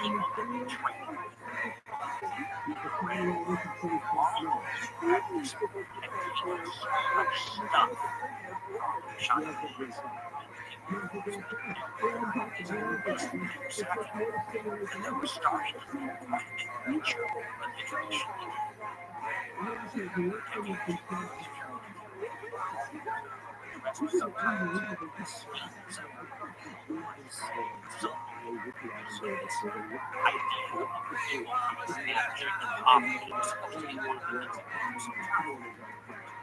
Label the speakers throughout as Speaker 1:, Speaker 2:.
Speaker 1: people that they trained with. And they were starting to nature eventually.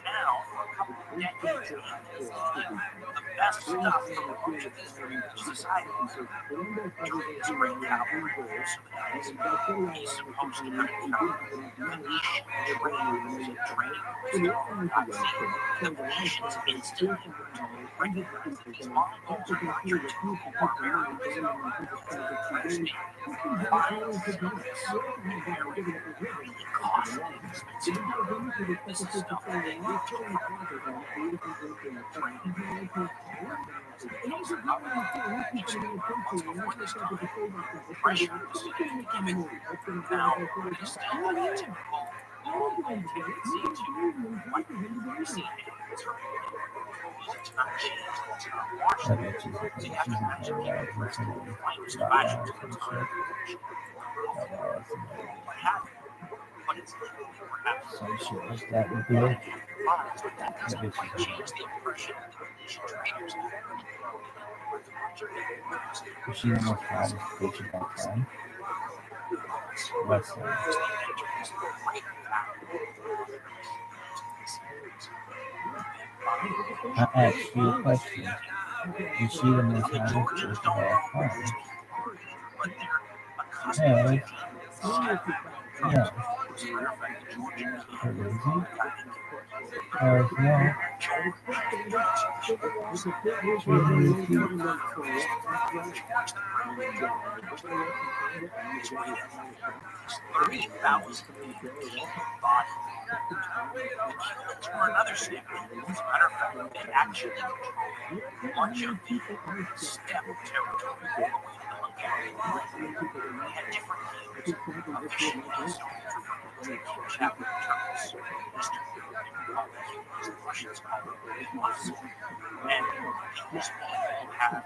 Speaker 1: Now, for a couple of decades, the best stuff from a bunch of these society during the spring cowboy. He's supposed to finish the nation's instant these molecules are not your typical barbarians. Really costly, expensive. This is stuff that they need to before this time, pressure was given. Now, this is typical tendency to receive but it's some shit like that would be it. That doesn't quite change the impression that traders have.
Speaker 2: She almost had a station that time. What's that? I asked you a question. You see them as having station all the time. Yeah. Yeah. Crazy. Yeah.
Speaker 1: Or another step. As a matter of fact, they actually control a bunch of the steppe territory all the way to the Hungarian line. They had different views of the Chinese chapter terms, Eastern European the Russians call it repost. And these people have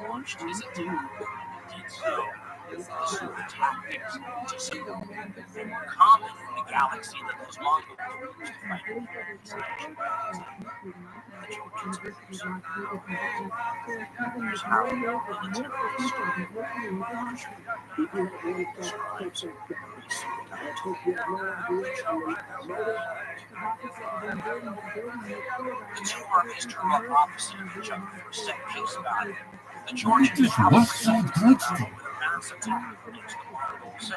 Speaker 1: launched his attack. Did so with the sort of tactics anticipated and more common in the galaxy that those Mongols were used to fight against the Georgians were concerned. Here's how military history describes the two armies drew up opposite of each other for a set piece battle. The Georgians massive attack against the Mongols.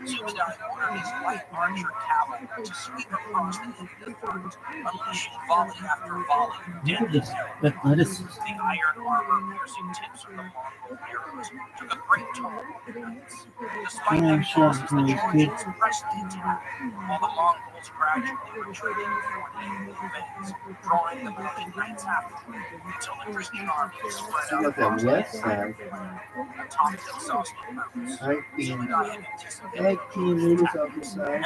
Speaker 1: Subedai ordered his light archer cavalry to sweep across the field, unleashing volley after volley of deadly arrows. The iron armor piercing tips of the Mongol arrows took a great toll. Despite their losses, the Georgians pressed the attack, while the Mongols gradually retreated before the enemy advance, drawing the mounted knights after them until the Christian army spread out across the west side. Atop the exhausted mountains, Subedai had anticipated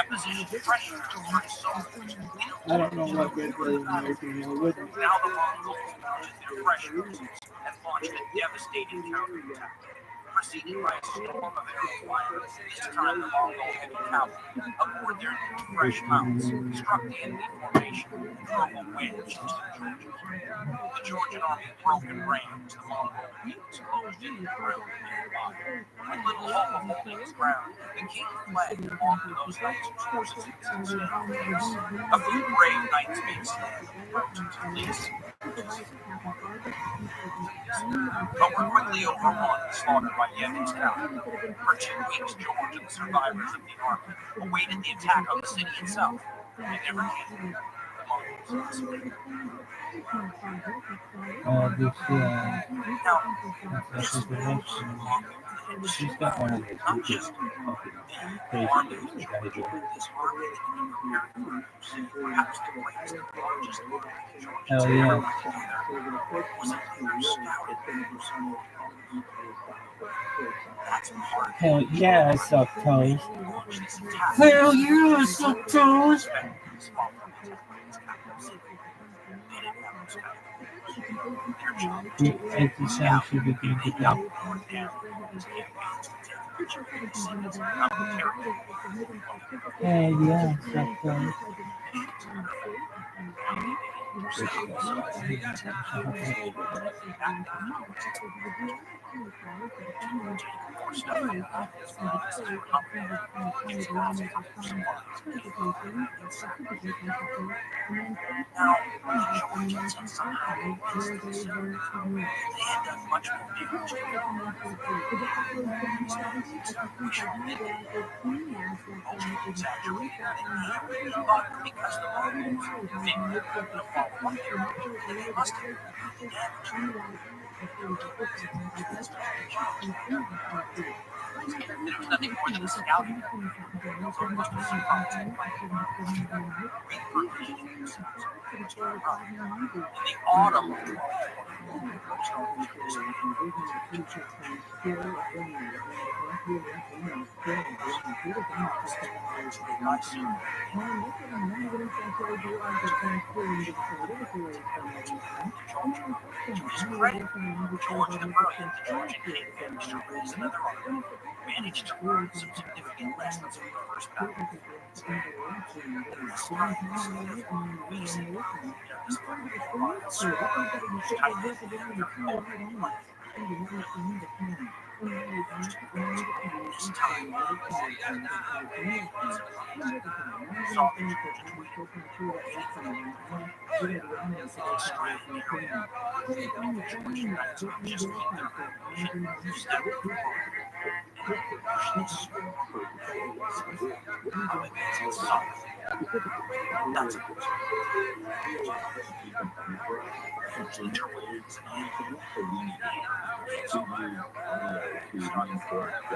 Speaker 1: position pressure to French soldiers.
Speaker 2: I don't know what they're doing.
Speaker 1: Now the Mongols mounted their pressure and launched a devastating counterattack. For preceded by a storm of arrow fire. This time the Mongol-headed cavalry, aboard their fresh mounts, struck the enemy formation and drove a wedge into the Georgians. The Georgian army broke and ran as the Mongol units closed in incredibly nearby. With little hope of holding its ground, the king fled along with those knights whose horses had been stamped. A few brave knights made stand on the road to Lys, but were quickly overrun and slaughtered by Yemen's cavalry. For 2 weeks, George and the survivors of the army awaited the attack on the city itself. It never came. The Mongols dissipated.
Speaker 2: This,
Speaker 1: Now,
Speaker 2: this
Speaker 1: this
Speaker 2: is the next
Speaker 1: is
Speaker 2: one.
Speaker 1: longer than the
Speaker 2: She's got one of those
Speaker 1: not
Speaker 2: wicked
Speaker 1: just
Speaker 2: crazy
Speaker 1: army
Speaker 2: things
Speaker 1: of
Speaker 2: that I do.
Speaker 1: this army that can be prepared for perhaps the greatest and largest army the Georgians
Speaker 2: Hell
Speaker 1: ever
Speaker 2: yeah.
Speaker 1: put together was a scouted person. That's part of
Speaker 2: Hell yeah, I suck toes.
Speaker 1: launch this attack.
Speaker 2: Hell yeah, I suck toes.
Speaker 1: His father attacked his capital city. They didn't have those kind of things. Their job was to
Speaker 2: It's the same should be good to go.
Speaker 1: down his campaigns and take picture of the cities of the territory.
Speaker 2: Hell yeah, I suck toes.
Speaker 1: Now, Georgians had somehow realized this. They had done much more damage. We should admit it. Most exaggerated than but because the Mongols figured to follow up their mission, then they must have the damage. There was nothing more than a scouting effort, so it must have surprised in the autumn of 12. To his credit, George the Brilliant, the Georgian king, managed to raise another army, managed to learn some significant lessons from the first battle. And this time, weeks and this part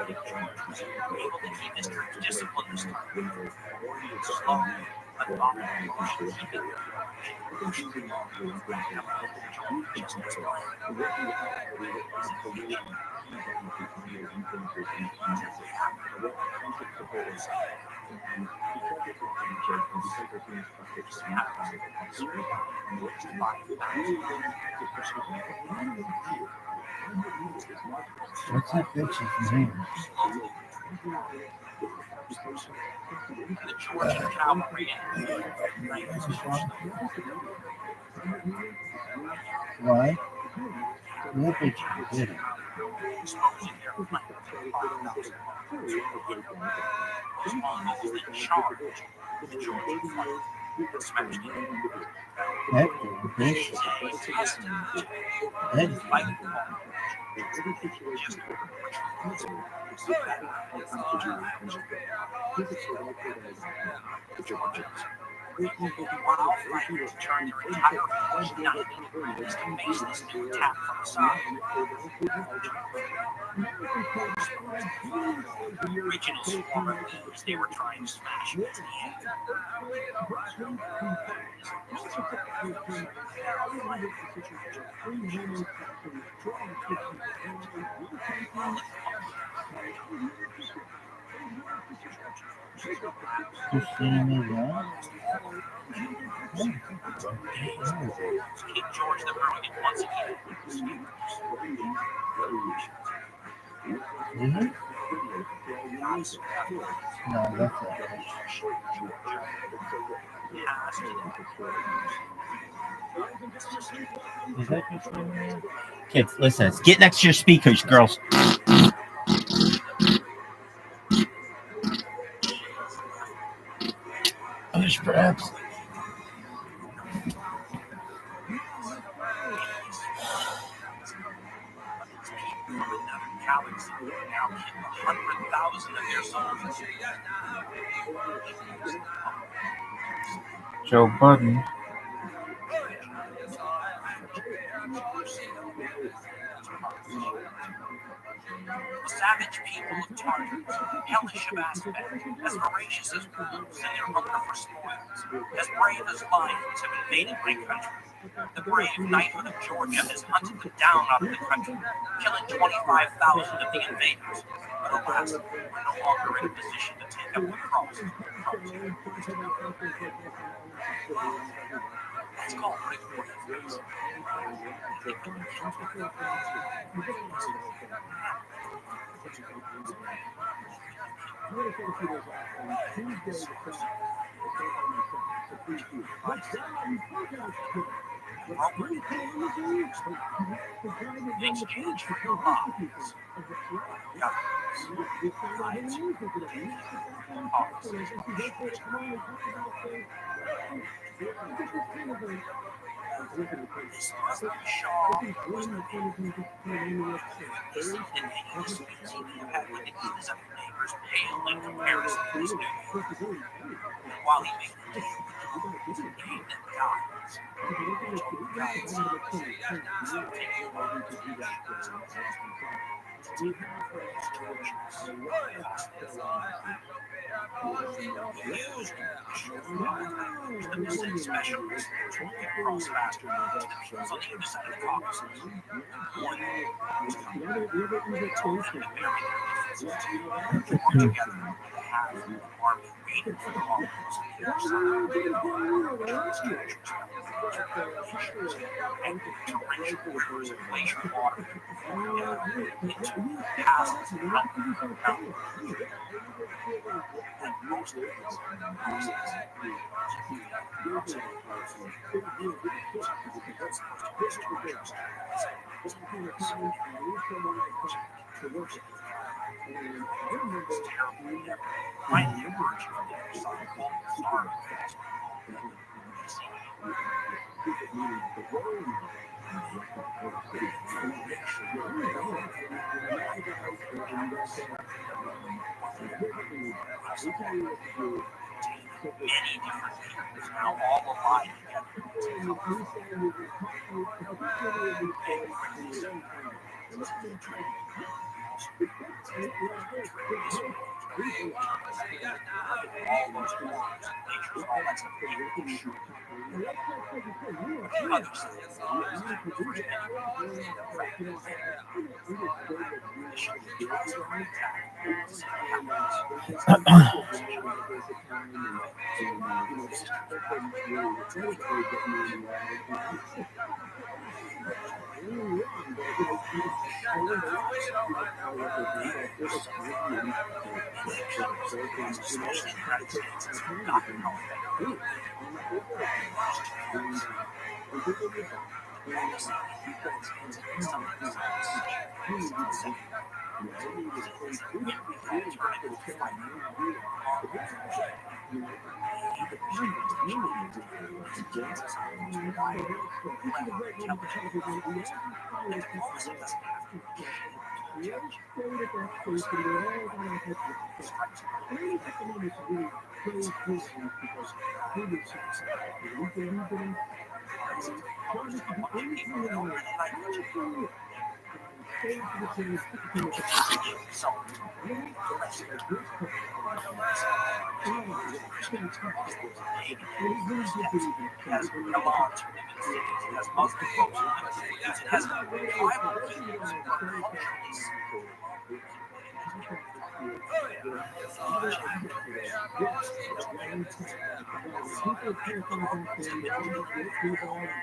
Speaker 1: this time, that's able to keep his troops disciplined this time. Slow, methodical march, keeping pushing just as planned.
Speaker 2: What's that bitch's name?
Speaker 1: The Georgian cavalry
Speaker 2: Why? That bitch did it.
Speaker 1: exposing their flank to those Mongols that charged the Georgian flank and smashed it.
Speaker 2: That bitch. That
Speaker 1: Like while fighting to turn their entire force 90 degrees to face this new attack from the side. The original swarm of leaves they were trying to smash at the end. King George the Brilliant once again.
Speaker 2: Mm-hmm. No, that's it. Is that your phone?
Speaker 1: Kids, listen. Get next to your speakers, girls.
Speaker 2: Push perhaps.
Speaker 1: Galaxy now kill 100,000 of their soldiers.
Speaker 2: Joe Budden.
Speaker 1: The savage people of Tartars, hellish of aspect, as voracious as wolves in their hunger for spoils, as brave as lions have invaded my country. The brave knighthood of Georgia has hunted them down out of the country, killing 25,000 of the invaders. But alas, we're no longer in a position to take up the cross. That's called repost. In exchange for your lives, this must be Shaw. This and any disputes you had with the kings of your neighbors pale in comparison to this new. And while he may gain them guides, special cross faster to the peoples on the other side of the Caucasus. One together the half army waiting for the Mongols on the other side. And torrential rivers of glacier water into passes and mountains. And most of finally emerged from the other side called the Tsar. Many different peoples now all alive together. All those forms and natures, all that's a big issue. Other sides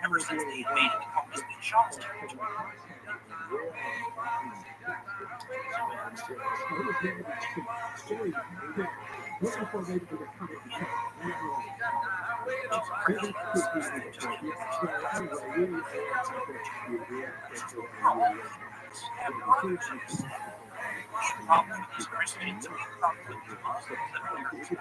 Speaker 1: Ever since they invaded the Caucasus and Shaw's territory. Probably because Christians are probably the Muslims that are here too.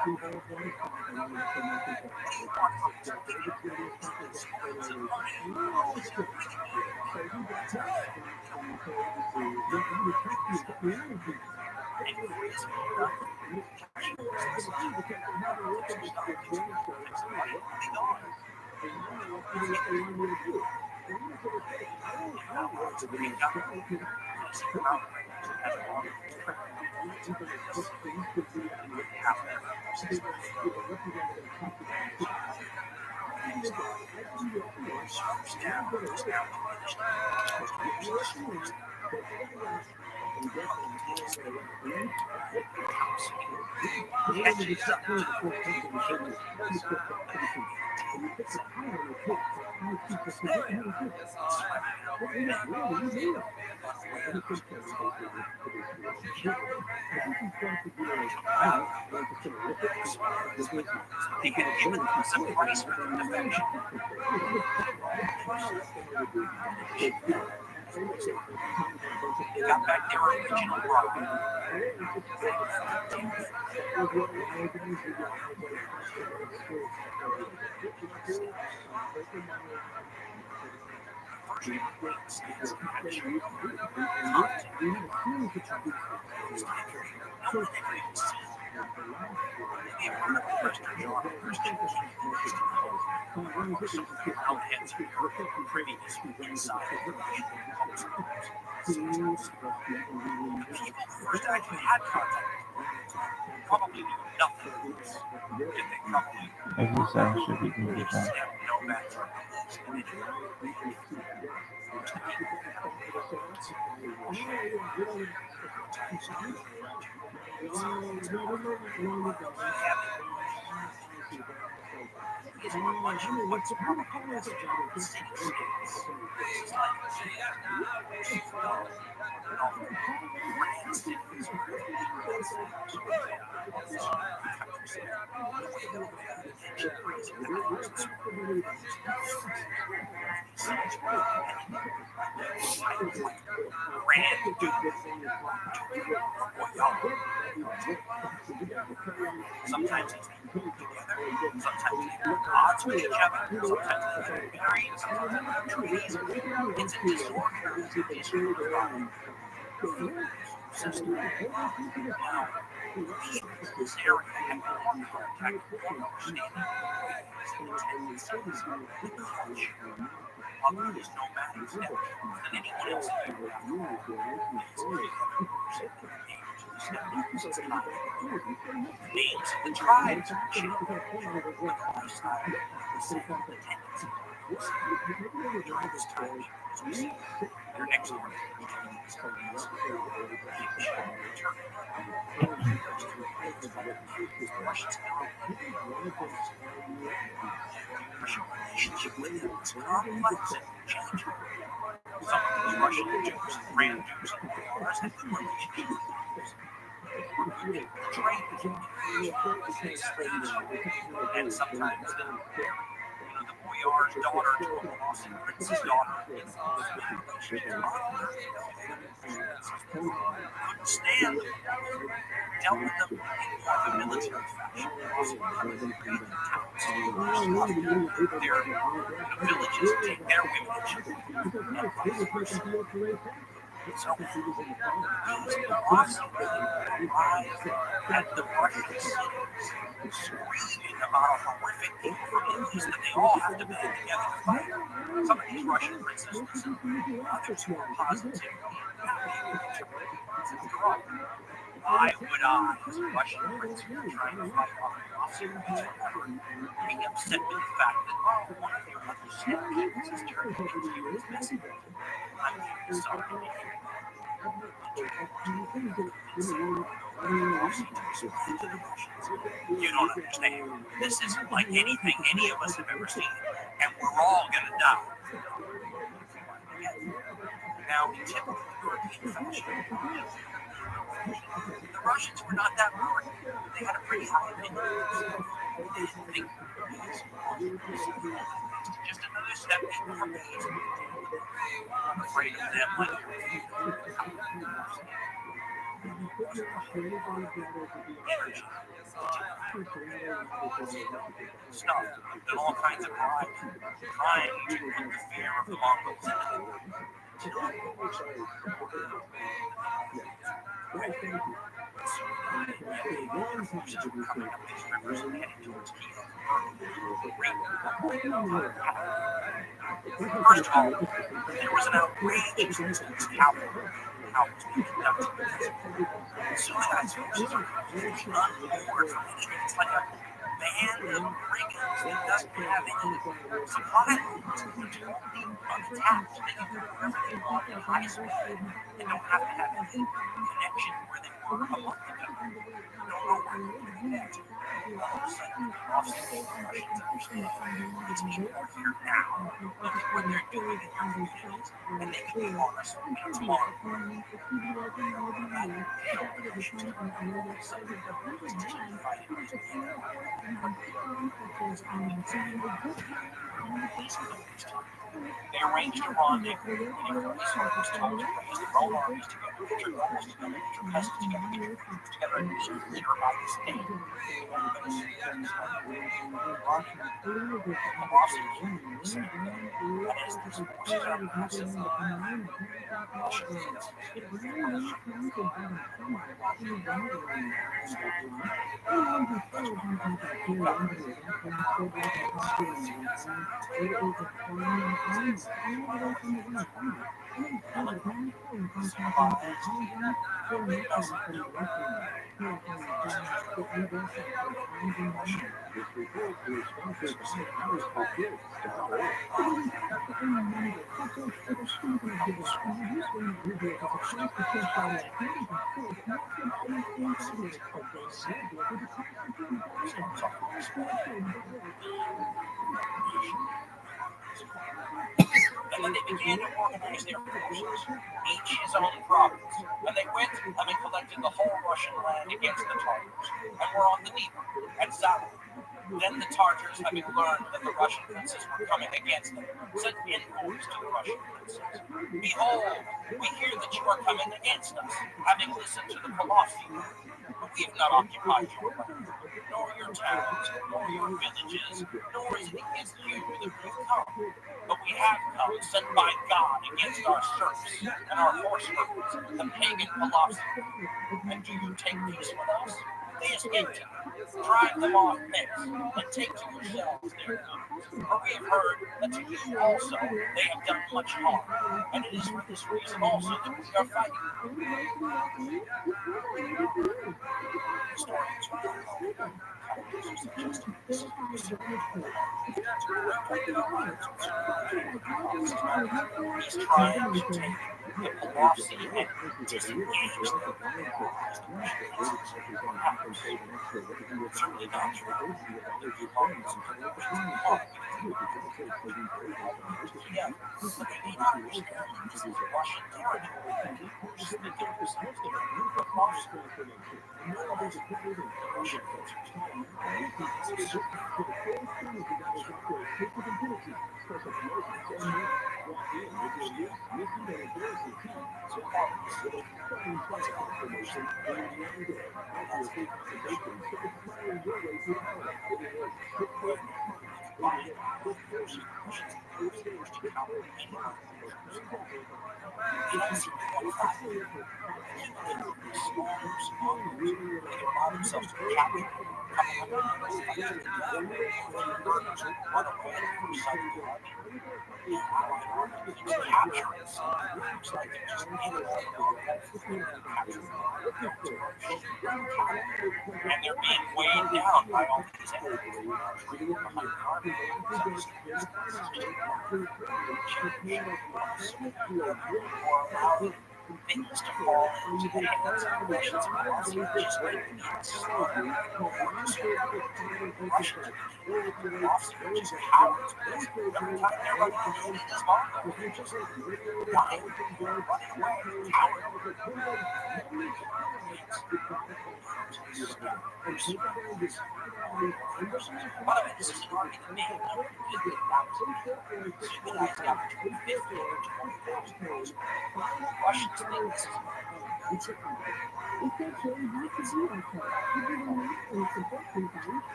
Speaker 1: They could give them some price for their defection. They got back their original product. First actually had contact. Probably knew nothing.
Speaker 2: Every cell should be moved on.
Speaker 1: No matter. Sometimes it's together, sometimes they're odds with each other, sometimes they're married, sometimes they're trees. It's a disorder. This area had more contact with others nomadic than anyone else names the tribes your next one. Russian relationship with them is complex and challenging. Some of these Russian Jews, Grand Jews, and Bulgars have good relationships. Trade and sometimes the boyar's daughter to a Boston prince's daughter. Couldn't stand them. Dealt with them in the military fashion. Their villages take their women and vice versa. So, and the Russians screaming about a horrific thing for Indians that they all have to band together to fight. Some of these Russian princes, others who are positive. Eye would eye as a Russian prince trying to fight off an officer being upset with the fact that one of their other stepkids is turning into his message. I'm sorry. You don't understand. This isn't like anything any of us have ever seen, and we're all gonna die. Now, in typical European fashion, the Russians were not that bored. They had a pretty high opinion. They didn't think just another step from me. I'm afraid of them like energy. Stuff and all kinds of pride, trying to put the fear of the Mongols into them. First of all, there was an outrageous how it was being conducted. Suicide forces are completely unmoored from anything. It's like a band of brigands that doesn't have any supply lines. They're totally untapped. They can do whatever they want at high speed. They don't have to have any connection where they were a month ago. They don't know where they're going to. All of a sudden, offset Russians understand it's people here now. Look at what they're doing in their communities, and they can be on us tomorrow. They arranged a rendezvous, and everybody's was told to raise their own armies together, get your nobles together, get your peasants together, get your troops together, and immediately about this day. And as these forces are massive, and then they began to organize their forces, each his own province, and they went and they collected the whole Russian land against the Tartars, and were on the Dnieper and South. Then the Tartars, having learned that the Russian princes were coming against them, sent envoys to the Russian princes. Behold, we hear that you are coming against us, having listened to the philosophy. But we have not occupied your land, nor your towns, nor your villages, nor is it against you that we have come. But we have come sent by God against our serfs and our horse herders, the pagan philosophy. And do you take peace with us? They escape to you, drive them off next, and take to yourselves their goods. For we have heard that to you also they have done much harm, and it is for this reason also that we are fighting. Historians who don't know suggest this he's trying to take the philosophy and disengage them from the allies that Russian certainly not true. Yeah, but they may not understand that this is Russian territory. Just think of yourselves there. The and they're being weighed down by all these enemies. things to fall into the hands of Russians and Russians like Russians officers just cowards because every time they're running in this Mongol, they're just running away, coward. By the way, this is an argument made over 50,000 Russians think this is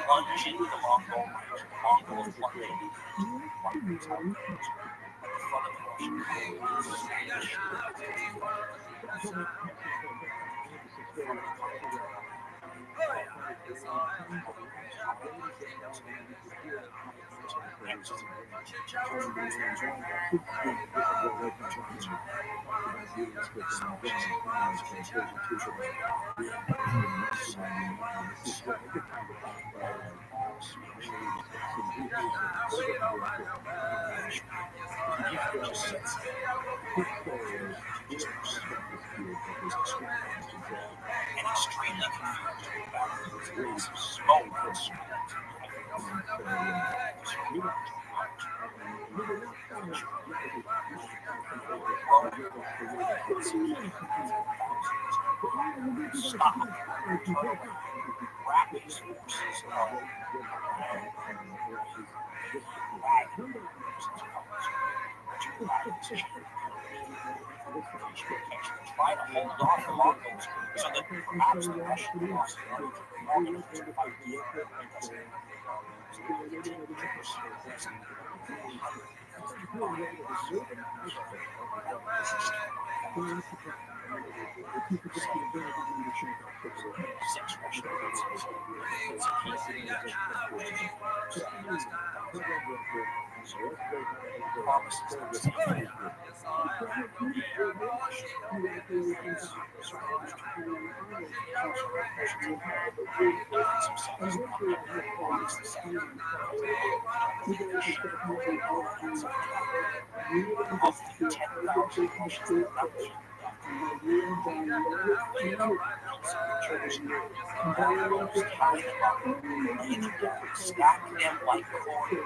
Speaker 1: plunging the Mongol plunging and extremely confused about smoke and smoke. Stop. Rabbi's forces are try to hold off the Mongols so that perhaps the Russian forces are organized to fight the stack them like corn.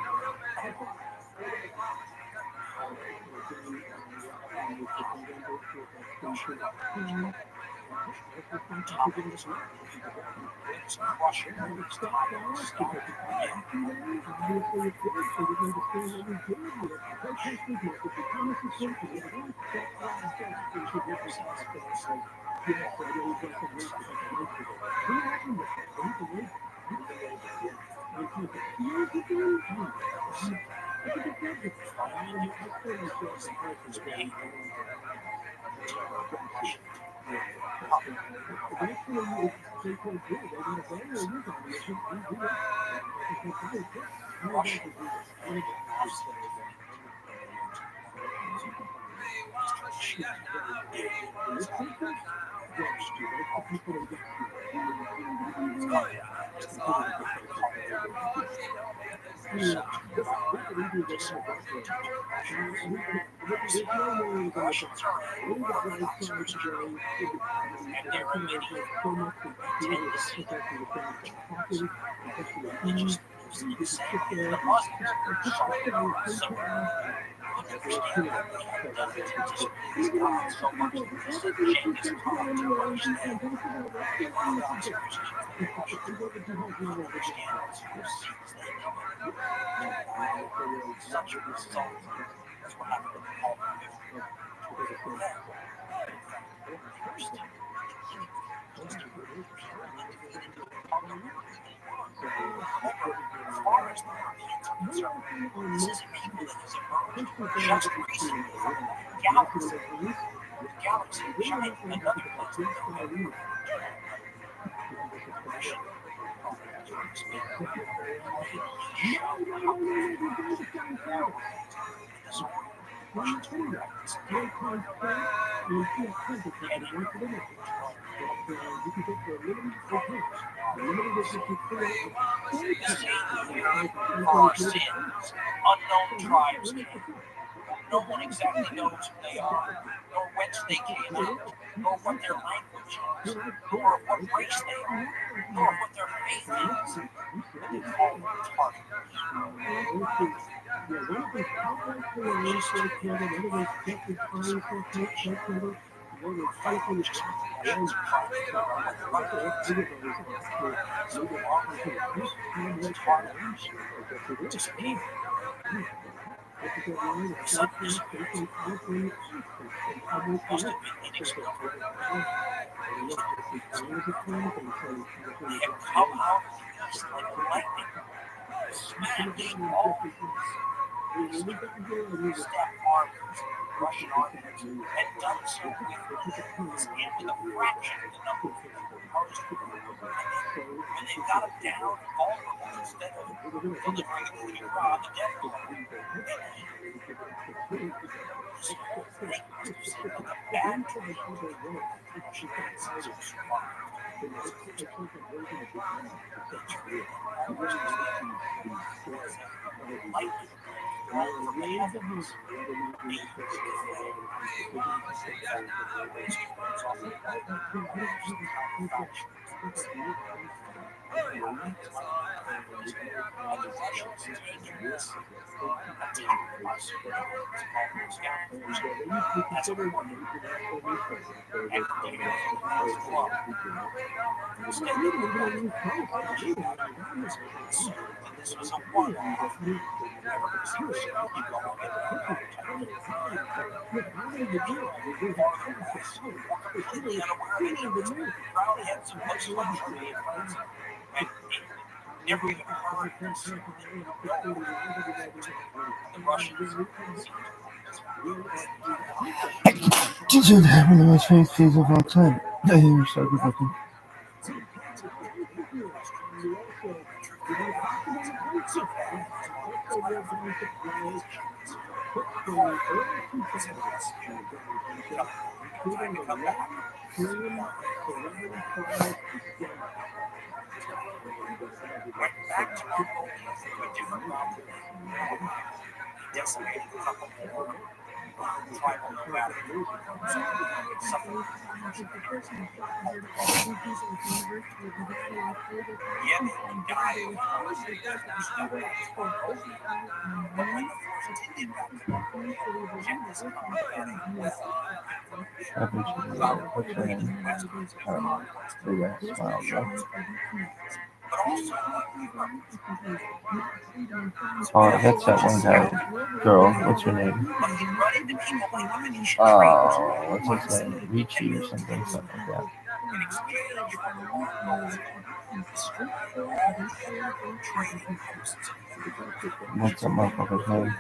Speaker 1: Russians are Orthodox Christian, and there are many who tend to see their religious beliefs in the same way the Muslims are similar. Understand that they have done it to displease God so much that they sent Genghis Khan to punish them. Orthodox Christians and Russians understand who sees them coming. Such a result is what I would call them. First, just a as far as the Europeans are concerned, this is a people that has emerged just recently from a galaxy. The galaxy giant, another planet. For sins, unknown tribes came. No one exactly knows who they are, nor whence they came out, nor what their language is, nor what race they are, nor what their faith is. But they call them Tartars. Come out east like lightning, smash all step armies, Russian armies, and done so with a fraction of the number of people opposed to them. When they got them down and vulnerable, instead of delivering a coup de grace, the death blow, this whole thing must have seemed like a bad dream to the Russian princes who survived. Lightning falling from the heavens. This was a one-off. Probably had some much luxury in France, and never even heard the Russians.
Speaker 2: Did you have one of my favorite things of all time? I am so good looking.
Speaker 1: Went back to Mongolia through a different route. Decimated a couple more tribal nomadic groups. Yet they died of poverty. But when the force did get back to Mongolia, Genghis Khan had a
Speaker 2: What's her name? Big ass smile, bro.
Speaker 1: but also
Speaker 2: Oh, that's that one guy. Girl, what's her name?
Speaker 1: running to people like Amish
Speaker 2: Oh, what's his name? Richie or something like that.
Speaker 1: in exchange for the trade posts
Speaker 2: What's that motherfucker's name?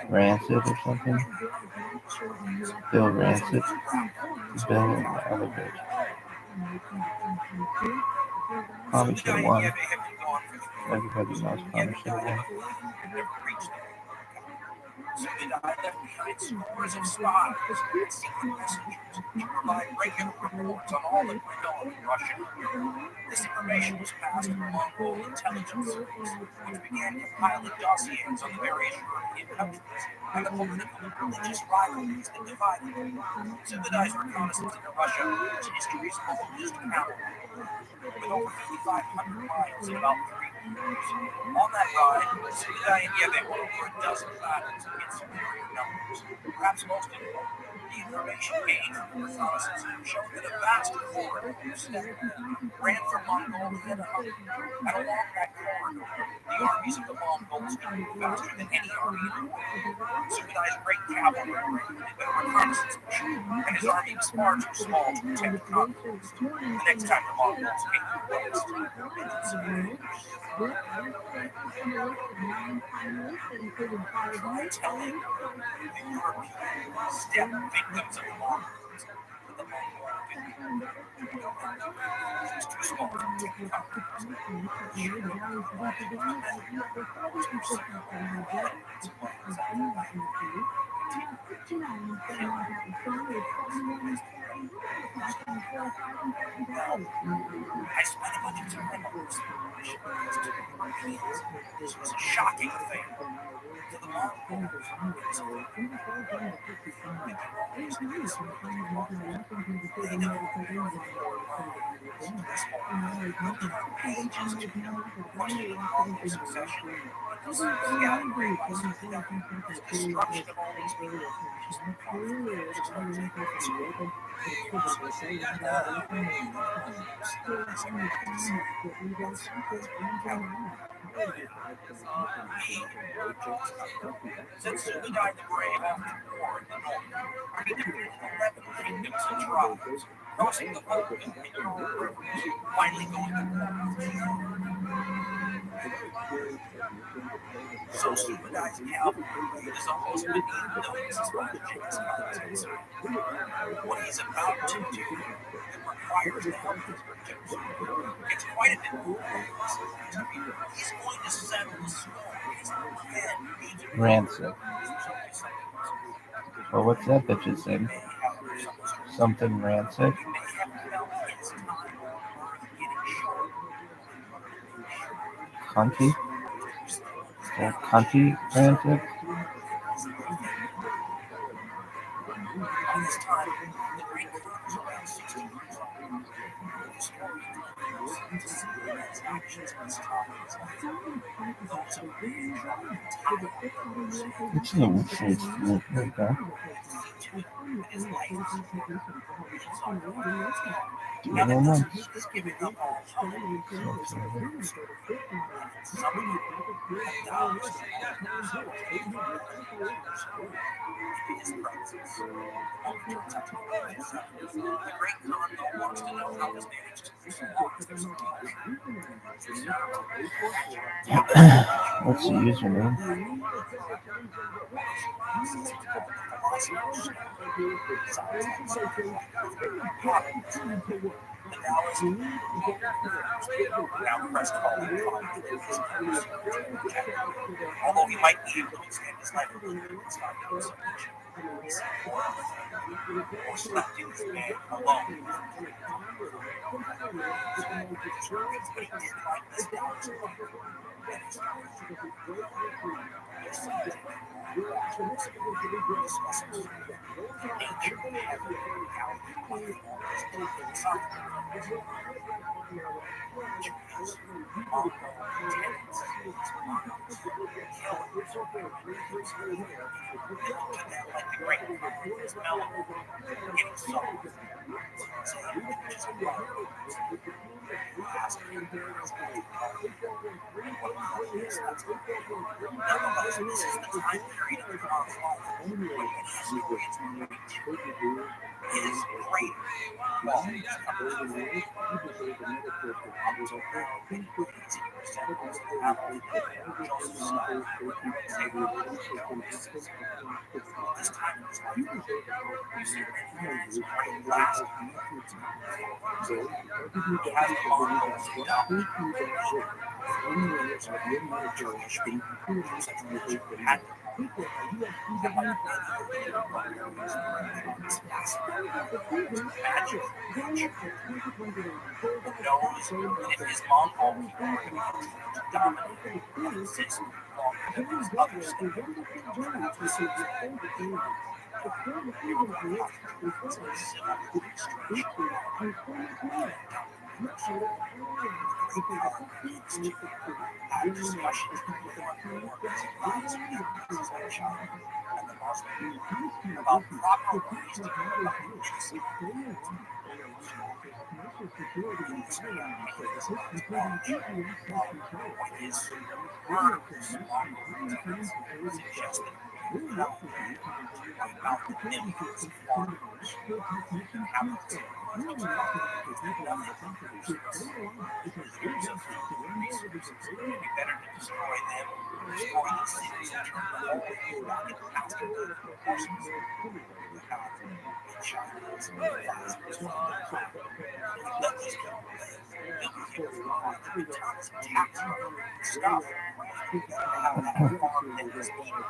Speaker 2: Rancid or something? Bill Rancid? Bill and the other bitch. Probably should have won. Everybody knows probably should have won.
Speaker 1: So did I left behind scores of spies, secret messengers, to provide regular reports on all that went on in Russia. This information was passed to the Mongol intelligence service, which began compiling dossiers on the various European countries and the political and religious rivalries that divided them. Subadai's reconnaissance into Russia, whose history is almost accountable, with over 5,500 miles in about 3 years. On that ride, Subadai and Yebe won over a dozen battles against superior numbers. Perhaps most important, the information gained from the reconnaissance showed that a vast corridor ran from Mongolia to Hungary, and along that corridor, the armies of the Mongols could move faster than any army in the world. Subadai's great cavalry had been a reconnaissance mission, and his army was far too small to attempt a conquest. The next time the Mongols came to the west, try telling the European step victims of the Mongols that the Mongol was too small to take the conquest. I spent a bunch of time on this mission. This was a shocking affair. To the Mongols, they never pages to questioning Mongol succession. Gathering by the destruction of all these people. Since Subadai the Brave after war in the north, he defeated 11 kingdoms and tribes, crossing the Volga and Ural rivers, finally going to war. So Subadai's cavalry is almost beneath notice as far as Genghis Khan is concerned. What he's about to do that requires the help of Egyptians. It's quite a bit more. He's going to settle the score.
Speaker 2: Rancid. Well, what's that bitch's name? Something rancid? Cunty? Cunty rancid?
Speaker 1: By this time, the Great Khan was around 60 years old. His actions must talk his those of
Speaker 2: Which is a weird guy.
Speaker 1: his life.
Speaker 2: Do you know one?
Speaker 1: He's giving up all hope. Somebody had dollars in his presence. The Great Khan wants to know how this managed
Speaker 2: What's the username?
Speaker 1: Now pressed although he might be able to extend his life a little bit, it's not doing so much. Or slept in his bed alone. But he did like this balance. Nonetheless, this is the time period of Khan's life when his experience will reach. is greater. Well, it's coming to me. This time in his life, he is great last. He has the long goals to come. Jewish people, such religion had magic knows that if his Mongol people are going to continue to dominate and exist longer than these others, they will have to see civil discussions and the Muslim about proper ways to go about innocent what is murderous suggesting about the millions of foreigners inhabitants we better to destroy them, destroy the cities, and turn the whole thing back into masterful proportions. China is let these people live. They'll be here for every time it's tax stuff. They have that farm that is needed.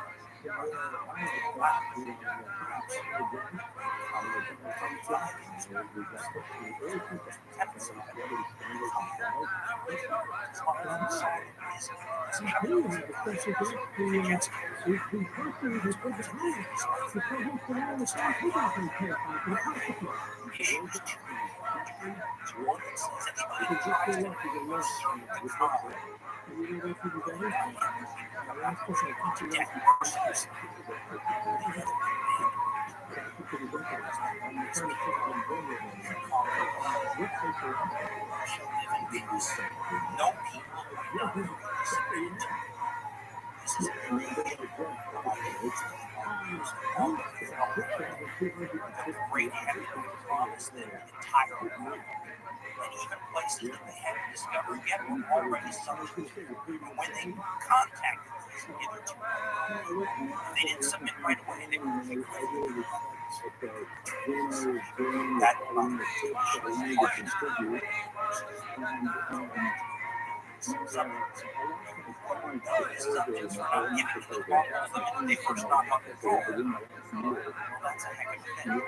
Speaker 1: No people this is a great heavenly promise that the entire world and even places that they haven't discovered yet were already subject to. And when they contacted these hitherto, they didn't submit right away. They were that they first knock on the door. Well, that's a heck of a thing.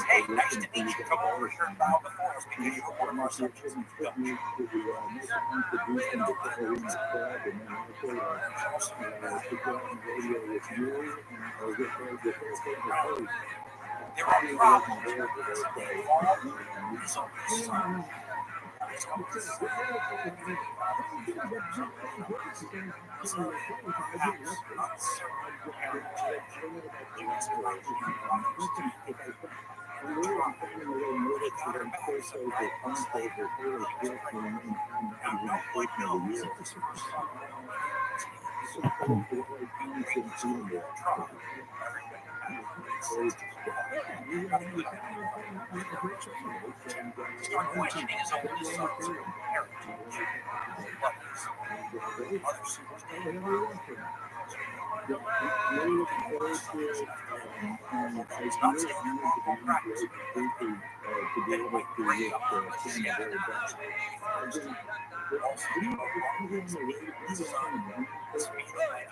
Speaker 1: Hey, nice to meet you. Come over here and bow before us because you're one of our subjects. There are problems. Start questioning his own son's heritage, other circumstances. It's not taking normal practice. Then we bring it up to the also, this is on the speed of light.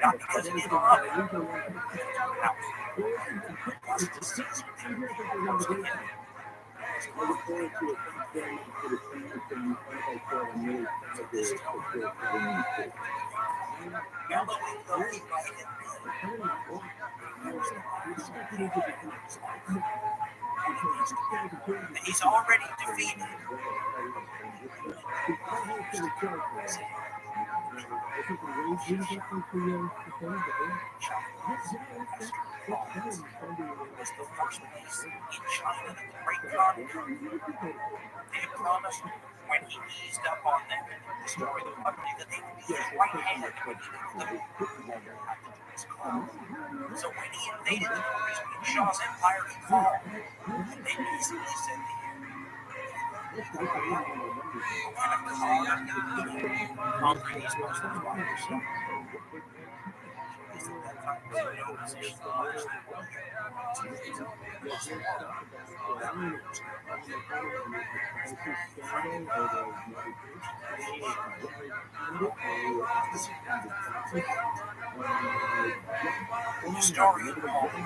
Speaker 1: Not because it is that he's already defeated. Was the first place in China that the Great Khan conquered. They had promised when he eased up on them and destroyed the country that they would be his right hand when he delivered his call. So when he invaded the Northeast King Shah's empire, he called. They basically said to him, conquer these Muslims by yourself. Isn't that time to no position to watch them? The story of all the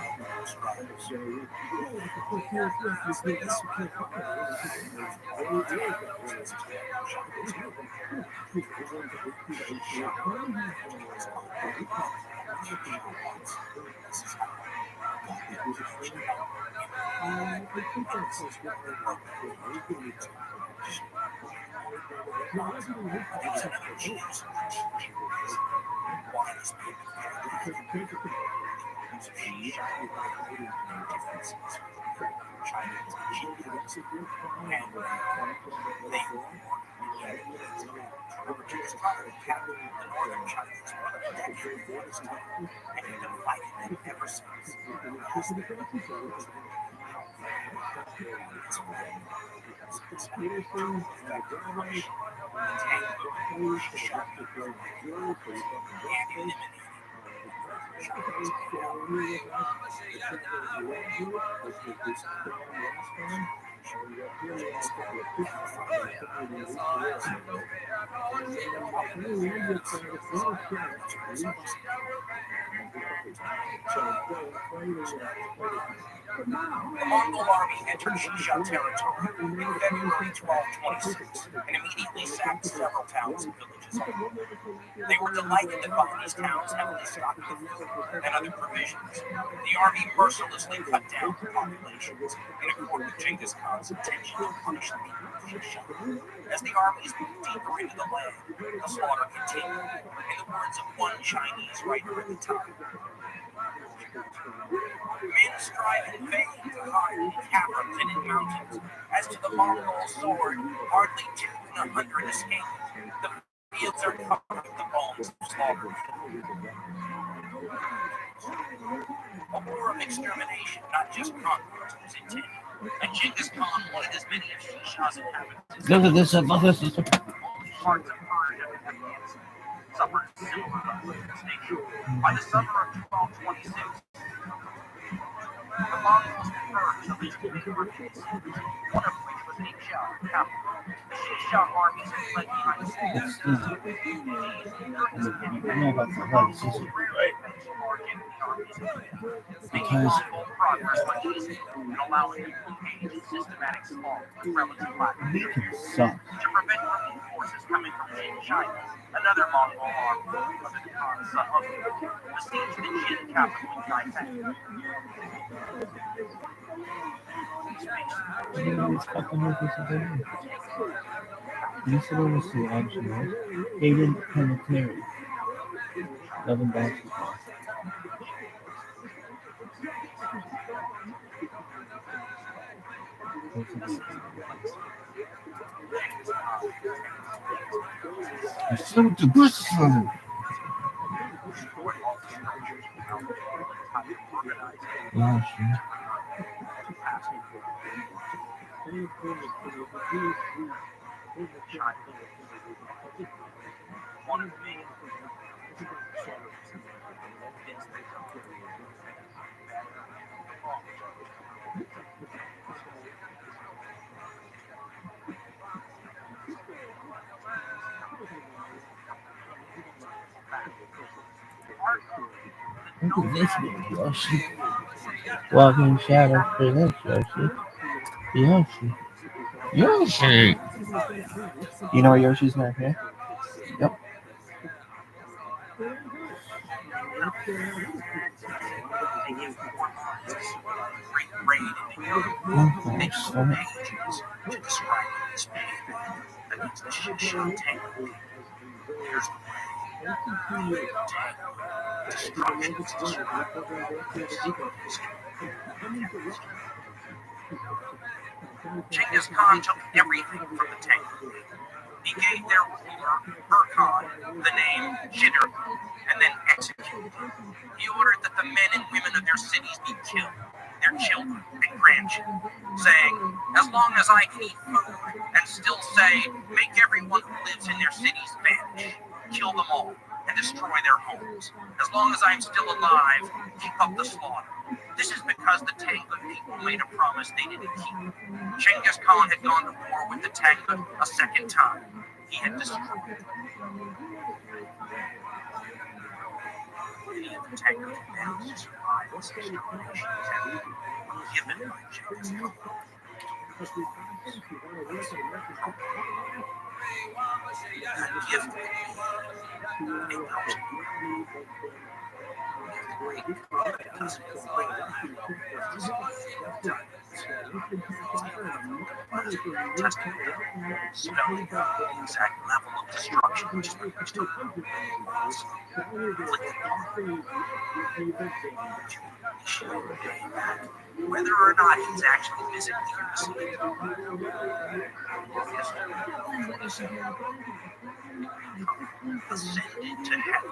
Speaker 1: The Mongol army entered Xinjiang territory in February 1226 and immediately sacked several towns and villages. They were delighted to find these towns heavily stocked with food and other provisions. The army mercilessly cut down the populations in accord with Genghis Khan's intention to punish the people of Xinjiang. As the armies moved deeper into the land, the slaughter continued. In the words of one Chinese writer at the time, men strive in vain to hide in cavern-fitted mountains. As to the Mongol sword, hardly 2 in 100 escape. The fields are covered with the bones of slaughter. A war of extermination, not just conquest, was intended. And Genghis Khan wanted as many of Xinjiang's inhabitants.
Speaker 2: Look at this.
Speaker 1: Parts of Persia and Afghanistan suffered similar devastation. By the summer of 1226, the Mongols converged on these two regions, one of which was Ningxia, the capital. The Xinjiang armies had fled behind the walls. Making Mongol progress much easier and allowing them to engage in systematic slaughter with relative lack of barriers. To prevent Russian forces coming from Xinjiang, another Mongol army, under the Khan's son besieged the Jin capital in Taipei.
Speaker 2: This one is the actual Aiden Planetary. Loving basketball. Some to Bristol. Yeah, sure. Look at this one, Yoshi. Walking shadow presents Yoshi. Yoshi. Yoshi! You know Yoshi's not here? Yep.
Speaker 1: No. They give war parties, great raid into Europe. They spend pages to describe this movement against the Shisha Tango. Here's the way. Tango. Destruction is Genghis Khan took everything from the Tango. He gave their ruler, Khan, the name Shidr, and then executed him. He ordered that the men and women of their cities be killed, their children and grandchildren, saying, as long as I can eat food, and still say, make everyone who lives in their cities vanish, kill them all, and destroy their homes. As long as I'm still alive, keep up the slaughter. This is because the Tangut people made a promise they didn't keep. Genghis Khan had gone to war with the Tangut a second time. He had destroyed them. Many of the Tangut men who survived this extermination attempt were given by Genghis Khan. That gift would be a mountain. Spelling out the exact level of destruction which is next to whether or not he's actually physically received ascended to heaven.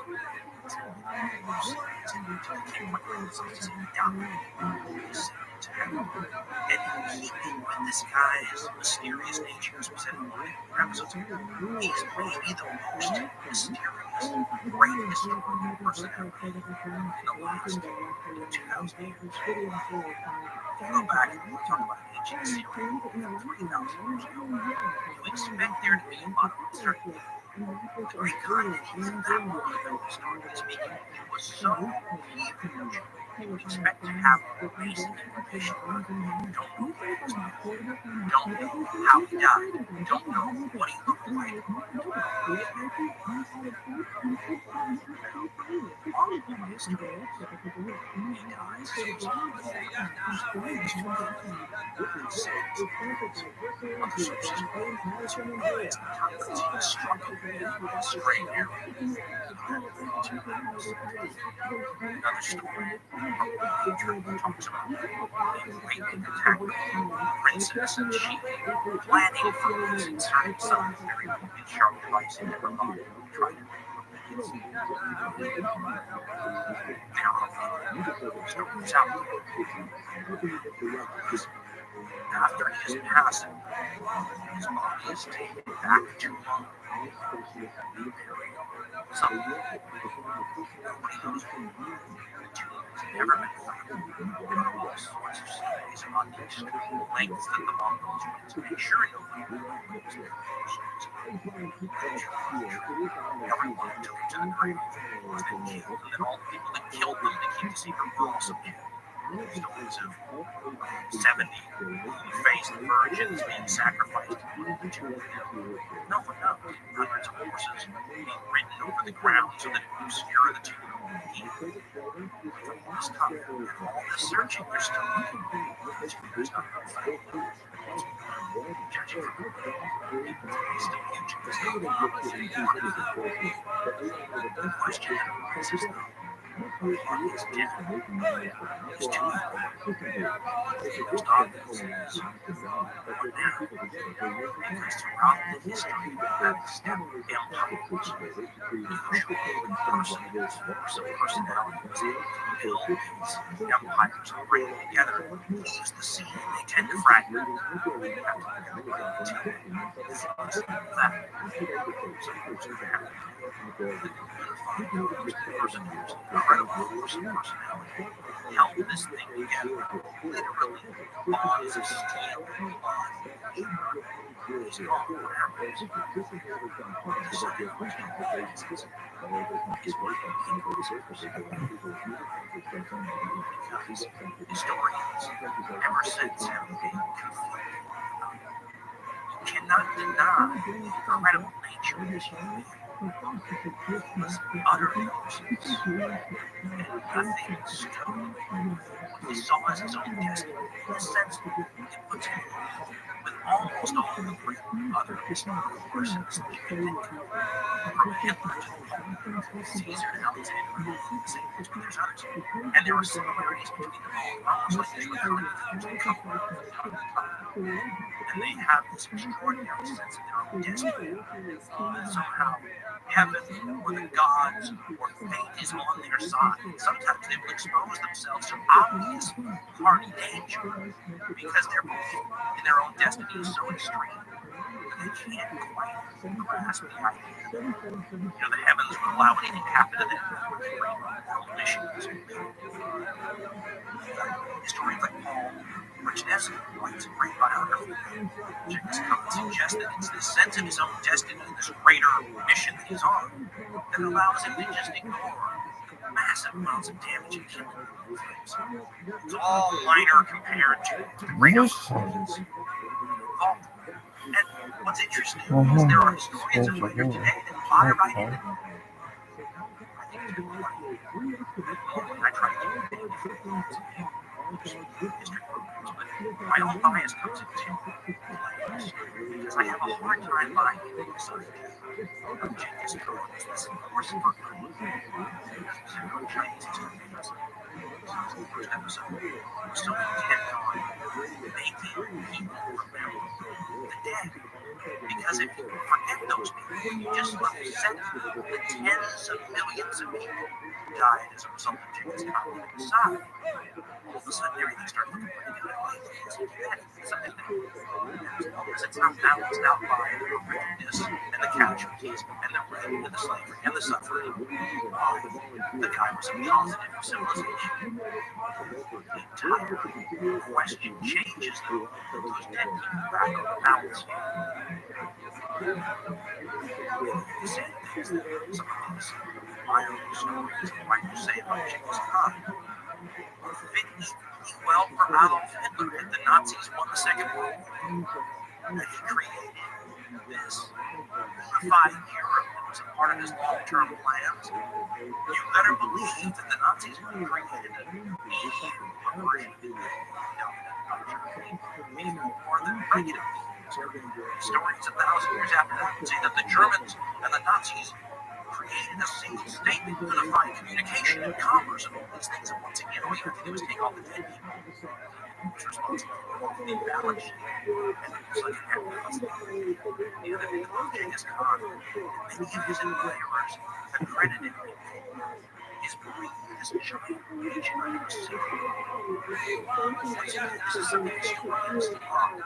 Speaker 1: And in keeping with this guy's mysterious nature, as we said in the episode, he's maybe the most mysterious, great historical personality in the last 2,000 years. If you go back and you talk about ancient Syria 3,000 years ago, you expect there to be a lot of uncertainty. The Greek Khan isn't that long ago, historically speaking, was so huge. You would expect to have basic information. Don't know where he was born. Don't know how he died. Don't know what he looked like. All of history, he dies other sources struck a straight arrow. Another story talks about a raping attack princess and she planning for this inserted some very sharp device into her body to try to make stories out after his passing, his body is taken back to Rome. Nobody knows who. The tomb has never been found. There are all sorts of surveys on the extreme lengths that the Mongols went to make sure nobody knows their positions. Everyone took him to the grave, was then killed, and then all the people that killed them to keep the secret were also killed. Stories of 70 faced virgins being sacrificed to him. No one knows. Hundreds of horses being ridden over the ground so that it would obscure the tomb. For this time, after all this searching, they're still looking. The tomb is not found. Judging from the still huge. The question arises though. What is death? Is too most obvious is or now, because throughout the history of step empires, usually when force of personalities buildings, empires are bringing together, leaves the scene and they tend to fragment. Incredible force of personality held this thing together. Literally, bonds of steel and blood. Strong weapons. Decided which is because historians ever since have been conflicted. You cannot deny the incredible nature of this human being. was utterly useless, and nothing stirred. What he saw as his own destiny, in a sense, it puts him with almost all the great other historical persons that he did, from Hitler to Napoleon, Caesar to Alexander, the same as with there's others. And there were similarities between them all, almost like they were themes of couple time to time. And they have this extraordinary sense of their own destiny. Somehow, heaven or the gods or fate is on their side. Sometimes they will expose themselves to obvious party danger because their belief in their own destiny is so extreme that they can't quite grasp the idea. The heavens will allow anything to happen to them. Great world missions. Historians like Paul Richness writes a great biography. James Cone suggests that it's this sense of his own destiny, this greater mission that he's on, that allows him to just ignore the massive amounts of damage and killing in flames. It's all minor compared to the greater cause. And what's interesting is there are historians and writers today that apply right in. I think it's good point. I try to get history programs, but my own bias comes into players because I have a hard time buying into the subject of Genghis Khan as this force for good. Chinese historians, the first episode was so intent on making people remember the dead. Because if you forget those people, you just upset the tens of millions of people who died as a result of Genghis Khan on the side. All of a sudden, everything starts looking pretty good. Something because it's not balanced out by the horrendous and the casualties and the rape and the slavery and the suffering. The guy was a positive for civilization. The entire question changes though. Those dead people back on the balance. The same things that some of these viral stories and writers say about Genghis Khan fit equally well for Adolf Hitler that the Nazis won the Second World War. And he created this unified Europe that was a part of his long-term plans. You better believe that the Nazis would have created an EU version of Germany, meaning more than negative. Historians 1,000 years after that would say that the Germans and the Nazis created a single state that unified communication and commerce and all these things. And once again, all you have to do is take all the dead people. Who was responsible for the balance sheet? And it was like the other thing about Genghis Khan, many of his admirers have credited him is bringing this giant region under a single wall. This is something historians love.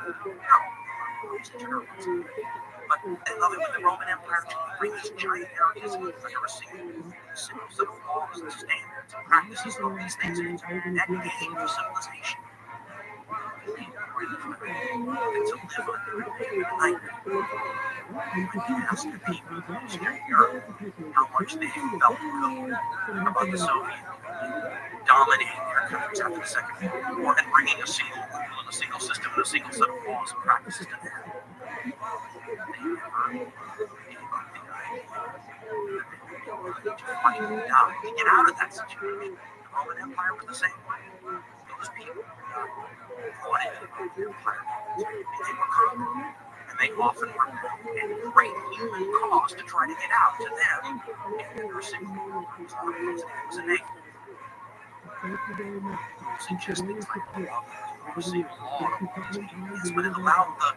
Speaker 1: But they love it when the Roman Empire bring these giant areas under a single set of laws and standards and practices and all these things that gave for civilization. To live under a nightmare. When you ask the people in Eastern Europe how much they felt good about the Soviet Union dominating their countries after the Second World War and bringing a single rule and a single system and a single set of laws and practices to them, they never gave up the idea that they were willing to fight and die to get out of that situation. The Roman Empire was the same way. Those people fought in the empire, and they were conquered. And they often were at great human cost to try to get out. To them, if you were single, it was an egg. Suggest things like democracy, law, but it allowed the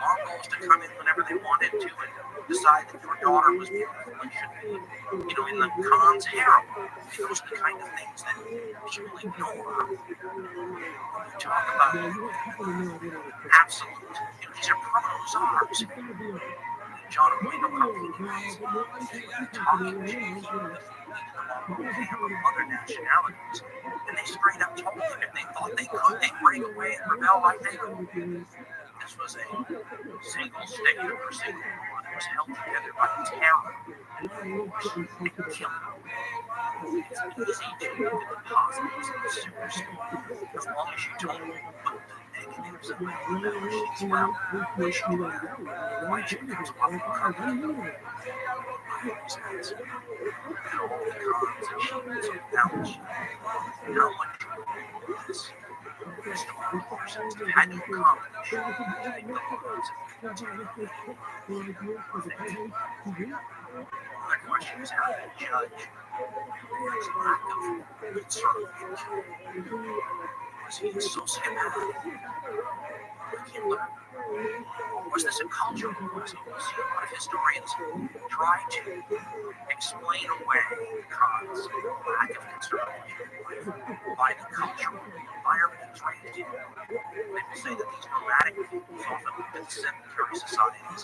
Speaker 1: Mongols to come in whenever they wanted to and decide that your daughter was beautiful and should be, in the Khan's harem. Those are the kind of things that people ignore when you talk about absolute. These are proto-czars. John Wayne Company talking to people that of other nationalities, and they straight up told them if they thought they could, they'd break away and rebel like they could. This was a single state or a single war that was held together by terror and killing. It's easy to look at the positives and the super story as long as you don't put the negatives and the balance sheets well. Why should you come to always ask about all the cons and shields without how much less historical persons have had to accomplish to make the lives of other question is how do you judge his lack of concern? Was he sociopath? With Hitler? Was this a cultural reason? See, a lot of historians try to explain away Kant's lack of concern by the cultural environment he was raised in. They will say that these nomadic peoples often lived in sedentary societies,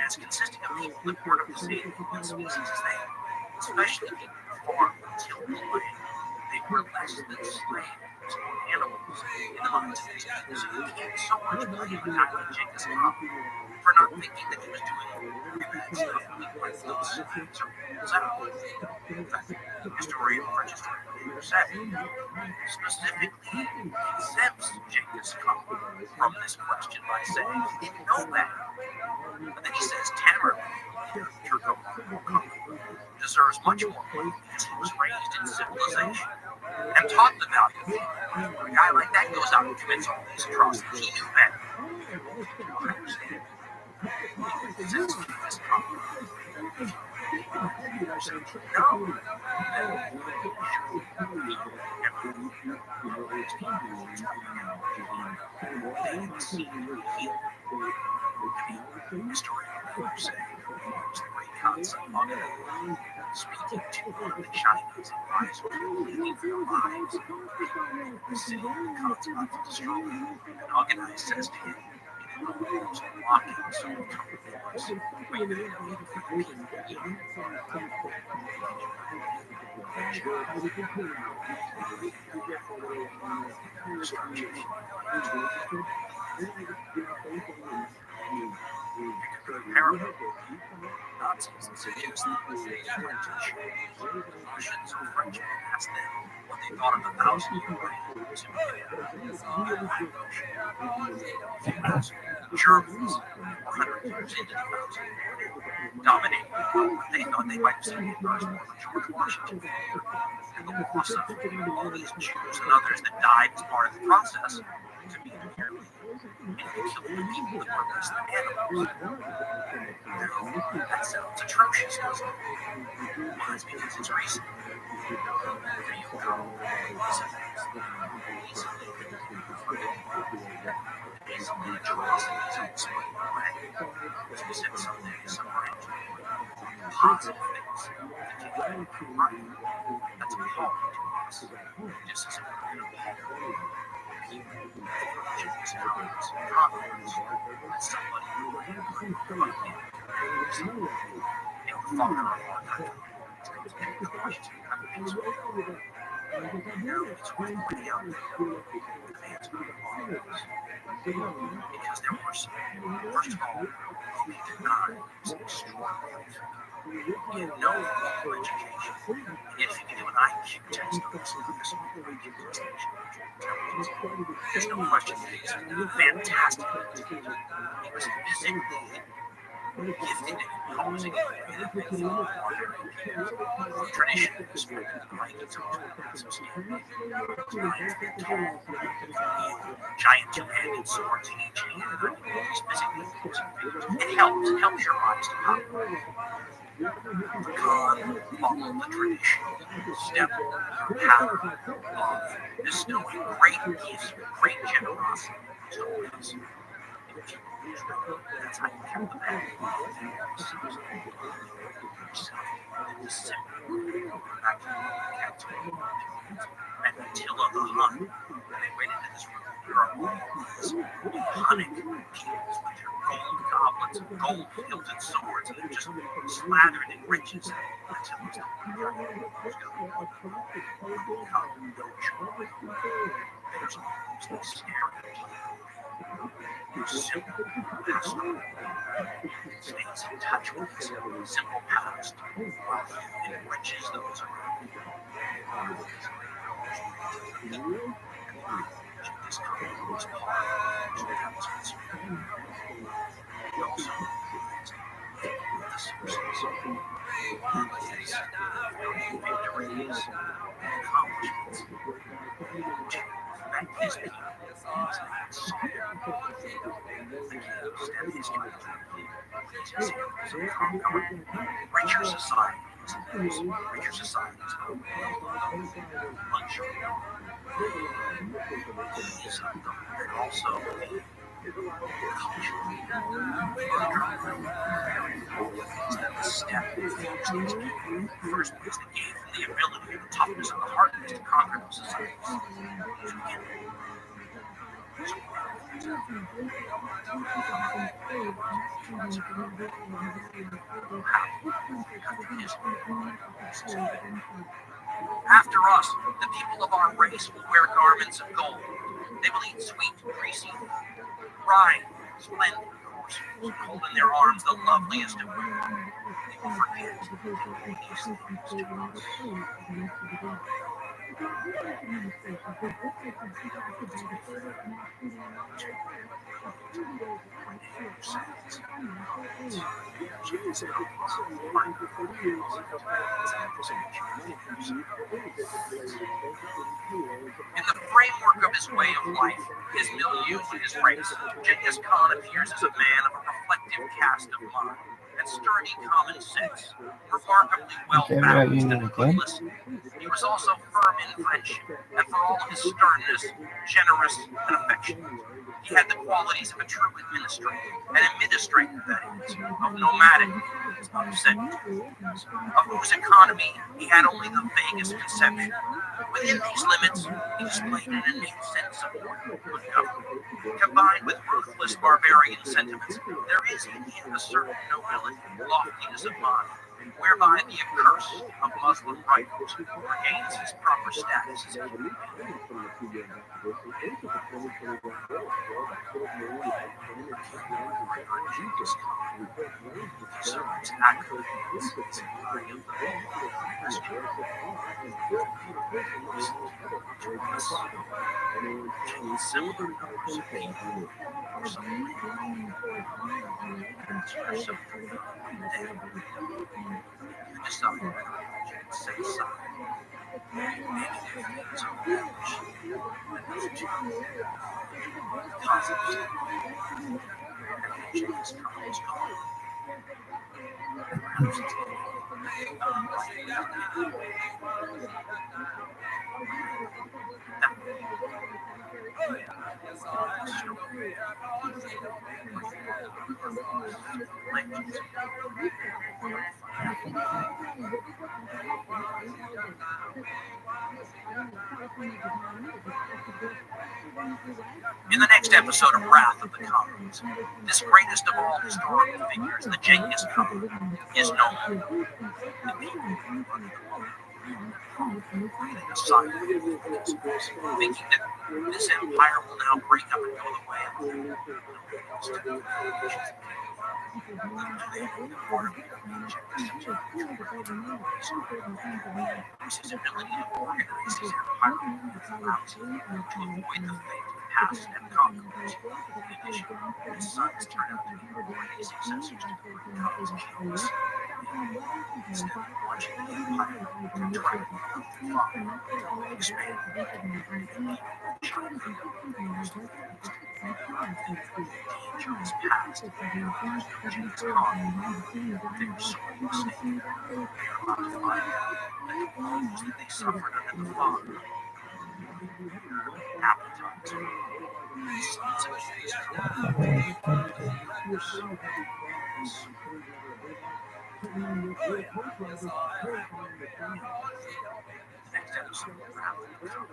Speaker 1: as consisting of people that weren't of the same human species as they, especially people who farmed and tilled the land. They were less than slaves or animals in the minds of these people. So you can't so much blame a guy like Genghis Khan for not thinking that he was doing really bad stuff when he went those circles out. In fact, historian French historian said specifically exempts Genghis Khan from this question by saying he didn't know that. But then he says Tamerlane, deserves much more blame because he was raised in civilization and taught the value of honor. A guy like that goes out and commits all these atrocities. He knew better. I understand. Says Genghis Khan. No. Historians say was the great concept of speaking to one of the Chinese advisors pleading for their lives. Saying the Khan's about to destroy him. And Organized says to him, in an almost mocking sort of tone of voice, "We may not be for the people you." Nazis seduced them with the French. Russians or Frenchmen asked them what they thought of the 1,000-year reign of Germans, 100 years into the 1,000-year dominating what they thought they might have seen first more than George Washington. And the loss of all these Jews and others that died as part of the process to be nearly and killing the people that were less than animals. That sounds atrocious, doesn't it? Well, that's because it's recent. There you go. Easily atrocities on display away. As we said someday, some range positive things that you can right. That's appalling to us. Just as important people Jews, Arabs, Proverbs, somebody who they were father of our country. It's a big question. It's worth pointing out that the fans were followers. Because there were some, first of all, they did not some extraordinary food. You had no formal education. And yet if you could do an IQ test on this there's no question that he's fantastic. He was physically gifted and imposing in a way that many ordinary people traditionally expected the right to talk to massive standing. Giant two-handed swords in each hand. I mean, he's physically imposing figures. It helps your rise to power. Khan followed the traditional step pattern of bestowing great gifts with great generosity to others. That's how you kept the bad. And Attila the Hun, when they went into this room, there are all these Hunnic peoples with their gold goblets and gold hilted swords, and they're just slathered in riches. Attila's the one who's got no joy. There's almost a scary simple past stays in touch with his simple past while he enriches those around him. This company was part of his concern. He also realized that the sources, his victories, accomplishments, that his people saw richer societies, luxury, and also culture. The step first place that gave them the ability, the toughness, and the hardness to conquer those societies. After us, the people of our race will wear garments of gold. They will eat sweet, greasy, rye, splendid horses, hold in their arms the loveliest of women. They will forget these things to us. In the framework of his way of life, his milieu and his race, Genghis Khan appears as a man of a reflective cast of mind and sturdy common sense, remarkably well-balanced and a good listener. He was also firm in friendship, and for all of his sternness, generous and affectionate. He had the qualities of a true administrator, that is, of nomadic, of sedentary, of whose economy he had only the vaguest conception. Within these limits, he displayed an innate sense of good government. Combined with ruthless barbarian sentiments, there is in him a certain nobility, loftiness of mind, whereby the accursed of Muslim rivals regains his proper status as a human being. In the next episode of Wrath of the Khans, this greatest of all historical figures, the Genghis Khan, is no more. The people breathing a sigh of relief, thinking that this empire will now break up and go the way of his ability to organize his empire allows him to avoid the fate of past and conquerors. In addition, his sons turn out to be worthy successors to the Khan's kings. Instead of watching the empire contract, the father expand the people China dangerous past Genghis Khan. Their soul state. They are about to find out the wounds that they suffered under the father. Appetite. Sons of next episode of ROTHSCHILD.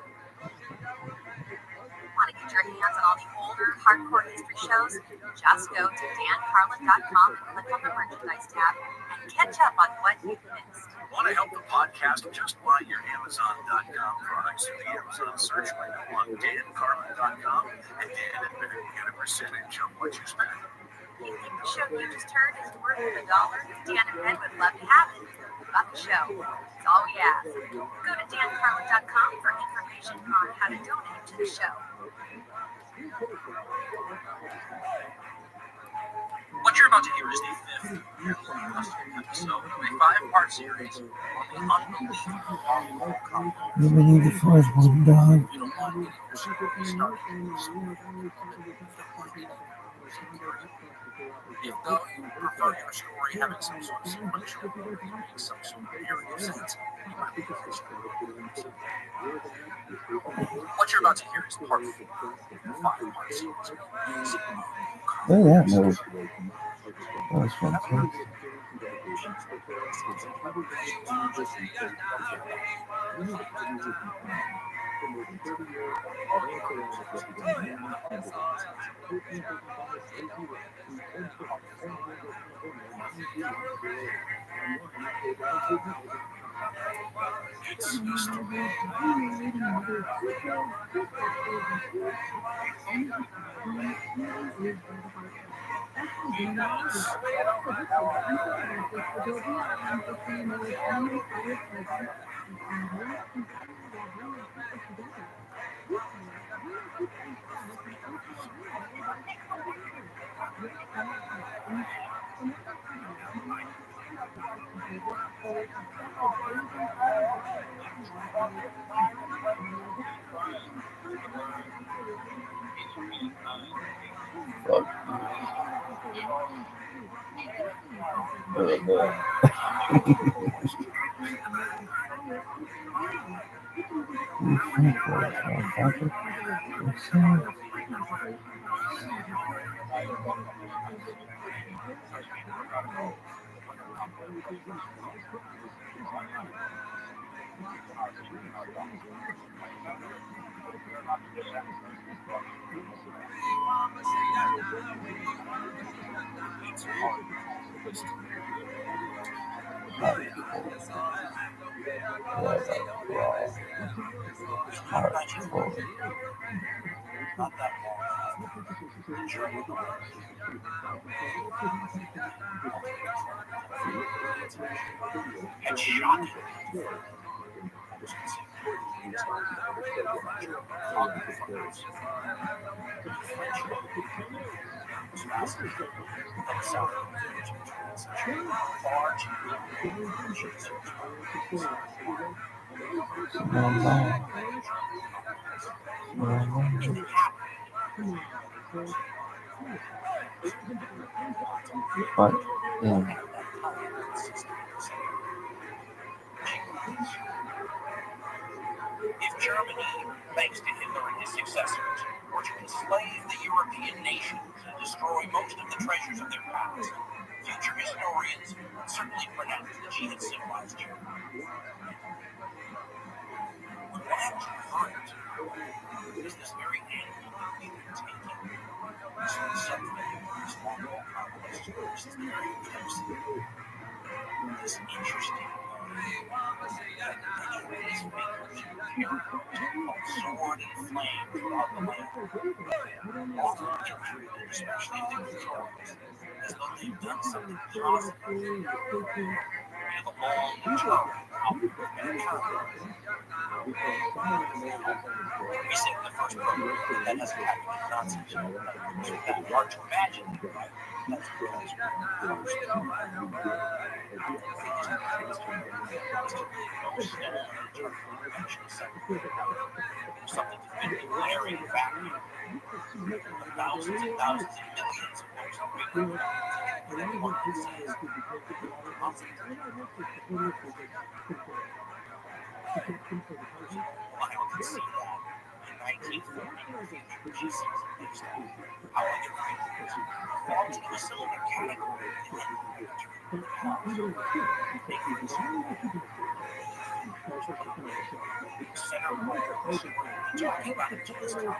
Speaker 1: Want to get your hands on all the older hardcore history shows? Just go to dancarlin.com and click on the merchandise tab and catch up on what you've missed. Want to help the podcast? Just buy your Amazon.com products through the Amazon search window on dancarlin.com, and Dan and Ben get a percentage of what you spend. You think the show you just heard is worth $1? Dan and Ben would love to have it. About the show. It's all we ask. Go to dancarlin.com for information on how to donate to the show. What you're about to hear is the fifth episode of a five-part series on the unbelievable all combo.
Speaker 2: You need the fourth one, dog.
Speaker 1: You don't want getting your story started. If though you prefer your story having some sort of sequential order, making some sort of narrative sense, you might be better story. What you're about to hear is part 4 of the five-part series.
Speaker 2: Look at that move. That was fantastic.
Speaker 1: It's history.
Speaker 2: Fuck. Oh, boy. You think for it, motherfucker. What's that?
Speaker 1: Not that long. German. And shocking.
Speaker 2: But, yeah.
Speaker 1: If Germany, thanks to Hitler and his successors, were to enslave the European nations and destroy most of the treasures of their past, future historians would certainly pronounce that she had civilized Germany. But what actually hurt is this very angle we've been taking. This long conversation, this very interesting, this interesting sword and flame throughout the land. Often pictured, especially if they're victorious, as though they've done something positive. We have a long term outlook of mankind. We say in the first program that hasn't happened in Nazi Germany. So that's hard to imagine, right? That's because something definitive glaring fact. Thousands and thousands and millions of books are written that anyone can say is I can see that in 1940, she sees it next time. However, falls into a similar category center roles talking about it to this time.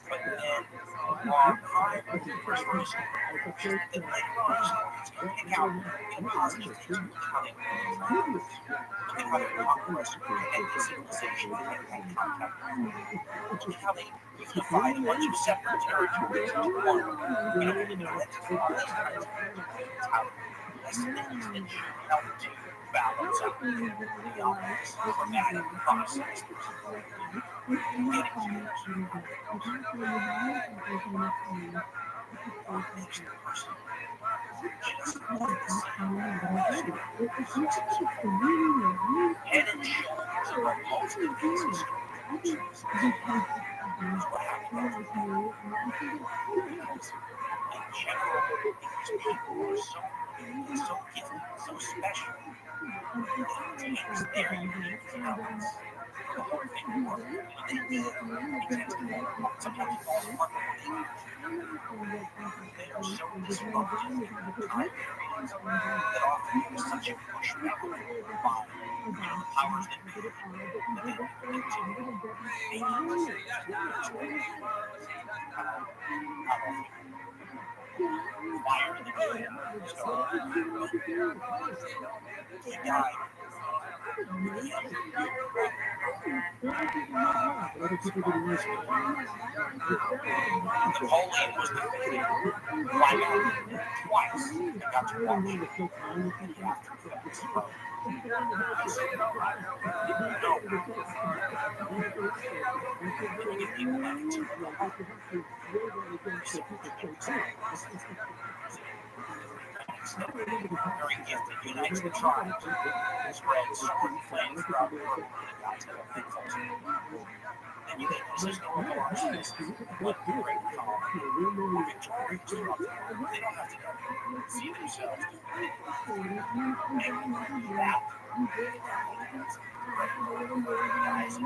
Speaker 1: But then, while crime first first it later on starts to pick out positive things with how they look at how their conquest connected civilization and contact. Look at how they unified a bunch of separate territories into one. All these kinds of things. How aesthetics and shit help to balance out the obvious dramatic process. Getting makes the person just head and shoulders above most of these historical what happened in general, these people are so gifted, so special. It takes their unique talents for the whole thing to work. They need sometimes fall apart. They are so disposed in time periods that often use such a pushback by powers that be that they fire the day he died. Napoleon was defeated by twice and got to watch the aftereffects of people back into very gifted, unites the tribes, spreads sword and flames throughout the world, and you get these historical artists, what great power, victorious throughout the world. They don't have to see themselves make that. Guys,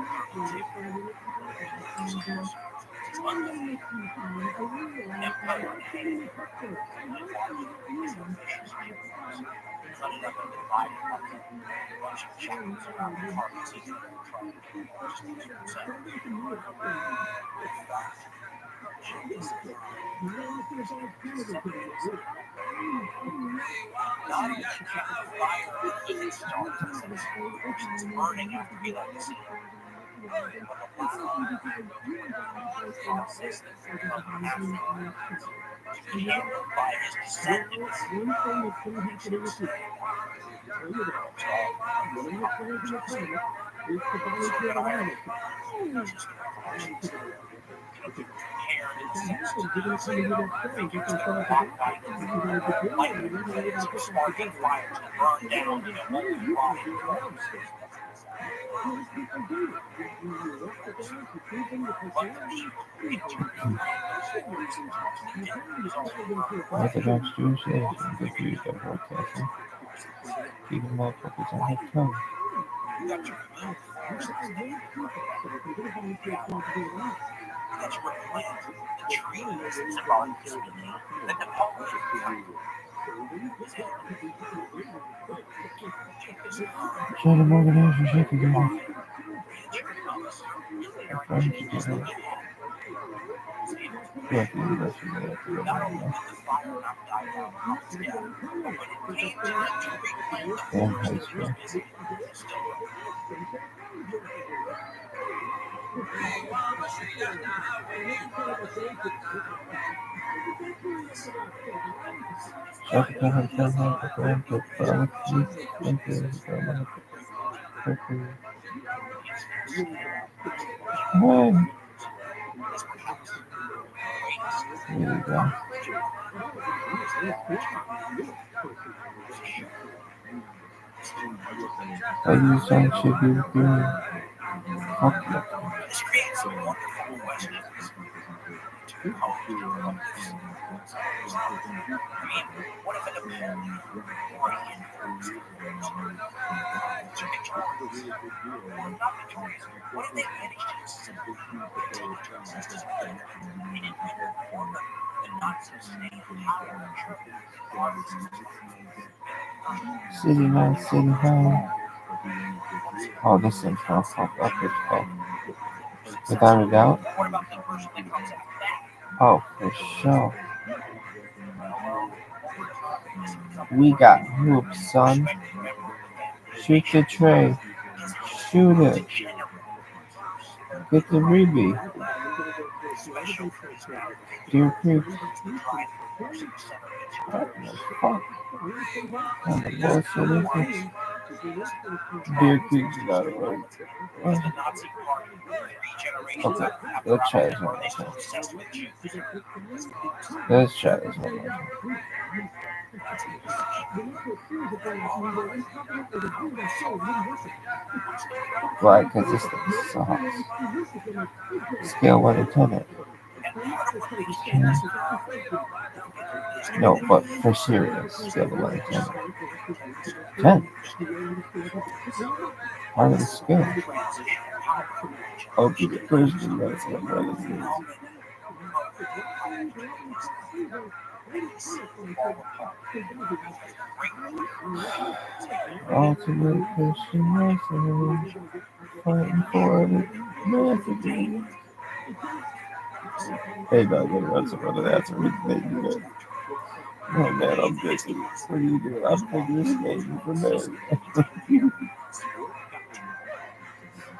Speaker 1: it's unlimited. Empire cut it up and divide it up a bunch of chapters around the targets each of them trying to do just each of themselves. Not only can the fire and heat start it's burning after he left the scene, but the process that come after to be handled by his descendants. Sparking fires and burn down the whole
Speaker 2: Orthodox Jewish legends accused of broadcasting, keeping motherfuckers on their tongue.
Speaker 1: That you replant the trees symbolically that the
Speaker 2: Try to organize your shit together. Friends together. Like the investor there together. Damn high school. Shaka had come out of the room to follow the into the Hey! There you go. I use some shit you do. Fuck you.
Speaker 1: This creates some wonderful questions. What if an Napoleon or a what if they managed to simply exist as well? They didn't win the war, but the Nazis stayed in power.
Speaker 2: City night, city hall. Oh, this thing's gonna fuck up this guy. Without a doubt.
Speaker 1: What about the person that comes after that?
Speaker 2: Oh, for sure. We got hoops, son. Shoot the tray. Shoot it. Get the Rabbi. Deer Creek. What the fuck? What the bullshit is this? Deer Creek is out of work. Okay, let's try this one more time. Let's try this one more time. Why? Because this thing sucks. Scale 1 to 10 it. No, but for serious, scale 1 to 10 it. 10? Part of the scale. Okay, the person that's what relative. Ultimate Christian message, fighting for the message. Hey, dog, get around some other that's everything you know. Oh man, I'm busy. What are you doing? I'm figure skating for men.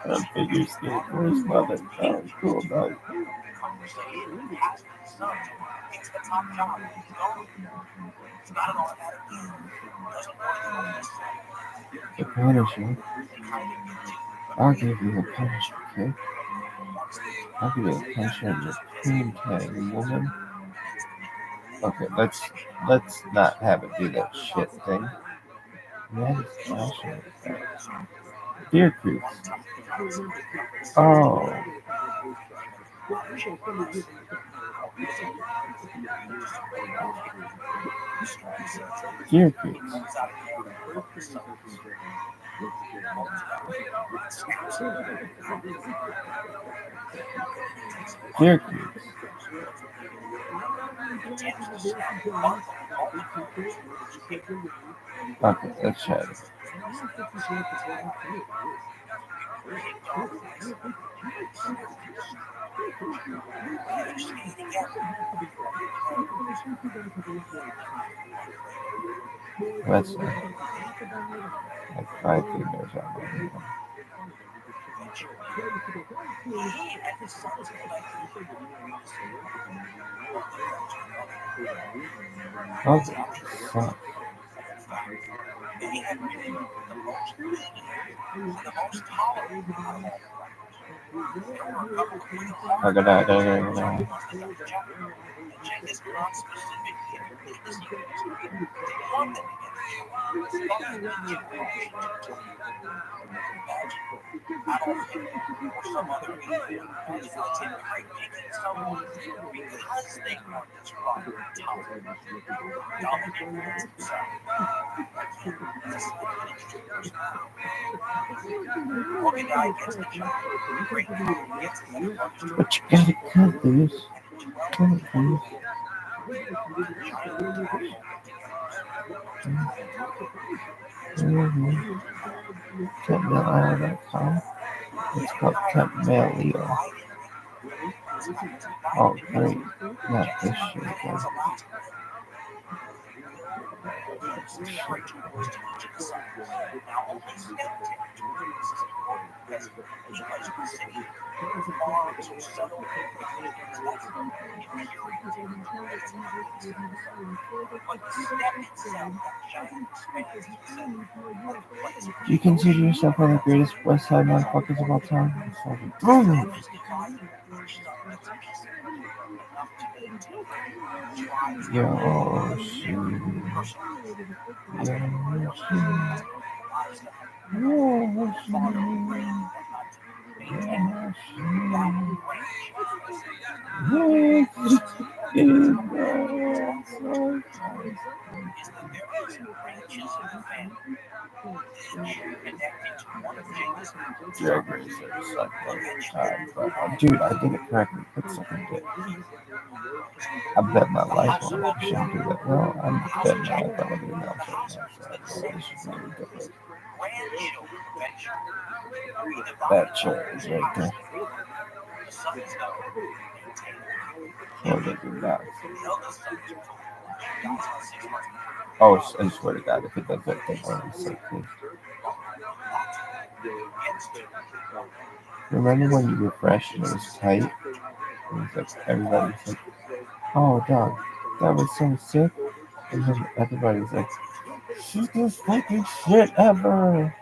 Speaker 2: I'm figure skating for his mother. Oh, cool, dog. The Punisher. I'll give you a Punisher, kid. I'll give you a Punisher and your cream tag, woman. Okay, let's not have it do that shit thing. That is awesome. Deer Creek. Oh. Deer Creek. Deer Creek. Okay, let's try it. Let's see. Like 5 fingers on my hand. Okay, sucks. But you gotta cut this. Cut this. Tempmail.com. It's called Tempmail. Oh, great. Not this shit again. Do you consider yourself one of the greatest West Side motherfuckers of all time? Boom! Yoshi. Drag Racer sucked all the time, but dude, I did it correctly. Put something dick. I bet my life on it. I shouldn't do that. Well, I'm betting my life on it now. So this is really good.
Speaker 1: grandchildren eventually.
Speaker 2: That chair is right there.
Speaker 1: The sons, though, maintain
Speaker 2: Oh, they do not.
Speaker 1: the eldest son was born dies about 6 months before.
Speaker 2: Oh, I swear to God, if it does that thing, I'll be so pleased. Remember when you refreshed and it was tight? It was like, everybody's like, oh, dog, that was so sick. And then everybody's like, she's the fucking shit ever.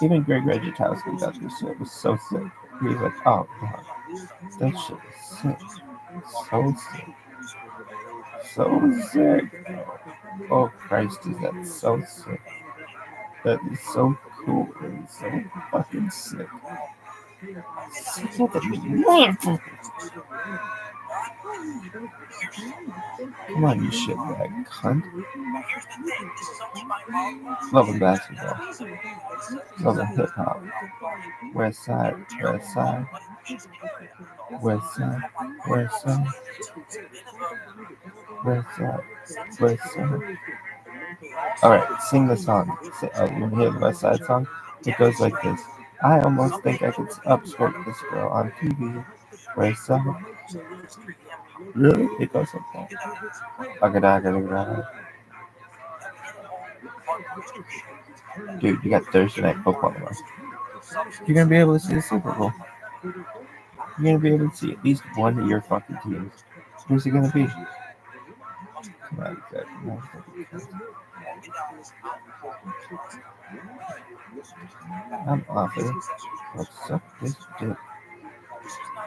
Speaker 2: Even Greg Regitowski thought this shit was so sick. He was like, oh, dog, that shit is sick. So sick. So sick. Oh, Christ, is that so sick? That is so cool and so fucking sick. Come on, you shitbag cunt. Loving basketball. Loving hip hop. West side, west side. West side, west side. West side, west side. Alright, sing the song. You want to hear the West Side song? It goes like this. I almost think I could upskirt this girl on TV. West side. Really? It goes like that. Dude, you got Thursday night football tomorrow. You're gonna be able to see the Super Bowl. You're gonna be able to see at least one of your fucking teams. Who's it gonna be? Come on, I'm off it. I'll suck this dick.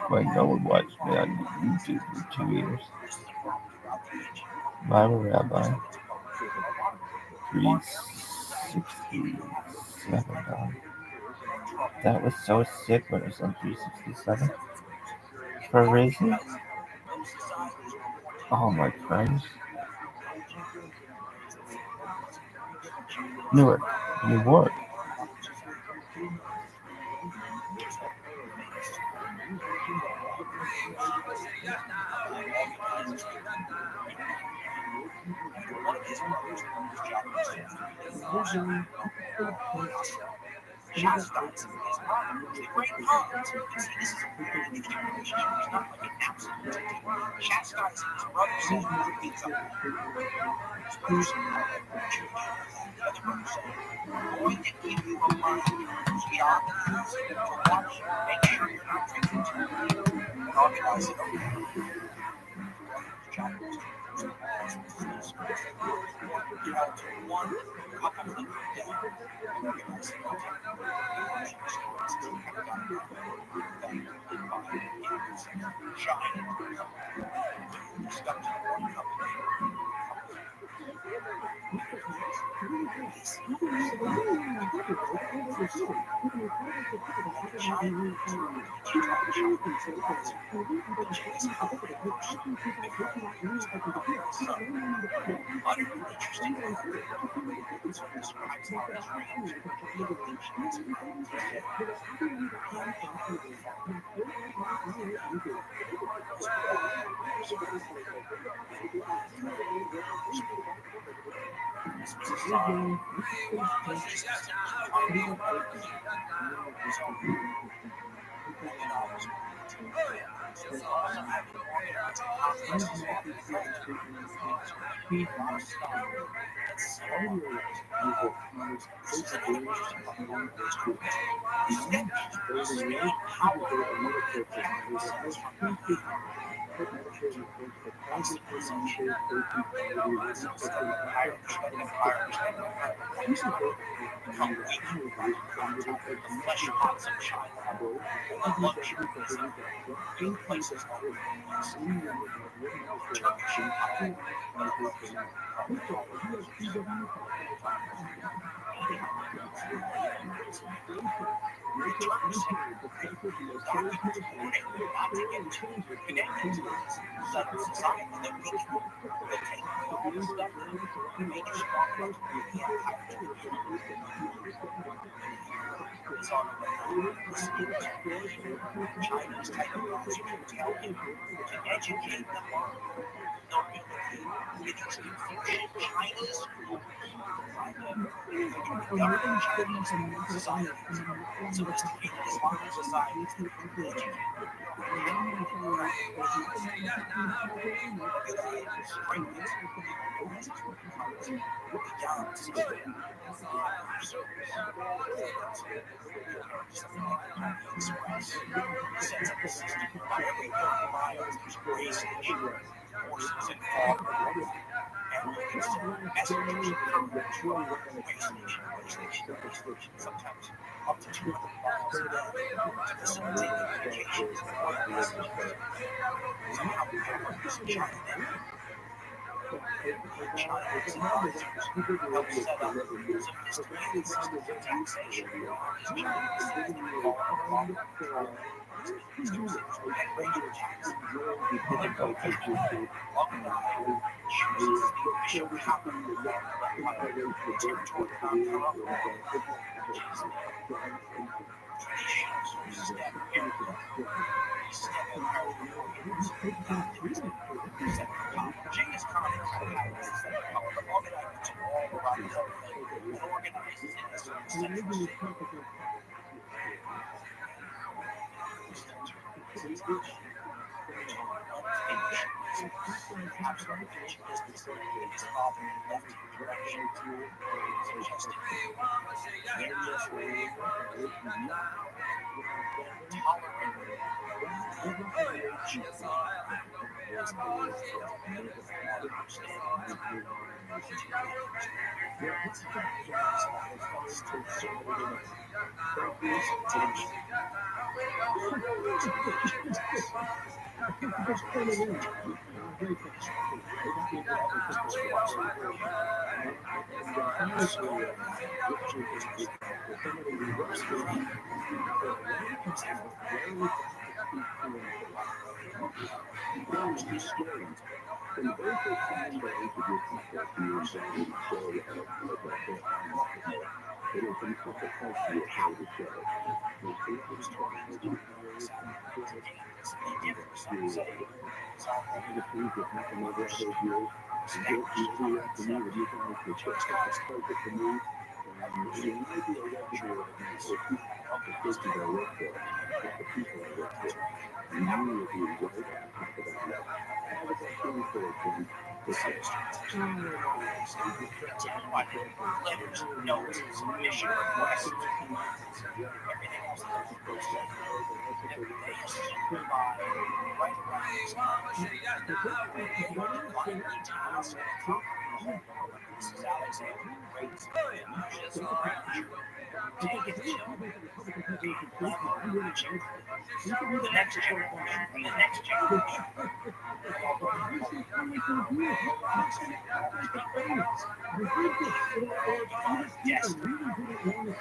Speaker 2: Wait, no one watched me on YouTube for 2 years. ViralRabbi. 367. That was so sick when it was on 367. For a reason? Oh my Christ. Newark. New York.
Speaker 1: Chastising his brother with great love. See, this is a very interesting relationship. It's not like an absolute dictator. Chastising his brother, saying he beats up the other brother saying, I'm going to give you a money job to watch, make sure you're not drinking too much, and organize it over. You know, one couple of them day, organize it over. China's government Chinese society, sophisticated Islamic society, sets up a system by every 30 miles, race nation, horses and farm, and messengers from race nation, sometimes up to 200 miles a day to facilitate communications and messages. Somehow China China's advisors helped set up sophisticated systems of taxation for Chinese and regular taxes. The government chooses the official capital of the territory around traditional step area. Genghis Khan organized all around the world and organized it as a central letters, notes, mission requests, everything else that they assume by right this is Alexander the Great. Take it to the next generation, and the next generation.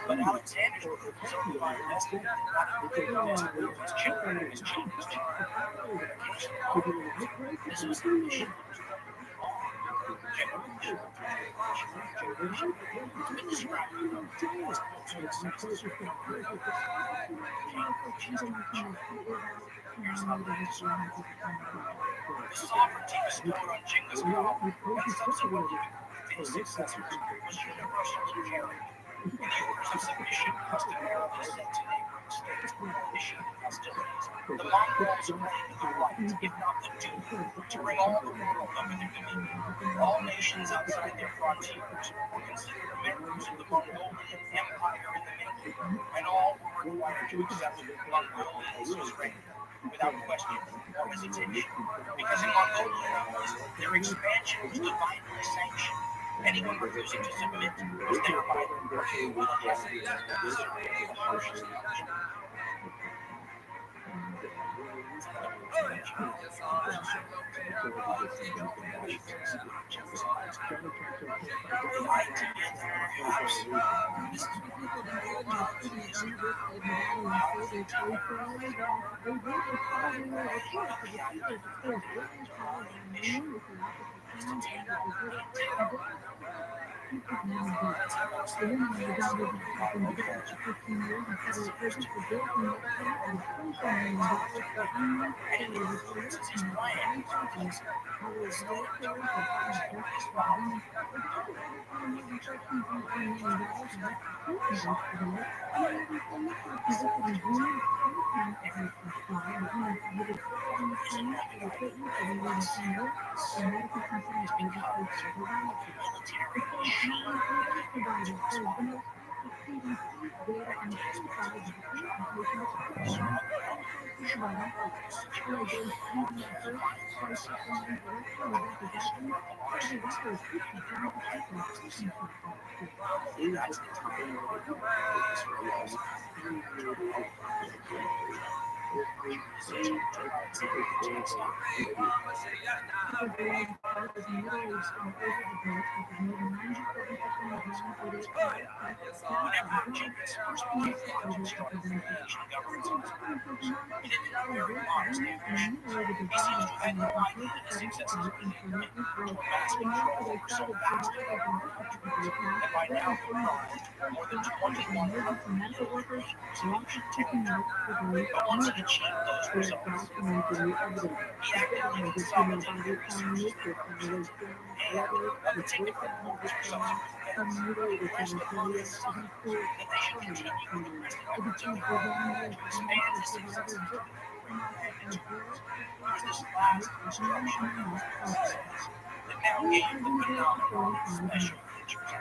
Speaker 1: But Alexander's group is only my invested his children, his children's children. This was the mission. The sovereignty bestowed on Genghis Khan and subsequently his successors was universally carried. The orders of submission customarily sent to neighboring states issued hostilities. The Mongols claimed the right, if not the duty, to bring all the world under their dominion. All nations outside their frontiers were considered members of the Mongolian Empire in the making, and all were required to accept Mongolia's reign without question or hesitation. Because in Mongolia, their expansion was divinely sanctioned. Anyone refusing to submit was thereby That's how most of the kids follow culture. It's used to any influences his plan to please her. Instead of doing what he was always following, using everybody less evidence to become a military machine to his mother and to his brother. So on the other hand, the Jewish violence is the largest example. That's the time when Israelis turn on accusation can't stop. Whenever Virginia first became large and started forming Asian governments, he didn't know very wise the ambition. He seems to have no idea that his successive commitment to amass control over so vast a part of the country, and by now comprised more than 2,100 million acres of Asian territory. But once he achieved those results, he acted like he saw the dangerous and of the technical rulers were so convinced and pressed upon his son that they should continue with the rest of the territory to expand his successful territory. It was this last instruction from his predecessors that now gave the phenomenon its special features.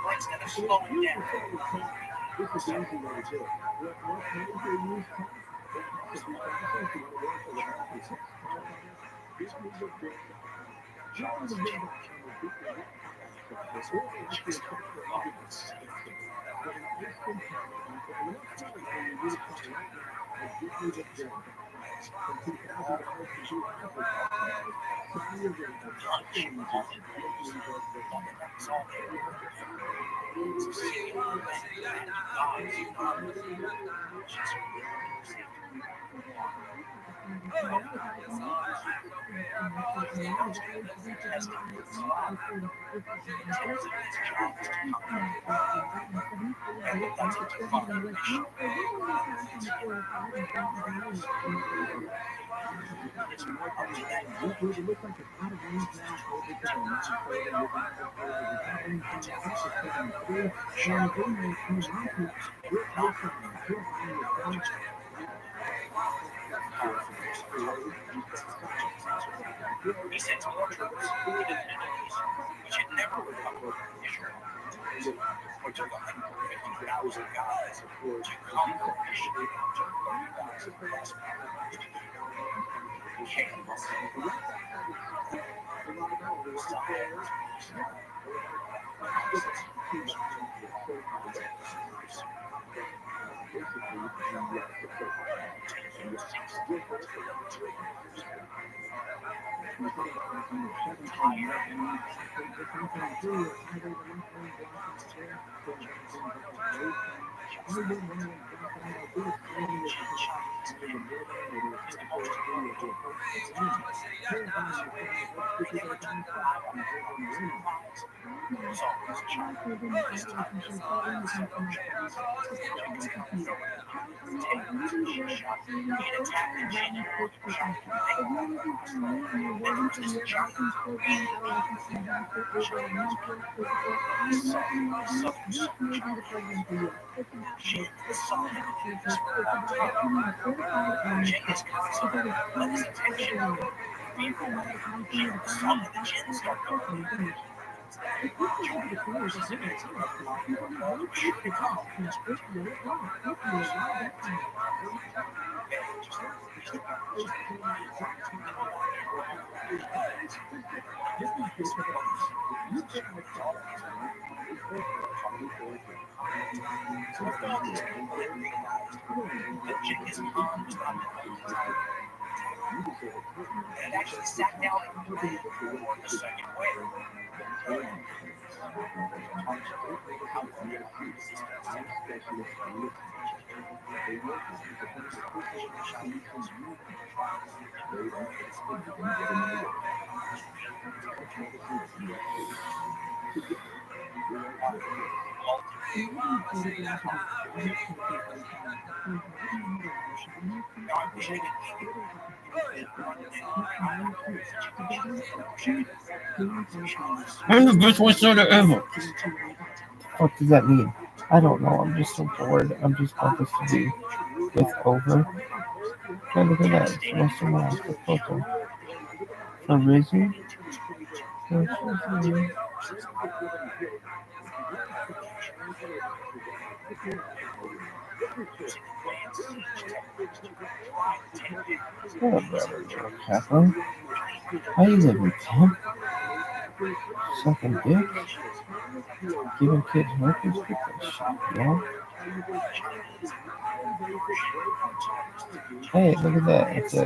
Speaker 1: For instead of slowing down, Charles attacked his just violence. Punch all it was, and that was all they were to do. To see men and gods just testing his president's job was to conquer the world. And that's a defined mission. Up to that point, attempts showed he was not just powerful target. He sent more troops into the Middle East, which had never recovered from Israel. It took 150,000 guys to conquer a nation of 30,000 plus chaos, Genghis Khan let his attention be some of the jinn start going. Joining the forces against him were sure to come as with all these people, they realized that Genghis Khan was not the only type that actually sat down and planned for the second wave.
Speaker 2: I'm the best one soda ever. What does that mean? I don't know. I'm just so bored. I'm just want this to be with over. Hey, look at that. It's most of my photo. For Rizzy? What up, brother, little Kappa? How you living, Tim? Sucking dick? Giving kids herpes? Get that shit, yo. Hey, look at that. It's a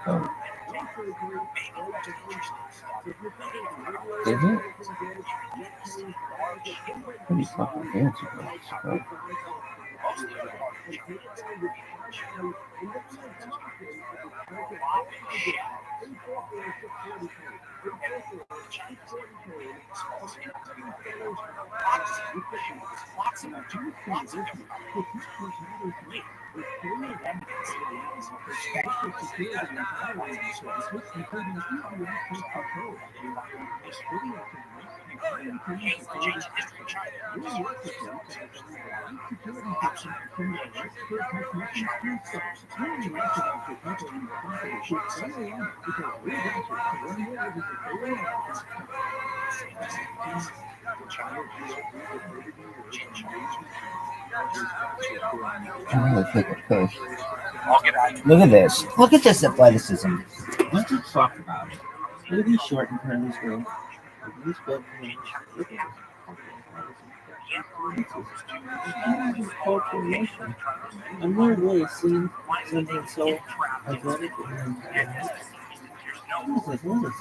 Speaker 2: coat. Is it? Pretty fucking fancy, bro. It's a coat. I'm gonna take a piss. Look at this. Look at this athleticism. Let's just talk about it. Look at these short and curly girls. Look at these big cultural. I've never really seen something so athletic. What is this? Scale 1 to 10.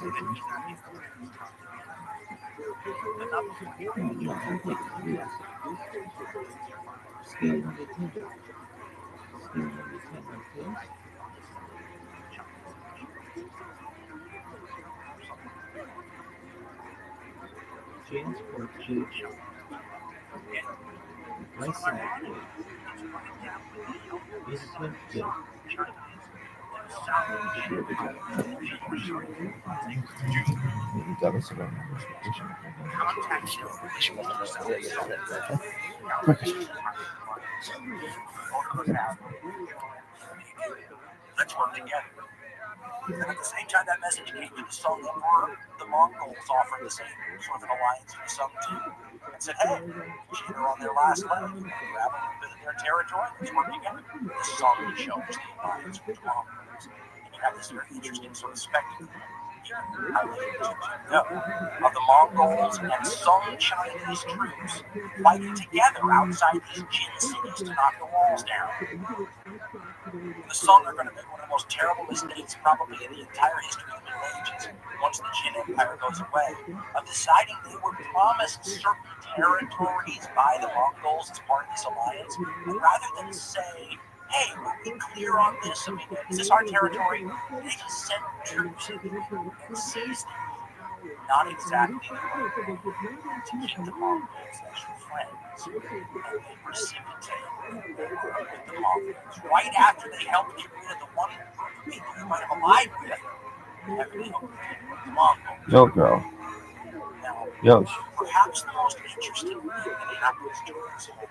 Speaker 2: Scale 1 to 10 like this. James or G. My side. This is him. Yeah.
Speaker 1: Let's work together. At the same time that message came to the Song Emperor, the Mongols offered the same sort of an alliance with some too, and said, hey, they're on their last leg. Grab a little bit of their territory, let's work together. This is already shows the alliance with the Mongols. And you have this very interesting sort of spectacle. Of the Mongols and some Chinese troops fighting together outside these Jin cities to knock the walls down. The Song are going to make one of the most terrible mistakes probably in the entire history of the Middle Ages, once the Jin Empire goes away, of deciding they were promised certain territories by the Mongols as part of this alliance, and rather than say, hey, are we clear on this? I mean, is this our territory? They just sent troops and seized them. Not exactly to keep the Mongols as your friends, and they precipitated with the Mongols. Right after they helped get rid of the one group of people you might have allied with, having helped the Mongols.
Speaker 2: Yo, girl.
Speaker 1: Now,
Speaker 2: Yo.
Speaker 1: perhaps the most interesting thing that happens during this whole thing,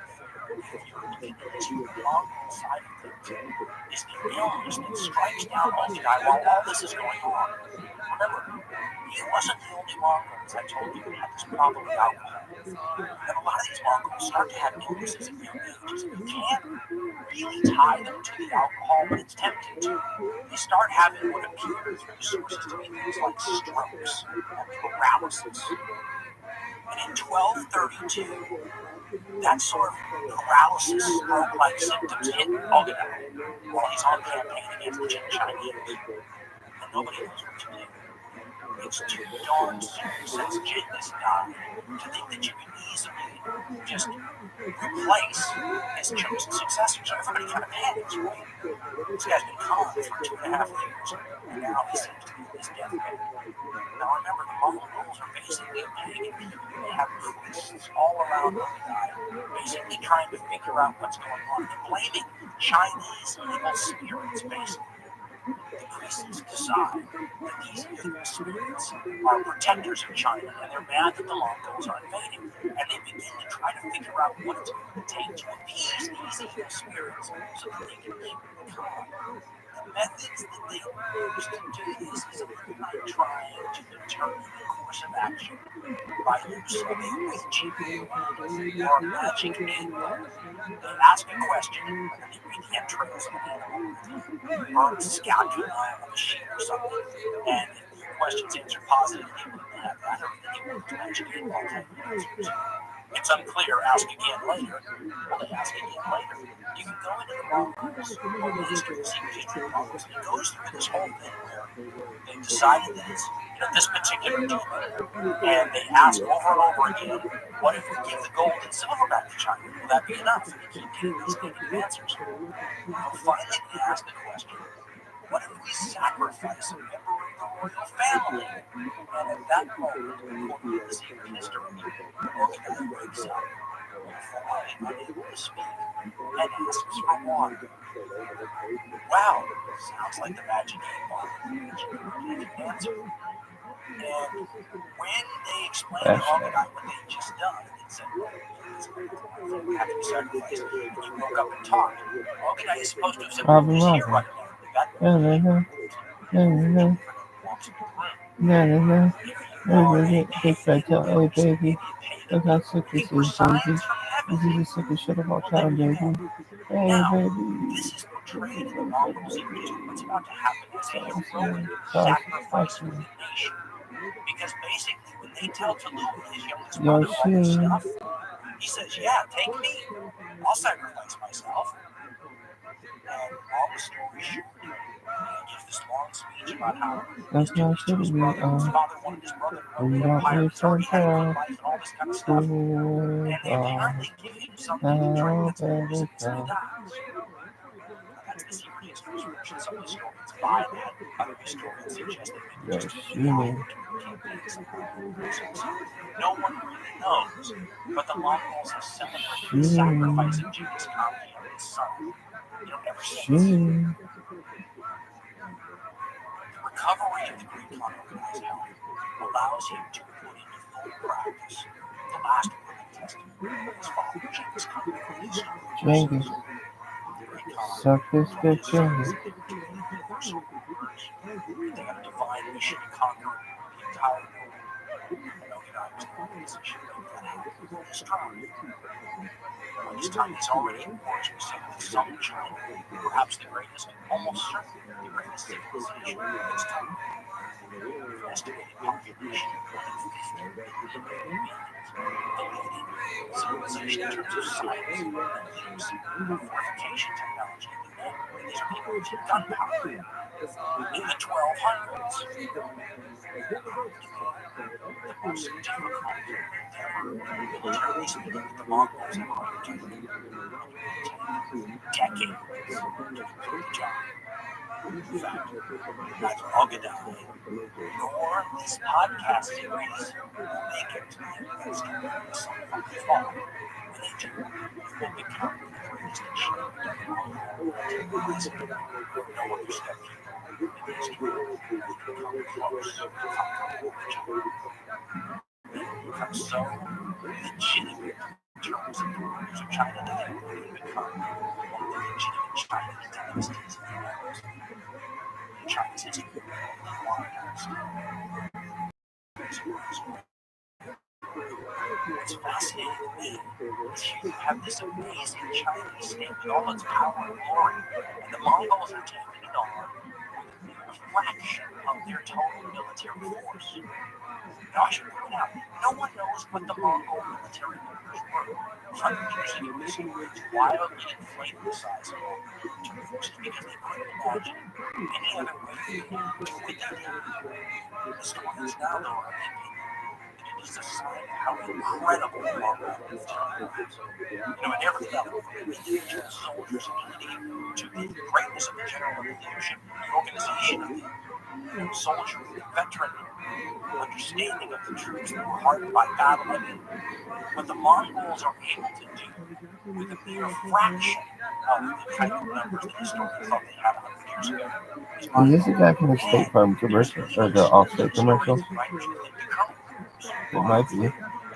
Speaker 1: if you're looking into the Mongol side of things, is the illness that strikes down Ootd while all this is going on. Remember, he wasn't the only Mongol, as I told you, who had this problem with alcohol. And a lot of these Mongols start to have illnesses at young ages, and you can't really tie them to the alcohol, but it's tempting to. They start having what appears through sources to be things like strokes and paralysis. And in 1232, that sort of paralysis, stroke-like symptoms hit Ootd while he's on campaign against the Chinese. And nobody knows what to do. It's too darn soon since Genghis died to think that you can easily just replace his chosen successor. So everybody kind of panics, right? This guy's been gone for 2.5 years, and now he seems to be in his deathbed. Now remember, the Mongols are basically a pagan people. They have priests all around the guy, basically trying to figure out what's going on. They're blaming Chinese evil spirits, basically. The priests decide that these evil spirits are protectors of China, and they're mad that the Mongols are invading. And they begin to try to figure out what it's going to take to appease these evil spirits so that they can keep them calm. The methods that they use to do this is a little like trying to determine the course of action by use of a Ouija or a magic eight ball. They ask a question, and they read the entrails of an animal, or a scalpel of a sheep or something, and if the question's answered positively, they will have that, or they will magic eight ball type answers. It's unclear, ask again later. Well, they ask again later. You can go into the Mongols, or the history of the secret history of the Mongols, and it goes through this whole thing where they decided that it's this particular demon, and they ask over and over again, what if we give the gold and silver back to China? Will that be enough? And they keep getting these negative answers. Well, finally, they ask the question, what if we sacrifice a member of the royal family? And at that moment, according to the secret history, Ootd wakes up, fully unable to speak, and asks for water. Wow, sounds like the magic 8 ball. Magic answer. And when they explained to Ootd what they'd just done, and said, well, have to be sacrificed, and you woke up and talked, Ootd is supposed to have said, well, who's here right now?
Speaker 2: Baby. Look how sick this is, baby. This is the sickest shit of all time, baby. Hey, baby.
Speaker 1: This is portrayed in the Mongols' history. What's about to happen is a heroic sacrifice for the nation. Because basically, when they tell Tulu, his youngest brother, all this stuff, he says, yeah, take me. I'll sacrifice myself. And long story short, he gives this long speech about how his two brothers, his father wanted his brother to know the empire, he's already had a good life and all this kind of stuff. And they apparently give him something to drink that's poison, so he dies. That's the secret history version. Some historians buy that. Other historians suggest that maybe just no one really knows, but the Mongols have celebrated the sacrifice of Genghis Khan and his son. Ever since. The recovery of the Greek unorganized health allows him to put into full practice the last word of testimony of his father Genghis Khan.
Speaker 2: Genghis. Suck this bitch, Genghis.
Speaker 1: They had a divine mission to conquer the entire world. And Ootd was the organization to make that happen. He's strong. By this time, he's already in wars with some China, perhaps the greatest, almost certainly the greatest civilization of its time. An estimated population of 50 million beings, the leading civilization in terms of science, linguistics, fortification technology, and these are people with gunpowder. In the 1200s, the most difficult endeavor, militarily speaking, that the Mongols ever undertook. Decades to complete the job. In fact, neither Ootd nor this podcast series will make it to the end of that story in some funky fall. When they do, it will become the greatest achievement of the Mongol civilization. No other step in history will come close to conquering China. They will become so legitimate in terms of the rulers of China that they will even become one of the legitimate Chinese dynasties in the Americas. In China's history, the Yuan dynasty. What's fascinating to me is here you have this amazing Chinese state with all its power and glory, and the Mongols are taking it on with a fraction of their total military force. Now, I should point out, no one knows what the Mongol military numbers were. 100 years ago, it was wildly inflated the size of Mongol military forces because they couldn't imagine any other way to do what they did. The historians now, though, are thinking that it is a sign of how incredible the Mongol military was. In every level, from individual soldiers leading to the greatness of the general leadership, the organization of the soldiery, the veteran understanding of the troops that were hardened by battle. I mean, what the Mongols are able to do with a mere fraction of the type of numbers that historians thought they had 100 years ago.
Speaker 2: Is this the guy from the State Farm commercial or the Allstate commercial? It might be.
Speaker 1: A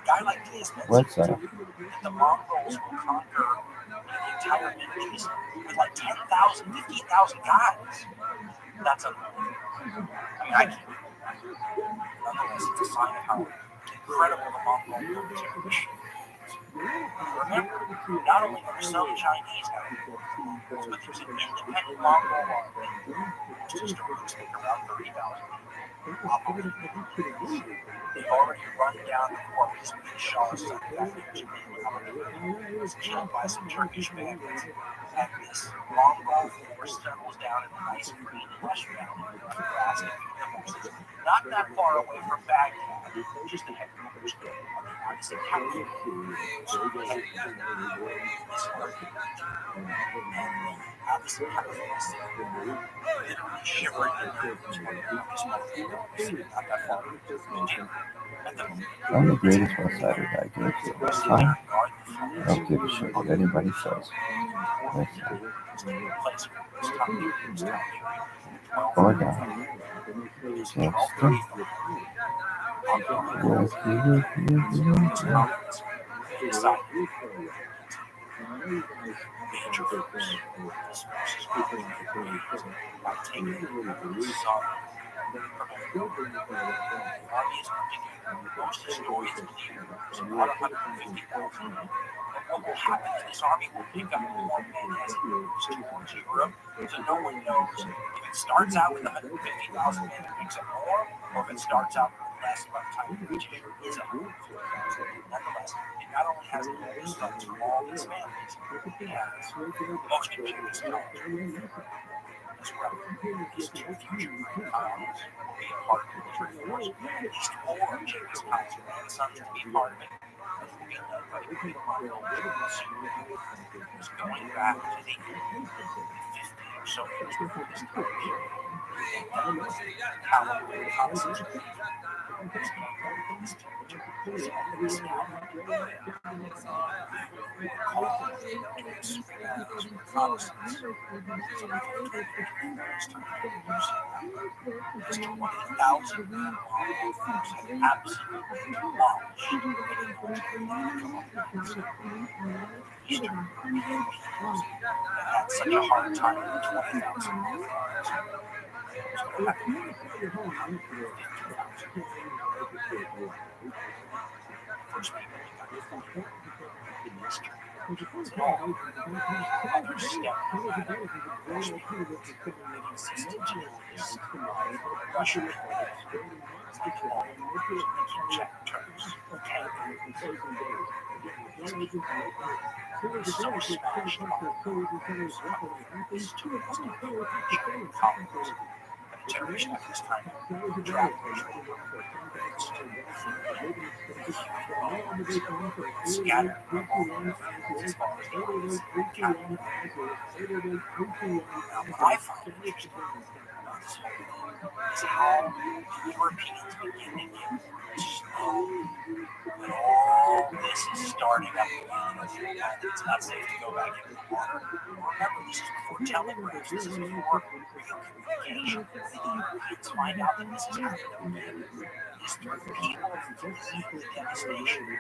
Speaker 1: guy like this,
Speaker 2: What's that?
Speaker 1: that the Mongols will conquer the entire Middle East with like 10,000, 15,000 guys. That's unbelievable. I mean, I can't. Nonetheless, it's a sign of how incredible the Mongol military is. Remember, not only are there some Chinese now, but there's an independent Mongol army, which historians think around 30,000 operating. They've already run down the corpus of the Shah's son back years ago. He was killed by some Turkish bandits. And this Mongol force settles down in the nice green lush valley of grass and horses, not that far away from Baghdad, just ahead of Moscow on the opposite capital. Opposite capital, literally shivering in their boots when they're not that far.
Speaker 2: I'm the greatest West Sider guy gives it this time. I don't give a shit what anybody says. Or not. Gangster.
Speaker 1: Major force disperses by taking the sun. Army is particular. Most historians believe there's about 150,000. But what will happen is this army will pick up more men as it moves towards Europe, so no one knows if it starts out with 150,000 men and picks up more, or if it starts out with less by the time it reaches Europe is 150,000. Nonetheless, it not only has the oldest sons from all these families, it has most imperious knowledge as well. These two future colonies will be a part of the military force. At least 4 of Genghis Khan's grandsons to be a part of it, which will be led by the big Mongol was going back to the 50 or so years before this time. Caliber concentrated. Had such a hard time with 20,000 first people got in history. Other step insisted Chinese, Russian, Czech Turks, so smashed these two colonies. A generation at this time, scattered as far as what I find interesting is how Europeans begin to get slow when all this is starting up again. It's not safe to go back into the water. Remember, this is before telegraphs, this is before real communication. Let's find out that this is happening. Is through people fleeing devastation. You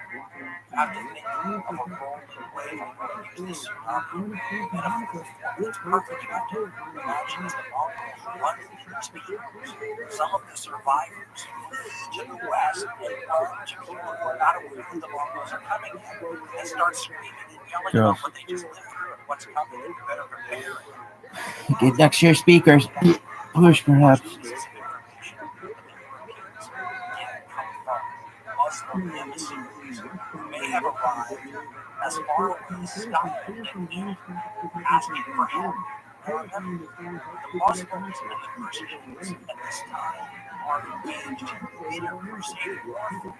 Speaker 1: have to think of a rolling wave. I'm going to use this tsunami metaphor. It's perfect. You have to imagine as the Mongols run through the speed. Some of the survivors to the west and run to people who are not aware that the Mongols are coming and start screaming and yelling about what they just lived through and what's coming and you better prepare.
Speaker 2: Get next to your speakers. Push, perhaps.
Speaker 1: Muslim emissaries may have arrived as far away as Scotland and England, asking for help. Now remember, the Muslims and the Christians at this time are engaged in bitter crusade warfare.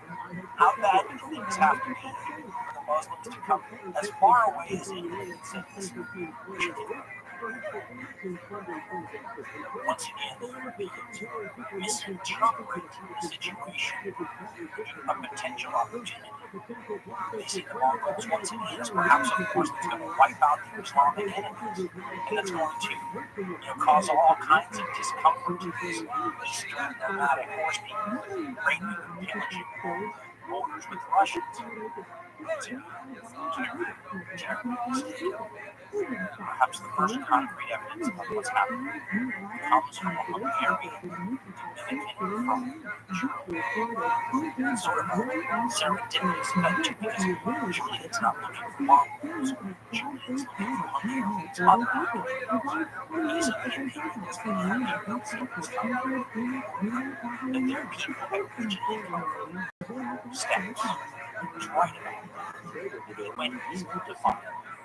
Speaker 1: How bad do things have to be for the Muslims to come as far away as India and say, listen, once again, the Europeans misinterpret the situation, a potential opportunity. They see the Mongols once again as perhaps a force that's going to wipe out their Islamic enemies, and that's going to cause all kinds of discomfort to these Eastern nomadic horse people, raping and pillaging borders with Russians. Perhaps the first concrete evidence of what's happening comes from a Hungarian mimicking from sort of a serendipitous event, because Julian's not looking for Mongols. Julian's looking for Hungarians, other Hungarians. He's opinionated as the Hungarians see what's coming. That their people have originally come from steppes. He was right about that. He went east to find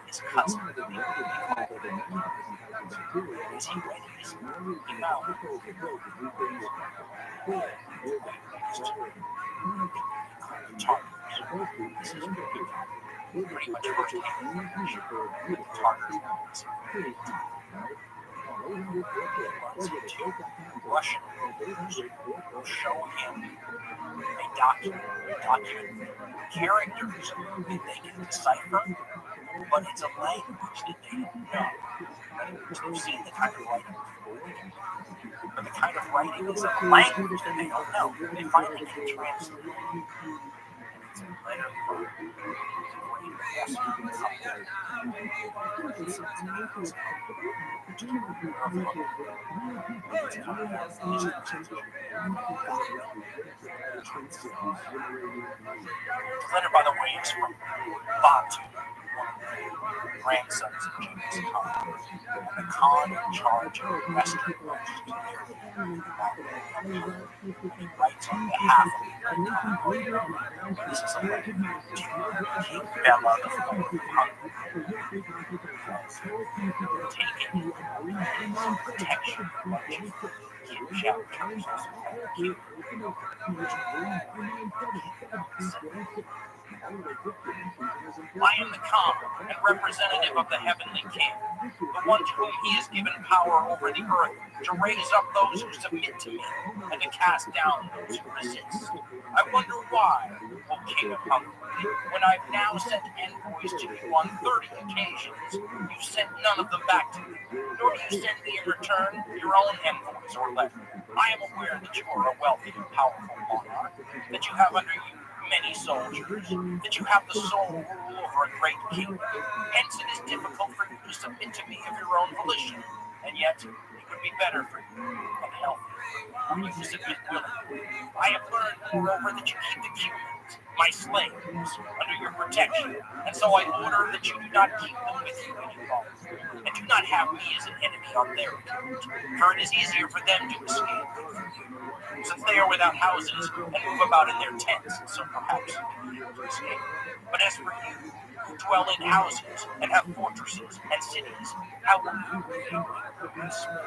Speaker 1: his cousin. As he went east, he found Tartars. Pretty much first-hand information with the Tartars. Russian will show him a document characters that they can decipher, but it's a language that they don't know. They've seen the kind of writing before, but the kind of writing is a language that they don't know. They finally can translate it. It's a letter from a great professor The letter, by the way, is from Batu, one of the grandsons of Genghis Khan, and the Khan in charge of the western coast area. He writes on behalf of the Khan. This is a letter to King Bela the Fourth of Hungary, taken protection from King Chapters. I am the Khan and representative of the heavenly king, the one to whom he has given power over the earth to raise up those who submit to me and to cast down those who resist. I wonder why, O King of Hungary, when I've now sent envoys to you on 30 occasions, you sent none of them back to me, nor do you send me in return your own envoys or letters. I am aware that you are a wealthy and powerful monarch, that you have under you many soldiers, that you have the sole rule over a great kingdom. Hence it is difficult for you to submit to me of your own volition, and yet it would be better for you and healthier for you to submit willingly. I have learned, moreover, that you keep the Cumans, my slaves, under your protection, and so I order that you do not keep them with you any longer, and do not have me as an enemy on their account, for it is easier for them to escape than for you, since they are without houses and move about in their tents, so perhaps you may be able to escape. But as for you, who dwell in houses and have fortresses and cities, how will you remain and small?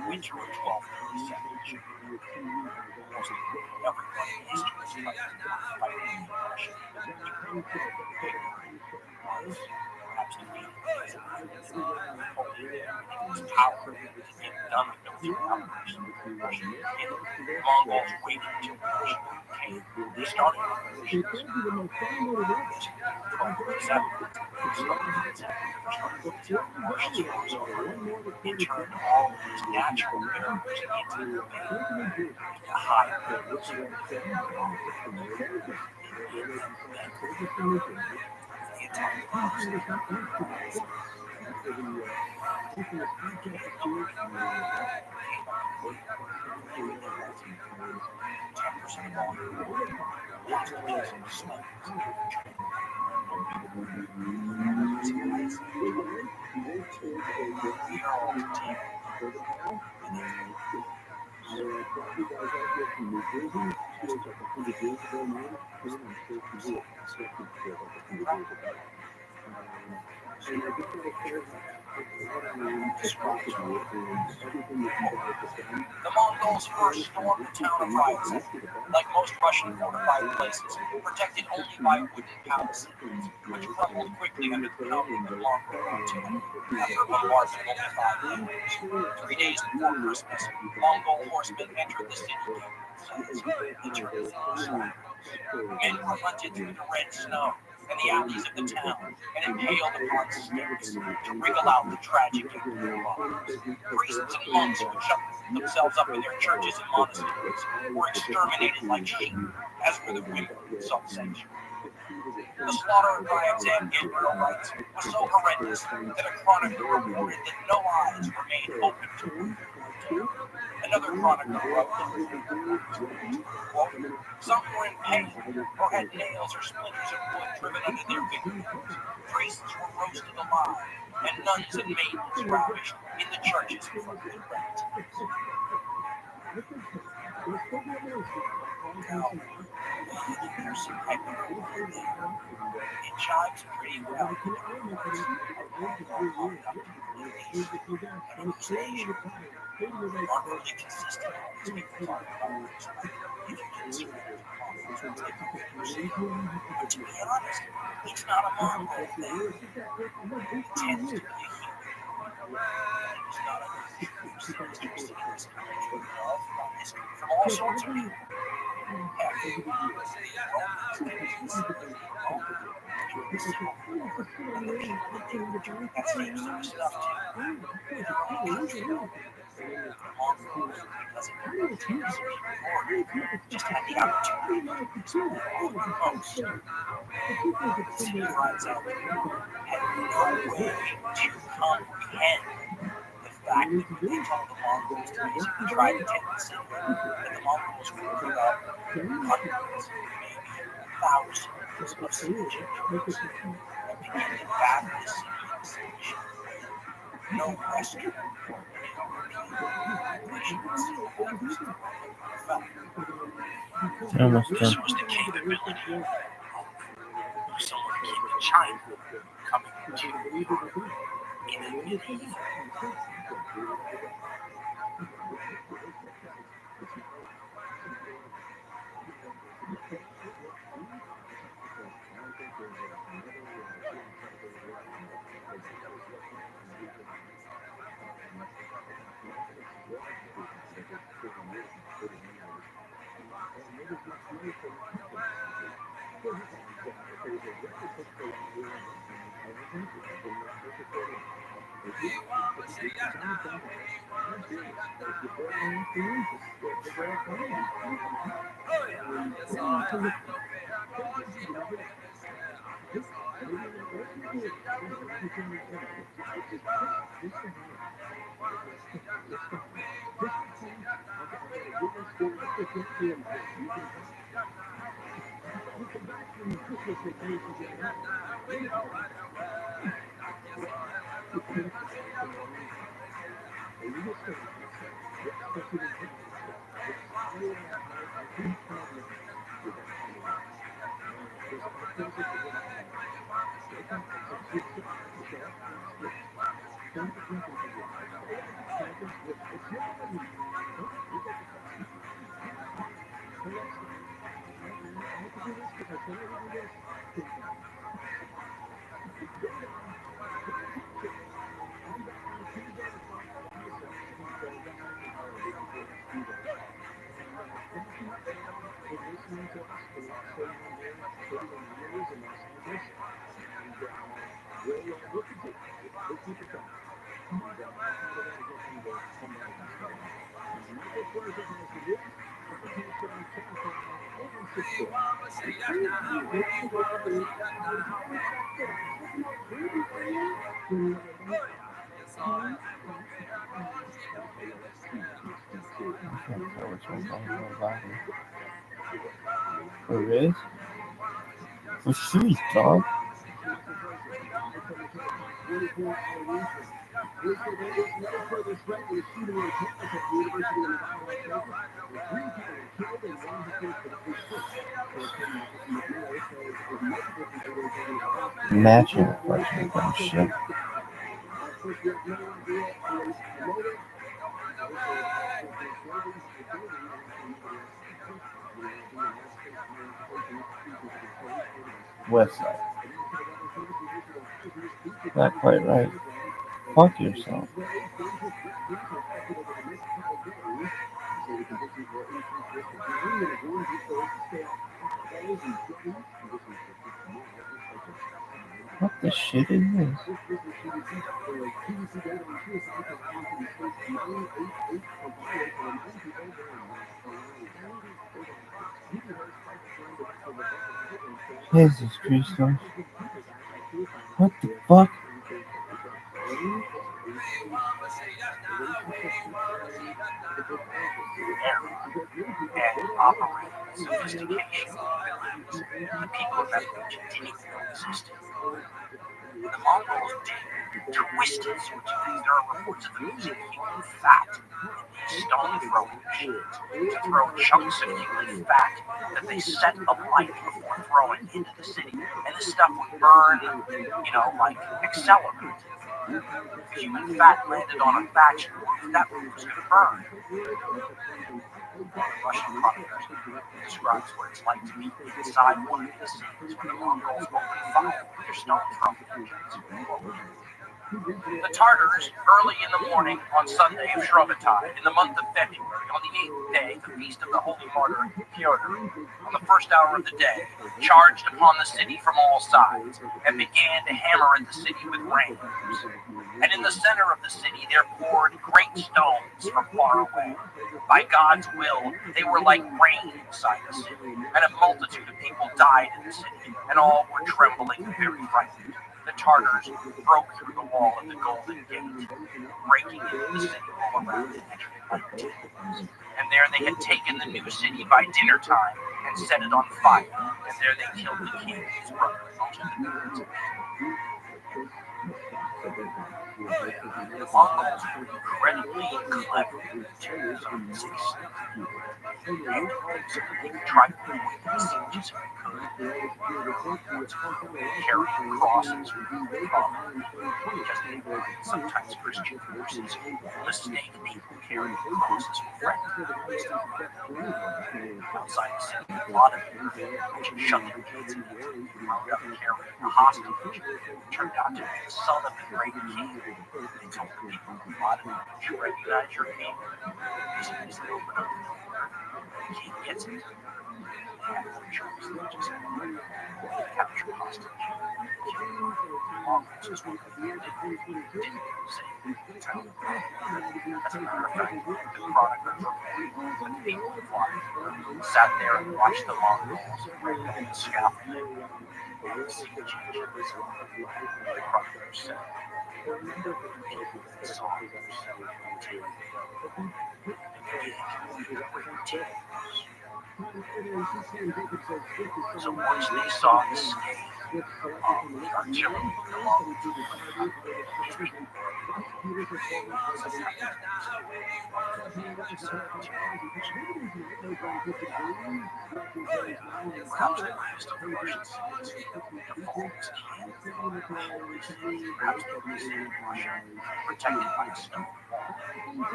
Speaker 1: Winter of 1237. Almost everybody is fighting Russia. Perhaps the meaning is power to get done with military operations. Russian the Mongols waited until Russia came. They started operations. 1237. In turn, all these natural barriers into the higher levels in the entire The Mongols first stormed the town of Ryazan. Like most Russian fortified places, protected only by wooden palisades, which crumbled quickly under the pounding of Mongol artillery after a bombardment of 5 days. 3 days before Christmas, Mongol horsemen entered the city gates. Men were hunted through the red snow and the alleys of the town and impaled upon stakes to wriggle out the tragic end of their lives. Priests and monks who shut themselves up in their churches and monasteries were exterminated like sheep, as were the women in self-sanctuary. The slaughter of Ryazan Gabriel writes was so horrendous that a chronicler reported that no eyes remained open to him. Another chronicler wrote, quote, some were in pain or had nails or splinters of wood driven under their fingernails. Priests were roasted alive, and nuns and maidens ravished in the churches in front of their relatives. Now, there's some hyperbole there. It chimes pretty well with the reports of Mongol conduct in East and East Asia. Remarkably consistent on its people talking about this. If you can surrender to Mongols and take away their sin. But to be honest, it's not a Mongol thing. It tends to be a human. It's not a this country from history from all sorts of people. Heck, that seems to be stuff too. Just had the opportunity. He rides out had no way to comprehend the fact that when they told the Mongols to basically try to take the city, that the Mongols would put up hundreds, maybe thousands of siege engines and begin to battle the city in siege. No rescue or this was the capability of someone came in China coming to in a medieval.
Speaker 2: can't tell which one's on my body. Oh, really? For shoes, dog. Matching reflection from shit. West side. Not quite right. Fuck yourself. What the shit is this? Jesus Christos. What the fuck?
Speaker 1: And operating with sophistication the people of that region didn't even know existed. The Mongols did twist it, which means there are reports of them using human fat in these stone-throwing machines to throw chunks of human fat that they set alight before throwing into the city. And this stuff would burn, like accelerant. If human fat landed on a thatched roof, that roof was going to burn. The Russian chronicler describes what it's like to be inside one of these scenes when the Mongols open fire with their stone-throwing engines. The Tartars, early in the morning on Sunday of Shrovetide, in the month of February, on the 8th day, the feast of the Holy Martyr Pyotr, on the first hour of the day, charged upon the city from all sides, and began to hammer at the city with rams. And in the center of the city there poured great stones from far away. By God's will, they were like rain inside the city, and a multitude of people died in the city, and all were trembling and very frightened. The Tartars broke through the wall of the Golden Gate, breaking into the city all around and entering by tables. And there they had taken the new city by dinner time and set it on fire, and there they killed the king and his brother and the Mongols were incredibly clever in terms of this and they tried to avoid these sieges if they could. Carrying crosses because they were sometimes Christian forces. Mistake people carrying crosses for friendly. Outside the city, a lot of them shut their gates and wound up carrying a hostage. Turned out to be the son of the great king. They told the people who bought him, "If you recognize your king, he's the open up the door. The king gets it." They had no choice. They just captured hostage. Mongols was one of the few didn't say as a matter of fact, the chroniclers when the people of Florida sat there and watched the Mongols bring down the scaffolding and the siege engines. The chroniclers said, people that saw this too, great tears. So once they saw the scale of the artillery along perhaps the last of the Russian cities to fall was Kiev. Perhaps the least in Russia, protected by a stone wall.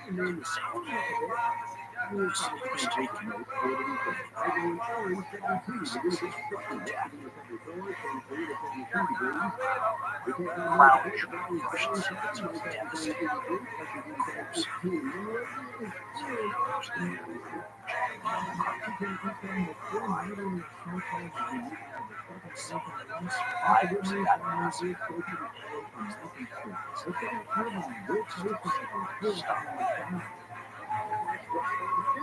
Speaker 1: In the same the city was taken. Crown jewel of Russian cities was devastated. Corpse. some of the survivors of that massacre.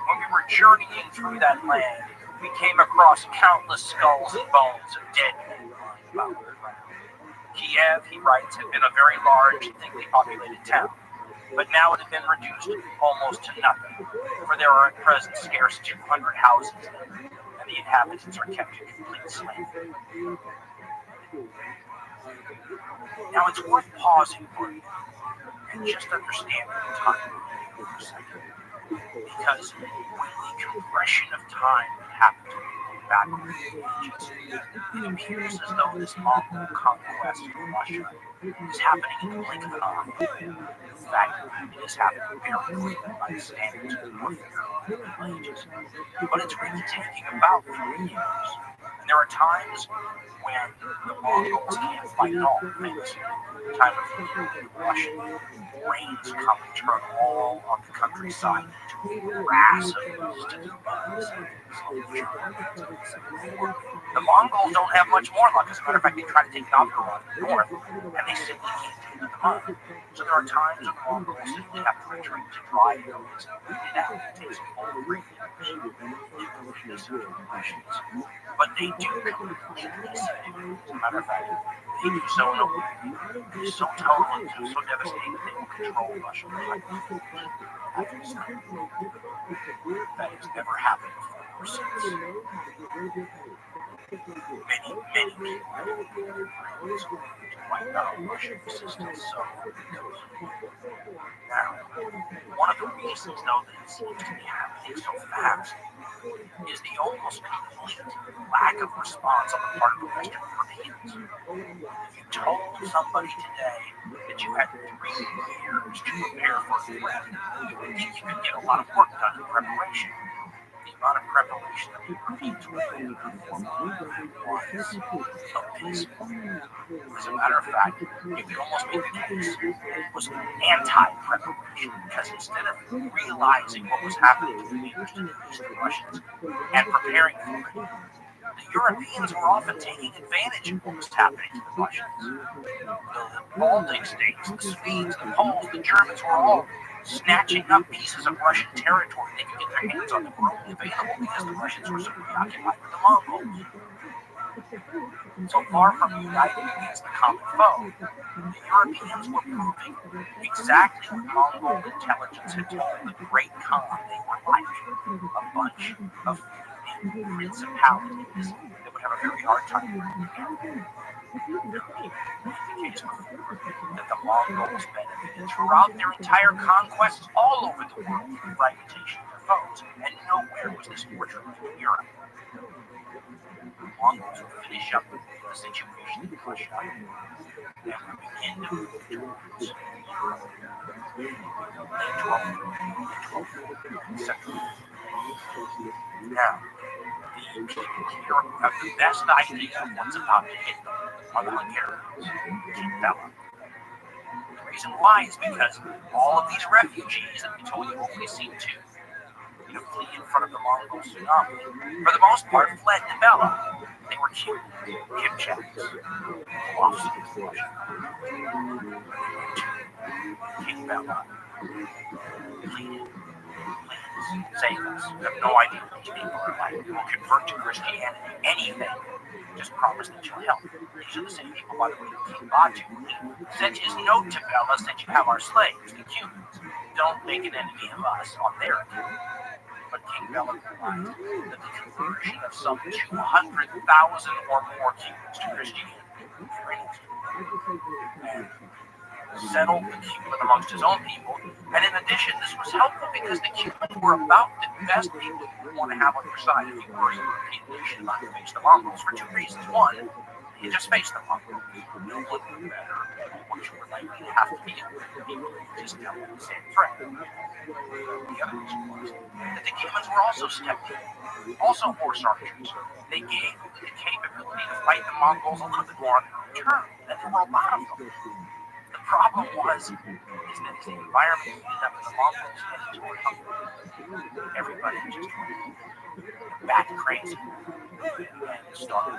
Speaker 1: When we were journeying through that land, we came across countless skulls and bones of dead men lying about the ground. Kiev, he writes, had been a very large and thickly populated town, but now it had been reduced almost to nothing, for there are at present scarce 200 houses there, and the inhabitants are kept in complete slavery. Now it's worth pausing for a minute and just understanding the time for a second, because when the compression of time happened back in the ages, it appears as though this Mongol conquest of Russia is happening in the blink of an eye. In fact, it is happening very quickly by the standards of warfare of the Middle Ages. But it's really taking about 3 years. And there are times when the Mongols can't fight at all. Famous time of year when the Russian rains come and turn all of the countryside into grass to the buds. The Mongols don't have much more luck. As a matter of fact, they try to take Novgorod north, and they simply can't take the mud. So there are times when the Mongols simply have to retreat to dry areas and wait it out. It takes a full 3 years to complete the Russians. But they do completely save. As a matter of fact, they do so in a way that is so total and so devastating that they will control Russia like that has never happened before or since. Many people to wipe out Russian resistance so now, one of the reasons, though, that it seems to be happening so fast is the almost complete lack of response on the part of the Western Europeans. If you told somebody today that you had 3 years to prepare for a threat, you would think you could get a lot of work done in preparation. The amount of preparation that the Europeans were doing was abysmal. As a matter of fact, it could almost be the case that it was anti-preparation, because instead of realizing what was happening to the English and the Russians and preparing for it, the Europeans were often taking advantage of what was happening to the Russians. The Baltic states, the Swedes, the Poles, the Germans were all snatching up pieces of Russian territory they could get their hands on that were only available because the Russians were so preoccupied with the Mongols. So far from uniting against the common foe, the Europeans were proving exactly what Mongol intelligence had told the Great Khan they were like: a bunch of principalities that would have a very hard time handling. Indicates that the Mongols benefited throughout their entire conquests all over the world from the fragmentation of their foes, and nowhere was this more true than in Europe. The Mongols would finish up the situation in Russia and would begin to move towards Europe. Now, the people here who have the best idea of what's about to hit them are the Hungarians, King Bela. The reason why is because all of these refugees that we told you only seem to flee in front of the Mongol tsunami, for the most part, fled to Bela. They were killed, Kipchaks, Pulowskis, King Bela pleaded, please save us. You have no idea what these people are like. We will convert to Christianity, anything. Just promise that you'll help. These are the same people, by the way, that King Batu sent his note to Bela, said you have our slaves, the Cubans. Don't make an enemy of us on their account. But King Bela realized that the conversion of some 200,000 or more Cubans to Christianity and settled the Cuban amongst his own people. And in addition, this was helpful because the Cubans were about the best people you would want to have on your side if you were a European nation about to face the Mongols for 2 reasons. One, you just face the Mongols. No one knew better what you were likely to have to deal with. People just dealt with the same threat. The other reason was that the Cubans were also stepped in, also horse archers. They gave the capability to fight the Mongols a little bit more on their own terms, and there were a lot of them. The problem is that the environment ended up in the Mongols headed toward Hungary. Everybody just went bat crazy and started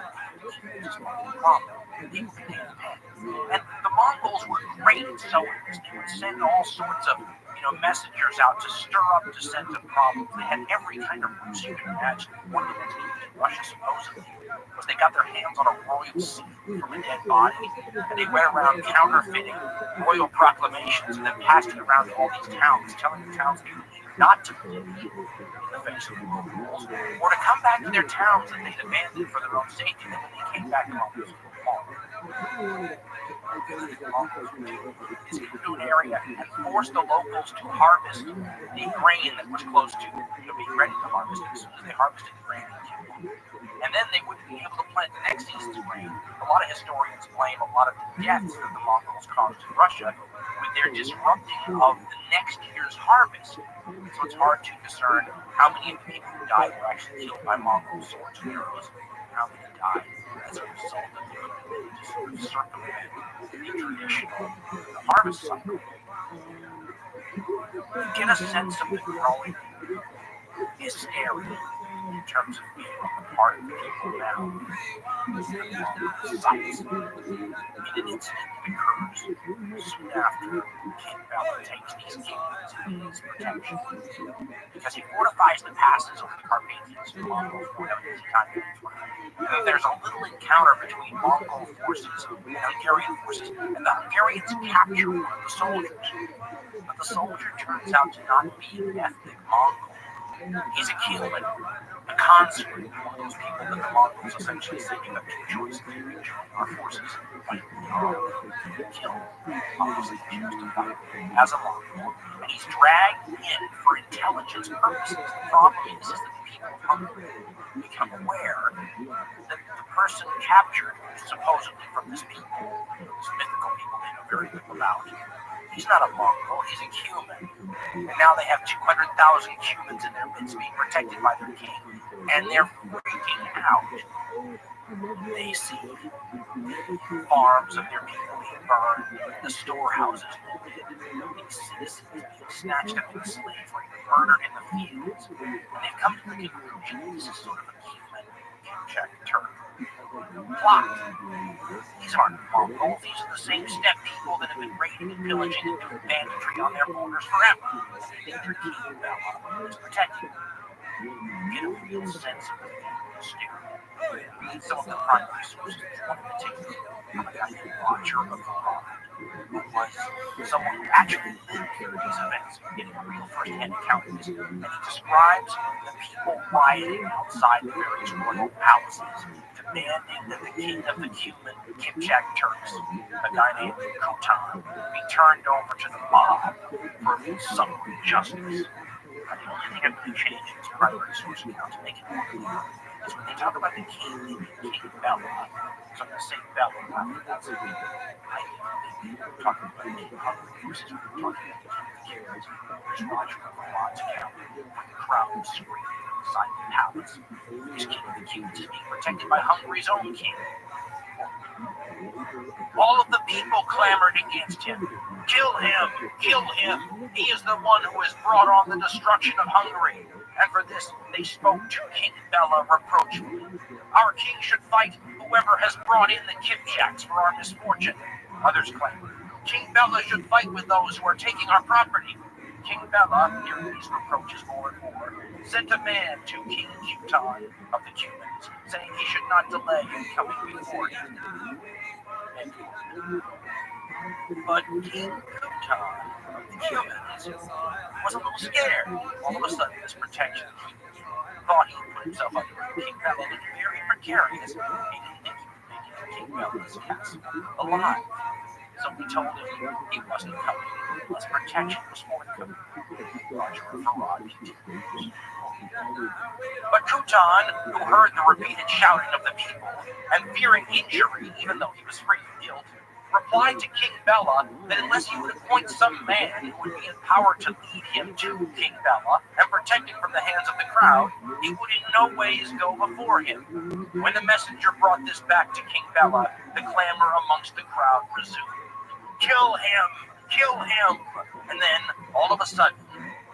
Speaker 1: problem. People began to panic. And the Mongols were great at sowing this. They would send all sorts of messengers out to stir up dissent of problems. They had every kind of ruse you can imagine. One of the things they did in Russia, supposedly, was they got their hands on a royal seal from a dead body, and they went around counterfeiting royal proclamations and then passed it around to all these towns, telling the townspeople not to believe in the face of the Mongols, or to come back to their towns that they'd abandoned for their own safety. Then when they came back, the Mongols were gone. This Udoon area had forced the locals to harvest the grain that was close to being ready to harvest. As soon as they harvested the grain, they killed them. And then they wouldn't be able to plant the next season's grain. A lot of historians blame a lot of the deaths that the Mongols caused in Russia with their disrupting of the next year's harvest. So it's hard to discern how many of the people who died were actually killed by Mongol swords and arrows, and how many died as a result of the ability to sort of circumvent the traditional harvest cycle. Get a sense of the growing hysteria in terms of being a part of the people now. Sites. In an incident that occurs soon after King Bela takes these kingdoms in his protection, because he fortifies the passes over the Carpathians and Mongols for an easy time to control. And there's a little encounter between Mongol forces and Hungarian forces, and the Hungarians capture one of the soldiers. But the soldier turns out to not be an ethnic Mongol. He's a Cuban, a conscript, one of those people that the Mongols essentially say you have two choices. You can join our forces, fight in the army, kill, obviously choose to fight as a Mongol, and he's dragged in for intelligence purposes. The problem is that the people of Hungary become aware that the person captured, supposedly from this people, this mythical people they know very little about, he's not a Mongol, he's a Cuban. And now they have 200,000 Cubans in their midst being protected by their king. And they're freaking out. They see farms of their people being burned, the storehouses looted, these citizens being snatched up into slavery, murdered in the fields. And they've come to the conclusion that this is sort of a Cuban Czech Turk plot. These aren't Mongols, these are the same steppe people that have been raiding and pillaging and doing banditry on their borders forever. And they think King Bela is protecting them. Get a real sense of the hysteria. Read some of the primary sources that one in particular, a guy named Roger of ViralRabbi, who was someone who actually lived through these events, getting a real first-hand account of this. And he describes the people rioting outside the various royal palaces, demanding that the king of the Cuban Kipchak Turks, a guy named Kutan, be turned over to the mob for some justice. And the only thing I've really changed in this primary source account to make it more clear is when they talk about the king Bela, so I'm going to say Bela after that's a big talking about the king Hungary versus we're talking about the king of the Cuban. There's Roger of Rod's account with the crowd screaming inside the palace. This king of the Cubans is being protected by Hungary's own king. All of the people clamored against him. Kill him! Kill him! He is the one who has brought on the destruction of Hungary. And for this, they spoke to King Bela reproachfully. Our king should fight whoever has brought in the Kipchaks for our misfortune. Others clamored. King Bela should fight with those who are taking our property. King Bela, hearing these reproaches more and more, sent a man to King Kutan of the Cubans, saying he should not delay in coming before him. But King Kutan of the Cubans was a little scared. All of a sudden, this protection thought he put himself under King Bela looked very precarious. He didn't think he would make it to King Bela's castle alive. So he told him he wasn't coming unless protection was forthcoming. Roger of ViralRabbi continues. But Kutan, who heard the repeated shouting of the people, and fearing injury even though he was free of guilt, replied to King Bela that unless he would appoint some man who would be empowered to lead him to King Bela and protect him from the hands of the crowd, he would in no ways go before him. When the messenger brought this back to King Bela, the clamor amongst the crowd resumed. Kill him! Kill him! And then, all of a sudden,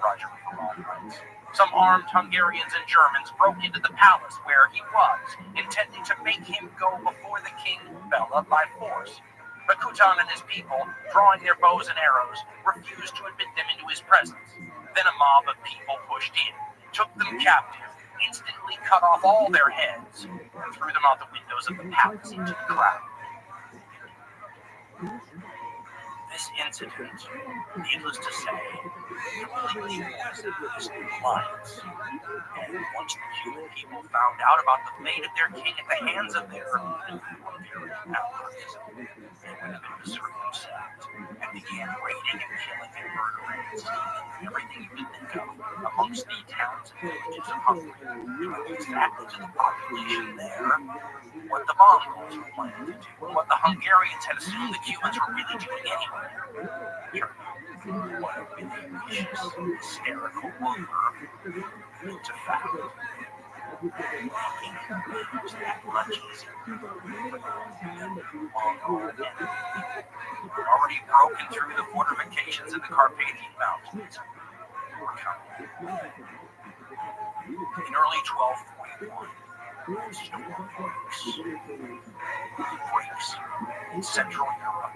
Speaker 1: Roger writes, some armed Hungarians and Germans broke into the palace where he was, intending to make him go before the king Bela by force. But Kutan and his people, drawing their bows and arrows, refused to admit them into his presence. Then a mob of people pushed in, took them captive, instantly cut off all their heads, and threw them out the windows of the palace into the crowd. This incident, needless to say, completely was lions. And once the human people found out about the fate of their king at the hands of their Hungarian allies, they went into circumcised and began raiding and killing and murdering and stealing everything you could think of amongst the towns and villages of Hungary, doing exactly to the population there what the Mongols were planning to do, what the Hungarians had assumed the Cubans were really doing anyway. What a really vicious, hysterical murder into fact. Making things that much easier for the Mongol enemy. Already broken through the fortifications in the Carpathian Mountains. Were coming. In early 1241, storm breaks in Central Europe,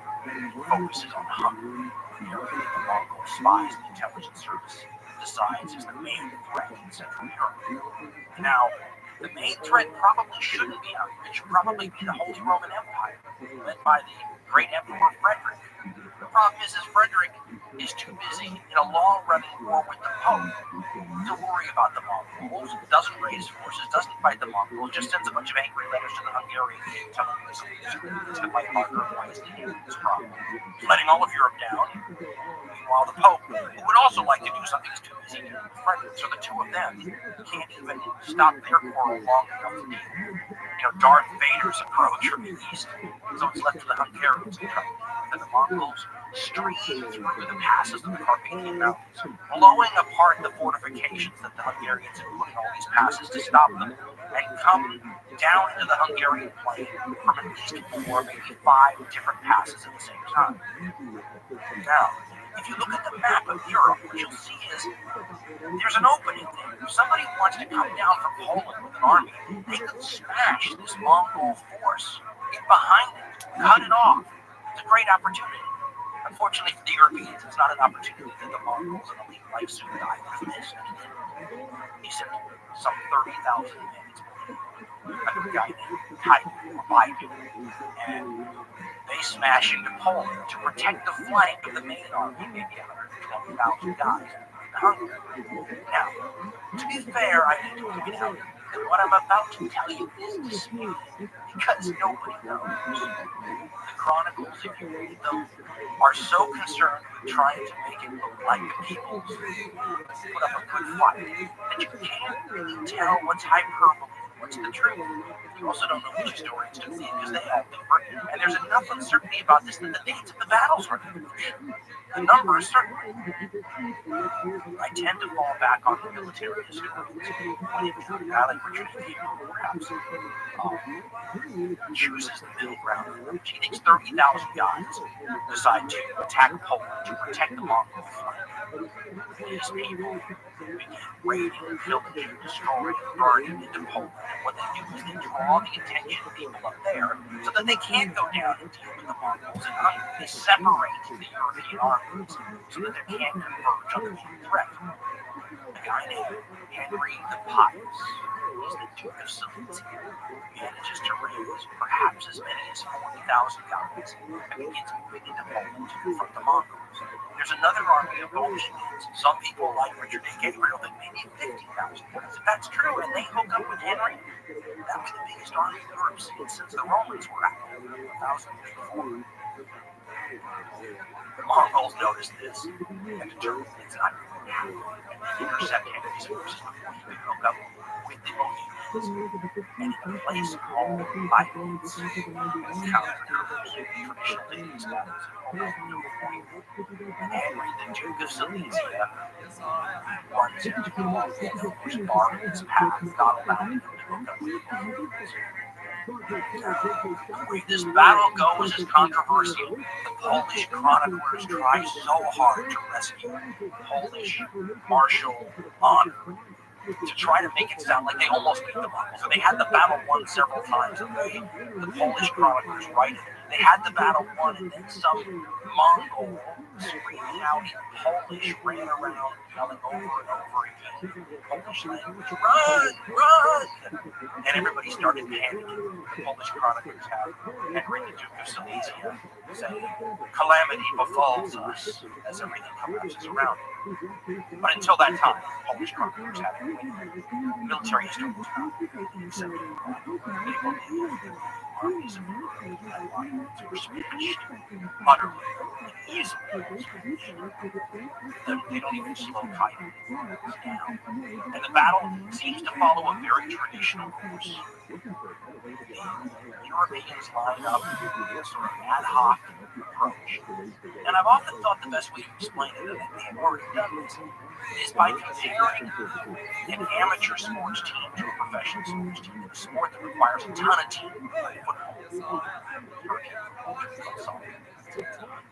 Speaker 1: focuses on Hungary, the area that the Mongol spies and intelligence service decides is the main threat in Central Europe. Now, the main threat probably shouldn't be Hungary. It should probably be the Holy Roman Empire, led by the great Emperor Frederick. The problem is Frederick is too busy in a long-running war with the Pope to worry about the Mongols, doesn't raise forces, doesn't fight the Mongols, just sends a bunch of angry letters to the Hungarian king telling him to fight harder and wise to handle this problem. Letting all of Europe down. Meanwhile, the Pope, who would also like to do something, is too busy dealing with Frederick, so the two of them can't even stop their quarrel long enough to deal with, Darth Vader's approach from the east, so it's left to the Hungarians to try to deal with the Mongols stream through the passes of the Carpathian Mountains, blowing apart the fortifications that the Hungarians had put in all these passes to stop them, and come down into the Hungarian plain from at least 4, maybe 5 different passes at the same time. Now, if you look at the map of Europe, what you'll see is there's an opening there. If somebody wants to come down from Poland with an army, they could smash this Mongol force, get behind it, cut it off. It's a great opportunity. Unfortunately for the Europeans, it's not an opportunity that the Mongols and elite like Sukhoi have missed. He sent some 30,000 men under a guy named Rabbi, and they smash into Poland to protect the flank of the main army, maybe 120,000 guys in Hungary. Now, to be fair, I need to point out that what I'm about to tell you is disputed, because nobody knows. The chronicles, if you read them, are so concerned with trying to make it look like the people put up a good fight that you can't really tell what's hyperbole and what's the truth. You also don't know which historians to believe because they all differ, and there's enough uncertainty about this that the dates of the battles are different. The numbers certainly. I tend to fall back on the military historians. I like Richard Hugh, perhaps. Chooses the middle ground. She thinks 30,000 guys decide to attack Poland to protect the Mongol flank. These people begin raiding, pillaging, destroying, burning into Poland. And what they do is they draw the attention of people up there so that they can't go down and deal with the Mongols in Hungary. They separate the European armies so that they can't converge on the main threat. A guy named Henry the Pious, he's the Duke of Silesia, manages to raise perhaps as many as 40,000 guys and begins moving into Poland to confront the Mongols. There's another army of Bolsheviks. Some people like Richard A. Gabriel think maybe 50,000 guys. If that's true and they hook up with Henry, that would be the biggest army Europe's seen since the Romans were out 1,000 years before. The Mongols notice this and determine it's not going to happen. And they intercept Henry's forces before he can hook up with the Bohemians. And in place of all violence and counters, traditional days battles almost no point. Henry, the Duke of Silesia, runs into the Mongols, barring his path, not allowing him to hook up with the Bohemians. The way this battle goes is controversial. The Polish chroniclers try so hard to rescue Polish martial honor, to try to make it sound like they almost beat the Mongols. And they had the battle won several times. The Polish chroniclers write it. They had the battle won, and then some Mongol screaming out in Polish ran around yelling over and over again, Polish language, run, run! And everybody started panicking. The Polish chroniclers have Henry the Duke of Silesia saying, calamity befalls us as everything collapses around him. But until that time, Polish chroniclers had military historians found in 1971. They believed that the armies of the Allies were smashed utterly and easily. They don't even slow fighting down. And the battle seems to follow a very traditional course. The Europeans line up a sort of ad hoc approach. And I've often thought the best way to explain it, and they have already done this, is by comparing an amateur sports team to a professional sports team in a sport that requires a ton of team, like football,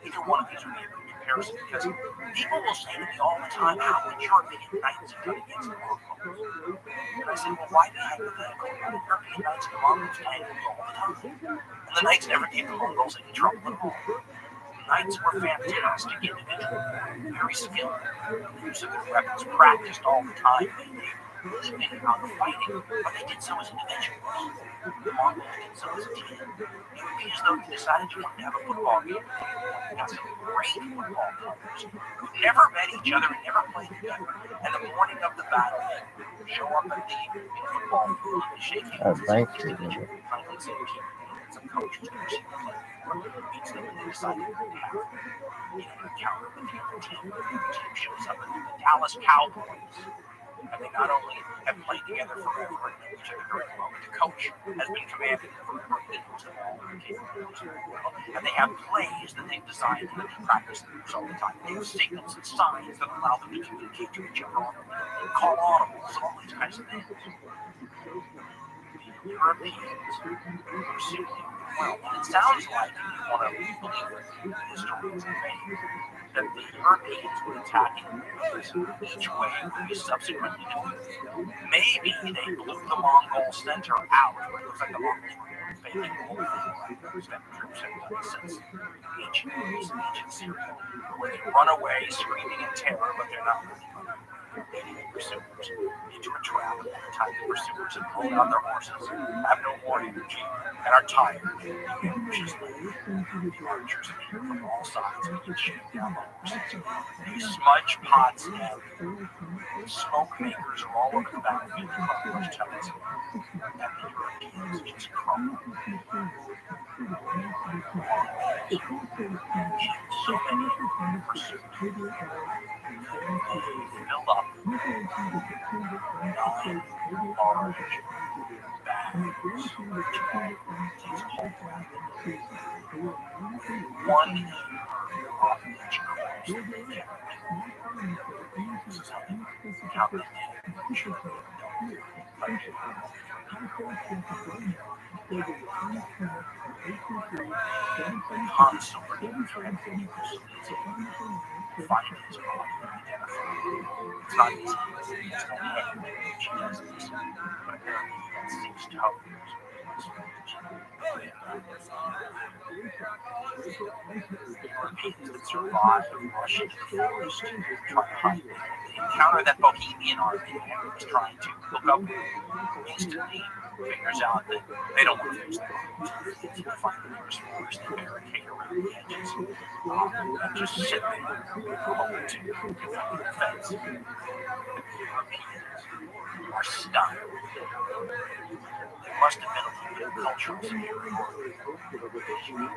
Speaker 1: either one of these would be a good comparison, because people will say to me all the time, how would European Knights have done against the Mongols? And I say, well, why the hypothetical? European Knights and the Mongols playing all the time. And the Knights never gave the Mongols any trouble at all. Knights were fantastic individuals, very skilled. The use of their weapons practiced all the time. They lived on fighting, but they did so as individuals. The Mongols did so as a team. It would be as though you decided you wanted to have a football game. You got some great football players who never met each other and never played together. And the morning of the battle, they show up at the football field and shake hands.
Speaker 2: Thank you.
Speaker 1: Some coaches never seen them play. Meets them and they decide to have an encounter with the other team. The team shows up and the Dallas Cowboys. And they not only have played together forever and know each other very well, but the coach has been commanding them forever and knows them all and capable very well. And they have plays that they've designed and they practice them all the time. They have signals and signs that allow them to communicate to each other, call audibles, all these kinds of things. The Europeans were simply well, and it sounds like, if you want to believe the historians and fans, that the Europeans were attacking each way we subsequently defeated. Maybe they blew the Mongol center out, where it looks like the Mongols were failing the whole thing. That troops have done since ancient Syria, where they run away screaming in terror, but they're not really running. Leading the pursuers into a trap, and the time the pursuers have pulled on their horses, have no more energy, and are tired. The ambushes laid. The archers appear from all sides and begin shooting down the horses. These smudge pots and smoke makers are all over the battlefield, chroniclers tell us, and the Europeans just crumble. So many pursued. They build up 9 large bags, takes a whole one ear off each corpse that they carry. This is how they did Han Solo find his body and identify it. It's not easy. It's not heavy. She does this. But apparently he had 6 toes. Europeans that survived rush into the forest to try to hide. They encounter that Bohemian army that was trying to look up instantly, figures out that they don't want to face the Mongols. They find the nearest forest, they barricade around the edges, and just sit there, hoping to defend the fence. The Europeans are stunned. There must have been a little bit of cultural superiority. You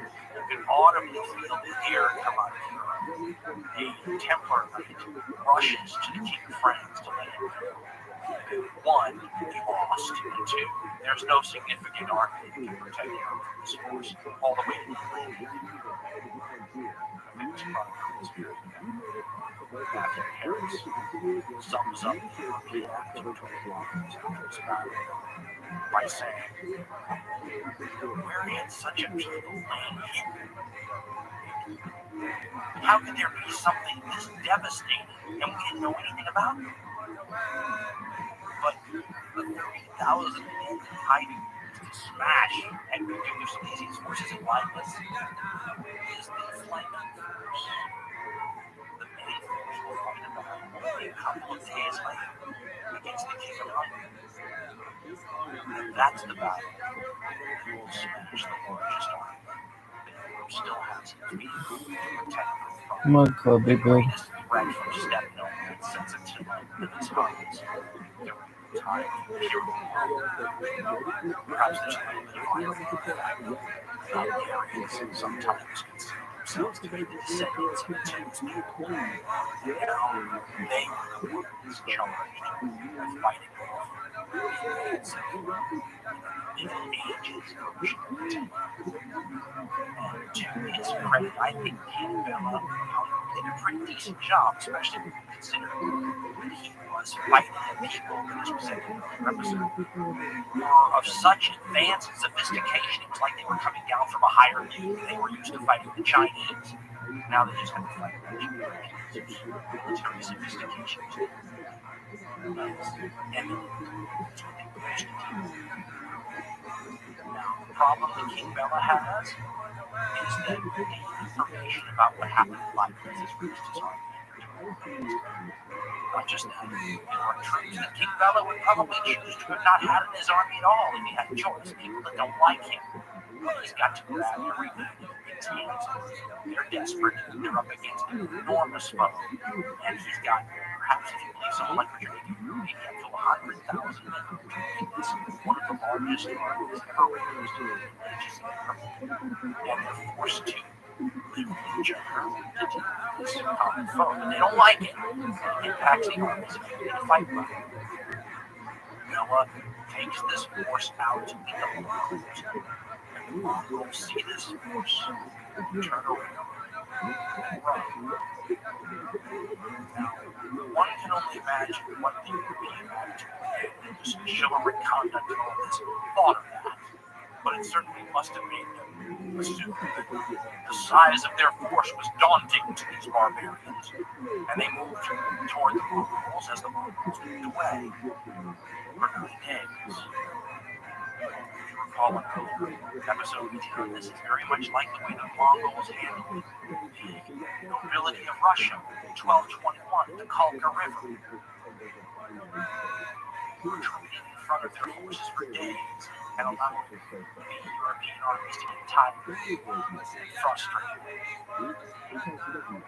Speaker 1: can audibly feel the air come out of Europe. A Templar knight rushes to the King of France to let him know. 1, he lost, and 2, there's no significant army that can protect him from this force all the way to the land. Matthew Harris sums up the European act of 20 after this battle by saying, "Where had such a people lain hidden? How could there be something this devastating and we didn't know anything about it? But the 30,000 men hiding to smash and reduce the easiest forces in likeness is the flanking force. The main force will fight about only a couple of days later against the king of Hungary. That's the battle. We will smash the largest army that Europe still has in its means to protect her from
Speaker 2: Come on, Club
Speaker 1: the
Speaker 2: Big Bird.
Speaker 1: greatest threat from steppe nomads since Attila and its Huns during the time of pure Perhaps there's a little bit of irony in the fact that Hungarians sometimes consider themselves to be the descendants of Attila. They were the ones charged with fighting off the Middle Ages version of Attila. And to his credit, I think King Bela did a pretty decent job, especially when you consider that he was fighting a people that was represented were of such advanced sophistication. It was like they were coming down from a higher league. They were used to fighting the Chinese. Now they just have to fight military sophistication. And that's what they used to do. Now, the problem that King Bela has is that the information about what happened in Leibniz has reached his army. Not just that, there are troops that King Bela would probably choose to have not had in his army at all if he had a choice. People that don't like him. But he's got to grab everything into hands. They're desperate. They're up against an enormous foe. And he's got, perhaps if you believe someone like Richard, maybe up to 100,000 men. It's one of the largest armies ever raised in and they're forced to live with each other to deal with this common foe. And they don't like it. It impacts the armies if you fight well. Bela takes this force out in the Mongols. And the Mongols see this force turn around and run. Now, one can only imagine what the European attitude and just chivalric conduct and all this thought of that. But it certainly must have made them assume that the size of their force was daunting to these barbarians, and they moved toward the Mongols as the Mongols moved away for 9 days. If you recall an earlier episode we did on this, it's very much like the way the Mongols handled the nobility of Russia in 1221 at the Kalka River. Retreating in front of their forces for days and allowing the European armies to get tired and frustrated,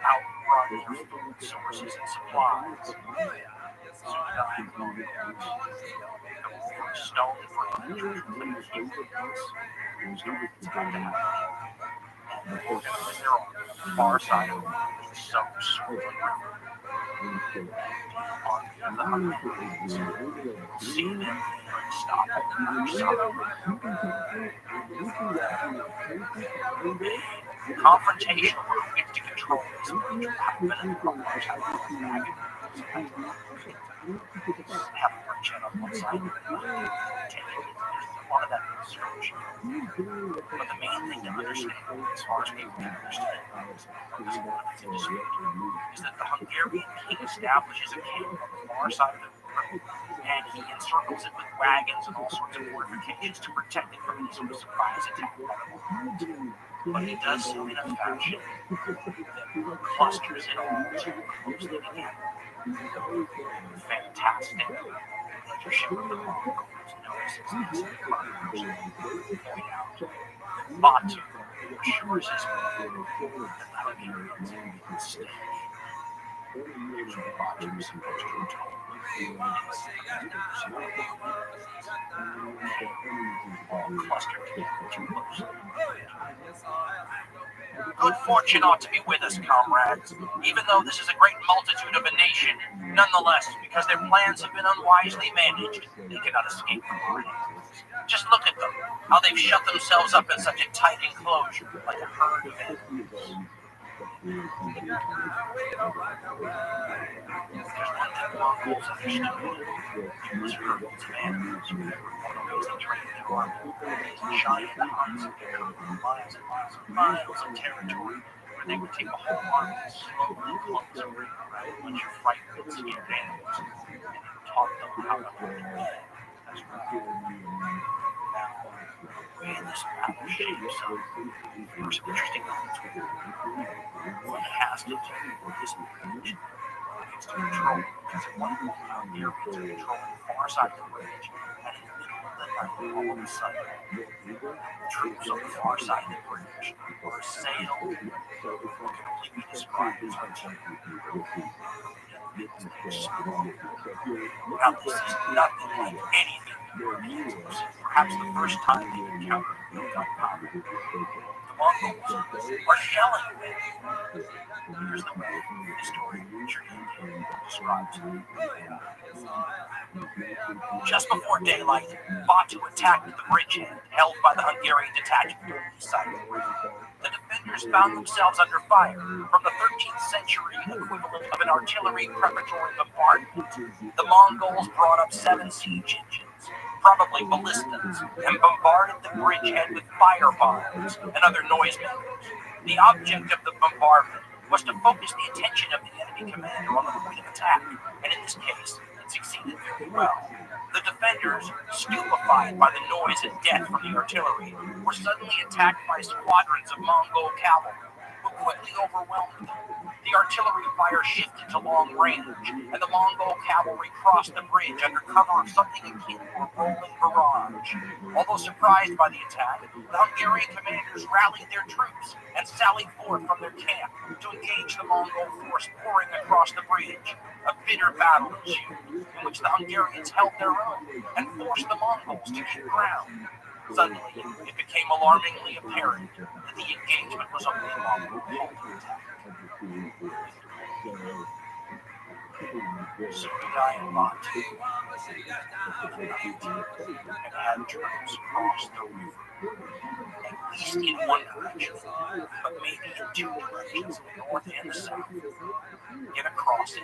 Speaker 1: outrun their food sources and supplies. Soon dying Mongols go for a stone for a hundred from their kingdoms. It's got to happen. And organize their army on the far side of the so-swollen river. The army of the Hungarians see them and stop at the other side. Confrontation over who gets to control this major happening on one side of the wagon. Have a bridgehead on one side. There's a lot of that skirmishing. But the main thing to understand, as far as people can understand, is that the Hungarian king establishes a camp on the far side of the river, and he encircles it with wagons and all sorts of fortifications to protect it from any sort of surprise attack by the Mongols. But he does so in a fashion that clusters it all closely together. Fantastic leadership of the Mongols notices this and point out that Batu assures his people that the Hungarians can stay. Here's what Batu is supposed to have told. All clustered together too closely. Good fortune ought to be with us, comrades. Even though this is a great multitude of a nation, nonetheless, because their plans have been unwisely managed, they cannot escape from our hands. Just look at them, how they've shut themselves up in such a tight enclosure, like a herd of animals. There's one thing the Mongols understood. Numerous herds of animals were amazing training their army, amazing giant hunts that covered miles and miles and miles of territory where they would take a whole army and slowly clumsily around a bunch of frightened and scared animals and taught them how to hold their head as well. Now, the way this battle shapes up, there were some interesting elements with it. One has to do with this bridge gets to control, because at one point the Hungarians are controlling the far side of the bridge, and in the middle of the night, all of a sudden, the troops on the far side of the bridge were assailed what can only be described as artillery. Now, this is nothing like anything the Europeans have seen. Perhaps the first time they encountered real gunpowder. The Mongols are shelling. Here's the way historian TRILLIONAIRE describes it. Just before daylight, Batu attacked the bridgehead held by the Hungarian detachment on the side. The defenders found themselves under fire from the 13th century equivalent of an artillery preparatory bombardment. The Mongols brought up 7 siege engines, probably ballistas, and bombarded the bridgehead with fire bombs and other noisemakers. The object of the bombardment was to focus the attention of the enemy commander on the point of attack, and in this case, it succeeded very well. The defenders, stupefied by the noise and death from the artillery, were suddenly attacked by squadrons of Mongol cavalry, who quickly overwhelmed them. The artillery fire shifted to long range, and the Mongol cavalry crossed the bridge under cover of something akin to a rolling barrage. Although surprised by the attack, the Hungarian commanders rallied their troops and sallied forth from their camp to engage the Mongol force pouring across the bridge. A bitter battle ensued, in which the Hungarians held their own and forced the Mongols to keep ground. Suddenly, it became alarmingly apparent that the engagement was only a Mongol counterattack. Sukhumai and Batu and had troops cross the river, at least in one direction, but maybe in 2 directions, the north and the south. Get across it,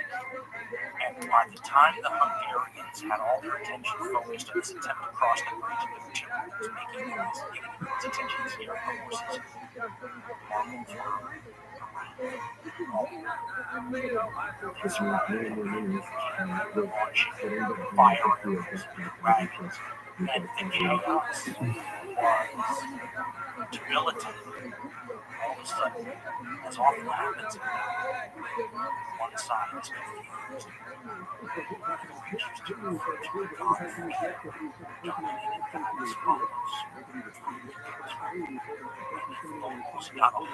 Speaker 1: and by the time the Hungarians had all their attention focused on this attempt to cross the bridge, the artillery was making noise, giving its attention to their horses. Mongols were fire arrows, wagons, and the chaos was debilitating. All of a sudden, as often happens in battle, one side is confused. Creatures to refer to the god of fear, dominated battles follows. Almost got a hold of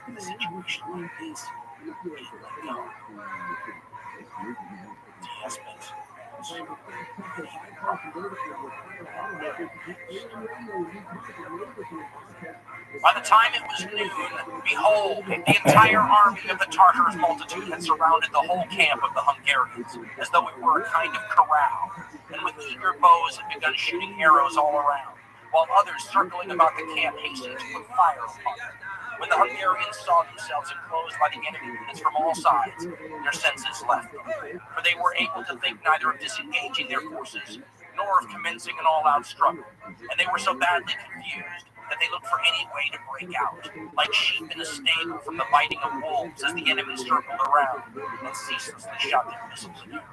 Speaker 1: in a situation like this, being let go. De-escalate. By the time it was noon, behold, the entire army of the Tartars multitude had surrounded the whole camp of the Hungarians, as though it were a kind of corral, and with eager bows had begun shooting arrows all around, while others circling about the camp hastened to put fire upon it. When the Hungarians saw themselves enclosed by the enemy units from all sides, their senses left them, for they were able to think neither of disengaging their forces, nor of commencing an all-out struggle, and they were so badly confused that they looked for any way to break out, like sheep in a stable from the biting of wolves as the enemy circled around and ceaselessly shot their missiles and arrows.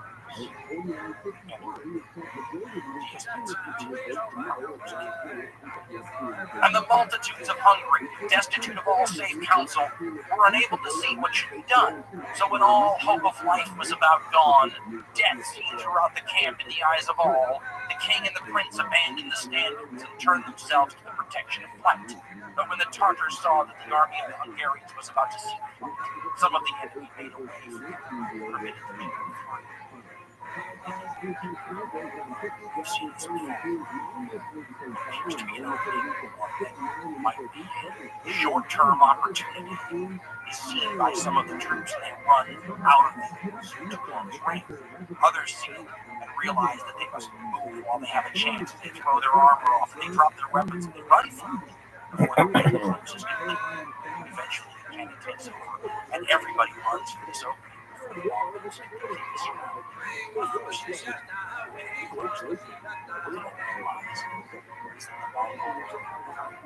Speaker 1: And the multitudes of Hungary, destitute of all safe counsel, were unable to see what should be done. So when all hope of life was about gone, death seen throughout the camp in the eyes of all, the king and the prince abandoned the standards and turned themselves to the protection of flight. But when the Tartars saw that the army of the Hungarians was about to seek flight, some of the enemy made a way for them, permitted the people free. We've seen this before. Appears to be an opening one that might be a short-term opportunity is seen by some of the troops and they run out of it to close rank. Others see it and realize that they must move while they have a chance. They throw their armor off, and they drop their weapons, and they run from it before the battle closes completely. Eventually, the panic takes over, and everybody runs for this opening before the wall moves in and begins to run. First, they close the door, but they don't realize is that the Mongols are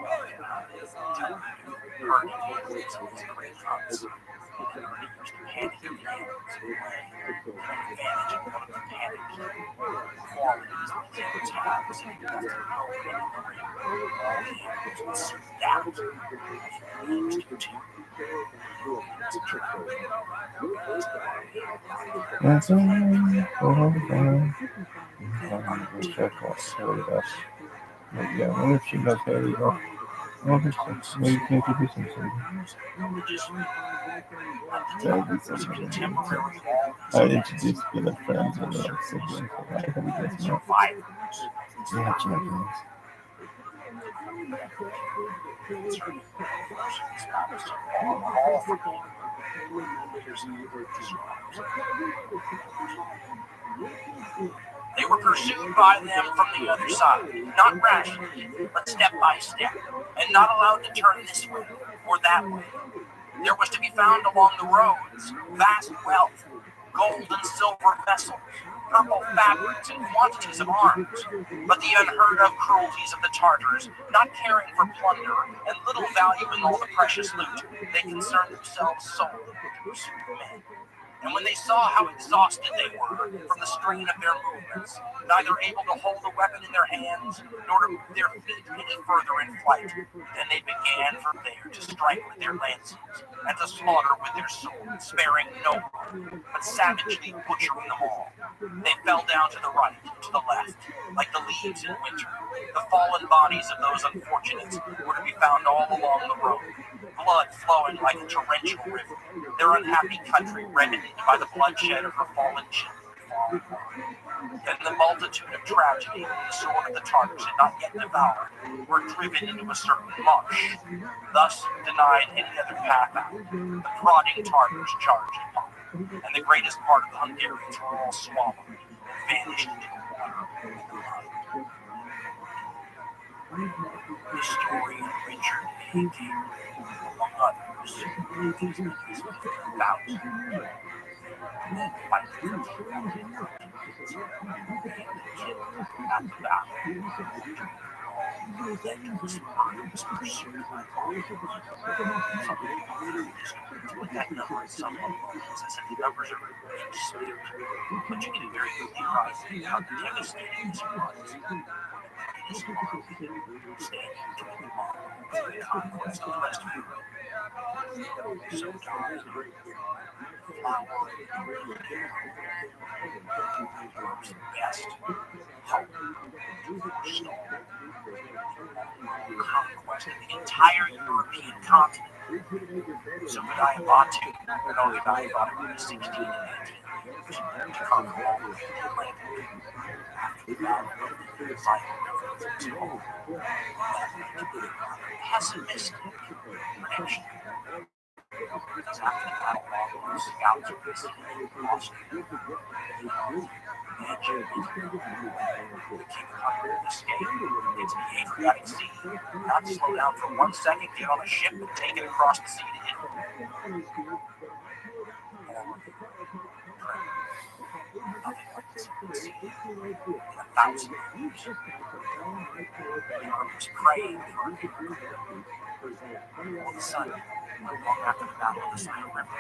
Speaker 1: very well herding animals in these great hunts. And Ernie used to panic the animals in a way, taking advantage of one of the panic qualities that these animals have, is that you left them out in the ring. All the animals would sit down, as he used to do. It's a trick.
Speaker 2: That's all. Maybe I wonder if she knows how to go. Well, maybe do something. That would be something. I introduced to the friends and the siblings. I hope you guys know. Yeah, champions.
Speaker 1: They were pursued by them from the other side, not rationally, but step by step, and not allowed to turn this way or that way. There was to be found along the roads vast wealth, gold and silver vessels, purple fabrics, and quantities of arms. But the unheard of cruelties of the Tartars, not caring for plunder and little value in all the precious loot, they concerned themselves solely with the pursuit of men. And when they saw how exhausted they were from the strain of their movements, neither able to hold a weapon in their hands, nor to move their feet any further in flight, then they began from there to strike with their lances, and to slaughter with their swords, sparing no one, but savagely butchering them all. They fell down to the right, to the left, like the leaves in winter. The fallen bodies of those unfortunates were to be found all along the road, blood flowing like a torrential river, their unhappy country reddened by the bloodshed of her fallen children. And the multitude of tragedy the sword of the Tartars had not yet devoured were driven into a certain marsh, thus denied any other path out. The prodding Tartars charged upon them, and the greatest part of the Hungarians were all swallowed and vanished into the water in the mud. The story of Richard Higgins, among others, is about fighting for freedom being killed at the battle. Then was pursued by what that number in some locations, I said the numbers are very distinct, but you can very quickly realize how devastating this was. This army standing between the Mongols and the conquest of the West of Europe. So died flower Europe's best hope for snow. Conquest of the entire European continent. So Medai Batu, and only Medai Batu in the 16 and 18 years, to conquer all of the Atlantic. After the battle of the Atlantic, pessimistic prediction. Because after the battle, all the scouts were basically lost. The king of Hungary escaped into the Adriatic Sea, not to slow down for 1 second, get on a ship, and take it across the sea to Italy. Nothing like this in 1,000 years. Europe was praying for a miracle. All of a sudden, not long after the Battle of the Smile River,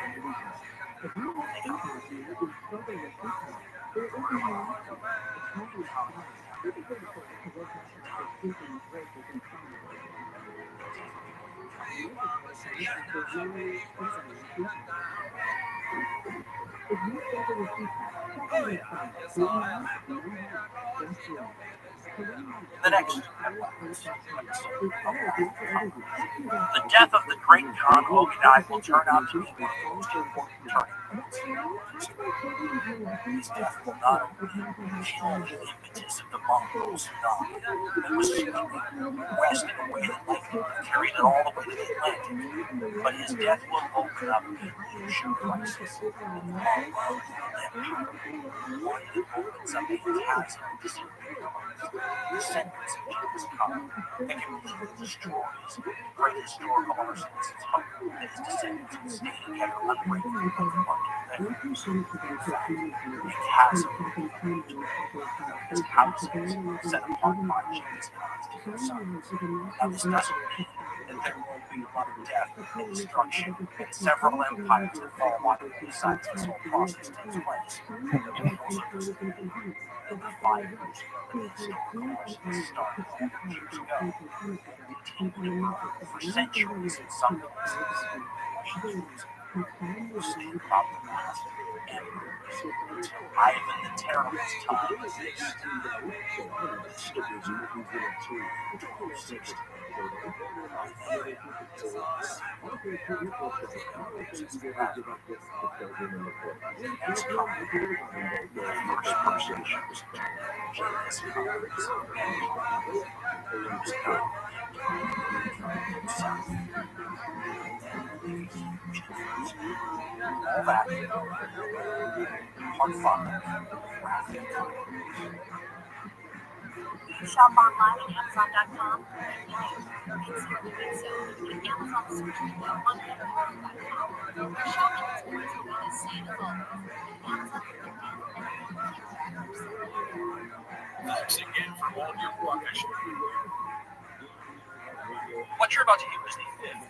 Speaker 1: they got the next the death of the great Khan Ootd will turn out to be one of the most important turning points. His death will not only kill the impetus of the Mongol tsunami that was sweeping west in a way that likely would have carried it all the way to the Atlantic, but his death will open up a leadership crisis in the Mongol One that opens up a chasm of secret descendants of Genghis Khan that completely destroys great historical arsenals of his descendants and staying together unbreakable like the one there. In fact, a chasm its houses set apart by Genghis Khan's evil sons. Now this doesn't mean that there won't be a lot of death and destruction, and several empires that fall by the wayside as this whole process takes place. It also doesn't mean that the fires that the historical arsonists started all those years ago continue to burn for centuries in some places. Stay problematic embers until Ivan the Terrible's time is this. It's coming. The first person to choose Genghis Khan's empire. Who's going himself. All that. Part 5. Rabbi.
Speaker 3: Shop online at Amazon.com. Consider doing so with Amazon search window on photooftheday.com. Shopping experience will be the same as always. Amazon
Speaker 1: Thanks again for all your work. What you're about to hear is the 5th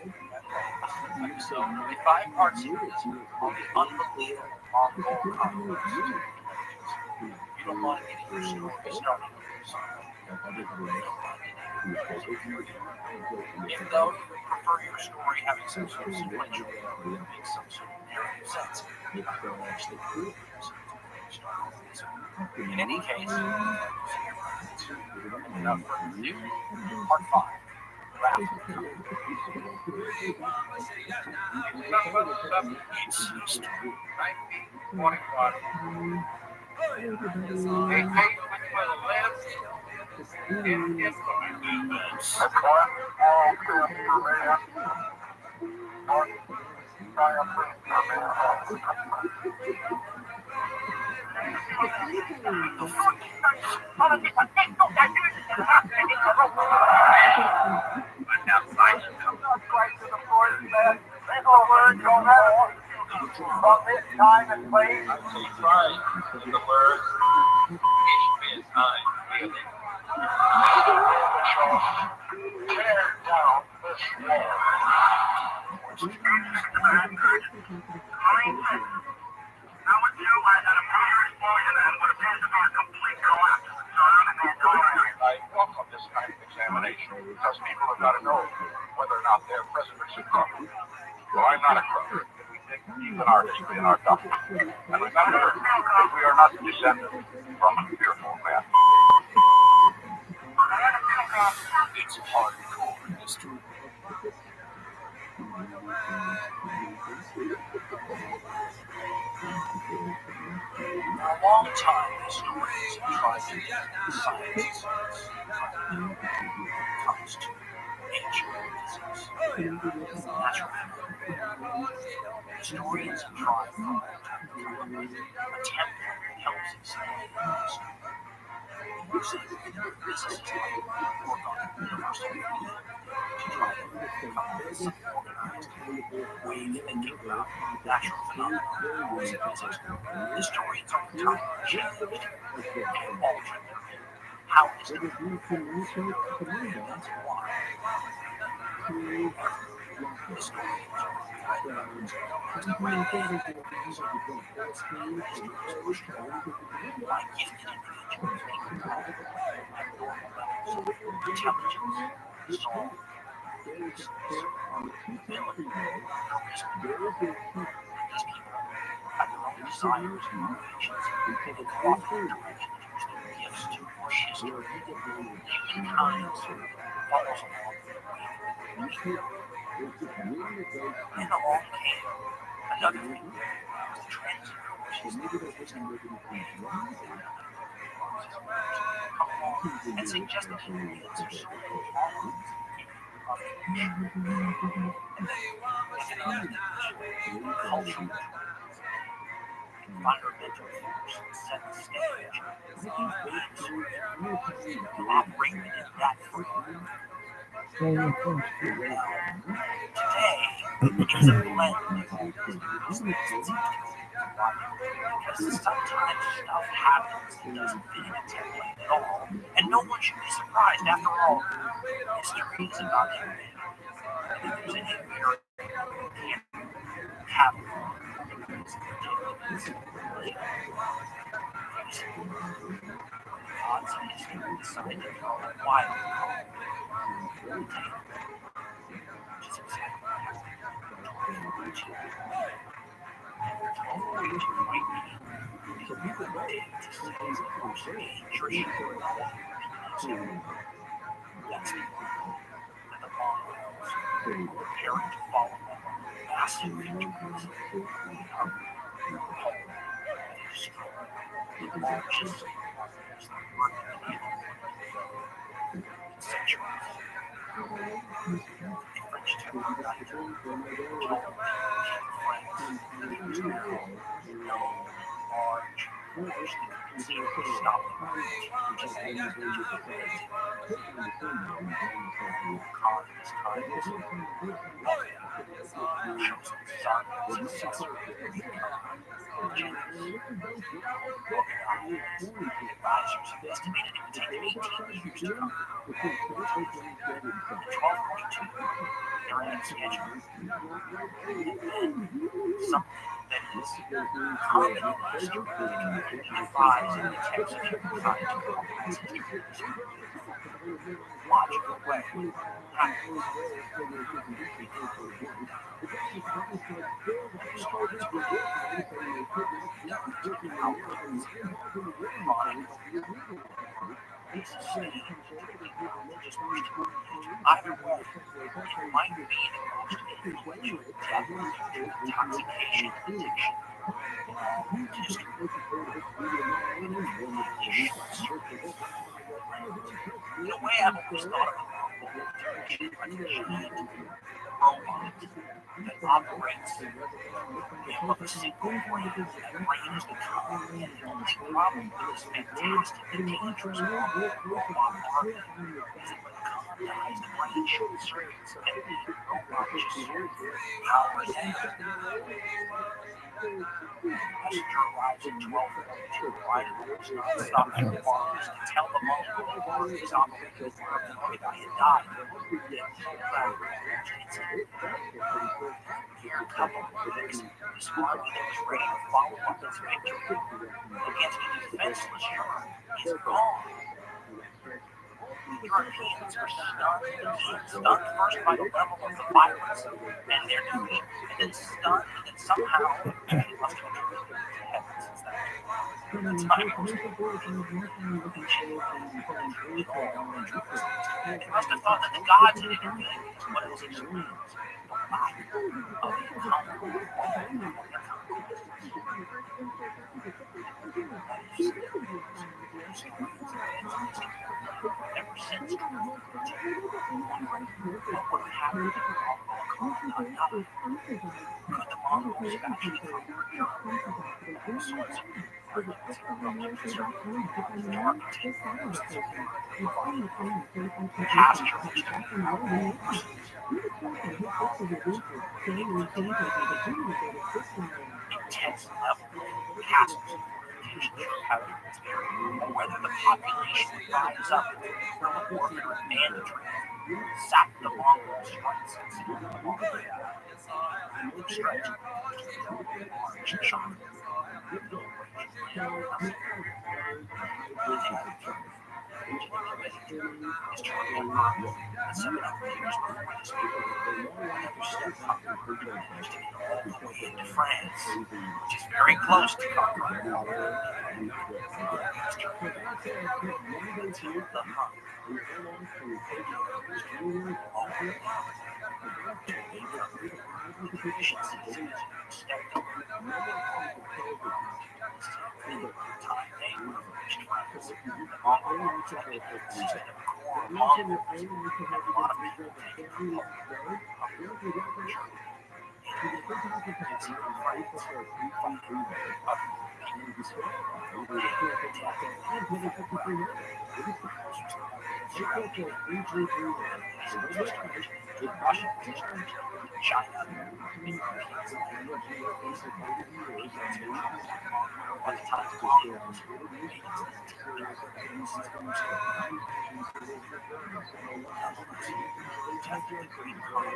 Speaker 1: episode of a 5-part series on the unbelievable Mongol conquest. You don't want to get your story started with something. Even though you would prefer your story having some sort of sequential, make some sort of narrative sense, you might actually prove in any case, without further ado, part 5. Rabbi. It's history. 1921.
Speaker 4: From this time and place, trying the word is time really. Tear down this wall. Now with you, I had a major explosion and what appears to be a complete collapse surrounding the entire area. I welcome this kind of examination because people have got to know whether or not their president should come. Well, I'm not a crook. Even our history and our doctrine. And remember, we are not descended from a fearful man.
Speaker 1: It's hardcore history. For a long time, historians have tried to get science when it comes to ancient physics. Natural phenomena. Historians have tried for a long time to come up with a template that helps explain history. Physicists work on universal law to try to come up with some organized way of thinking about natural phenomena using physics. Historians over time changed and altered how it is done. That's why historians by gifted individuals making abnormal levels of intelligence, soul, ability, charisma. These people have their own desires and motivations, and they go off in directions which their gifts to push history. Humankind follows along their way. And along came another thing, the trends and forces that come along and suggest that humans are so wrong of evolution, economic evolution, cultural evolution, environmental force set the stage. Operated in that framework. Today, it's a blend because sometimes stuff happens that doesn't fit in a template at all, and no one should be surprised. After all, history is about humanity. And if there's any variant, God's history decided to call it wild, which is exactly what might be the most dangerous that's the mongrels preparing to follow massive victories. The largest centuries. French large force that could stop the communist kindness. Shows the sun successor. Advisors estimated it would take 18 years to come. In 1242, during its schedule, something that is common in history defies the attempts of humankind to organize history. Logical way. Either way, it might be the most influential death intoxication addiction in history. In a way, I've always thought of a robot that operates of a single brain. That brain is the common and probably is fantastic and dangerous robot army. Is the brain short circuits and the robot just powers down. Messenger arrives at 12:42, right at the stop at the farmers to tell the Mongol his operation where the guy had died. Here, a couple of critics described that he was ready to follow up his victory against a defenseless Europe. It's gone. Europeans were stunned first by the level of the violence and their defeat, and then stunned that somehow they must have treated to heaven since that time. They must have thought that the gods had intervened. What else explains the lack of ever since what would have happened if the Mongol not died? Could the Mongols have actually conquered Europe? All sorts of arguments pasture intense level of castles or whether the population would rise up and warfare and banditry, sack the Mongol strikes and secure the Mongol stretch. Into France, which is very close to conquering It's even friends, other opinions, Russia, China, and Europeans by the time Mongols made it to the territory of East, definitely green card.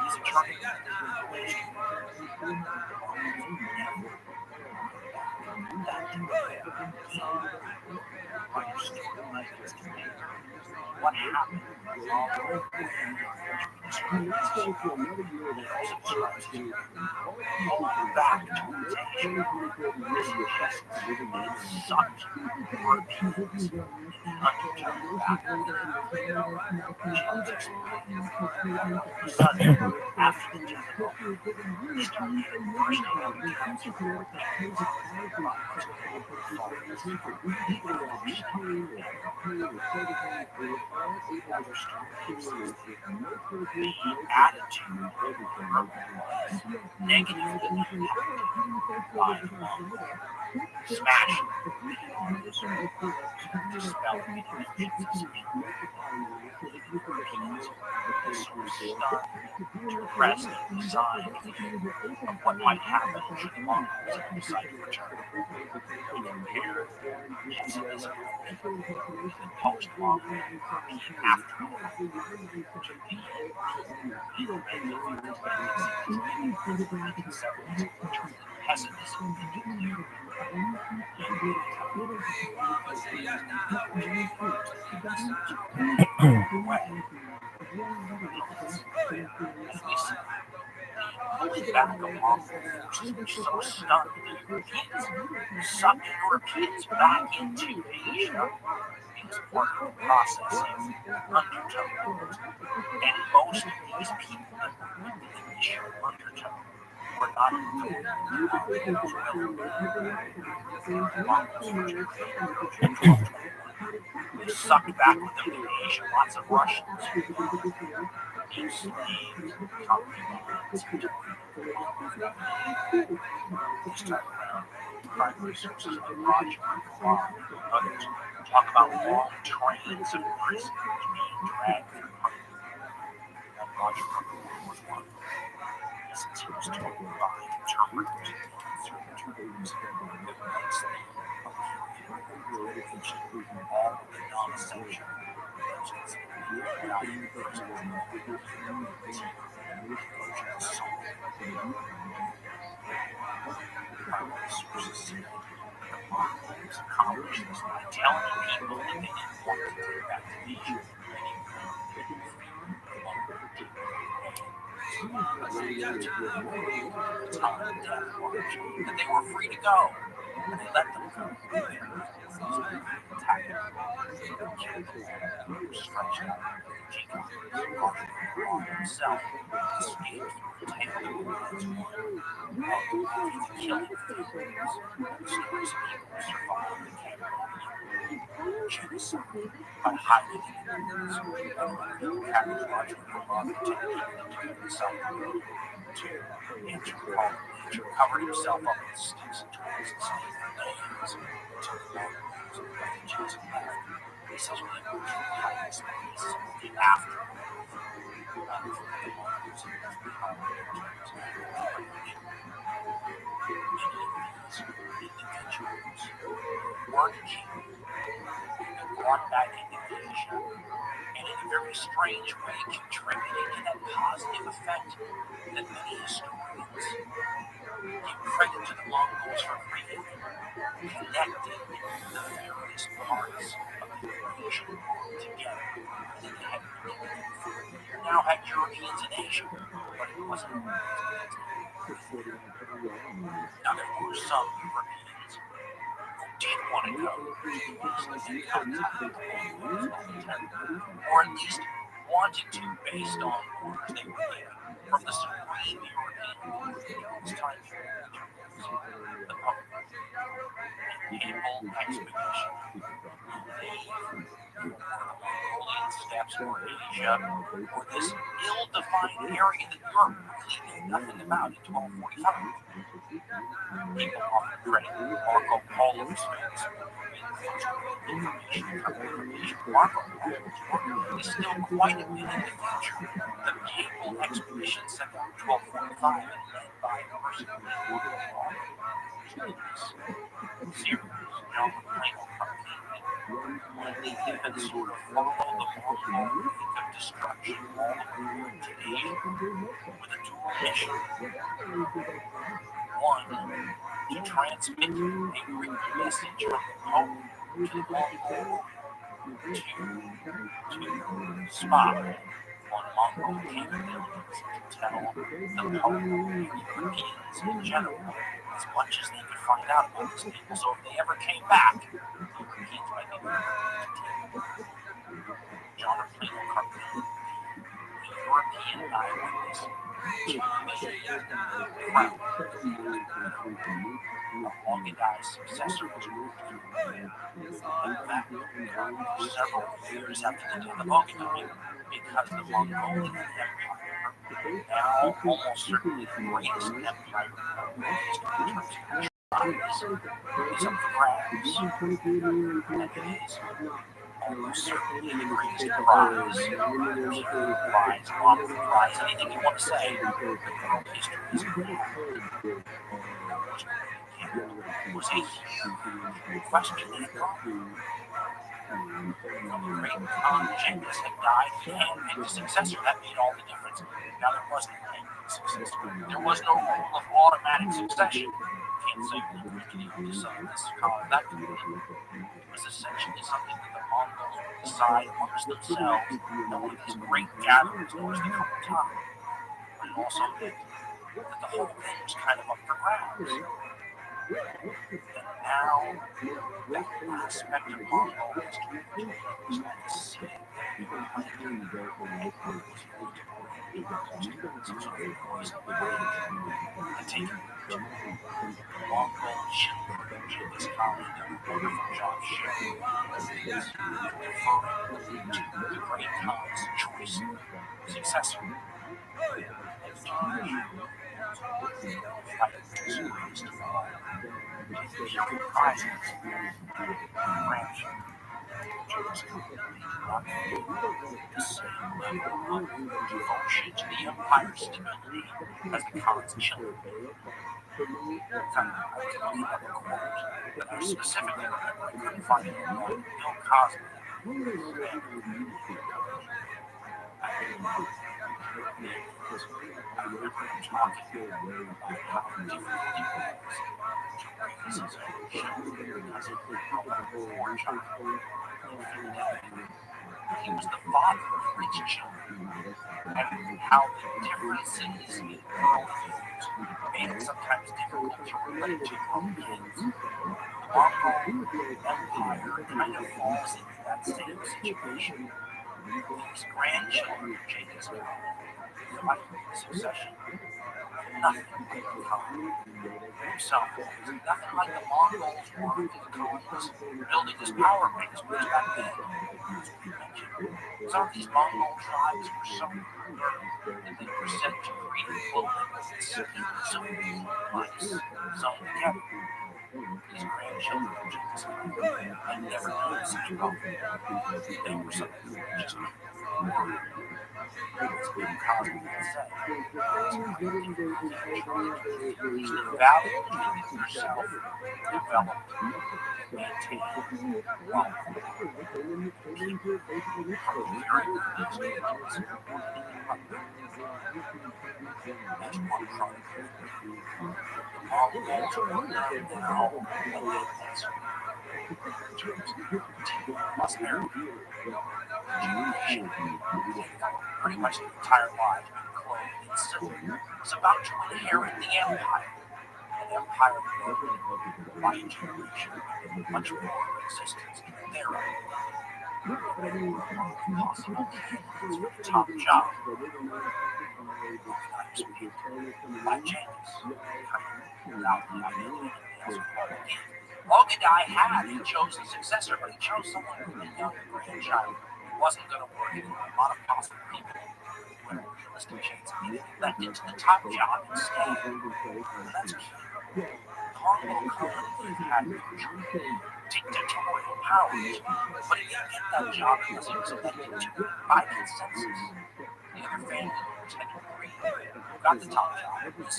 Speaker 1: He's a charter never that writer story like this to me. What happened? All back to temptation. This chest sucked your penis undertow back. Suddenly, after the jungle, started bursting out attitude negatively by smash dispel depressed design of what might happen should the Mongols decide to return. Here, pessimism and post-Mongol aftermath to be pessimism back of Mongols so stunned the Europeans sucked Europeans back into Asia as part of the process of undertow. And most of these people that were in the initial undertow were not sucked back with them to Asia. Lots of Russians, enslaved, concubines, this time around, primary sources of Roger and others talk about long trains of prisoners being dragged through Hungary. And Roger was one of them. Since he was told by interpreters and conservators that once they all the non-essential religions without primary sources say that the Mongols accomplished this by telling people that they didn't want to take back to Asia that they were free to go, and they let them go. Stretched out himself escaped through the tail of the killing stories of people who survived the genocide by hiding in the woods and captured Roger Rabbi taking them to the side of the road to nature covered himself up with sticks and twigs and stayed for days until the Mongols and refugees left. He says when they moved from the hiding space after the Mongols had left behind their territories. Many of these individuals weren't killed and brought back into Asia, and in a very strange way contributing to that positive effect that many historians give credit to the Mongols for creating, connecting the various parts of the Eurasian together that they had before. You now had Europeans in Asia, but it wasn't always. Now there were some Europeans who did want to go or at least wanted to based on orders they were given from the Supreme European Authority. It was time for the Pope. Papal expedition. Mongolian steppes or Asia, or this ill-defined area that Europe really knew nothing about in 1245. People often credit Marco Polo's fans information from Marco Polo is still quite a bit in the future. The papal expedition sent out in 1245 and led by a person named Syrians, John Plato likely even sort of follow the Mongol wave of destruction all over to Asia with a dual mission. One, to transmit a great message from the Pope to the Mongol. Two, to spy on Mongol capabilities to tell the Pope and Europeans in general as much as they could find out about these people. So if they ever came back, the Europeans might be willing to take John of Plato Carpenter, the European eyewitness, to the crown of Ogedai's successor was for several years after the death of Ogedai, because the Mongolian Empire, now almost certainly the greatest empire in history in terms of tribes, is up for grabs, and it is almost certainly the greatest prize, anything you want to say, history is was a huge question and problem. The great Khan Genghis had died and handpicked a successor. That made all the difference. Now there was no handpicked successor. There was no rule of automatic succession. Can't say this Khan, that it was essentially something that the Mongols would decide amongst themselves, and one of these great gatherings was to come time. But it also meant that the whole thing was kind of up for grabs. And now, that aspect of Mongol history was like a seed Mongol Genghis Khan did a wonderful job sharing and deferring to the great Khan's choice successor. Prizes, branch, the same level of devotion to the empire's stability as the Khan's children. In fact, I was looking up a quote that I specifically remember. I couldn't find it on Bill Cosby. I remember talking about how difficult it was to raise his own children as a poor child. He was the father of rich children, and how the differences in world views made it sometimes difficult to relate to young kids. The Mongol Empire kind of falls into that same situation. These grandchildren of Genghis Khan fighting the succession. Nothing like the Khan himself. Nothing like the Mongols were to the Khans building his power base, which back then, as we mentioned, some of these Mongol tribes were so poor that they were said to breed clothing some mice, some together. These grandchildren of Genghis Khan had never done such a well. They were something just as Bill Cosby would say. He's the value of yourself developed, maintained, well, very that's one product. The Mongols are now prosperity. Pretty much the entire life clothed in silver was about to inherit the empire. An empire built by a generation with much more resistance than their own. Possible candidates for the top job. By Genghis, without the identity as well. Ogedai had chosen a successor, but he chose someone with a young grandchild who wasn't going to work anymore. A lot of possible people who had a realistic chance of being elected to the top job instead. And that's key. Mongol colony had dictatorial powers, but he didn't get that job because he was elected to by consensus. The other family members had agreed who got the top job. This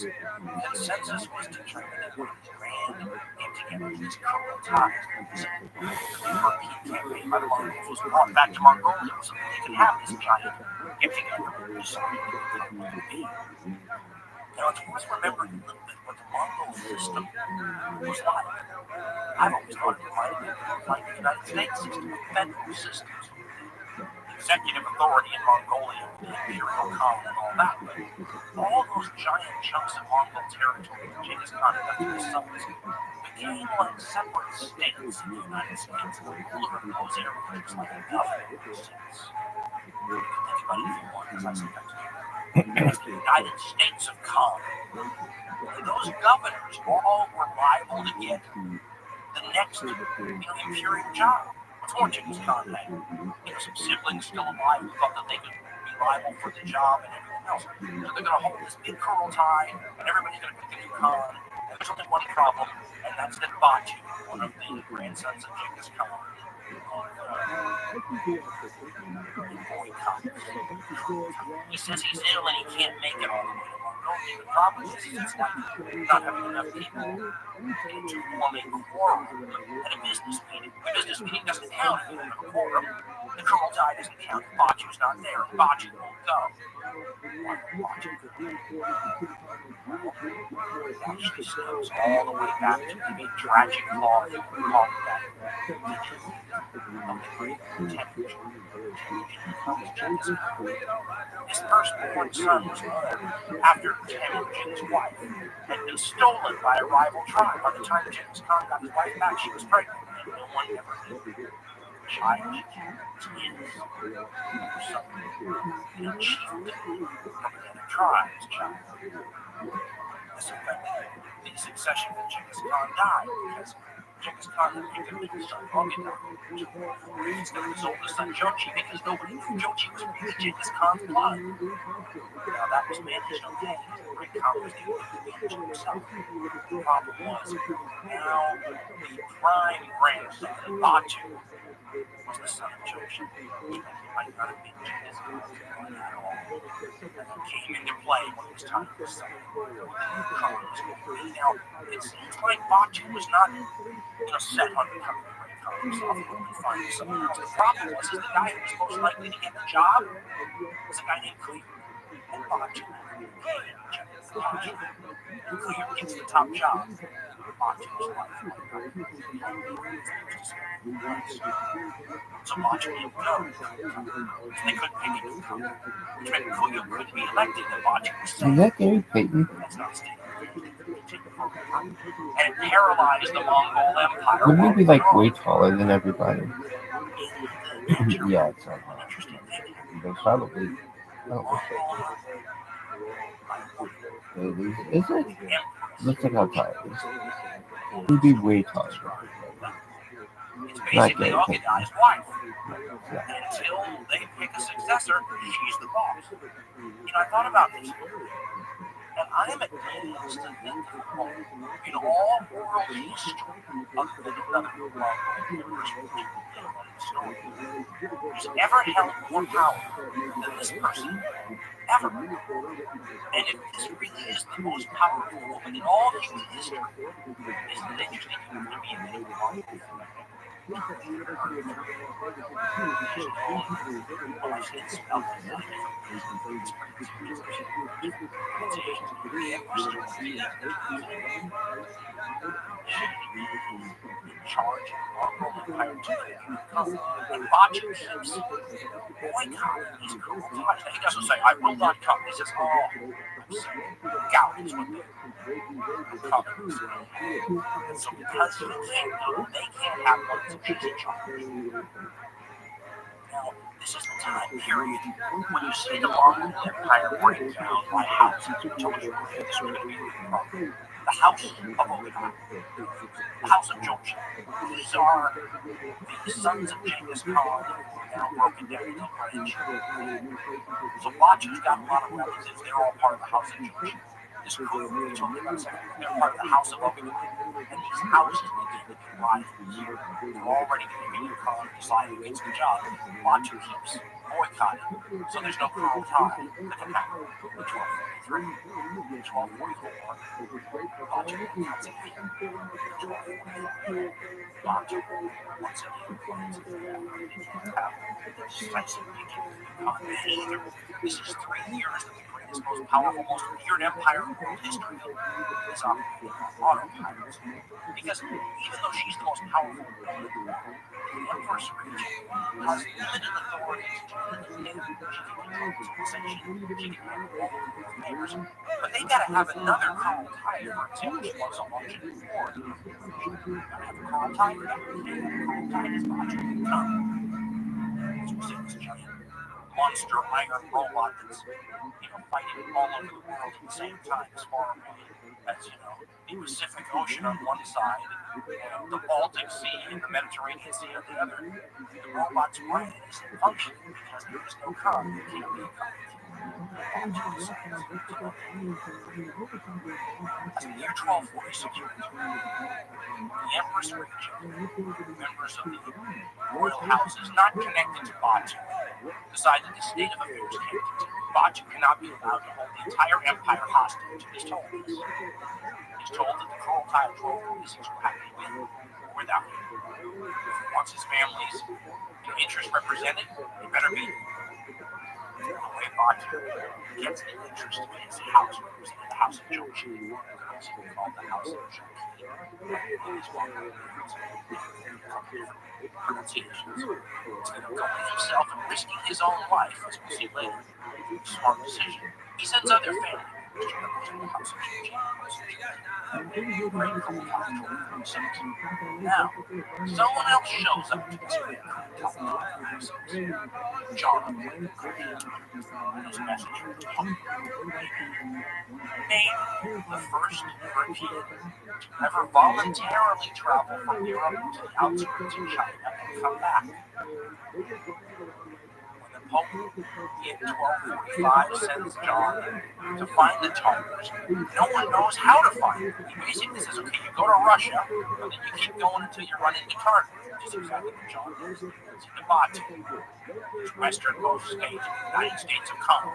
Speaker 1: consensus was determined in one of these grand get-together, these cruel ties. The European campaign by the Mongols was brought back to Mongolia so that they could have this giant get-together to decide what the country would be. Now, it's worth remembering a little bit what the Mongol system was like. I've always thought it reminded me of like the United States system, the federal systems. Executive authority in Mongolia, the imperial Khan and all that, but all those giant chunks of Mongol territory that Genghis Khan left to his sons became like separate states in the United States. The ruler of those areas was like a governor in a sense. You can think about it if you want, as I sometimes do. As the United States of Khan. Those governors all were liable to get the next imperial job. Before Genghis Khan had some siblings still alive who thought that they could be liable for the job and everything else. So they're going to hold this big Kurultai, and everybody's going to pick a new Khan. And there's only one problem, and that's that Batu, one of the grandsons of Genghis Khan. He says he's ill and he can't make it all the way to Mongolia. The problem is it's like not having enough people to form a quorum at a business meeting. The business meeting doesn't count if you don't have a quorum. The Kurultai doesn't count if Batu's not there. Batu won't go. Why won't Batu go? It actually stems all the way back to the big tragic law that we call that. His firstborn son was born after Temujin's wife had been stolen by a rival tribe. By the time Genghis Khan got his wife back, she was pregnant, and no one ever knew the child she had. His son, a chieftain from another tribe's child. This affected the succession that Genghis Khan died because Genghis Khan had picked a little son, Ogedai, instead of his oldest son, Jochi, because nobody knew Jochi was really Genghis Khan's blood. Now, that was managed okay. He was a great conquest. He managed himself. The problem was, now the prime grandson, Batu, was the son of Jochi. He might not have been Genghis Khan's blood at all. And he came into play when it was time to decide who the Khan was going to be. Now, it seems like Batu was not set on becoming a great Khan himself. He would be finding someone else. The problem was, the guy who was most likely to get the job was a guy named Kuya. And Batu and Kuya gets the top job. Batu's life. So Batu didn't go. They couldn't pick him. Which meant Kuya couldn't be elected, and Batu was safe.
Speaker 2: Is that Gary Payton?
Speaker 1: That's not staying. And it paralyzed the Mongol Empire.
Speaker 2: Wouldn't he be like way taller than everybody? Yeah, it's like probably. Oh, is it? Looks like how tall it is. He'd be way taller.
Speaker 1: It's basically Ogedai's wife. Yeah. Until they pick a successor, she's the boss. I thought about this. And I am amazed that in all oral history, other than another who's ever held more power than this person. Ever. And if this really is the most powerful woman in all human history, isn't it interesting to be in the one? Charge and Batu keeps boycotting these Kurultais. He doesn't say, I will not come. He says, gout is what they come. And so because he can't go, they can't have one that's in charge. Now, this is the time period when you see the Mongol Empire break down by house. I told you this was going to be a problem. the House of Ootd, the House of Jochi. These are the sons of Genghis Khan that are broken down into branch. So Batu's got a lot of relatives. They're all part of the House of Jochi. This crew, we told you about a second ago, they're part of the House of Ootd. And these houses, they can rivals. They're already going to get Khan decide who gets the job. Batu keeps boycotting. So there's no cruel time that can happen. In 1243, 1244, Batu cuts it. 1244, Batu once again plans to this is 3 years that the greatest, most powerful, most feared empire in world history is on autopilot. Because even though she's the most powerful woman in the world, the Empress region has limited authority to do anything. She can control the neighbors, but they gotta have another Colonel Tiger, for example, she wants a luncheon before the information. Gotta have a Colonel Tiger, Colonel Tiger's budget. This giant monster iron robot that's, fighting all over the world at the same time, as far away as, the Pacific Ocean on one side, and the Baltic Sea and the Mediterranean Sea on the other. The robot's brain isn't functioning because there is no Khan. There can't be a Khan. As the year 1246, the Empress region, members of the royal houses not connected to Batu, decided the state of affairs can't continue. Batu cannot be allowed to hold the entire empire hostage. He's told this. He's told that the Kurultai of 1246 will have to win or without him. If he wants his family's interests represented, he better be the way Batu gets the interest of his house represented, the House of Jochi, called the House of Jochi. Pronunciations. Instead of killing himself and risking his own life, as we'll see later, smart decision. He sends other family members to represent the House of Jochi. Now, someone else shows up to this great John, his messenger, named the first European to ever voluntarily travel from Europe to the outskirts of China and come back. When the Pope in 1245 sends John to find the Tartars, no one knows how to find them. He basically says, okay, you go to Russia, and then you keep going until you run into Tartars, which is exactly what John does. It's in the Batu, which westernmost state of the United States of Congo.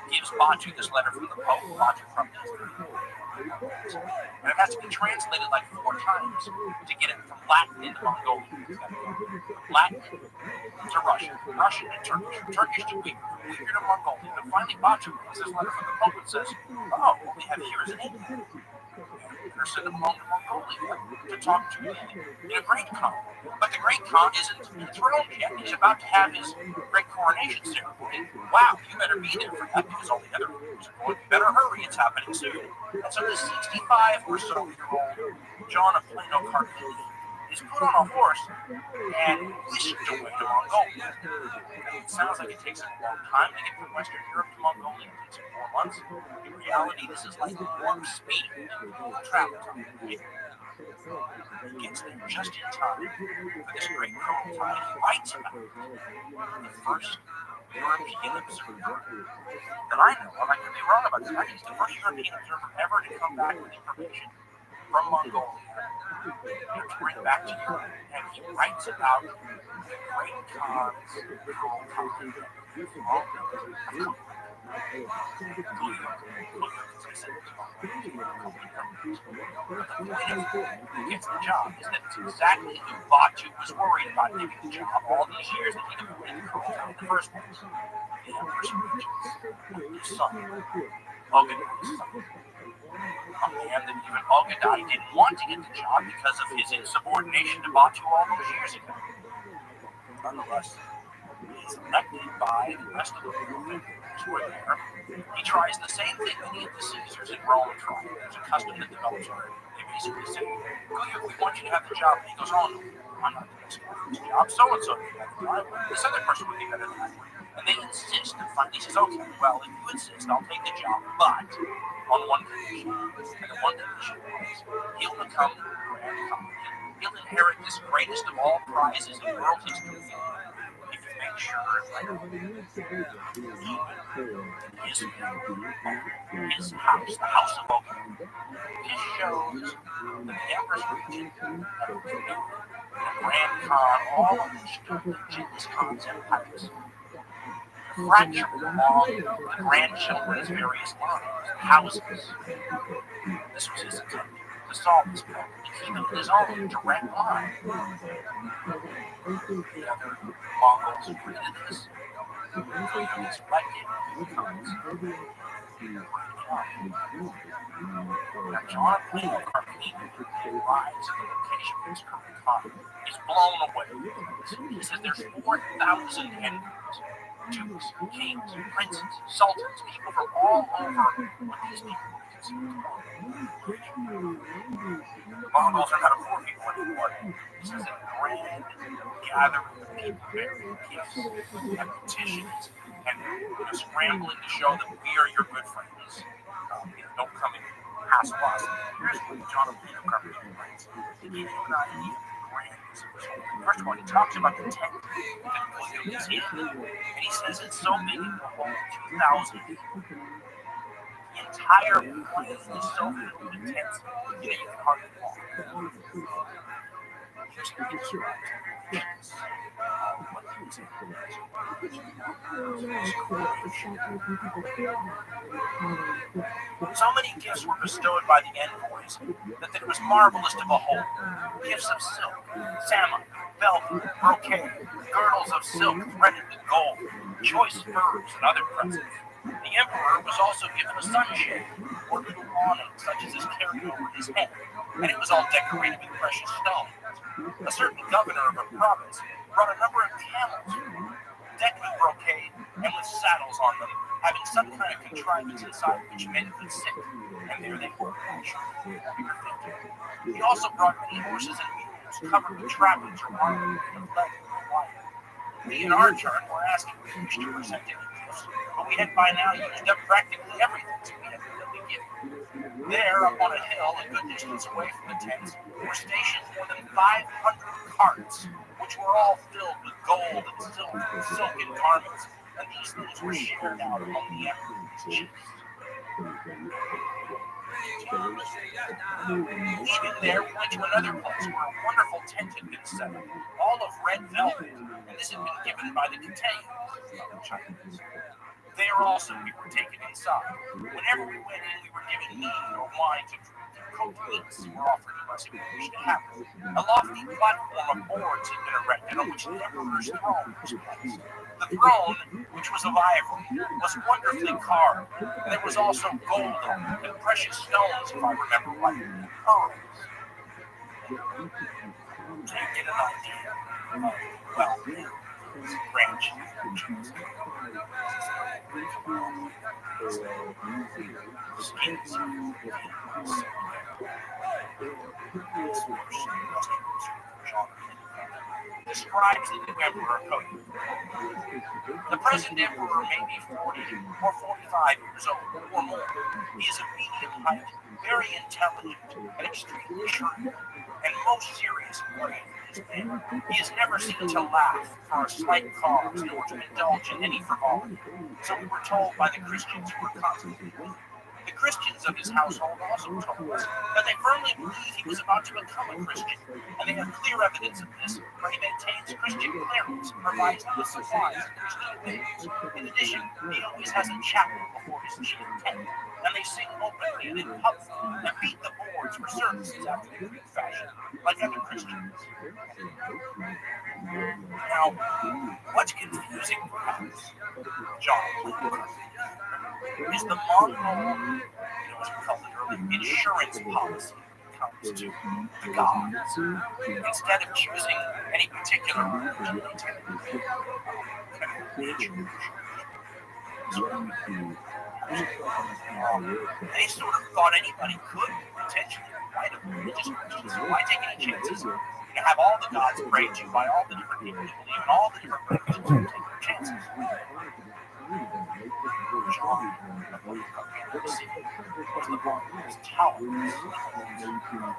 Speaker 1: He gives Batu this letter from the Pope, Batu from this. And it has to be translated like 4 times to get it from Latin into Mongolian. From Latin to Russian, Russian to Turkish, Turkish to Uyghur, Uyghur to Mongolian. And finally, Batu gets this letter from the Pope and says, oh, what we have here is an Indian. They're sent him home to Mongolia to talk to the Great Khan. But the Great Khan isn't enthroned yet. He's about to have his great coronation ceremony. Wow, you better be there for that because all the other rulers are going. You better hurry, it's happening soon. And so this 65 or so year old John of Plano Carpathian is put on a horse and whisked away to Mongolia. It sounds like it takes a long time to get from Western Europe to Mongolia. It takes 4 months. In reality, this is like warp speed travel time. He gets there just in time for this great Kurultai. He writes about it. The first European observer that I know of, I could be wrong about this, I think he's the first European observer ever to come back with information from Mongolia to bring back to Europe. And he writes about the Great Khan's Kurultai. Who gets the job is that it's exactly who Batu was worried about giving the job all these years that he avoided the Kurultai in the first place. The Emperor's his son, Ootd's son. A man that even Ootd didn't want to get the job because of his insubordination to Batu all those years ago. Nonetheless, he's elected by the rest of the world who are there. He tries the same thing many of the Caesars in Rome tried. There's a custom that develops where they basically say, we want you to have the job. And he goes, oh, no, I'm not the best guy for this job. So-and-so can have the job. This other person would be better than I would. And they insist, and finally says, okay, well, if you insist, I'll take the job, but on one condition. And the one condition was, he'll become Grand Khan. He'll inherit this greatest of all prizes in world history if you make sure his house, the House of Oak, his shows that the Empress Regent and the Grand Khan all understood Genghis Khan's empires. Fractured along the grandchildren's various lines, houses. This was his attempt to solve this problem and keep him in his own direct line. The other Mongols agreed to this. It's right here. Now, John Lee of Armenia arrives at the location of his current father. He's blown away. He says there's 4,000 enemies. Dukes, kings, princes, sultans, people from all over what these people consider. Mongols are not a poor people anymore. This is a grand gathering of people bearing gifts and petitions and scrambling to show that we are your good friends. Don't come and hassle us. Here's what John Lee of Armenia writes. To give you an idea of the grandness of this whole thing. First of all, he talks about the tent that William is in, and he says it's so big it will hold 2,000 people. The entire plane is so filled with tents that you can hardly walk. Here's the picture of tents. So many gifts were bestowed by the envoys that it was marvelous to behold. Gifts of silk, samite, velvet, brocade, girdles of silk threaded with gold, choice furs, and other presents. The emperor was also given a sunshade, or little awning such as is carried over his head, and it was all decorated with precious stones. A certain governor of a province brought a number of camels, decked with brocade and with saddles on them, having some kind of contrivance inside which men could sit, and there they were. He also brought many horses and mules covered with trappings or wire of leather or wire. We in our turn were asked if we wished to present any gifts, but we had by now used up practically everything so we had to give. There, up on a hill, a good distance away from the tents, were stationed more than 500 carts, which were all filled with gold and silken garments, and these things were shared out among the emperor's chiefs. Even there, we went to another place where a wonderful tent had been set up, all of red velvet, and this had been given by the Chinese. There also we were taken inside. Whenever we went in, we were given meat or wine to drink. Cooked meats were offered to us if we wished to have them. A lofty platform of boards had been erected on which the emperor's throne was placed. The throne, which was of ivory, was wonderfully carved. There was also gold and precious stones, if I remember right, and pearls. So you get an idea of, well, branch. Describes the new emperor code. The present emperor may be 40 or 45 years old or more. He is of medium height, very intelligent, and extremely shrewd, and most serious and grave in his manner. He is never seen to laugh for a slight cause, nor to indulge in any frivolity. So we were told by the Christians who were constantly with him. The Christians of his household also told us that they firmly believe he was about to become a Christian, and they have clear evidence of this, for he maintains Christian clearance and provides them with supplies of Christian things. In addition, he always has a chapel before his chief tent, and they sing openly and in public, and beat the boards for services after the Greek fashion, like other Christians. Now, what's confusing perhaps, John, is the Mongol, as we called it earlier, insurance policy when it comes to the gods. Instead of choosing any particular religion, they tend to they sort of thought anybody could potentially write a religious religion, so why take any chances? You have all the gods prayed to by all the different people who believe in all the different religions who take their chances. John, the book of Pharisee, was the most talentless.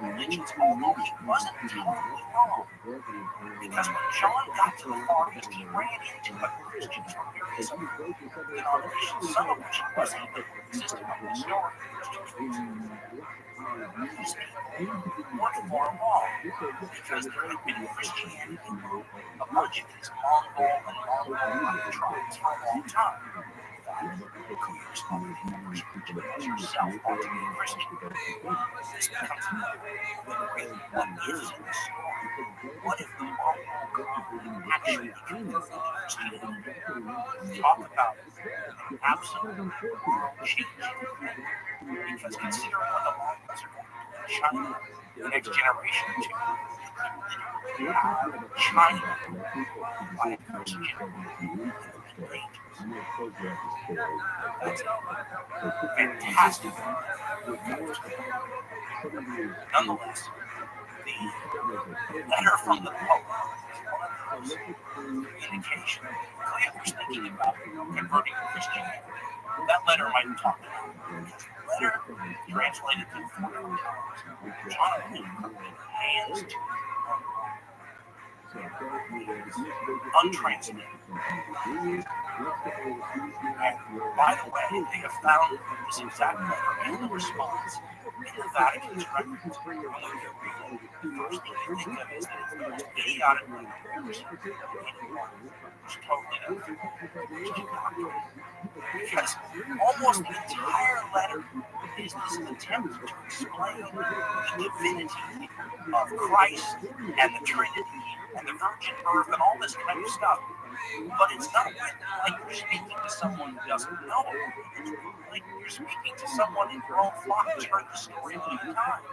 Speaker 1: Religion's although he wasn't totally wrong. Because when John got to the Far East, he ran into a Christians from various denominations, some of which he wasn't even insisting on the story. These people weren't far wrong, because there had been Christianity in a bunch of these Mongol and Mongolian tribes for a long time. Clear some of the English Christian as yourself ought to be a Christian. This becomes really what is in the story. What if the world actually converted to Christianity? Talk about an absolute world change. Because considering what the Mongols are going to do in China, the next generation or two, China by a Christian that's fantastic. Nonetheless, the letter from the Pope is one of those indications clearly was thinking about converting to Christianity. That letter might have talked about it. The letter translated to 4 times. John hands to untranslated. And by the way, they have found this exact letter and the response in the Vatican's records. When you read it, the first thing you think of is that it's the most idiotic letter anyone was totally not. Because almost the entire letter is this attempt to explain the divinity of Christ and the Trinity and the virgin birth and all this kind of stuff. But it's not like you're speaking to someone who doesn't know it. It's like you're speaking to someone in your own flock who's heard the story many times.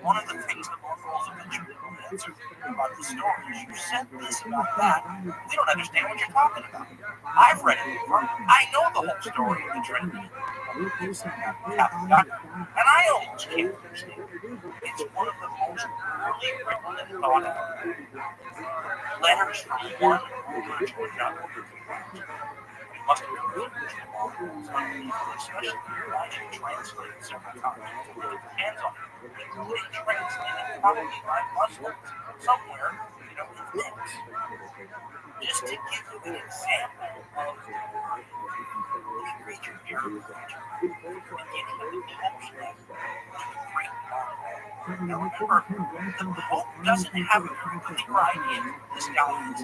Speaker 1: One of the things the Mongols eventually answered about the story is you said this about that. We don't understand what you're talking about. I've read it before. I know the whole story of the Trinity. And I almost can't understand it. It's one of the most poorly written and thought out letters from one ruler to another. We must have been reading the Mongols, especially I should translate several times to get your hands on it, including translated probably by Muslims somewhere, in this. Just to give you an example of creature here, beginning of the Pope's letter to the great Mongol. Now remember, the Pope doesn't have a clear idea who this guy is.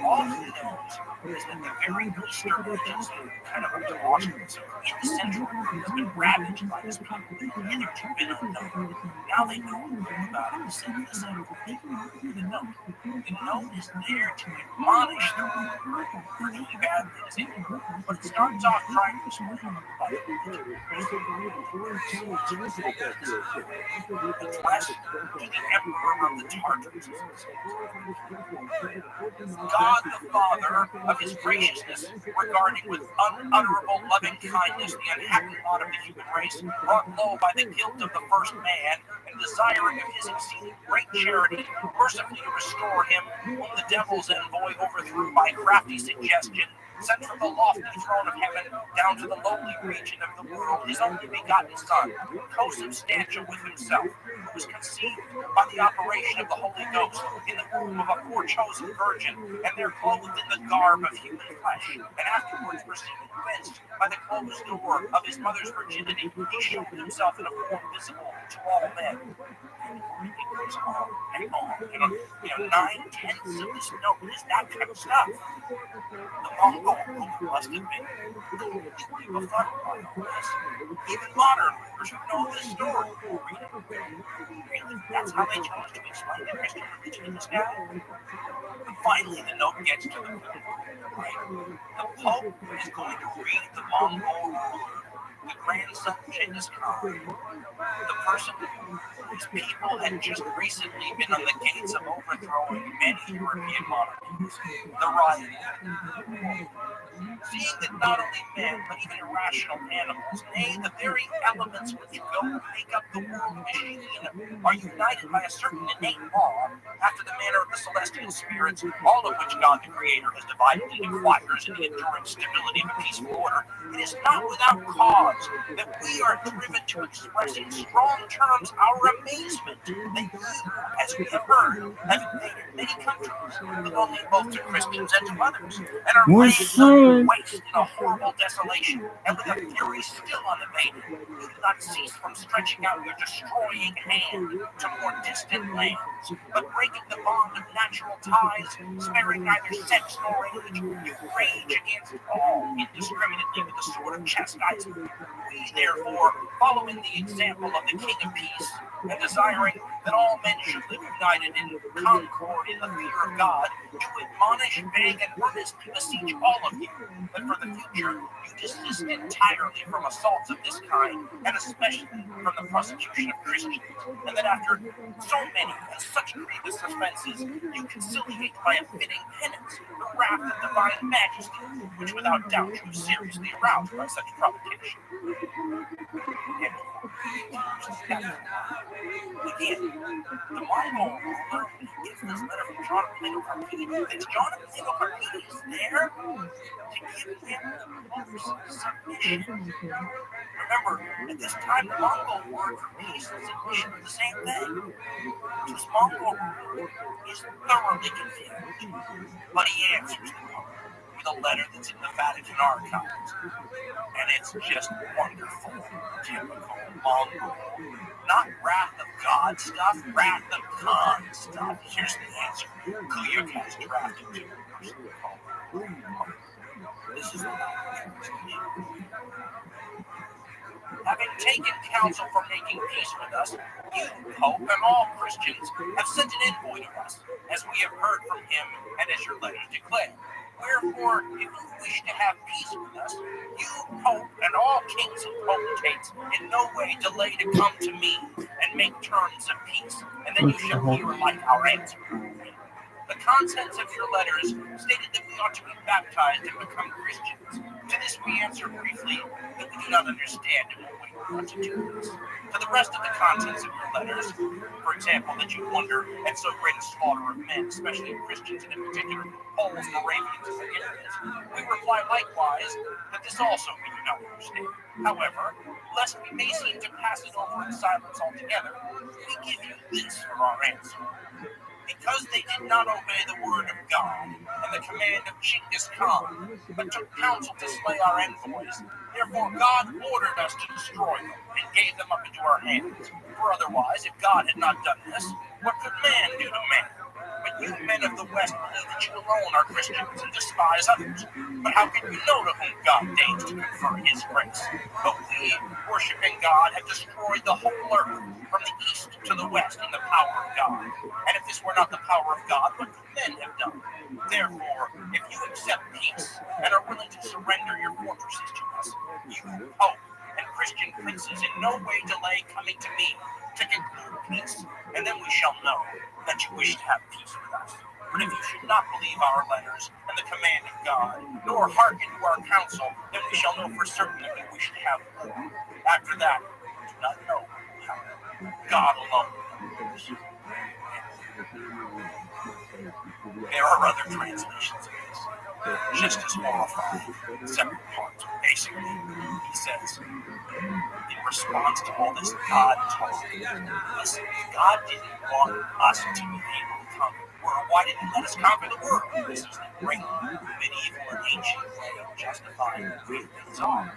Speaker 1: All he knows is that the very Eastern regions, kind of up to Auschwitz, in the Central, has been ravaged by this people who hitherto been unknown. Now they know about it. Send this out. The note is there to admonish them for doing bad things in it. But it starts off trying to explain the quest to the Emperor of the Tartars. God the Father, of his graciousness, regarding with unutterable loving kindness the unhappy lot of the human race, brought low by the guilt of the first man, and desiring of his exceeding great charity, mercifully to restore him, whom the devil's envoy overthrew by crafty suggestion, sent from the lofty throne of heaven down to the lowly region of the world his only begotten Son, co-substantial with himself, who was conceived by the operation of the Holy Ghost in the womb of a forechosen virgin, and there clothed in the garb of human flesh, and afterwards receiving cleansed by the closed door of his mother's virginity, he showed himself in a form visible to all men. And 9/10 of this note is that kind of stuff. The Mongol must have been truly befuddled by all this. Even modern readers who know this story will read it. Really? That's how they chose to explain the Christian religion in this guy? And finally, the note gets to the point, right? The Pope is going to read the Mongol ruler the grandson Genghis Khan, the person whose people had just recently been on the gates of overthrowing many European monarchies, the riot. Seeing that not only men, but even irrational animals, nay, the very elements which go and make up the world machine, are united by a certain innate law, after the manner of the celestial spirits, all of which God the Creator has divided into choirs in the enduring stability of a peaceful order, it is not without cause that we are driven to express in strong terms our amazement that you, as we have heard, have invaded many countries, belonging both to Christians and to others, and are laying waste in a horrible desolation, and with a fury still unabated, you do not cease from stretching out your destroying hand to more distant lands, but breaking the bond of natural ties, sparing neither sex nor age, you rage against all indiscriminately with the sword of chastisement. We, therefore, following the example of the King of Peace, and desiring that all men should live united in concord in the fear of God, do admonish, beg, and earnestly beseech all of you that for the future you desist entirely from assaults of this kind, and especially from the persecution of Christians, and that after so many and such grievous offenses, you conciliate by a fitting penance the wrath of divine majesty, which without doubt you have seriously aroused by such provocation. Again, the Mongol ruler gives this letter from John of Picoftheday. That John of Picoftheday is there to give him submission. Remember, at this time, the Mongol word for peace and submission are the same thing. This Mongol ruler is thoroughly confused, but he answers with a letter that's in the Vatican archives. And it's just wonderful, typical Mongol. Not wrath of God stuff, wrath of Khan stuff. Here's the answer. Kuyak has drafted to a person called. This is the translation. Having taken counsel for making peace with us, you, Pope, and all Christians have sent an envoy to us, as we have heard from him and as your letters declare. Wherefore, if you wish to have peace with us, you, Pope, and all kings and potentates, in no way delay to come to me and make terms of peace, and then you shall hear like our answer. The contents of your letters stated that we ought to be baptized and become Christians. To this we answer briefly that we do not understand in what way we ought to do this. To the rest of the contents of your letters, for example, that you wonder at so great a slaughter of men, especially Christians and in particular Poles, Moravians, and Bulgarians, we reply likewise that this also we do not understand. However, lest we may seem to pass it over in silence altogether, we give you this for our answer. Because they did not obey the word of God and the command of Genghis Khan, but took counsel to slay our envoys, therefore God ordered us to destroy them and gave them up into our hands. For otherwise, if God had not done this, what could man do to man? But you men of the West believe that you alone are Christians and despise others. But how can you know to whom God deigns to confer his grace? But we, worshiping God, have destroyed the whole earth, from the east to the west, in the power of God. And if this were not the power of God, what could men have done? Therefore, if you accept peace and are willing to surrender your fortresses to us, you, Pope, and Christian princes in no way delay coming to me to conclude peace, and then we shall know that you wish to have peace with us. But if you should not believe our letters and the command of God, nor hearken to our counsel, then we shall know for certain that we wish to have war. After that, we do not know how. God alone. There are other translations of this, just as horrifying, separate parts. Basically, he says, in response to all this God talk, listen, God didn't want us to be able to conquer the world. Why didn't he let us conquer the world? This is the great medieval and ancient way of justifying the way things are.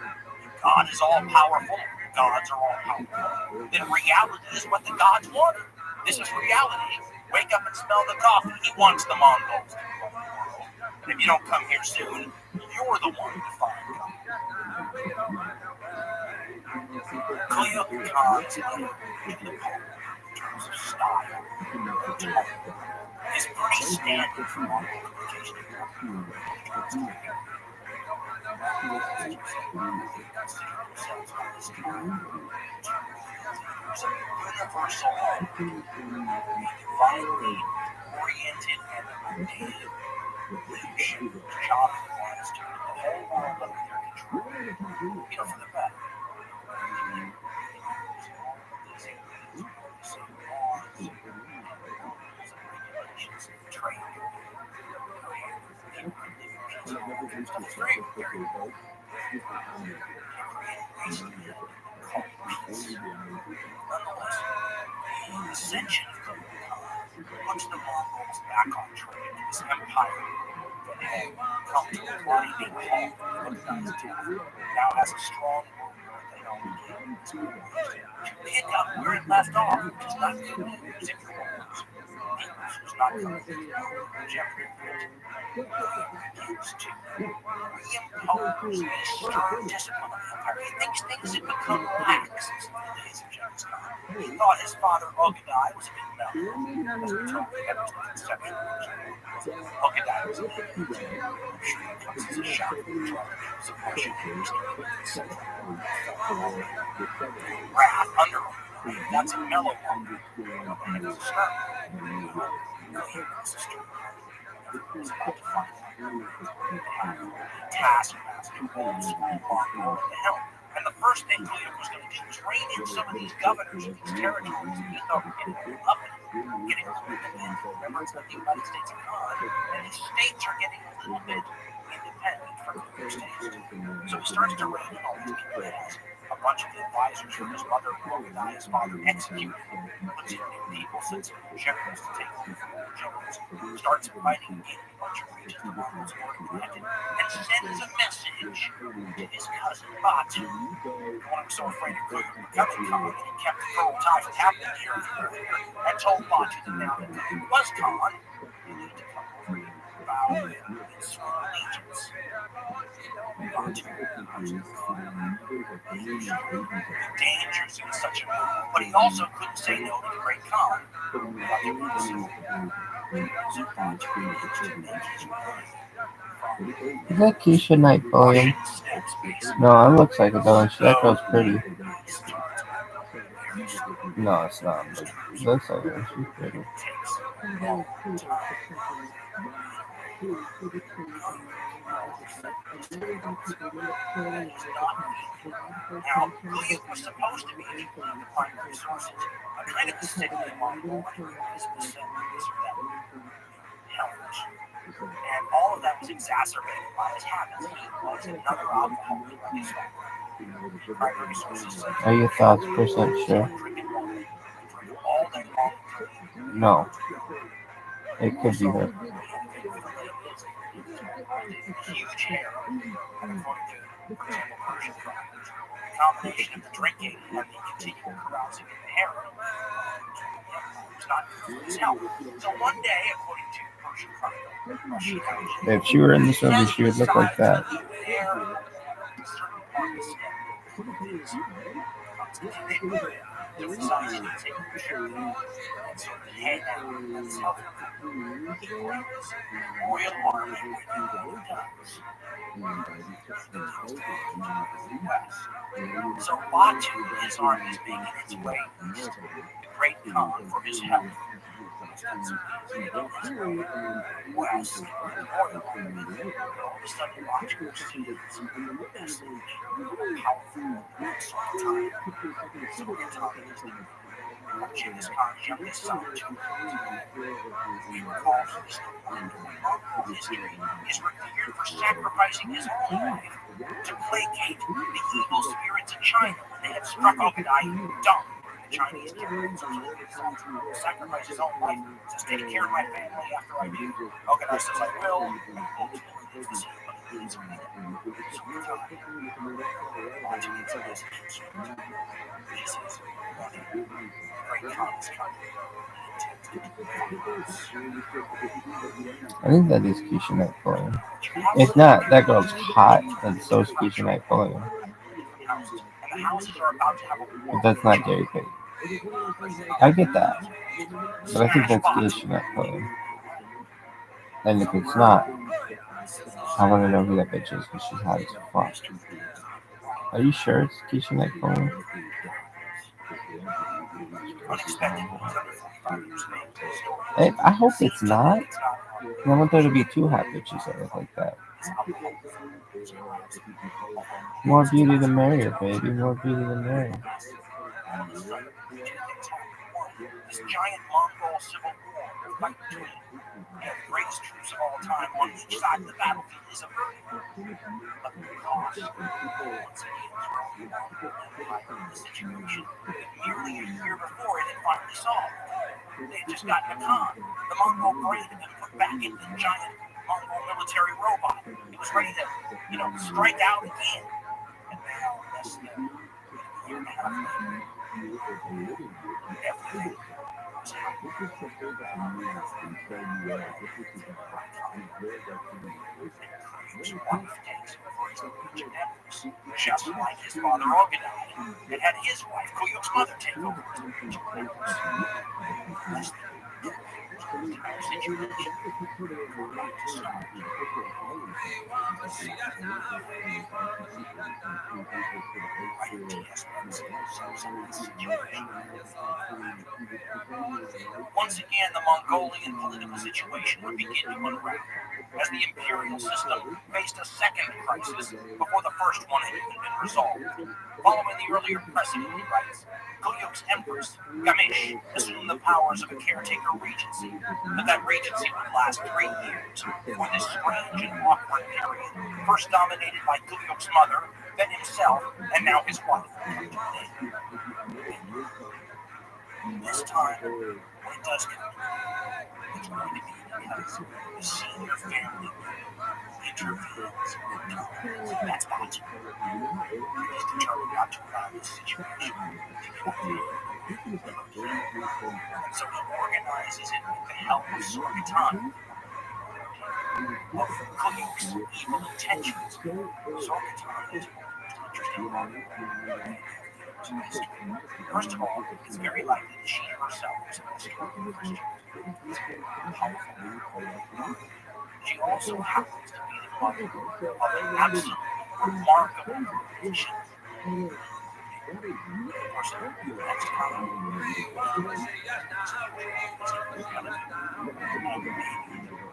Speaker 1: God is all powerful. Gods are all powerful. Then reality is what the gods wanted. This is reality. Wake up and smell the coffee. He wants the Mongols to rule the world. And if you don't come here soon, you're the one to find God. Clear Khan's letter in the Pope, in terms of style and tone, is pretty standard for Mongol communication. Universal law, divinely oriented and ordained leadership job was to put the whole world under their control. For the better. Trade. Nonetheless, the ascension of puts the Mongols back on trade. This empire that had come to a grinding halt now has a strong to pick up where it left off, which is not good news if you're Mongols. It's not good news. Jeopardy used to reimpose a stern discipline on the empire. He thinks things had become lax since the days of Genghis Khan. He thought his father Ootd was a bit mellow. As we told you, that was the conception. Ootd was a bit mellow. I'm sure he comes as a shock to suppression. Wrath, under that's a mellow one. And it's a stern. Taskmaster holds Mongol at the helm. And the first thing Cleo was going to do was rein in some of these governors of these territories that he thought were getting up and getting a little bit in. Remember, it's not the United States of God, and his states are getting a little bit independent from the states. So he starts to rein in all these people. He has a bunch of advisors from his mother, Ootd, his father, executed. Puts in new people, sends generals to take over from the generals. Starts inviting in a bunch of regions the Mongols are granted, and sends a message to his cousin Batu. The one who was so afraid of becoming Khan that he kept the pearl tie from happening here and told Batu that now that he was Khan, he needed to come over and bow and swear allegiance. Dangers in such a move, but he also couldn't say no to the great Khan.
Speaker 2: Is that Keisha Knight Williams? No, it looks like it though. That girl's pretty. No, it's not, but it looks like her. She's pretty.
Speaker 1: Now, William was supposed to be the primary sources, a kind of the sickly Mongol hellish. And all of that was exacerbated by his habits. He was another alcoholic like his father. Primary sources.
Speaker 2: Are your thoughts percent sure?
Speaker 1: All day long.
Speaker 2: No. It could be her.
Speaker 1: Huge hair, and according to Persian chronicles, the combination of the drinking and the continual carousing of the hair was not good for his health. So one day, according to Persian chronicles,
Speaker 2: If she were in this movie, she would look like that.
Speaker 1: So Batu, his army is making its way east. The great Khan for his health. West, all of a sudden Batu sees a powerful time. Genghis Khan's youngest son, we recall from the Mongol history, is revered for sacrificing his own life to placate the evil spirits of China when they had struck Ootd dumb. The Chinese sacrifice his own life to take care of my family after I do. Ootd says I will.
Speaker 2: I think that is Keisha Knight Williams. If not, that girl's hot, and so is Keisha Knight Williams. But that's not Gary Payton. I get that. But I think that's Keisha Knight Williams. And if it's not, I want to know who that bitch is because she's hot as fuck. Are you sure it's Keisha Night Phone? I hope it's not. I want there to be two hot bitches that look like that. More beauty the merrier, baby. More beauty the merrier.
Speaker 1: This giant Mongol civil war fight between the greatest troops of all time on each side of the battlefield is averted. But the cost, once again, thrown the situation that nearly a year before it had finally solved. They had just gotten a Khan, the Mongol brain, and put back into the giant Mongol military robot. It was ready to, strike out again. And now, less than a year and a half later, everything was happening. Just like his father Ogedai, and had his wife Kuyuk's mother take over his situation. Once again, the Mongolian political situation would begin to unravel, as the imperial system faced a second crisis before the first one had even been resolved. Following the earlier precedent, he writes, Kuyuk's empress, Gamesh, assumed the powers of a caretaker regency, but that regency would last 3 years, for this strange and awkward period, first dominated by Kuyuk's mother, then himself, and now his wife. This time, when it does come, it's going to be because the senior family intervenes. That's not. He's determined not to allow this situation to continue. So he organizes it with the help of Sorghatan, of Kuyuk's evil intentions. Sorghatan is interesting one. First of all, it's very likely that she herself was a strong Christian. She also happens to be the mother of an absolutely remarkable religion. Of course, next time, and maybe the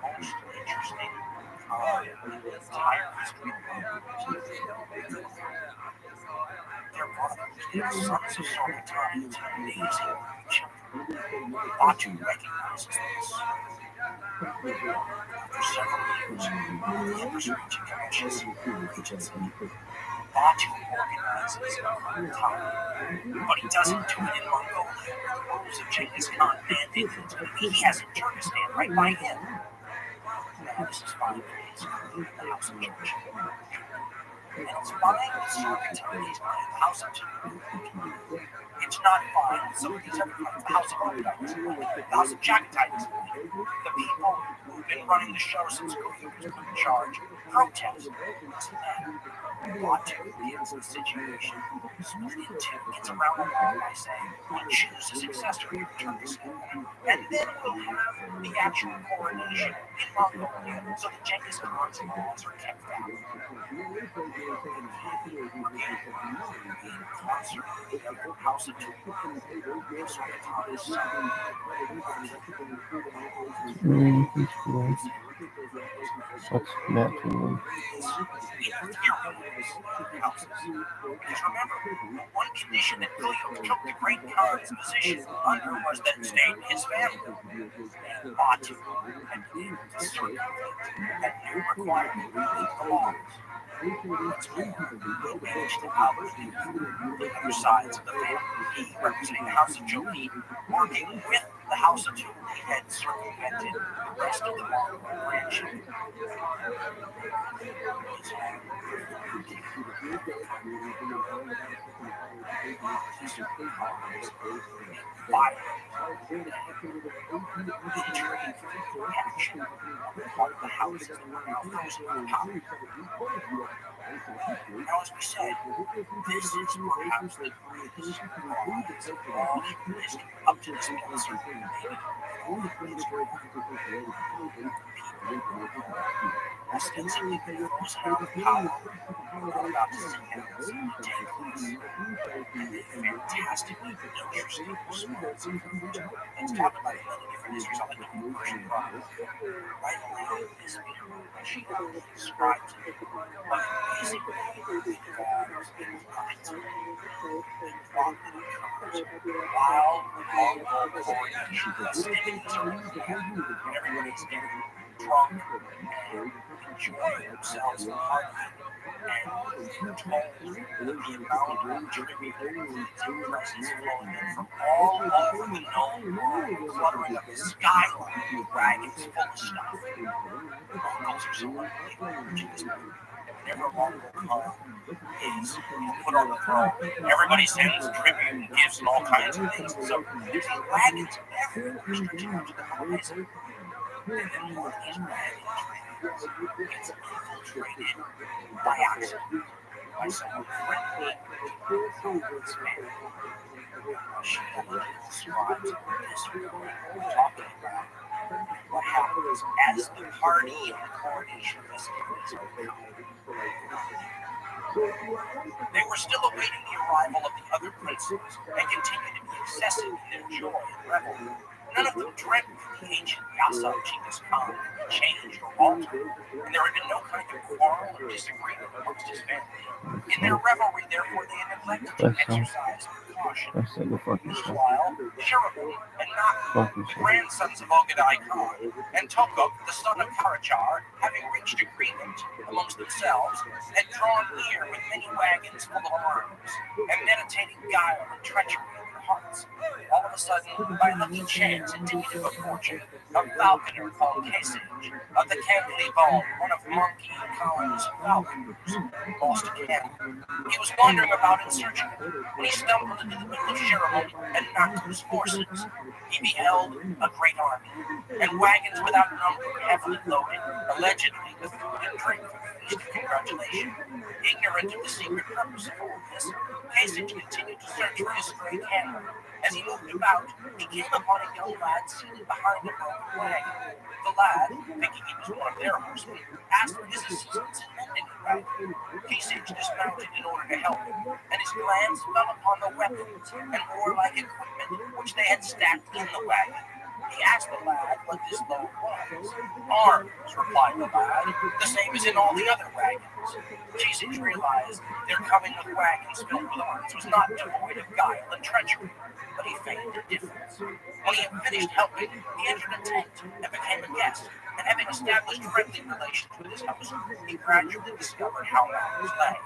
Speaker 1: most interesting entire history of their brothers, their sons of Sorghatan, it's amazing children. Batu recognizes this. After several years, the Empress reaching Kamish's regency, Batu organizes a coup, but he doesn't do it in Mongolia. The rules of Genghis Khan mandate it. He has in Turkestan right by him. Now, this is fine for the House of Church. And it's fine with Sorghatan, he's buying the House of Church. It's not fine with some of these other kinds, the House of Ootd, the House of Chagatai, the people who've been running the show since Kuyuk was put in charge protest. Batu begins the situation, split in two, gets around the wall by saying, we'll choose a successor in Turkestan, and then we'll have the actual coronation in Mongolia, so that Genghis Khan's laws are kept out. In concert with the other House of TRUMAN, Sorghatan is son.
Speaker 2: He's cool. What's Matt doing?
Speaker 1: Because remember, the one condition that Kuyuk took the Great Khan's position under was that it stayed in his family. And Batu had been able to circumvent that new requirement of the laws. What's more, he managed to outlive the other sides of the family. He, representing the House of Jogaid, working with the House of Jogaid, had circumvented the rest of the Mongol branch. Part of the house is now frozen in power. Now, as we said, this is perhaps the greatest rise of all human history up to this point, certainly, maybe all human history. Ostensibly frozen out of power, not about to see animals take place. And the fantastically precocious response that's touted by many different histories on the conversion process. Right around this period, she describes it, but basically involves acting and walking cars, wild, Mongol coronation festivities around camp. Everybody's getting drunk and enjoying themselves and partying. And you're told that the amount of tribute and presents flowing in from all over the known world, cluttering up the skyline with wagons full of stuff. Mongols are so unbelievable to this point. Whenever a Mongol Khan is put on the throne, everybody sends tribute, gifts, and all kinds of things. So these wagons everywhere stretching out to the horizon. And then one of these wagon trains gets infiltrated by accident by someone friendly to its family. She describes this report talking about what happens as the party and the coronation festivities are going. They were still awaiting the arrival of the other princes and continued to be excessive in their joy and revelry. None of them dreamt that the ancient Yasa of Genghis Khan had changed or altered, and there had been no kind of quarrel or disagreement amongst his family. In their revelry, therefore, they had neglected to exercise caution. Meanwhile, Shirapur and Naku, the grandsons of Ootd Khan, and Tokuk, the son of Karachar, having reached agreement amongst themselves, had drawn near with many wagons full of arms, and meditating guile and treachery in their hearts. All of a sudden, by lucky chance, indicative of fortune, a falconer called Kesage, of the Cantley-Ball, one of Monkey Khan's falconers, lost a camel. He was wandering about in search of it, when he stumbled into the middle of ceremony and Naku's forces. He beheld a great army, and wagons without number, heavily loaded, allegedly with food and drink for the feast of congratulation. Ignorant of the secret purpose of all this, Kesage continued to search for his stray camel. As he moved about, he came upon a young lad seated behind a broken wagon. The lad, thinking he was one of their horsemen, asked for his assistance in mending the wagon. Kesage dismounted in order to help him, and his glance fell upon the weapons and warlike equipment which they had stacked in the wagon. He asked the lad what this load was. Arms, replied the lad, the same as in all the other wagons. Kesage realized their coming with wagons filled with arms was not devoid of guile and treachery, but he feigned indifference. When he had finished helping, he entered a tent and became a guest, and having established friendly relations with his host, he gradually discovered how matters lay.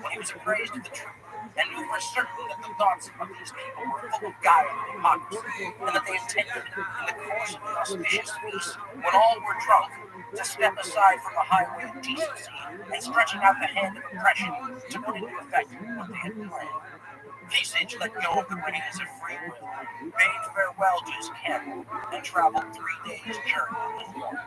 Speaker 1: When he was appraised of the truth, and knew for certain that the thoughts of these people were full of guile and hypocrisy, and that they intended, in the course of the auspicious feast, when all were drunk, to step aside from the highway of decency, and stretching out the hand of oppression to put into effect what they had planned. Kesage let go of the reins of free will, bade farewell to his camel, and traveled 3 days' journey alone.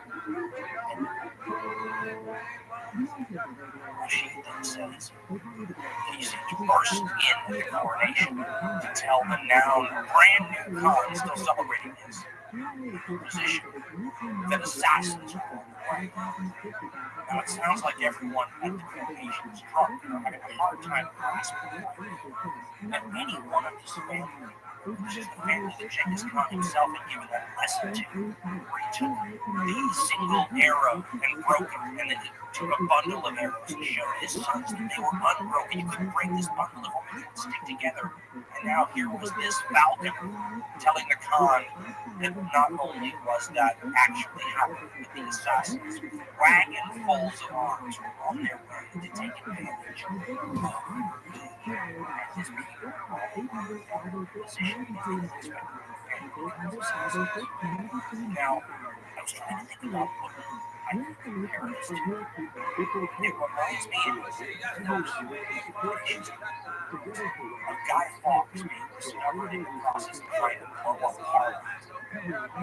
Speaker 1: She then says, Kesage burst in at the coronation to tell the now brand new Khan still celebrating his position that assassins were on the way. Now it sounds like everyone at the coronation is drunk and are having a hard time grasping the idea that any one of his family, which is the family that Genghis Khan himself had given that lesson to, where he took the single arrow and broke it, and then he took a bundle of arrows and showed his sons that they were unbroken. You couldn't break this bundle if only they could stick together. And now here was this falcon telling the Khan that not only was that actually happening with the assassins, wagonfuls of arms were on their way to take advantage of his people position in the respective family. Now, I was trying to think about what I can compare this to. It reminds me of Guy Fawkes being discovered in the process of trying to blow up Parliament.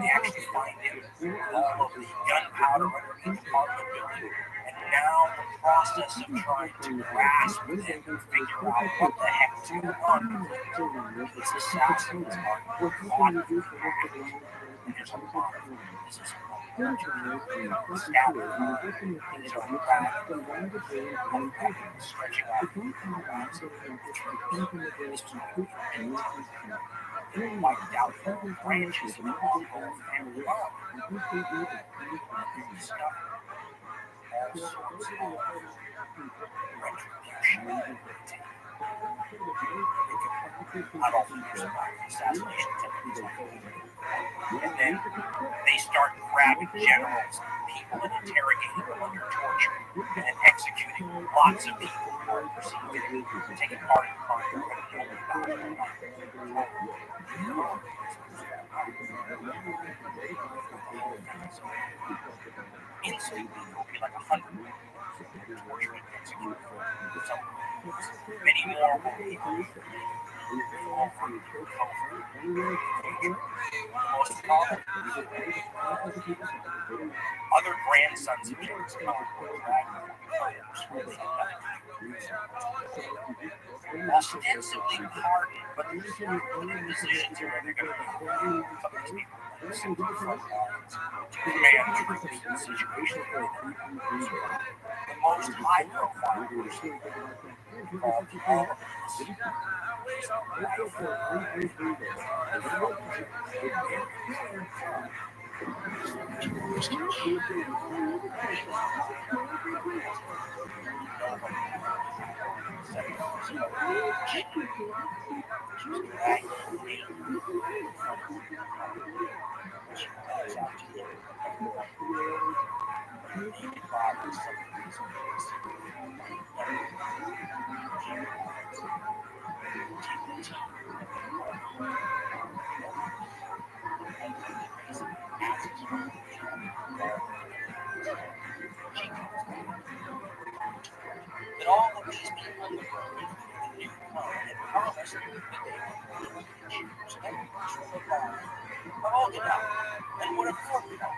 Speaker 1: They actually find him with all of the gunpowder underneath the Parliament building, and now the process of trying to grasp and figure out what the heck is going on is assassins are caught and there's a lot of them. This is scattered. These are stretching out wiped out branches of the whole family. Stuff all sorts of retribution. I don't think there's enough assassination techniques. And then they start grabbing generals, people, and interrogating them under torture, and executing lots of people who are perceived to be taking part in crime. Instantly, there will be like 100 tortured and executed. So many more will be most common. Other grandsons of kings come ostensibly pardoned, but the decisions are where they're going to be. Some of these people command the situation. The most high profile called that all of these people in the new code had promised that they would choose every true of all it out and would afford it all.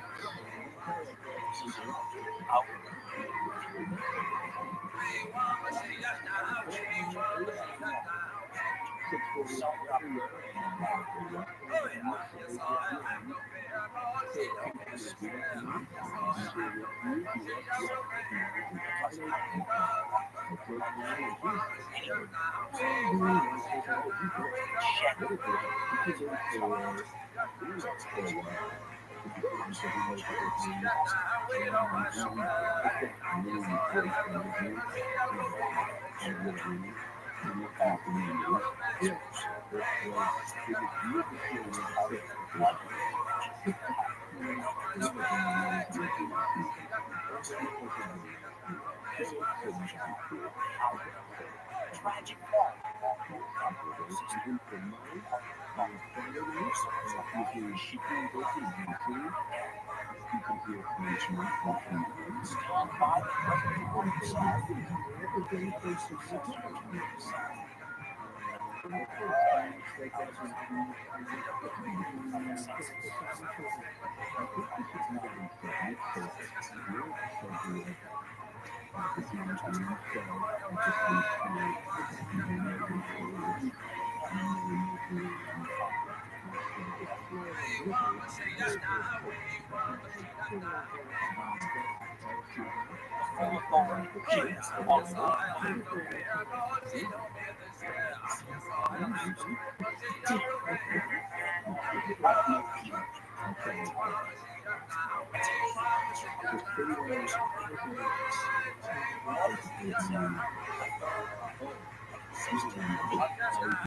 Speaker 1: Tragic fall.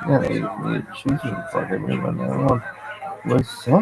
Speaker 2: Yeah, you're choosing fucking me on that one. What's up?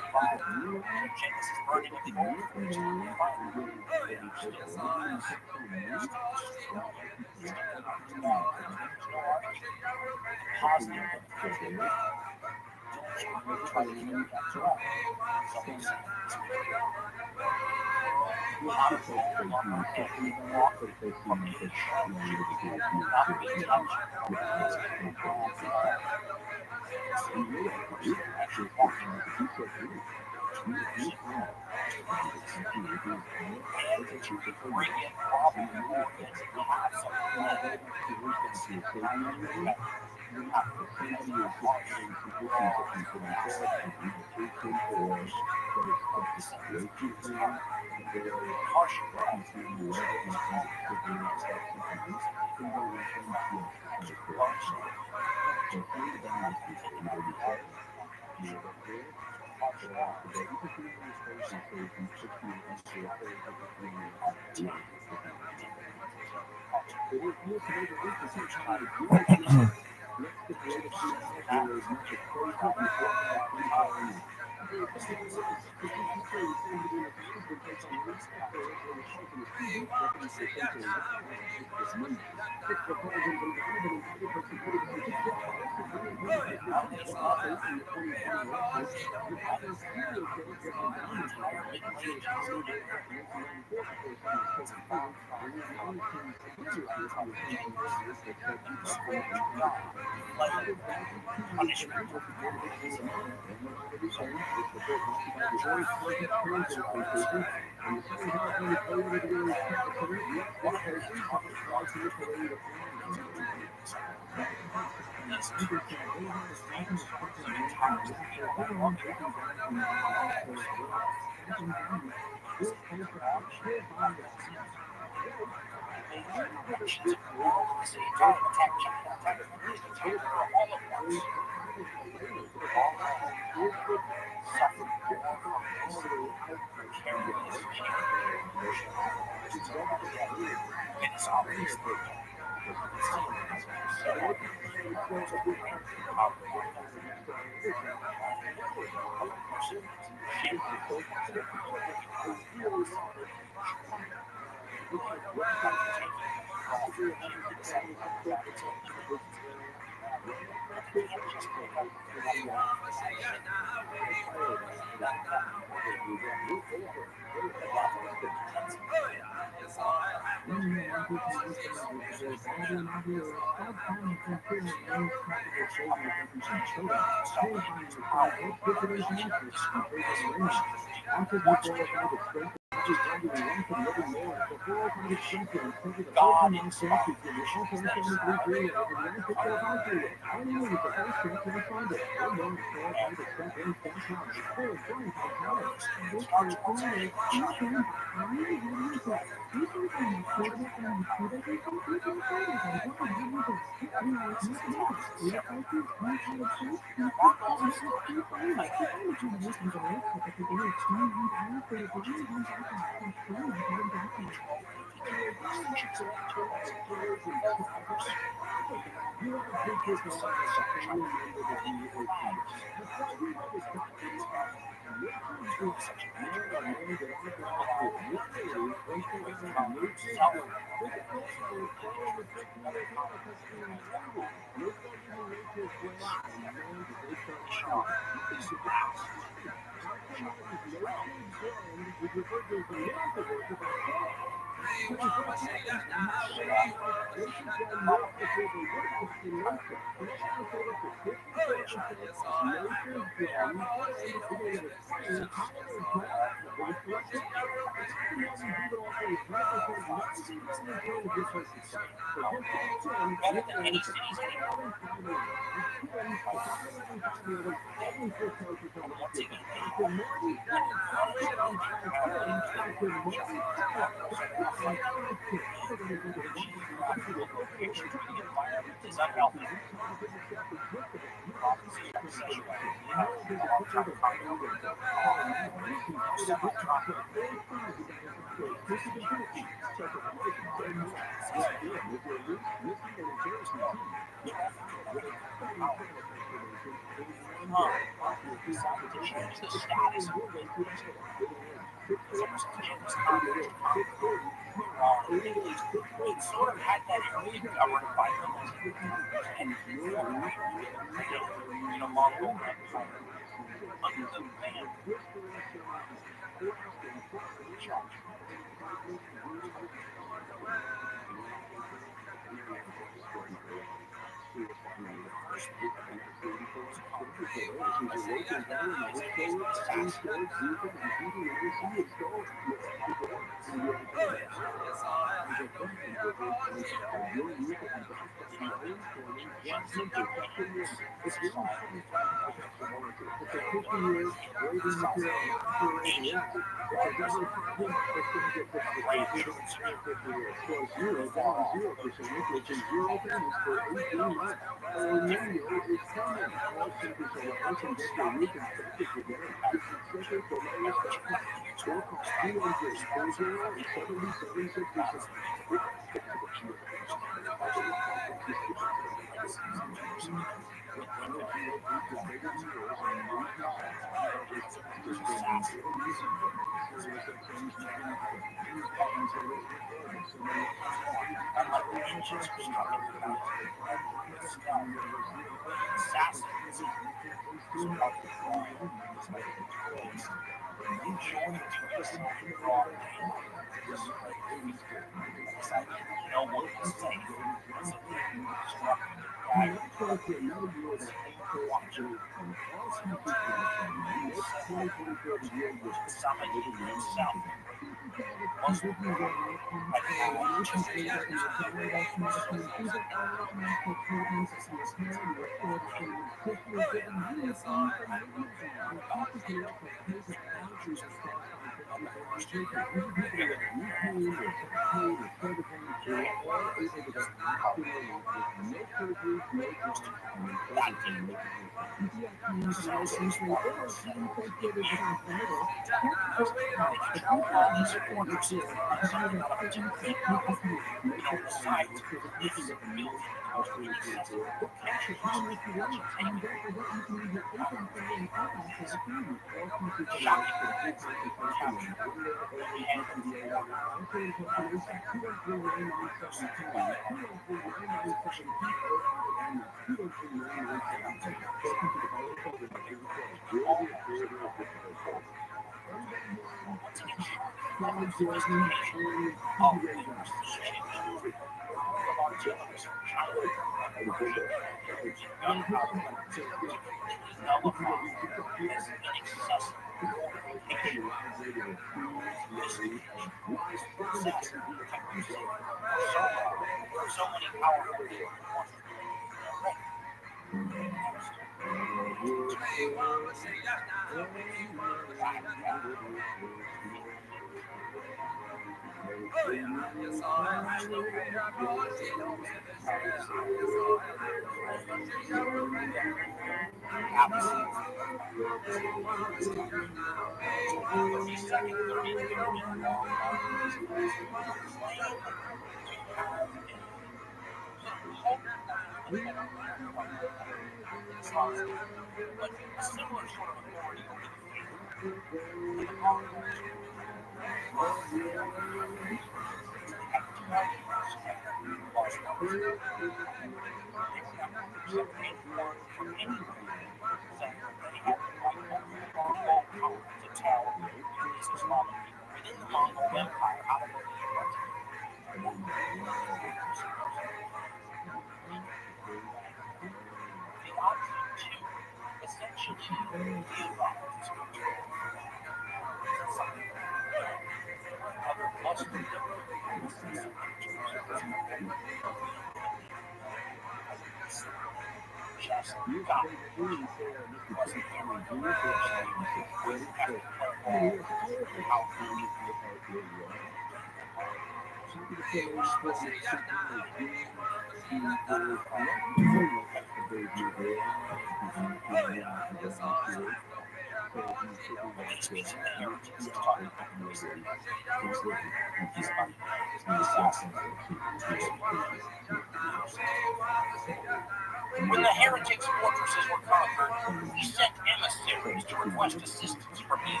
Speaker 1: When the heretics' fortresses were conquered, he sent emissaries to request assistance from you.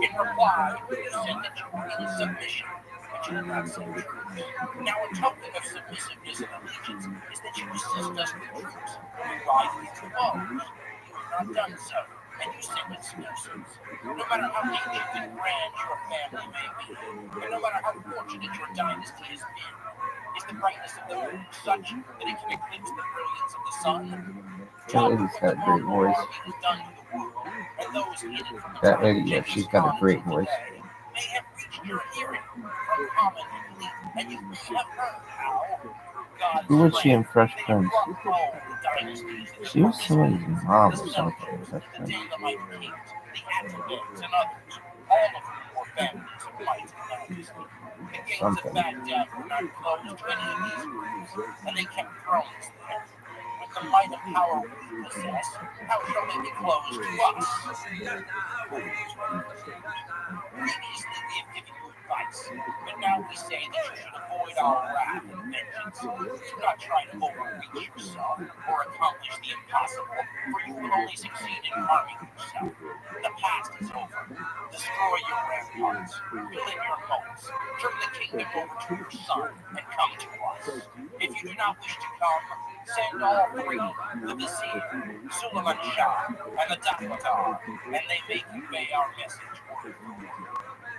Speaker 1: In reply, you said that you were in submission, but you did not send troops. Now, a token of submissiveness and allegiance is that you assist us with troops. You ride with your foes. You have not done so, and you send excuses. No matter how ancient and grand your family may be, and no matter how fortunate your dynasty has been, is the brightness of the moon such that it can eclipse the brilliance of the sun?
Speaker 2: That lady's got a great voice. That lady, yeah, she's got a great voice.
Speaker 1: May have reached your hearing from common belief, and you may have heard how, through God's
Speaker 2: Who was she in
Speaker 1: plan,
Speaker 2: Fresh
Speaker 1: they
Speaker 2: Prince?
Speaker 1: brought all the dynasties that
Speaker 2: She was somebody's mom or something in Fresh
Speaker 1: the
Speaker 2: Prince.
Speaker 1: Dalamite kings, the Atreides, and others, all of whom were families of might and majesty. The gates of
Speaker 2: Something.
Speaker 1: Baghdad were not closed to any of these groups, and they kept thrones there. With the might and power we possess, how shall they be closed to us? Previously, we have given you advice, but now we say that you should avoid our wrath and vengeance. Do not try to overreach yourself or accomplish the impossible, for you will only succeed in harming yourself. The past is over. Destroy your ramparts, fill in your moats, turn the kingdom over to your son, and come to us. If you do not wish to come, send all three, the Vizier, Suleiman Shah, and the Dakhmatar, and they may convey our message word for word.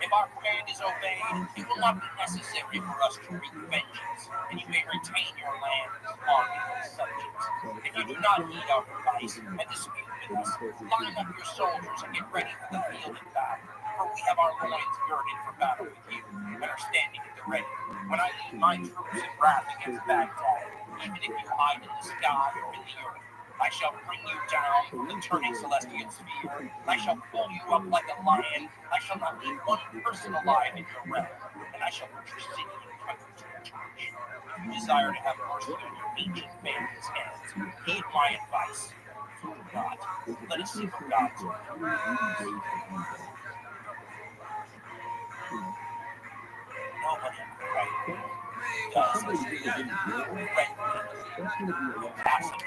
Speaker 1: If our command is obeyed, it will not be necessary for us to wreak vengeance, and you may retain your land as long as subjects. If you do not heed our advice and dispute weapons. Line up your soldiers and get ready for the field of battle. For we have our loins girded for battle with you, and are standing at the ready. When I lead my troops in wrath against Baghdad, even if you hide in the sky or in the earth, I shall bring you down from the turning celestial sphere. I shall pull you up like a lion. I shall not leave one person alive in your realm, and I shall put your city and country to the torch. You desire to have mercy on your ancient family's hands. Heed my advice. Fear God. Let us seek God's will. Nobody right does as they passing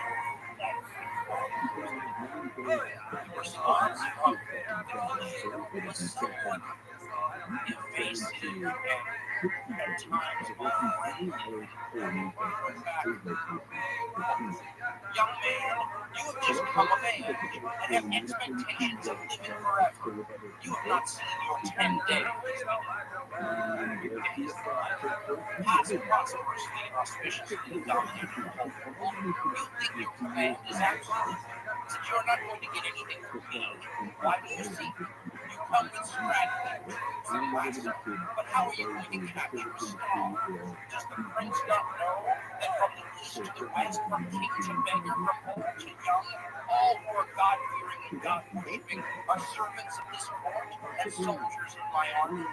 Speaker 1: the response from the village was somewhat evasive and at times young man, you have just come of age and have expectations of living forever. You have not seen your 10 days. Pass prosperously and auspiciously and dominate the whole world. You think your command is absolute? Since you are not going to get anything from me, why do you seek? You come with strategy, and wisdom, but how are you going to capture a star? Does the prince not know that from the east to the west, from king to beggar, from old to young, all who are God-fearing and God-worshipping are servants of this court and soldiers in my army?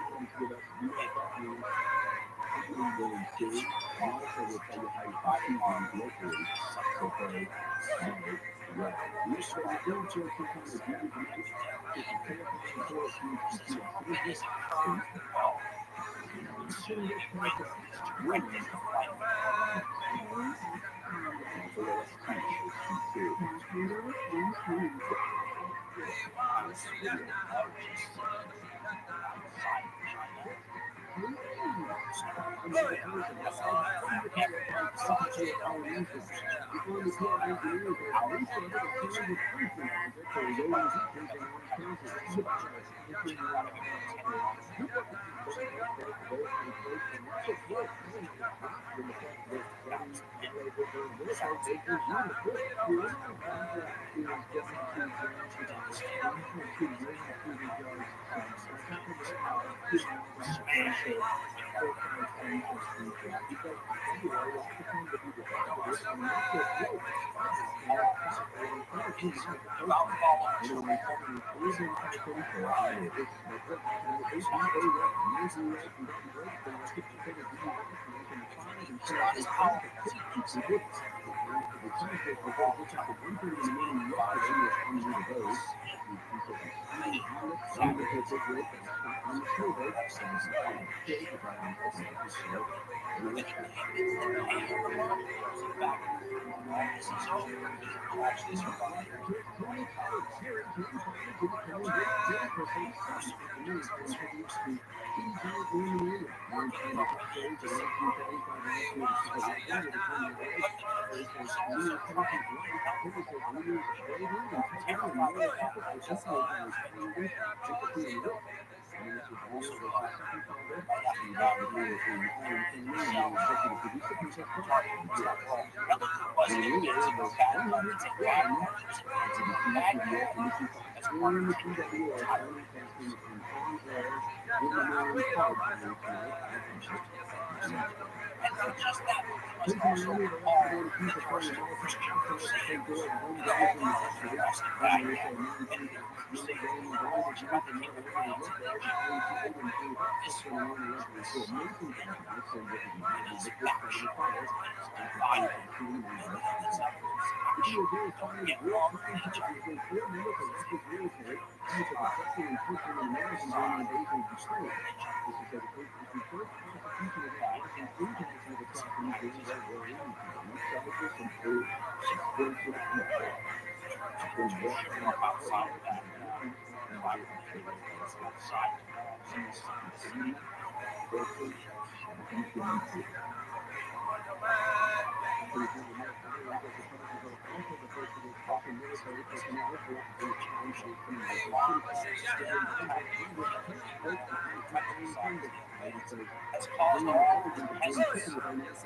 Speaker 1: has caused all endless urgings to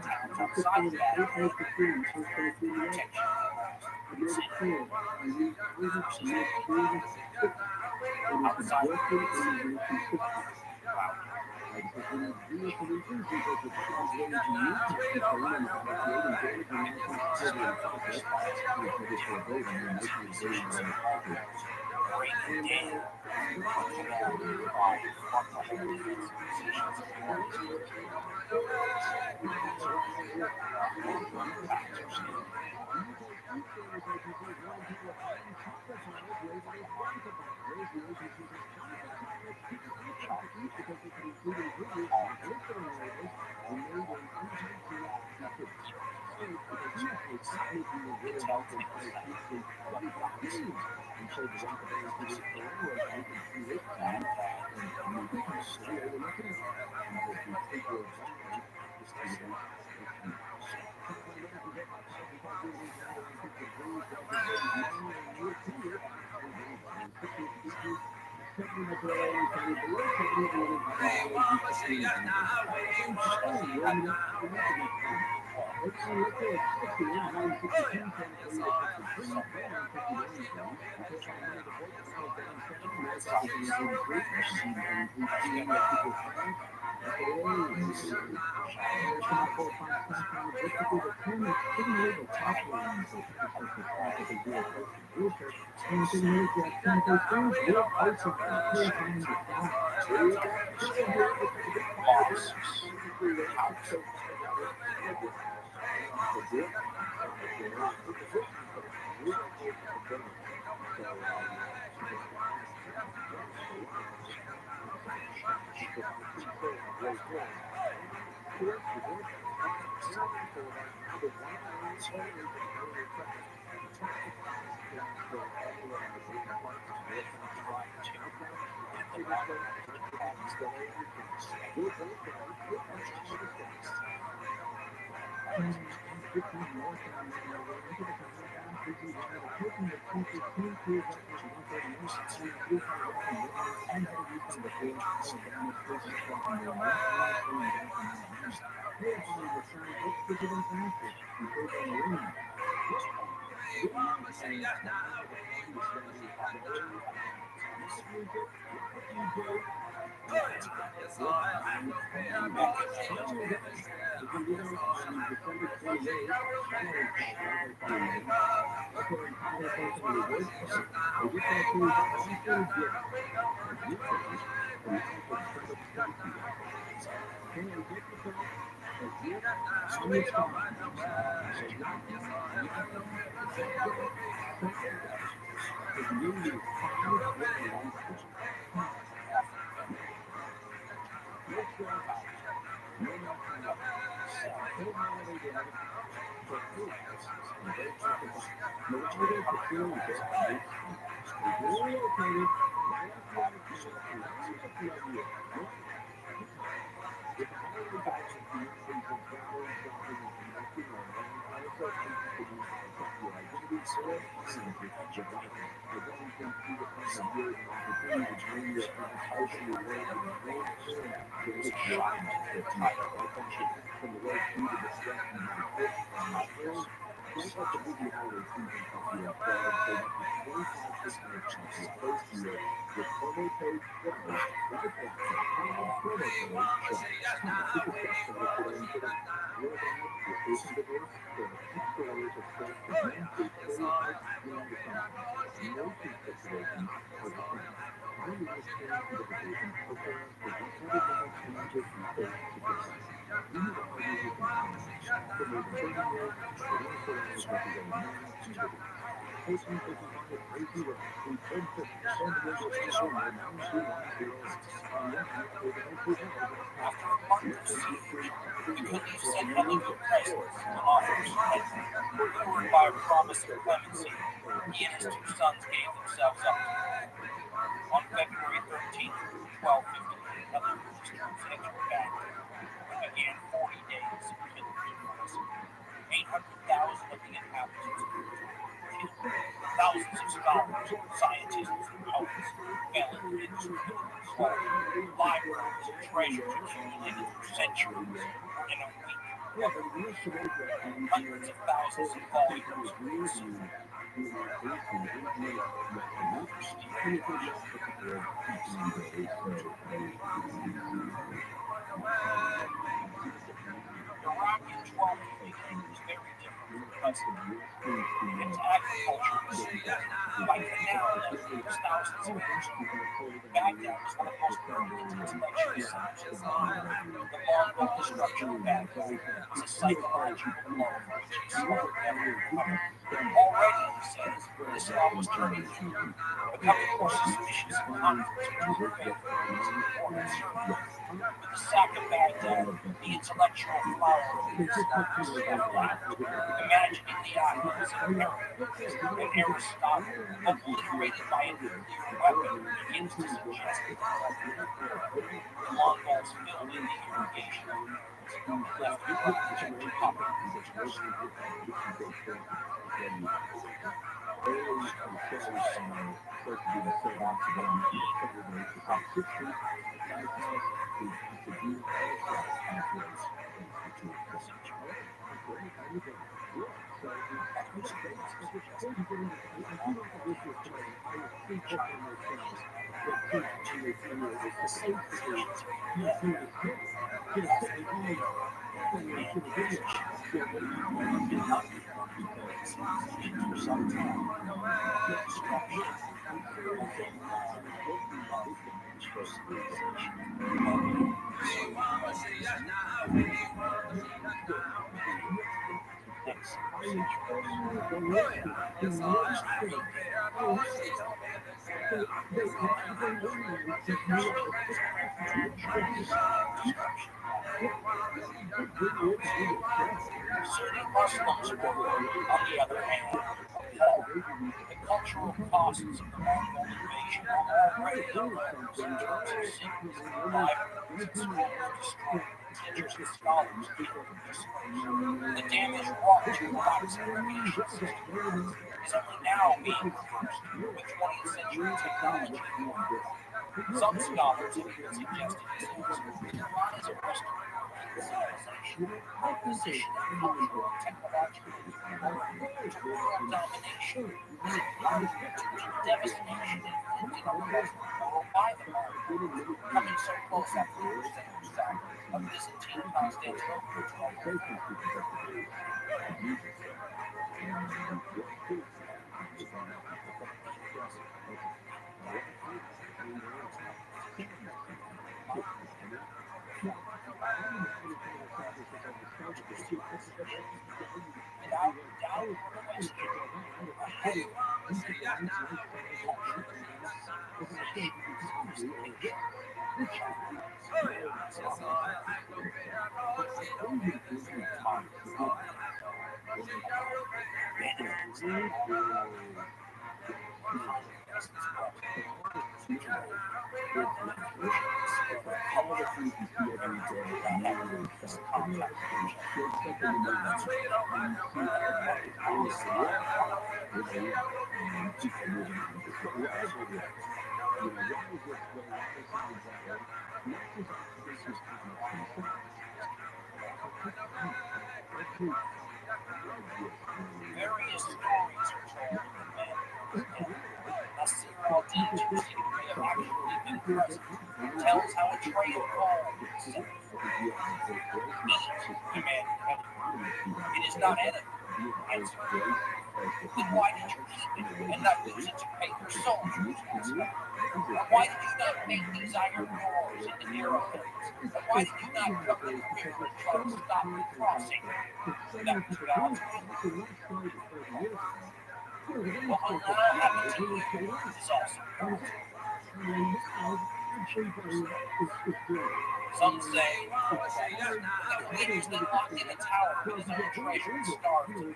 Speaker 1: towns outside of that protection. By a promise of clemency, he and his two sons gave themselves up to him. On February 13th, 1250, another British troops entered Baghdad and began 40 days of killing. 800,000 1,000 of the inhabitants of Foodporn. Thousands of scholars, scientists, and poets fell into libraries and treasures accumulated for centuries in a week. Hundreds of thousands of volumes were consumed. The Rabbi in 12 was very different from custom. Its agriculture was by canal was thousands of years old. Baghdad was one of the most permanent intellectual centers of the world. The Mongol destruction of Baghdad was a psychological blow from which Islam never recovered. Already, he says, Islam was turning inward, becoming more suspicious of converts which were prevented from more conservative. With the sack of Baghdad, the intellectual flower of Islam was laughed, imagining the ideas of Pericles and Aristotle obliterated by a nuclear weapon begins to suggest it. The Mongols filled in the irrigation and left empty populations. Sunni Muslims were, on the other hand, appalled. The cultural costs of the Mongol invasion were already enormous in terms of cities, libraries, and schools destroyed, teachers and scholars killed and displaced. The damage wrought to Iraq's irrigation system is only now being reversed with 20th century technology. Some scholars have even suggested Iran is a Western civilization, opposition of cultural and technological development to world domination, to devastation inflicted on the Western world by the Mongol, coming so close after the sack of Byzantine Constantinople. Without doubt, the Western ahead various stories are told of men. Nasir al-Din's secret may have actually been present. Tells how a tray of gold is set before him. Eat, commanded Rabbi. It is not edible, answered Rabbi. Then why did you keep it and not use it to pay your soldiers? Asked Rabbi. And why did you not make these iron doors into arrowheads? And why did you not cover the river and try to stop the crossing? That was God's will. What will now happen to you is also God's will. Some say that Wade was then locked in a tower with his own treasure and starved to death.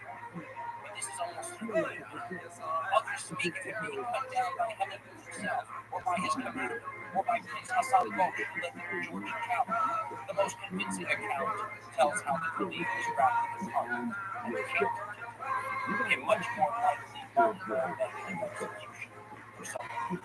Speaker 1: But this is almost certain. Others speak of him being cut down by heaven himself, or by his commander, or by Prince Hassan Bosch, who led the Georgian cavalry, the most convincing account tells how the belief was wrapped in the heart and came a much more likely than an execution for someone.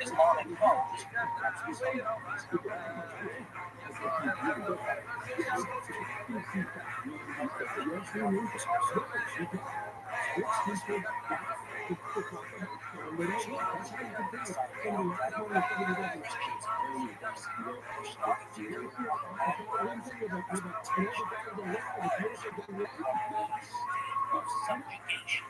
Speaker 1: Islamic foes subjugation.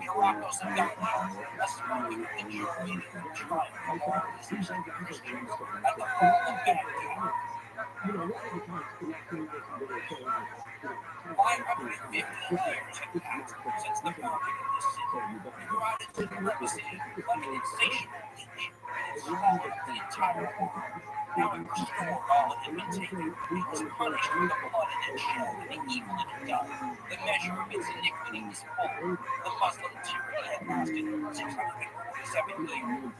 Speaker 1: Moroccos have gotten less money than Germany and trying to hold Christians at the whole of Baghdad. 550 years have passed since the founding of this city. Herodotus legacy left insatiable leech and swallowed the entire world. Now a Christian war all had been taken. It was punished with the blood it had shed and the evil it had done. The measure of its iniquity was full. The Muslim tyranny had lasted 647 years.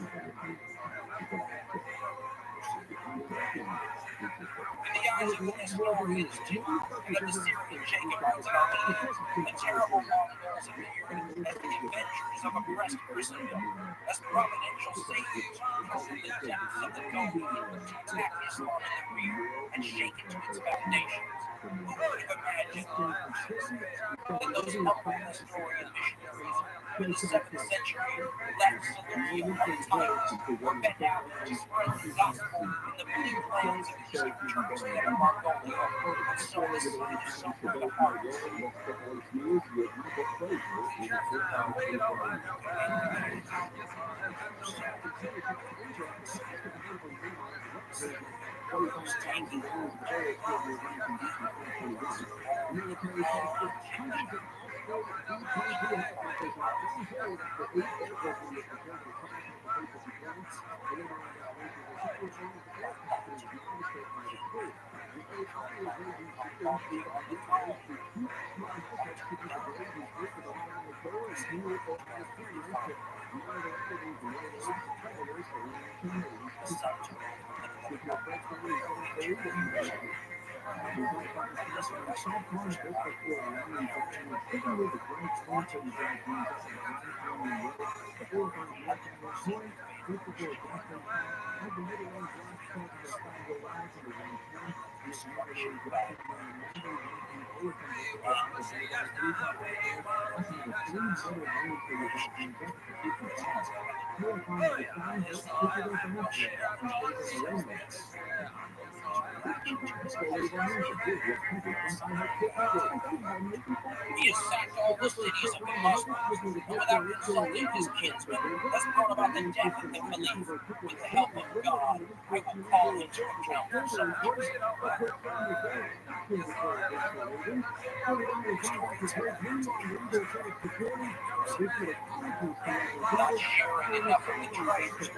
Speaker 1: In the eyes of the historians, too, and of the Syrian Jacobites and Armenians, the terrible Mongols appeared as the avengers of oppressed Christendom, as providential saviors who from the depths of the dome to attack Islam in the rear and shake it to its foundations. Who would have imagined that those humble historian missionaries in the 7th century left Seleucian titles were bent out to spread the gospel in the many lands of Eastern Turkey and Mongolia, and so the seed of summer the harvest. He has sacked all the cities of the Muslims, and without consulting his kinsmen, has brought about the death of the Caliph. With the help of God, I will call him to account for such. Not sharing enough of the treasures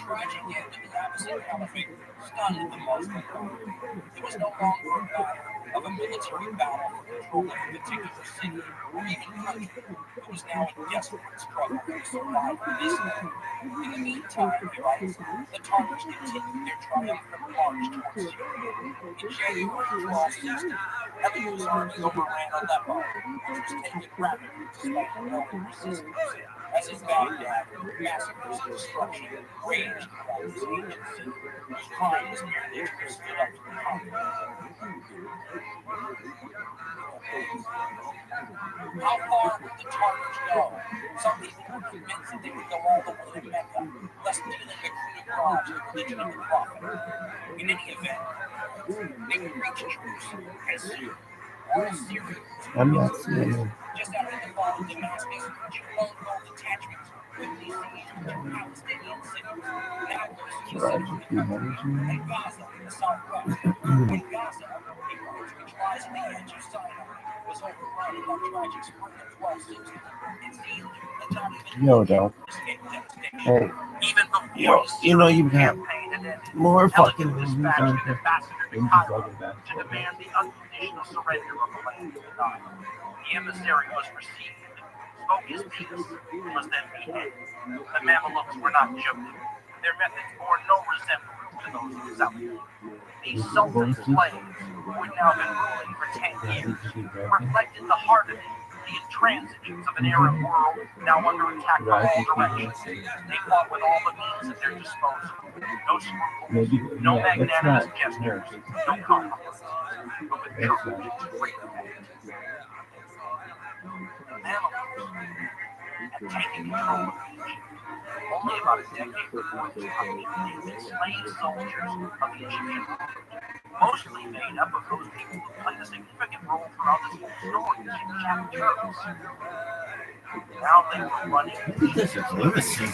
Speaker 1: tragic end of the Abbasid Caliphate stunned the Muslim world. It was no longer a matter of a military battle for control of a particular city or even country. It was now a desperate struggle for survival peacefully. In the meantime, he writes, the Tartars continued their triumphant march towards Syria. In January 1260, Elihu's army overran Aleppo, which was taken rapidly despite no resistance. As in Baghdad, massacres and destruction raged throughout this ancient city. Crime was merely stood up to the conqueror. How far would the Tartars go? Some people were convinced that they would go all the way to Mecca, thus dealing a coup de grace to the religion of the Prophet. In any event, they would reach Jerusalem as soon or as Syria.
Speaker 2: I'm not seeing it.
Speaker 1: Just after the fall of Damascus, two lone wolf detachments quickly seized two Palestinian cities, Nablus, the city and Gaza in the southwest. When Gaza, a village which lies on the edge of Sinai, was overrun in that tragic spring of 1260, it seemed that not even
Speaker 2: Yo, dog.
Speaker 1: escaped devastation.
Speaker 2: Hey,
Speaker 1: Even before
Speaker 2: yo, you know you got
Speaker 1: campaign had ended,
Speaker 2: more fucking
Speaker 1: Elegant
Speaker 2: movies
Speaker 1: dispatched
Speaker 2: on
Speaker 1: an
Speaker 2: here.
Speaker 1: ambassador to Cairo to demand the unconditional surrender of the land to the Nile. The emissary was received, spoke his piece, and was then beheaded. The Mamelukes were not joking. Their methods bore no resemblance to those of Saladin. These sultan slaves, who had now been ruling for 10 years, reflected the hardening, the intransigence of an Arab world now under attack from all directions. They fought with all the means at their disposal. No scruples, no magnanimous gestures, no compromise, but with courage and freedom. The Mamelukes had taken control of Egypt. Only about a decade before this time, they had been slave soldiers of the Egyptian army, mostly made up of those people who played a significant role throughout this whole story as you capture. Now they were running
Speaker 2: This is lunacy.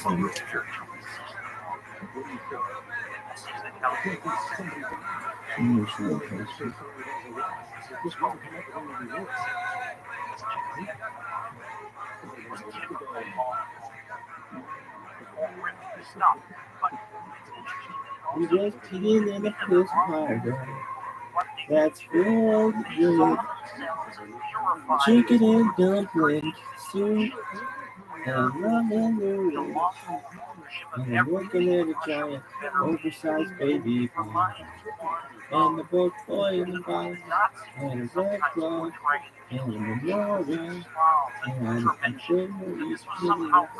Speaker 2: You just kidding in a piss powder that's filled with chicken and dumpling soup and ramen noodles. And I'm looking at a giant, oversized baby pond. And the book boy in the box, and a red glove, and a menorah, and a finger each kitty at Santa,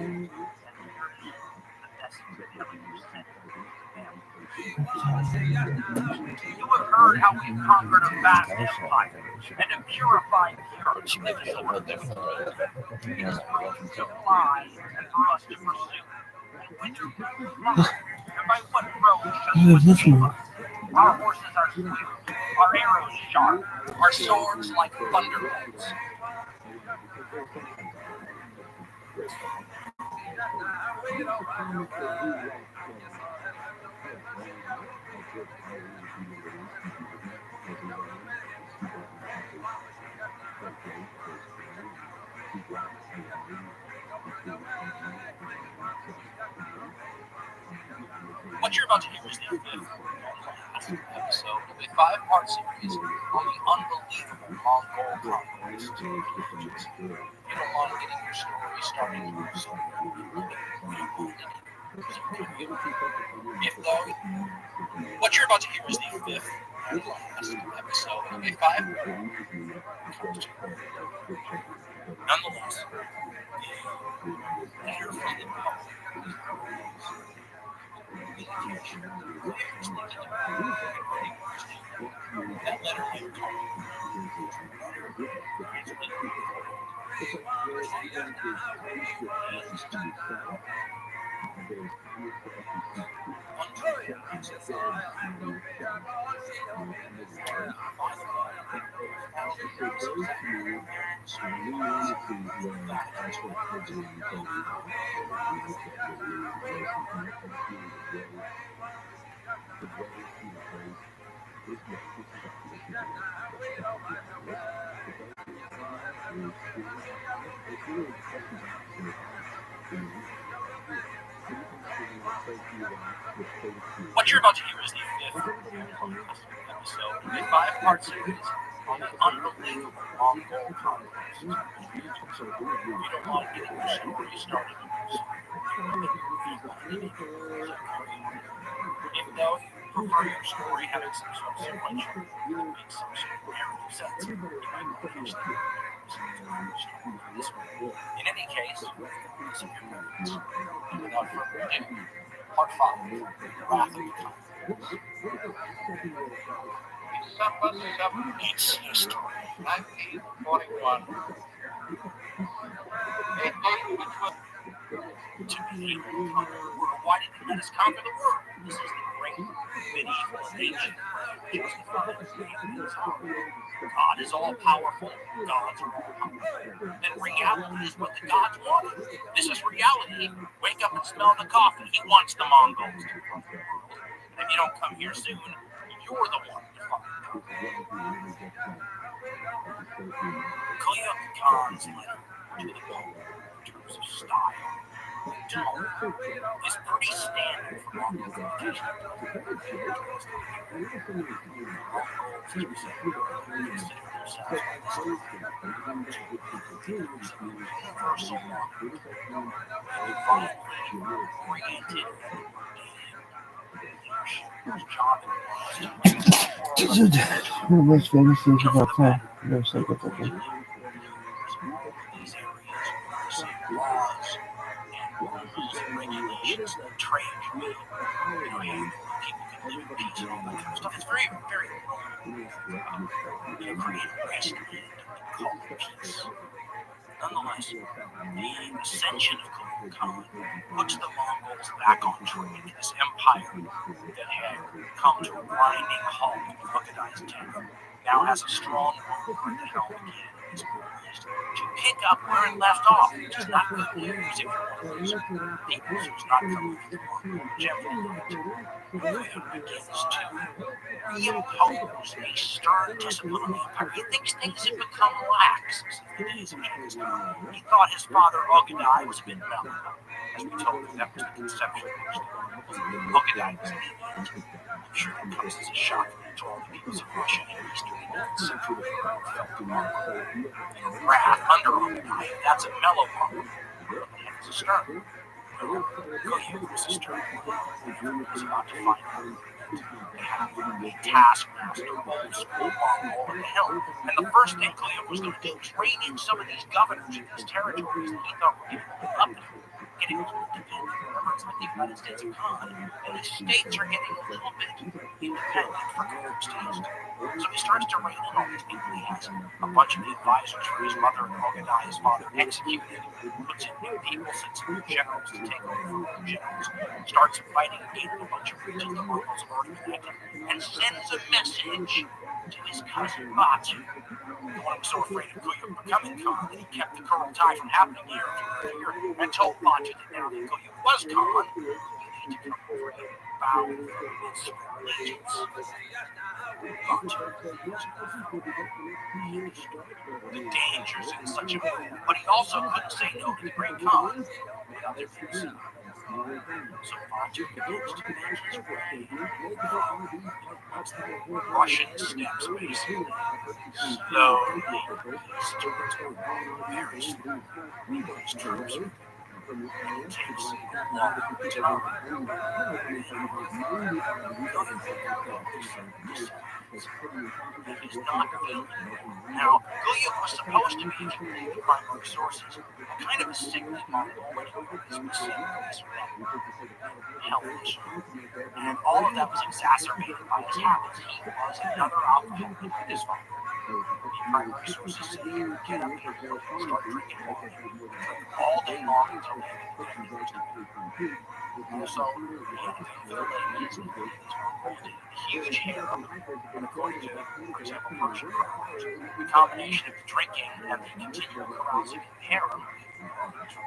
Speaker 2: and a guitar snake.
Speaker 1: You have heard how we conquered a vast empire and have purified the earth with sword. It is for us to fly and for us to pursue. When you fly, and by what road shall you escape us? Our horses are swift, our arrows sharp, our swords like thunderbolts. What you're about to hear is the fifth and last episode of a 5-part series on the unbelievable Mongol conquest. You don't mind getting your story started If though, what you're about to hear is the fifth and last episode of a 5-part series. Nonetheless, letter from the Pope. That letter here What you're about to hear is the fifth episode of a 5-part series on the unbelievable Mongol conquest. You don't mind getting your story started. If though you prefer your story having some sort of sequential, that makes some sort of narrative sense, you might finish the in any case, some good reference. And without further ado, part 5, the Wrath of the Conquerors. December 17th, history. 1941. A day which was to be able to conquer the world. Why did he let us conquer the world? This is the great medieval ancient justified God is all powerful. Gods are all powerful. And reality is what the gods wanted. This is reality. Wake up and smell the coffee. He wants the Mongols to conquer the world. And if you don't come here soon, you're the one to conquer. Kublai Khan's letter to the Pope in terms of style, tone, is pretty standard for Mongol communication.
Speaker 2: This is the most famous thing of all time. No second of it.
Speaker 1: These areas are the same laws and rules and regulations that trade should be. People can live in peace and all that kind of stuff. It's very, very create a wasteland and call it peace. Nonetheless, the ascension of Kublai Khan puts the Mongols back on track. This empire that had come to a grinding halt in Ootd's tenure now has a strong ruler at the helm again. He's poised to pick up where it left off, which is not good news if you're one of those people who's not coming to the Mongol hegemony. Kublai begins to reimpose a stern discipline on the empire. He thinks things have become lax since the days of Genghis Khan. He thought his father Ootd was a bit mellow. As we told you, that was the conception of Ootd was an idiot. I'm sure that comes as a shock to all the peoples of Russia and Eastern and Central Europe felt the Mongol wrath under Ootd. That's a mellow Mongol. It's a stern. Kublai was a stern. He was about to find out. They had a taskmaster, old school Mongol at the helm. And the first thing Kublai was going to do was rein in some of these governors in these territories that he thought were getting up there, getting a little independent. Remember, it's like the United States of Khan, and these states are getting a little bit independent for Kublai's taste. So he starts to rein in all these people. He has a bunch of advisors for his mother and Ootd, his father, executed. Puts in new people, sends new generals to take over from generals. Starts fighting again in a bunch of regions the Mongols have already connected, and sends a message to his cousin Batu. The one who was so afraid of Kublai becoming Khan that he kept the Kurultai from happening year after year, and told Batu that now that Kublai was Khan, you need to come over and bow and swear allegiance. The dangers in such a move, but he also couldn't say no to the great Khan without their consent. So Batu begins to make his way Russian steps, basically, slowly east towards very slowly. His troops. It takes a long time. He's not feeling it. Now, Kublai was supposed to be, according to primary sources, a kind of a sickly Mongol when he was sick with this health issue. And all of that was exacerbated by his habits. He was another alcoholic with his father. The primary sources say he would get up here, start drinking wine, drink all day long until he had also, huge harem, according to, for example, Persian chronicles. The combination of the drinking and the continual carousing in the harem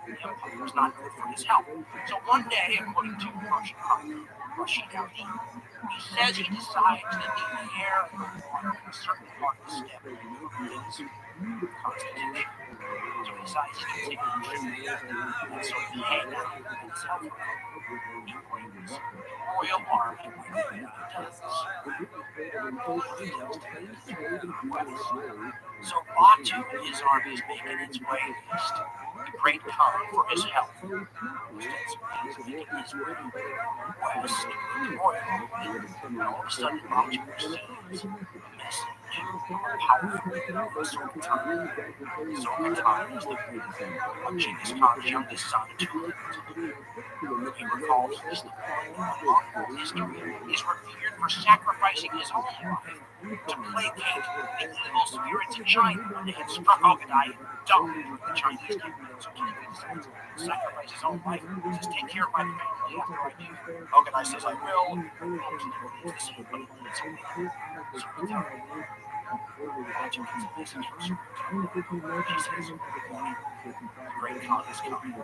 Speaker 1: the empire was not good for his health. So one day, according to Persian chronicles, Rashid Ali, he says he decides that the air and the water in a certain part of the steppe is constitution. So he decides to take a trip and sort of hang out in his health he brings royal army with him does. So Batu and his army is making its way east. The great Khan, for his health, was making his way west with the royal army. And all of a sudden, Batu receives a message. Powerful Sultan. Sultan is the Genghis Khan's youngest son. He recalls this Mongol history is revered for sacrificing his own life to placate the evil spirits in China when they had struck Ootd Don't. The Chinese king, so King decides to sacrifice his own life. He says, take care of my family after I do. Organize says, I will. Ultimately, it's the but it's a so Batu gets a message from Superintendent. He says, the great Khan is coming.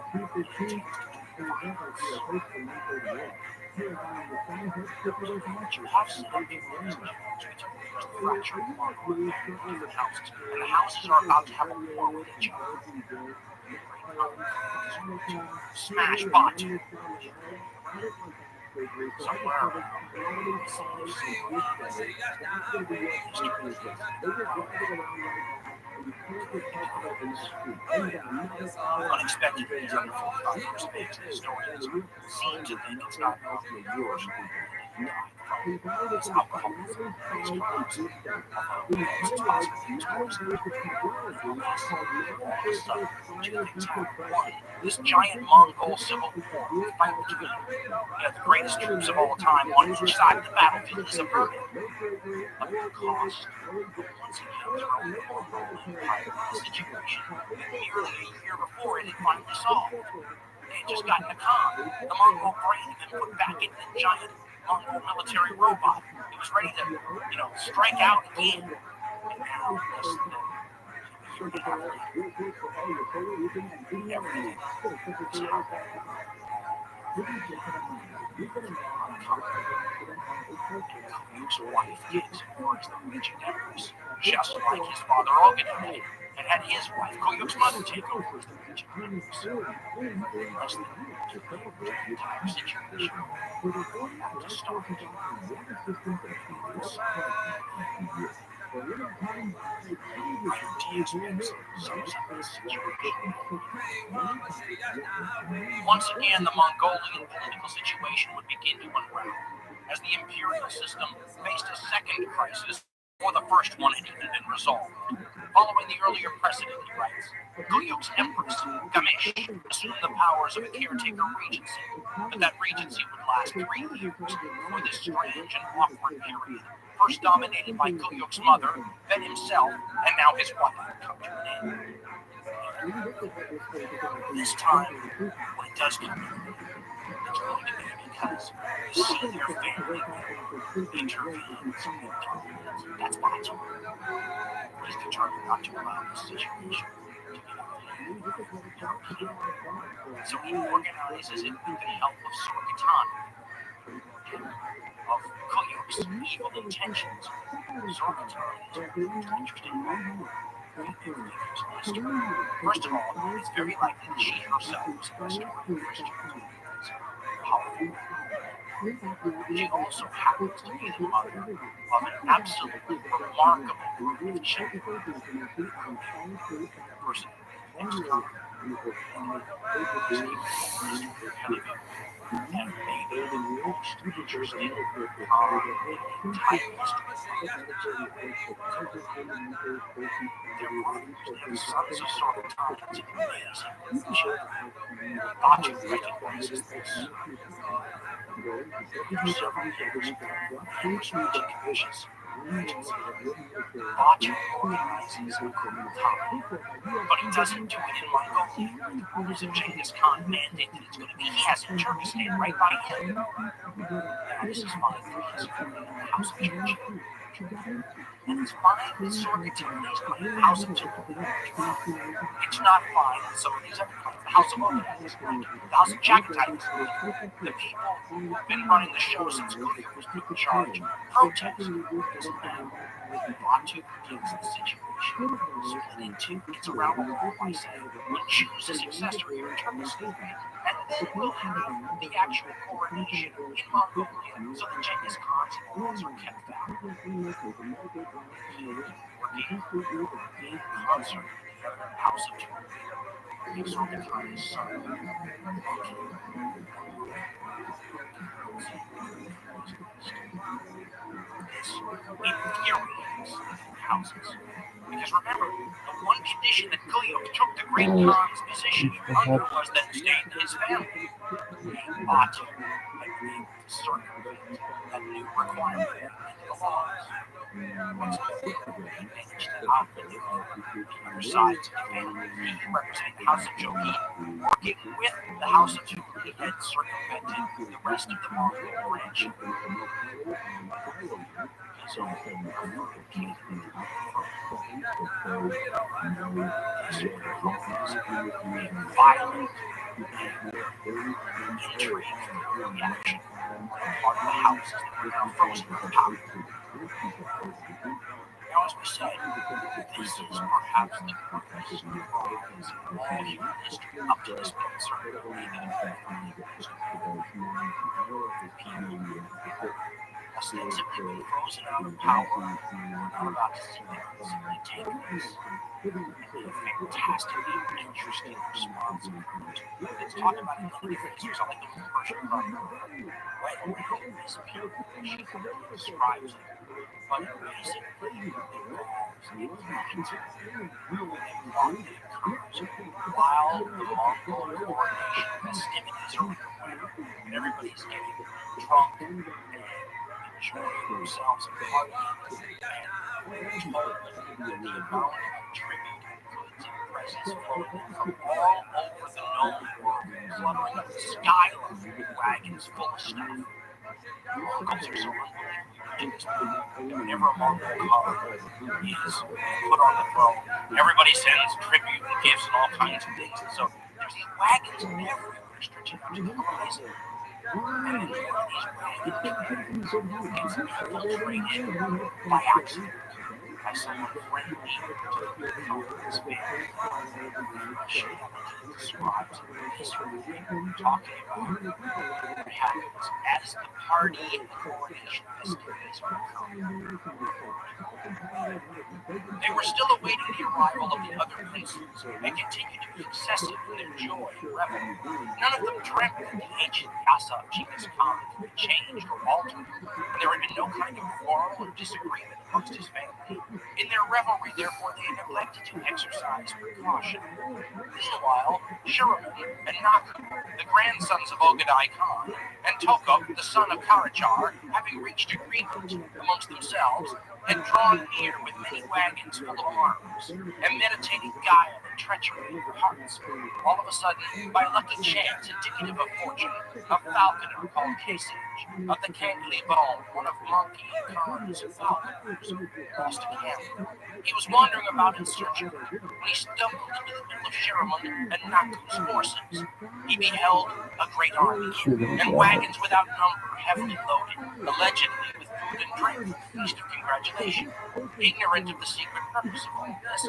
Speaker 1: You have some fractured different houses, and the houses are about to have a war with each other. Smash Batu. Somewhere. Unexpected and wonderful progress made to the historians seem to think it's not normally yours. It's alcoholism. It's possible. This giant Mongol civil war fight between the greatest troops of all time on each side of the battlefield is averted. But the cost, once again, throwing the Mongol Empire in a situation that nearly a year before it had finally solved. They had just gotten a Khan, the Mongol brain had been put back into the giant Mongol military robot. It was ready to, strike out again. And now, less than a year and a half later, everything is happening. His wife is, towards the raging empress, just like his father Ootd and had his wife Koyuk's mother take over as the raging empress. Less than the entire situation had to start. Once again, the Mongolian political situation would begin to unravel, as the imperial system faced a second crisis before the first one had even been resolved. Following the earlier precedent, he writes, Guyuk's empress, Gamesh, assumed the powers of a caretaker regency, but that regency would last 3 years before this strange and awkward period, first dominated by Guyuk's mother, then himself, and now his wife, would come to an end. This time, when it does come to an end, it's going to be because the senior family intervenes. That's Batu. He's determined not to allow this situation to get out of hand. So he organizes it with the help of Sorghatan and of Kuyuk's evil intentions. Sorghatan is a most interesting woman. First of all, it's very likely that she herself was a restoring Christian. She also happens to be the mother of an absolutely remarkable children. Person next to her. And maybe the most interesting entire history. Their brothers, sons of Sorghatan, amazing children. Batu recognizes this. For several years, Batu organizes a coup, but he doesn't do it in Mongolia. So Genghis Khan mandated that it's going to be, he has in Turkestan right by him. Now this is fine for his house of Church. And it's fine with Sorghatan, he's going to the house of Church. It's not fine with some of these other kinds. The house of Ootd is great. The house of Chagatai is great. The people who have been running the show since Guyuk was put in charge protest. So now, Batu begins the situation. Split in two, gets around the wall by saying, we'll choose a successor here in Turkestan, and then we'll have the actual coronation in Mongolia, so that Genghis Khan's laws are kept out. Big concert at the house of Turkey. Sorghatan is son. This infuriates the houses. Because remember, the one condition that Guyuk took the Great Khan's position under was that it stayed in his family. Batu had been to circumvent that new requirement in the laws. What's the reached out with the other sides of the family. He, representing the House of Joachim, working with the House of Turin, had circumvented the rest of the Mongol branch. His own preferred king from violent intrigue reaction on the part of the houses that were now frozen in power. Now, as we said, this is perhaps the greatest rise in all human history up to this point, certainly ostensibly being frozen out of power. We're not about to see that instantly take place. A fantastically interesting response. Let's talk about it in the different like the version of when this purification describes it, but basically involves the fact that while the Mongol coronation festivities are underway, and everybody's getting drunk and enjoying themselves and partying, and told that the amount of tribute and goods and presents flowing from all over the known world, cluttering up the skyline, wagons full of stuff. Mongols are so unbelievable. Whenever a Mongol car is put on the throne, everybody sends tribute and gifts and all kinds of things. And so there's these wagons everywhere stretching out to the horizon. And these wagons gets infiltrated by accident by someone friendly to the Mongol's family. Describes this thing talking about what happens as the party and coronation festivities are occurring. They were still awaiting the arrival of the other princes and continued to be excessive in their joy and revel. None of them dreamt that the ancient Yasa of Genghis Khan could be changed or altered, and there had been no kind of quarrel or disagreement amongst his family. In their revelry, therefore, they neglected to exercise precaution. Meanwhile, Shiraman and Naku, the grandsons of Ogadai Khan, and Tokok, the son of Karajar, having reached agreement amongst themselves, had drawn near with many wagons full of arms, and meditating guile and treachery in their hearts. All of a sudden, by lucky chance indicative of fortune, a falconer called Kasich, of the Kangli Bone, one of Monkey Khan's falconers, lost a camel. He was wandering about in search of it when he stumbled into the middle of Shiraman and Naku's forces. He beheld a great army, and wagons without number, heavily loaded, allegedly with food and drink for the feast of congratulation. Ignorant of the secret purpose of all this,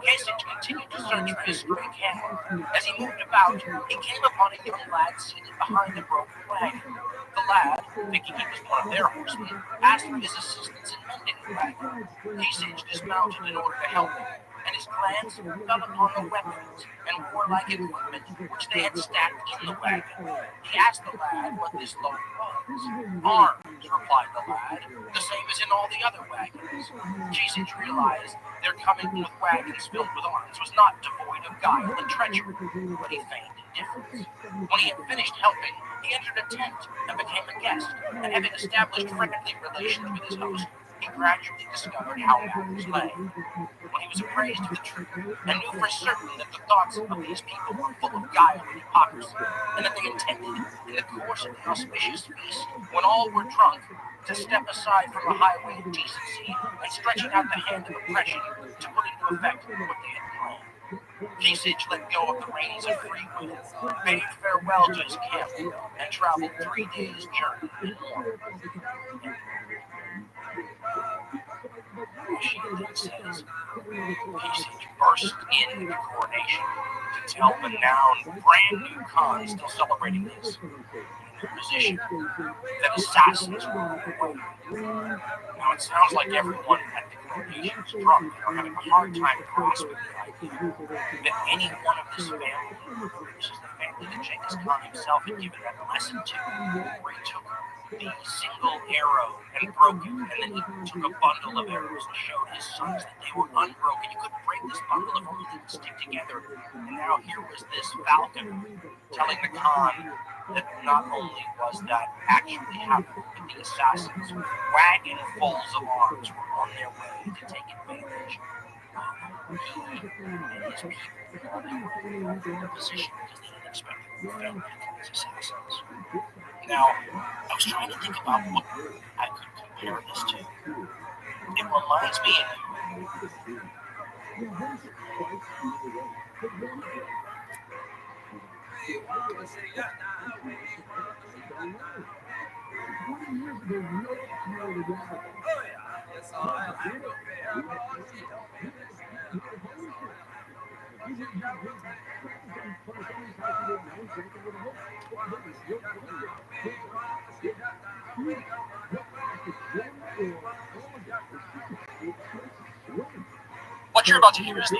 Speaker 1: Kasich continued to search for his stray camel. As he moved about, he came upon a young lad seated behind a broken wagon. The lad, thinking he was one of their horsemen, asked for his assistance in mending the wagon. Kasich dismounted in order to help him, and his glance fell upon the weapons and warlike equipment which they had stacked in the wagon. He asked the lad what this load was. Arms, replied the lad, the same as in all the other wagons. Kasich realized their coming with wagons filled with arms was not devoid of guile and treachery, but he feigned indifference. When he had finished helping, he entered a tent and became a guest, and having established friendly relations with his host, he gradually discovered how matters lay. When he was appraised of the truth, and knew for certain that the thoughts of these people were full of guile and hypocrisy, and that they intended, in the course of the auspicious feast, when all were drunk, to step aside from the highway of decency, and stretching out the hand of oppression to put into effect what they had planned. Kasich let go of the reins of free will, bade farewell to his camel, and traveled 3 days' journey inland. She then says, Kasich burst in the coronation to tell the now brand new Khan still celebrating this position that assassins were on the way. Now it sounds like everyone at the coronation is drunk and are having a hard time grasping the idea that any one of this family, this is the family that Genghis Khan himself had given that lesson to, where he took the single arrow and broke it, and then he took a bundle of arrows and showed his sons that they were unbroken. You couldn't break this bundle if it didn't stick together. And now here was this falcon telling the Khan that not only was that actually happening, but the assassins, wagonfuls of arms, were on their way to take advantage of he and his people in the position because they didn't expect him to fail these assassins. Now, I was trying to think about what I could compare this to. It reminds me of what you're about to hear is the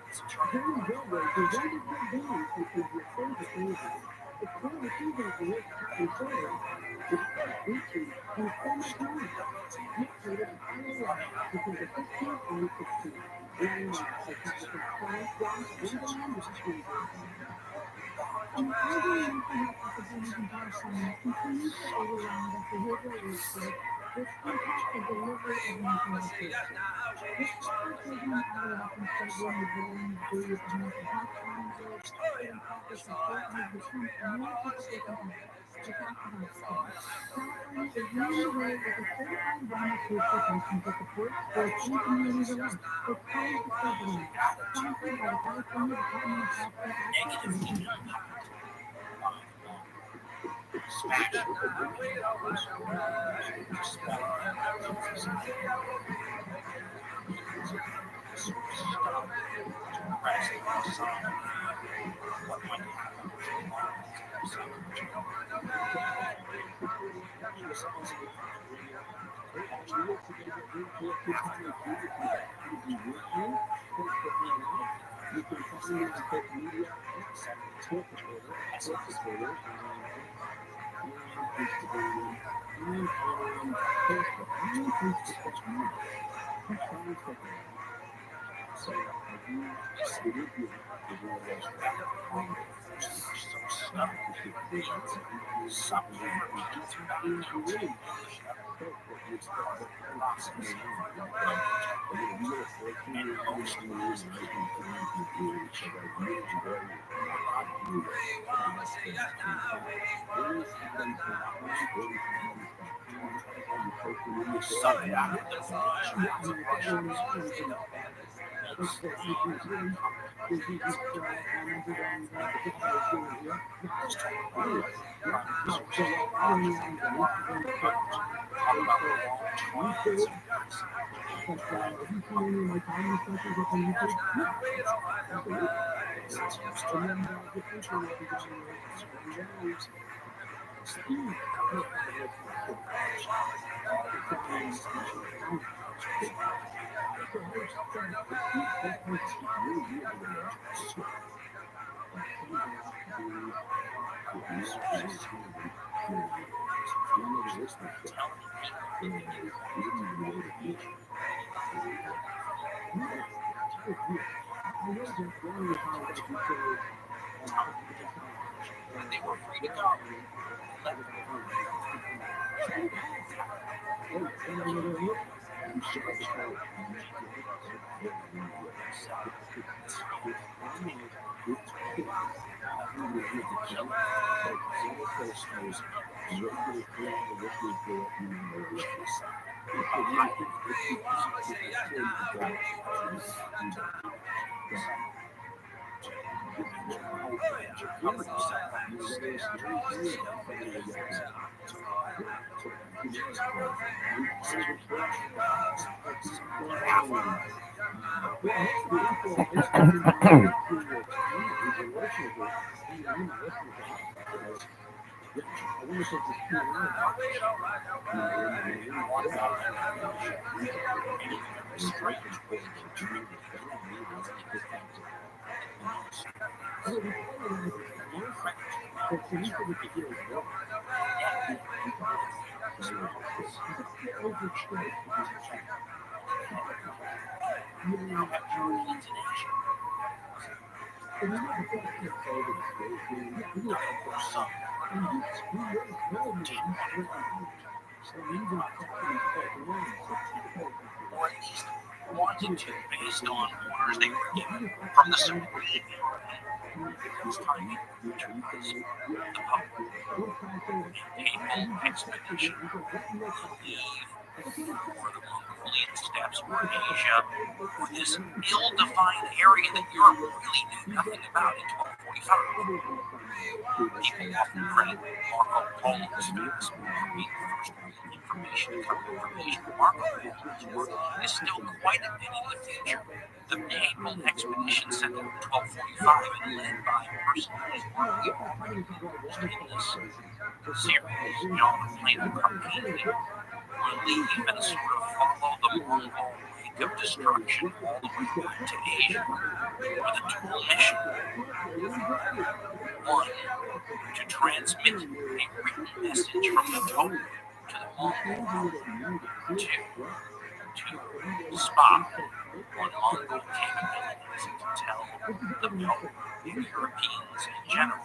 Speaker 1: It's a charming
Speaker 5: Railway provided the advance which is your favorite music. It's one of the season's most popular shows. It's featured in summer time. Get ready to follow along between the 15th and the 16th. Line up for topics of science, life, Wonderland, and children. An ongoing mental health epidemic in California continues to overwhelm the behavioral workforce, which impacts the delivery of mental health services. Respecting children and adolescents struggling with varying degrees of mental health challenges, getting proper support has become a more difficult than ever. To talk about today, California is leading the way with a certified wellness booster session to support sports and communities alike. It's called the President, sponsored by the California Department of Health and Access to Mental Health.
Speaker 1: what might happen
Speaker 5: You can find me on social media at photooftheday, Instagram, and on Facebook. I'm on Facebook as well. So I do schedule you to do a
Speaker 1: they were free to go. Or at least wanted to, based on orders they were given from the Supreme Court. It's time to utilize the public. Papal expedition will leave for the Mongolian steppes or Asia, or this ill-defined area that Europe really knew nothing about in 1245. People often credit Marco Polo's famous being the first information Marco is still quite a bit in the future. The Papal expedition sent out in 1245 and led by personages in this series, on the planet of Carpathian, will leave and sort of follow the Mongol way of destruction all the way back to Asia with a dual mission. One, to transmit a written message from the Torah to the Mongol. Two, to spy on Mongol capabilities and to tell the Europeans in general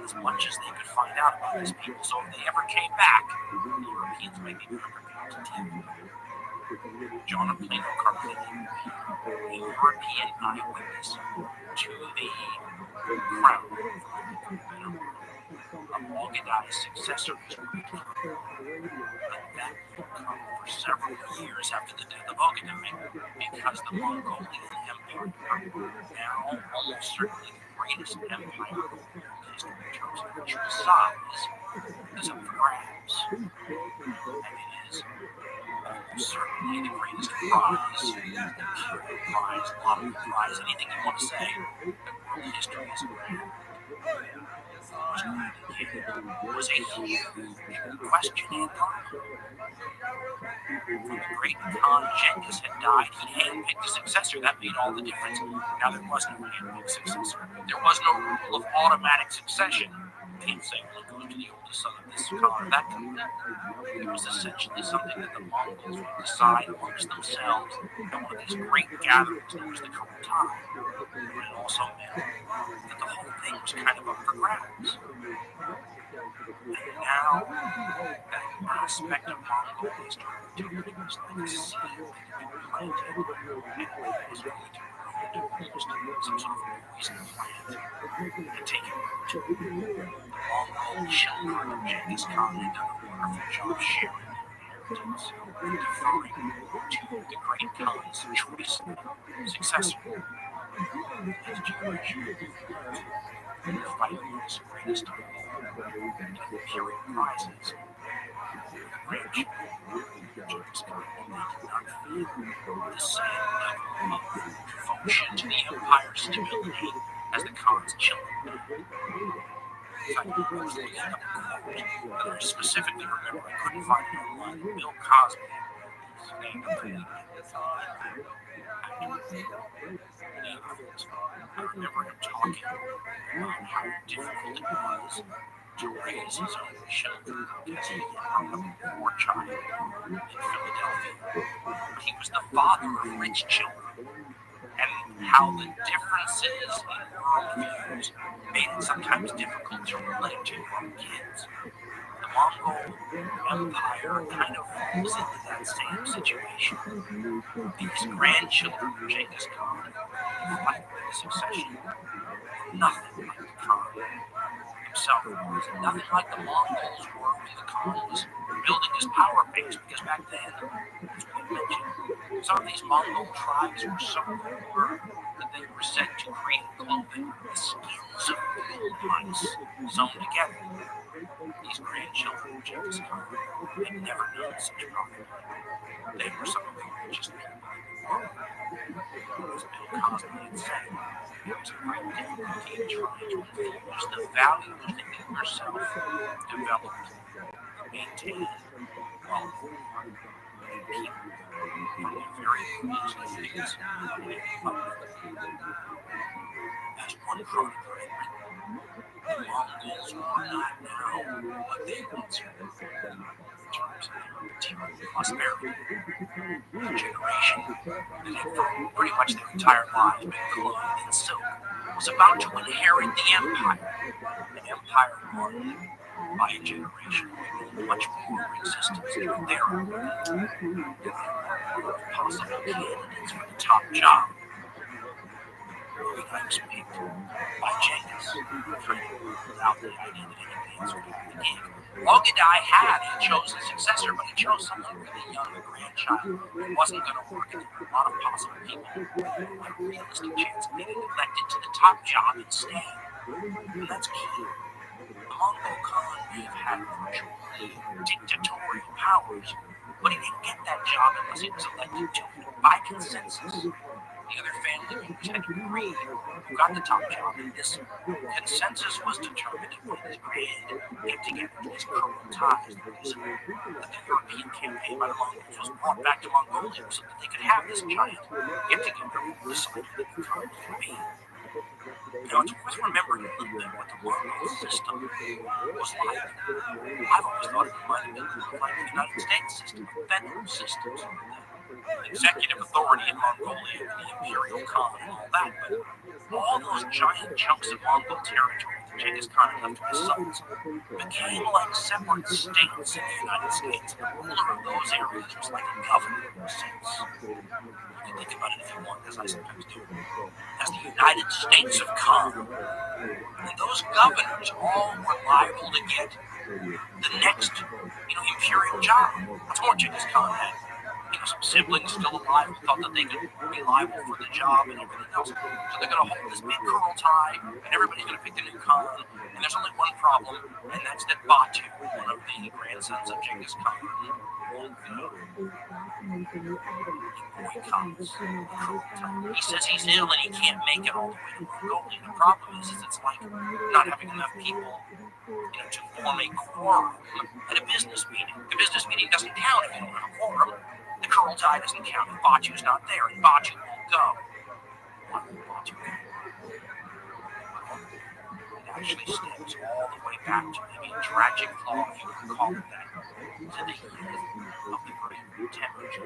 Speaker 1: as much as they could find out about these people. So if they ever came back, the Europeans might be better prepared to deal with them. John and Plano Carpini, a European eyewitness to the crown of Ogedai's successor, but that would come for several years after the death of Ogedai, because the Mongolian Empire, now almost certainly the greatest empire in history in terms of actual size, is up for grabs. And it is almost certainly the greatest prize, imperial prize, lottery prize, anything you want to say, that world history has grabbed. Was a huge question and drama. When the great Khan Genghis had died, he handpicked a successor. That made all the difference. Now there was no handpicked successor. There was no rule of automatic succession. You can't say, well, it goes to the oldest son of this Khan or that Khan. It was essentially something that the Mongols would decide amongst themselves at one of these great gatherings that was the Kurultai. But it also meant that the whole thing was kind of up for grabs. And now, that aspect of Mongol history was like a seed that had been planted, and it was going to grow into some sort of poison plant and take it root. The Mongol children of Genghis Khan had done a wonderful job sharing their inheritance, deferring to the great Khan's choice successor. His generation fighting his greatest of all, and imperial prizes. The grandchildren of Genghis Khan, they did not feel the same level of devotion to the empire's stability as the Khan's children did. In fact, I was looking up a quote that I specifically remember. I couldn't find it online. Bill Cosby, stand-up I remember him talking about how difficult it was to raise his own children, because he had a poor child in Philadelphia. But he was the father of rich children, and how the differences in worldviews made it sometimes difficult to relate to young kids. The Mongol Empire kind of falls into that same situation. These grandchildren of Genghis Khan, fight for the succession, nothing like the Khan himself, nothing like the Mongols were when the Khan was building his power base, because back then, as we mentioned, some of these Mongol tribes were so poor that they were said to create clothing with the skins of real mice sewn together. These grandchildren of Genghis Khan had never known such poverty. They were some of the richest people in the world. As Bill Cosby had said, there was a great difficulty in trying to infuse the values that you yourself developed, maintained, while people from the very earliest days of the Republic. As one chronicler had written, the Mongols were not now what they once were in terms of their material prosperity. A generation that had for pretty much their entire lives been clothed in silk was about to inherit the empire, an empire run by a generation who knew much more existence during their own lifetime than there were of possible candidates for the top job. I was picked by Genghis, without the idea that anything would have to give. Ogedai had a chosen successor, but he chose someone really young, a grandchild, who wasn't going to work, and there were a lot of possible people who had a realistic chance of getting elected to the top job instead. And that's key. The Mongol Khan may have had virtually dictatorial powers, but he didn't get that job unless he was elected to it by consensus. the other family members had agreed who got the top job, and this consensus was determined in one of these grand get-togethers, these cruel ties. That the European campaign by the Mongols was brought back to Mongolia so that they could have this giant get-together decided that the Trump would be. Now, it's worth remembering a little bit what the Mongol system was like. I've always thought it reminded me like the United States system, a federal system, the executive authority in Mongolia, the imperial Khan, and all that, but all those giant chunks of Mongol territory that Genghis Khan left to his sons became like separate states in the United States. The ruler of those areas was like a governor in a sense. You can think about it if you want, as I sometimes do, as the United States of Khan. And those governors all were liable to get the next, imperial job. That's more Genghis Khan had. Some siblings still alive who thought that they could be liable for the job and everything else. So they're going to hold this big curl tie, and everybody's going to pick the new Khan. And there's only one problem, and that's that Batu, one of the grandsons of Genghis Khan, he says he's ill and he can't make it all the way to Mongolia. The problem is it's like not having enough people, to form a quorum at a business meeting. The business meeting doesn't count if you don't have a quorum. The curl tie doesn't count if Batu's not there, and Batu won't go. Why won't Batu go? It actually stems all the way back to maybe a tragic flaw, if you can call it that, to the youth of the great temperature.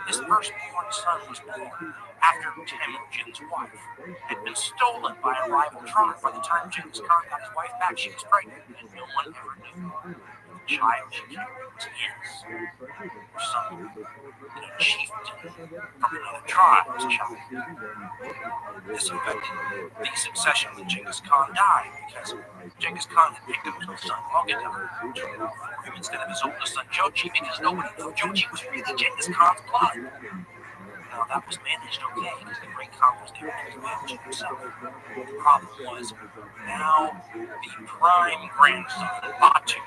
Speaker 1: His firstborn son was born after Temujin's wife had been stolen by a rival tribe. By the time Genghis Khan got his wife back, she was pregnant, and no one ever knew the child she carried was his, or some chieftain from another tribe's child. This affected the succession when Genghis Khan died, because Genghis Khan had picked a middle son, Ootd, for him instead of his oldest son, Jochi, because nobody knew Jochi was really Genghis Khan's blood. Now, that was managed okay, because the great Khan was there to manage it himself. The problem was, now the prime grandson, Batu,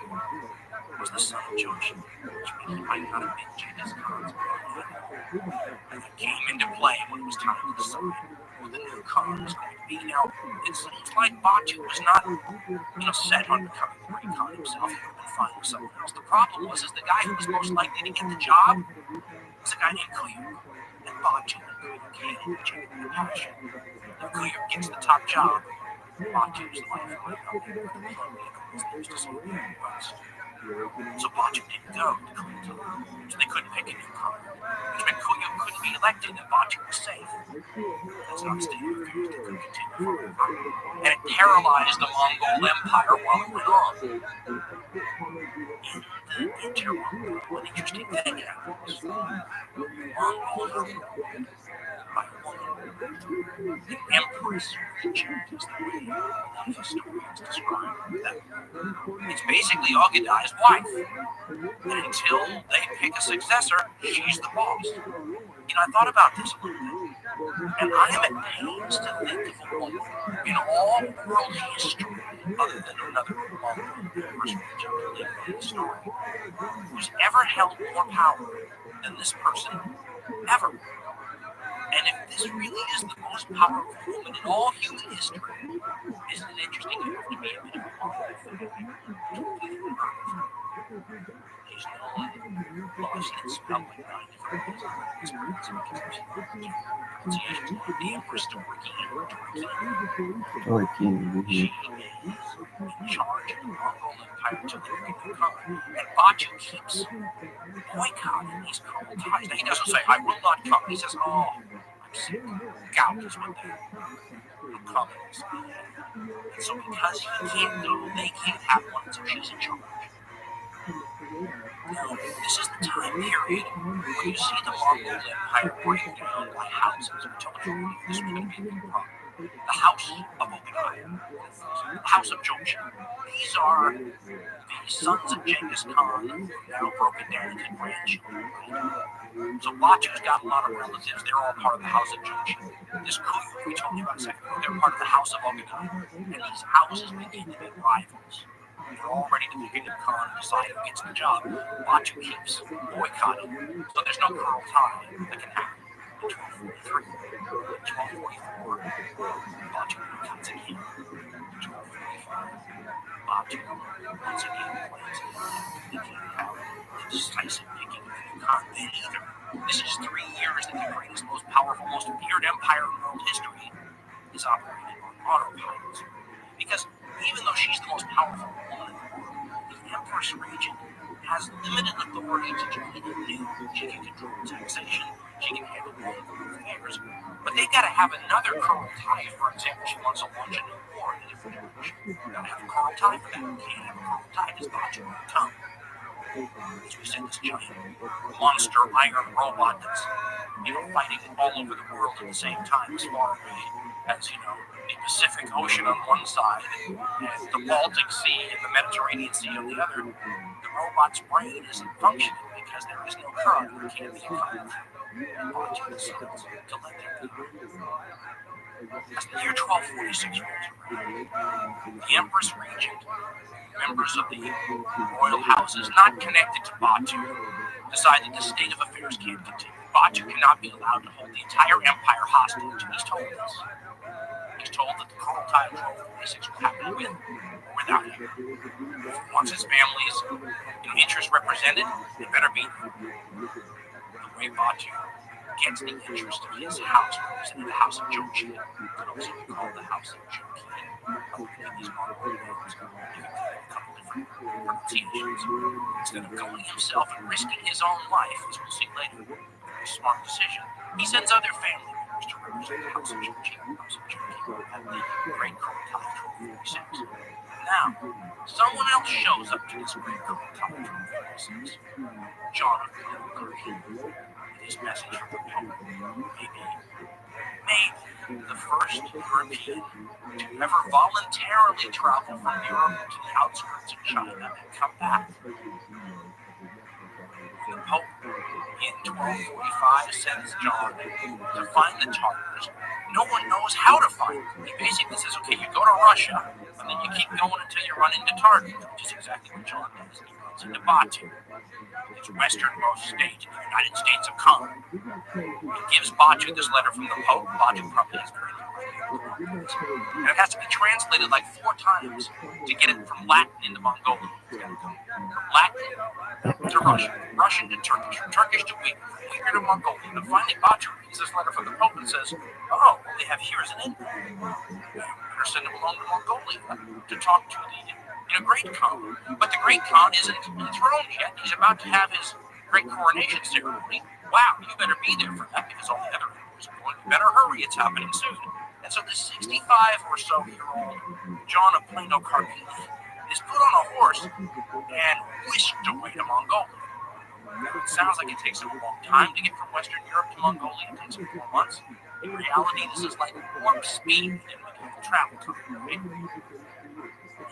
Speaker 1: was the son of Jochi, which meant he might not have been Genghis Khan's blood. And that came into play when it was time to decide who the new Khan was going to be. Now, it seems like Batu was not, set on becoming the great Khan himself. He would have been fine with someone else. The problem was, the guy who was most likely to get the job was a guy named Kuyuk. And Batu and Kuyuk hated each other with a passion. If Kuyuk gets the top job, Batu's life might help him with the close to some West. So Batu didn't go to Kuyuk, so they couldn't pick a new Khan, which meant Kuyuk couldn't be elected and Batu was safe. That's not a state of affairs that could continue forever. And it paralyzed the Mongol Empire while it went on. In the interim, one interesting thing happens. Mongols are ruled by a woman, the Empress Regent is the way a lot of historians describe them. It's basically Ootd's wife. And until they pick a successor, she's the boss. I thought about this a little bit. And I am at pains to think of a woman in all world history, other than another Mongol Empress Regent later in the story, who's ever held more power than this person ever. And if this really is the most powerful woman in all human history, isn't it interesting you have to be a bit of a Mongol fan to believe in her? She's known, well, I've seen it spelled like 9 different ways. It's pronunciation. The Empress Dorky. She is in charge of the Mongol Empire until they pick the Khan. And Batu keeps boycotting these cruel ties. Now, he doesn't say, I will not come. He says, I'm sick. Gout is what the common is. And so because he can't go, they can't have one, so she's in charge. Now, this is the time period where you see the Mongol Empire break down by houses. I told you this was going to be a big problem. The House of Ootd, the House of Jochi. These are the sons of Genghis Khan who are now broken down into grandchildren. So Batu's got a lot of relatives. They're all part of the House of Jochi. This Kuyuk we told you about a second ago, they're part of the House of Ootd. And these houses begin to be rivals. They're all ready to pick a new Khan and decide who gets the job. Batu keeps boycotting, so there's no curl tie that can happen. At 12:43, at 12:44, Batu boycotts again. At 12:45, Batu once again plans picking out the decisive picking of the new Khan. Then either. This is 3 years that the greatest, most powerful, most feared empire in world history is operating on autopilot. Because even though she's the most powerful woman in the world, the Empress Regent has limited authority to do anything new. She can control taxation, she can handle political affairs, but they gotta have another curl tie. For example, she wants to launch a new war in a different direction. Gotta have a curl tie for that. Can't have a curl tie because Batu won't come. As we said, this giant monster iron robot that's, fighting all over the world at the same time, as far away as, the Pacific Ocean on one side and the Baltic Sea and the Mediterranean Sea on the other. The robot's brain isn't functioning because there is no current that can't be cut. And Batu decides to let them go. As the year 1246 rolls around, the Empress Regent, members of the royal houses not connected to Batu, decide that the state of affairs can't continue. Batu cannot be allowed to hold the entire empire hostage, and he's told this. He's told that the curl tie of 1246 will happen with or without him. If he wants his family's interests represented, they better be there. The way Batu gets the interest of his house, represented the house of Jochi, could also be called the house of Jochi. These Mongol names, you can have a couple different pronunciations. Instead of going himself and risking his own life, as we'll see later, a smart decision, he sends other family members to represent the house of Jochi, at the Great Kurultai 1246. Now, someone else shows up to this Great Kurultai 1246. John of Kurultai. His message from the Pope, maybe the first European to ever voluntarily travel from Europe to the outskirts of China and come back. The Pope, in 1245, sends John to find the Tartars. No one knows how to find them. He basically says, okay, you go to Russia, and then you keep going until you run into Tartars, which is exactly what John does. He runs into Batu, his westernmost state in the United States of Khan. He gives Batu this letter from the Pope. Batu probably has very little idea. And it has to be translated like 4 times to get it from Latin into Mongolian. It's got to go from Latin to Russian, Russian to Turkish, from Turkish to Uyghur, from Uyghur to Mongolian. And finally, Batu reads this letter from the Pope and says, oh, all they have here is an envoy. Better send him along to Mongolia to talk to the Great Khan. But the Great Khan isn't enthroned yet. He's about to have his great coronation ceremony. Wow, you better be there for that because all the other emperors are going. You better hurry, it's happening soon. And so this 65 or so year old John of Plano Carpini is put on a horse and whisked away to Mongolia. It sounds like it takes him a long time to get from Western Europe to Mongolia. It takes him 4 months. In reality, this is like warp speed in medieval travel time, right?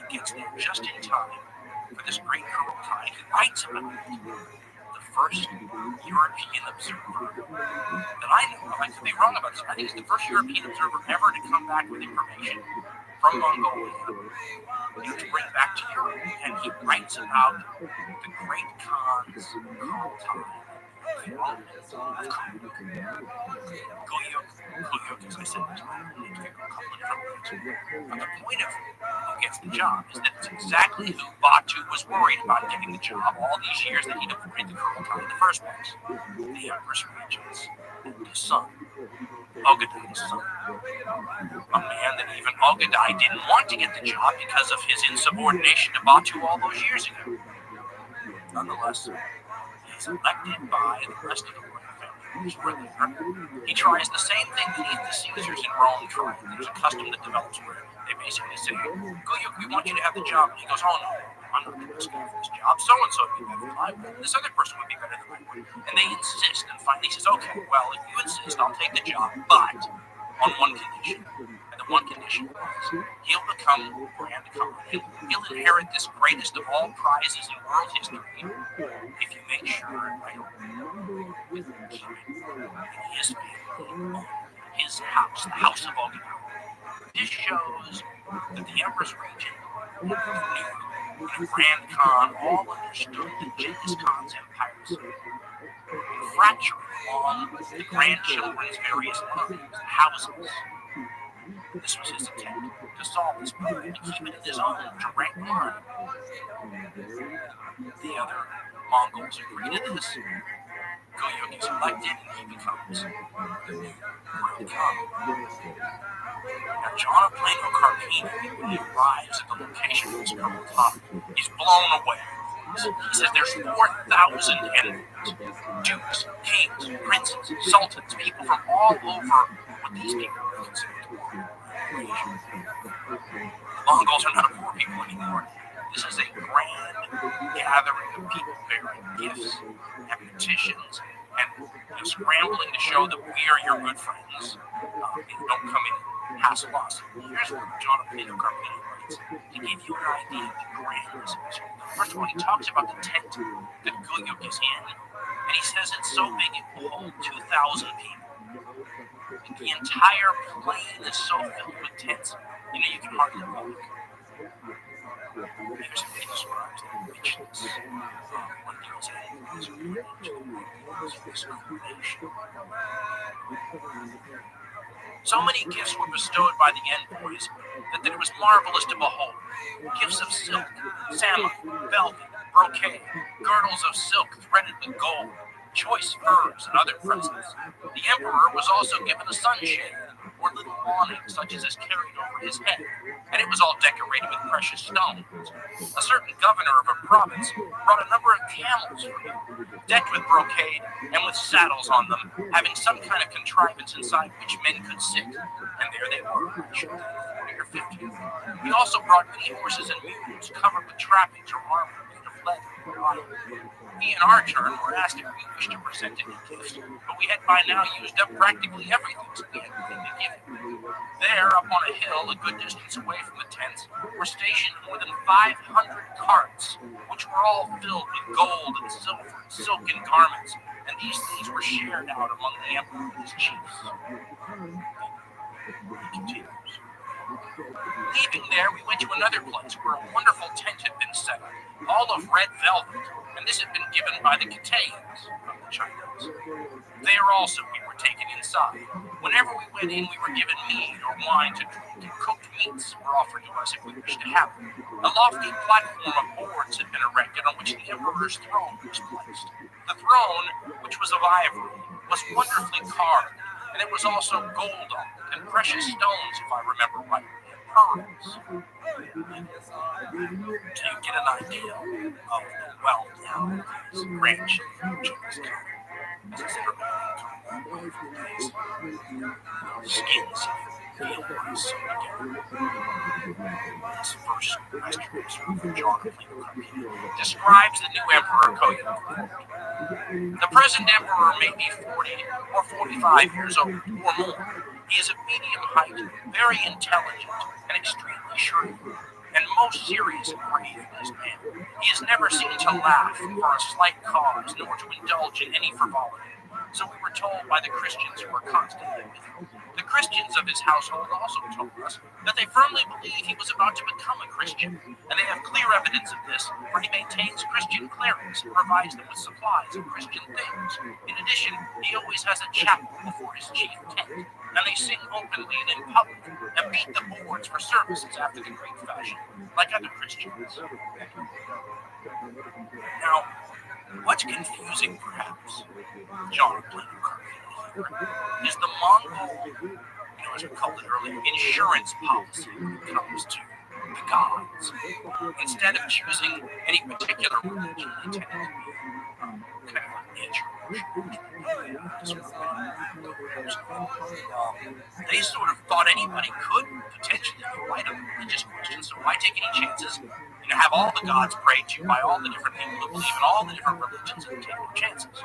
Speaker 1: He gets there just in time for this great Kurultai. He writes about it. The first European observer that I know of, I could be wrong about this, I think he's the first European observer ever to come back with information from Mongolia to bring back to Europe. And he writes about the Great Khan's Kurultai. Kuyuk, as I said, there's a couple of different ways. But the point of who gets the job is that it's exactly who Batu was worried about getting the job all these years that he'd avoided the Kurultai in the first place. The Empress Regent's oldest son, Ootd's son. A man that even Ootd didn't want to get the job because of his insubordination to Batu all those years ago. Nonetheless, he's elected by the rest of the royal family who's were there. He tries the same thing that the Caesars in Rome tried. There's a custom that develops where they basically say, Kuyuk, we want you to have the job. And he goes, oh no, I'm not going to this guy for this job. So-and-so would be better than I would. This other person would be better than I would. And they insist. And finally he says, okay, well, if you insist, I'll take the job, but on one condition. And the one condition was he'll become Grand Khan. He'll inherit this greatest of all prizes in world history if you make sure and write with his family, his house, the house of Ootd. This shows that the Empress Regent knew and Grand Khan all understood that Genghis Khan's empire was fracturing along the grandchildren's various lines, houses. This was his attempt to solve this problem and keep it in his own direct line. The other Mongols agreed to this. Guyuk is elected and he becomes the new Grand Khan. Now, John of Plano Carpini, when he arrives at the location of this Grand Khan, he's blown away. He says there's 4,000 enemies, dukes, kings, princes, sultans, people from all over what these people are considered. Mongols are not a poor people anymore. This is a grand gathering of people bearing gifts and petitions and scrambling to show that we are your good friends. Don't come in and hassle us. Here's what John of Plano Carpini writes to give you an idea of the grandness of this. First of all, he talks about the tent that Guyuk is in, and he says it's so big it will hold 2,000 people. The entire plain is so filled with tents, you can hardly walk. Here's how he describes the richness of what these animals So many gifts were bestowed by the envoys that it was marvelous to behold. Gifts of silk, samite, velvet, brocade, girdles of silk threaded with gold, choice furs, and other presents. The emperor was also given a sunshade, or little awning such as is carried over his head, and it was all decorated with precious stones. A certain governor of a province brought a number of camels for him, decked with brocade and with saddles on them, having some kind of contrivance inside which men could sit, and there they were, 40 or 50. He also brought many horses and mules covered with trappings or armor made of leather or iron. We, in our turn, were asked if we wished to present any gifts, but we had by now used up practically everything, so we had nothing to give him. There, up on a hill, a good distance away from the tents, were stationed more than 500 carts, which were all filled with gold and silver, silken garments, and these things were shared out among the emperor and his chiefs. He continues. Leaving there, we went to another place where a wonderful tent had been set up, all of red velvet, and this had been given by the Kitayans from the Chinese. There also we were taken inside. Whenever we went in, we were given mead or wine to drink, and cooked meats were offered to us if we wished to have them. A lofty platform of boards had been erected on which the emperor's throne was placed. The throne, which was of ivory, was wonderfully carved, and it was also gold on it, and precious stones, if I remember right. Pearls. Do you get an idea of the wealth now these grandchildren Genghis Khan? As I said earlier, skins feel like so together. This first masterpiece from John of Plano Carpini describes the new emperor Guyuk. The present emperor may be 40 or 45 years old or more. He is of medium height, very intelligent, and extremely shrewd, and most serious and brave in his manner. He is never seen to laugh for a slight cause, nor to indulge in any frivolity. So we were told by the Christians who were constantly with him. The Christians of his household also told us that they firmly believe he was about to become a Christian, and they have clear evidence of this, for he maintains Christian clerics and provides them with supplies of Christian things. In addition, he always has a chapel before his chief tent, and they sing openly and in public, and beat the boards for services after the Greek fashion, like other Christians. Now, what's confusing, perhaps, John of Plano Carpini, is the Mongol, as we called it earlier, insurance policy when it comes to the gods. Instead of choosing any particular religion, they tend to be kind of a niche religion. They sort of thought anybody could potentially write a religious question, so why take any chances? Have all the gods prayed to by all the different people who believe in all the different religions and take no chances.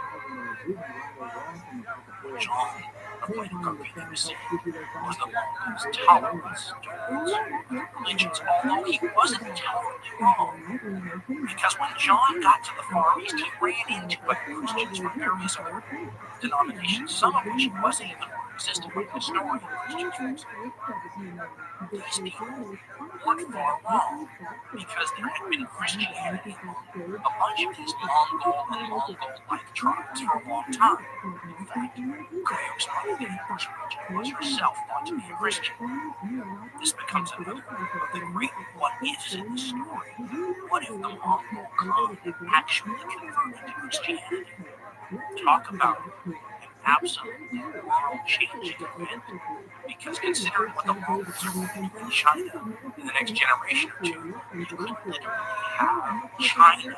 Speaker 1: John of Plano Carpini received was the Mongols' tolerance towards religions, although he wasn't totally wrong. Because when John got to the Far East, he ran into other Christians from various other denominations, some of which he wasn't even existing by the historian Christian Jews. These people weren't far wrong, because there had been Christianity among a bunch of these Mongol and Mongol-like tribes for a long time. In fact, Krayok's mother, the English region, was herself thought to be a Christian. This becomes another of the great what-ifs in the story. What if the Mongol clan actually converted to Christianity? Talk about an absolutely world-changing event, because considering what the Mongols are going to do in China in the next generation or two, you could literally have China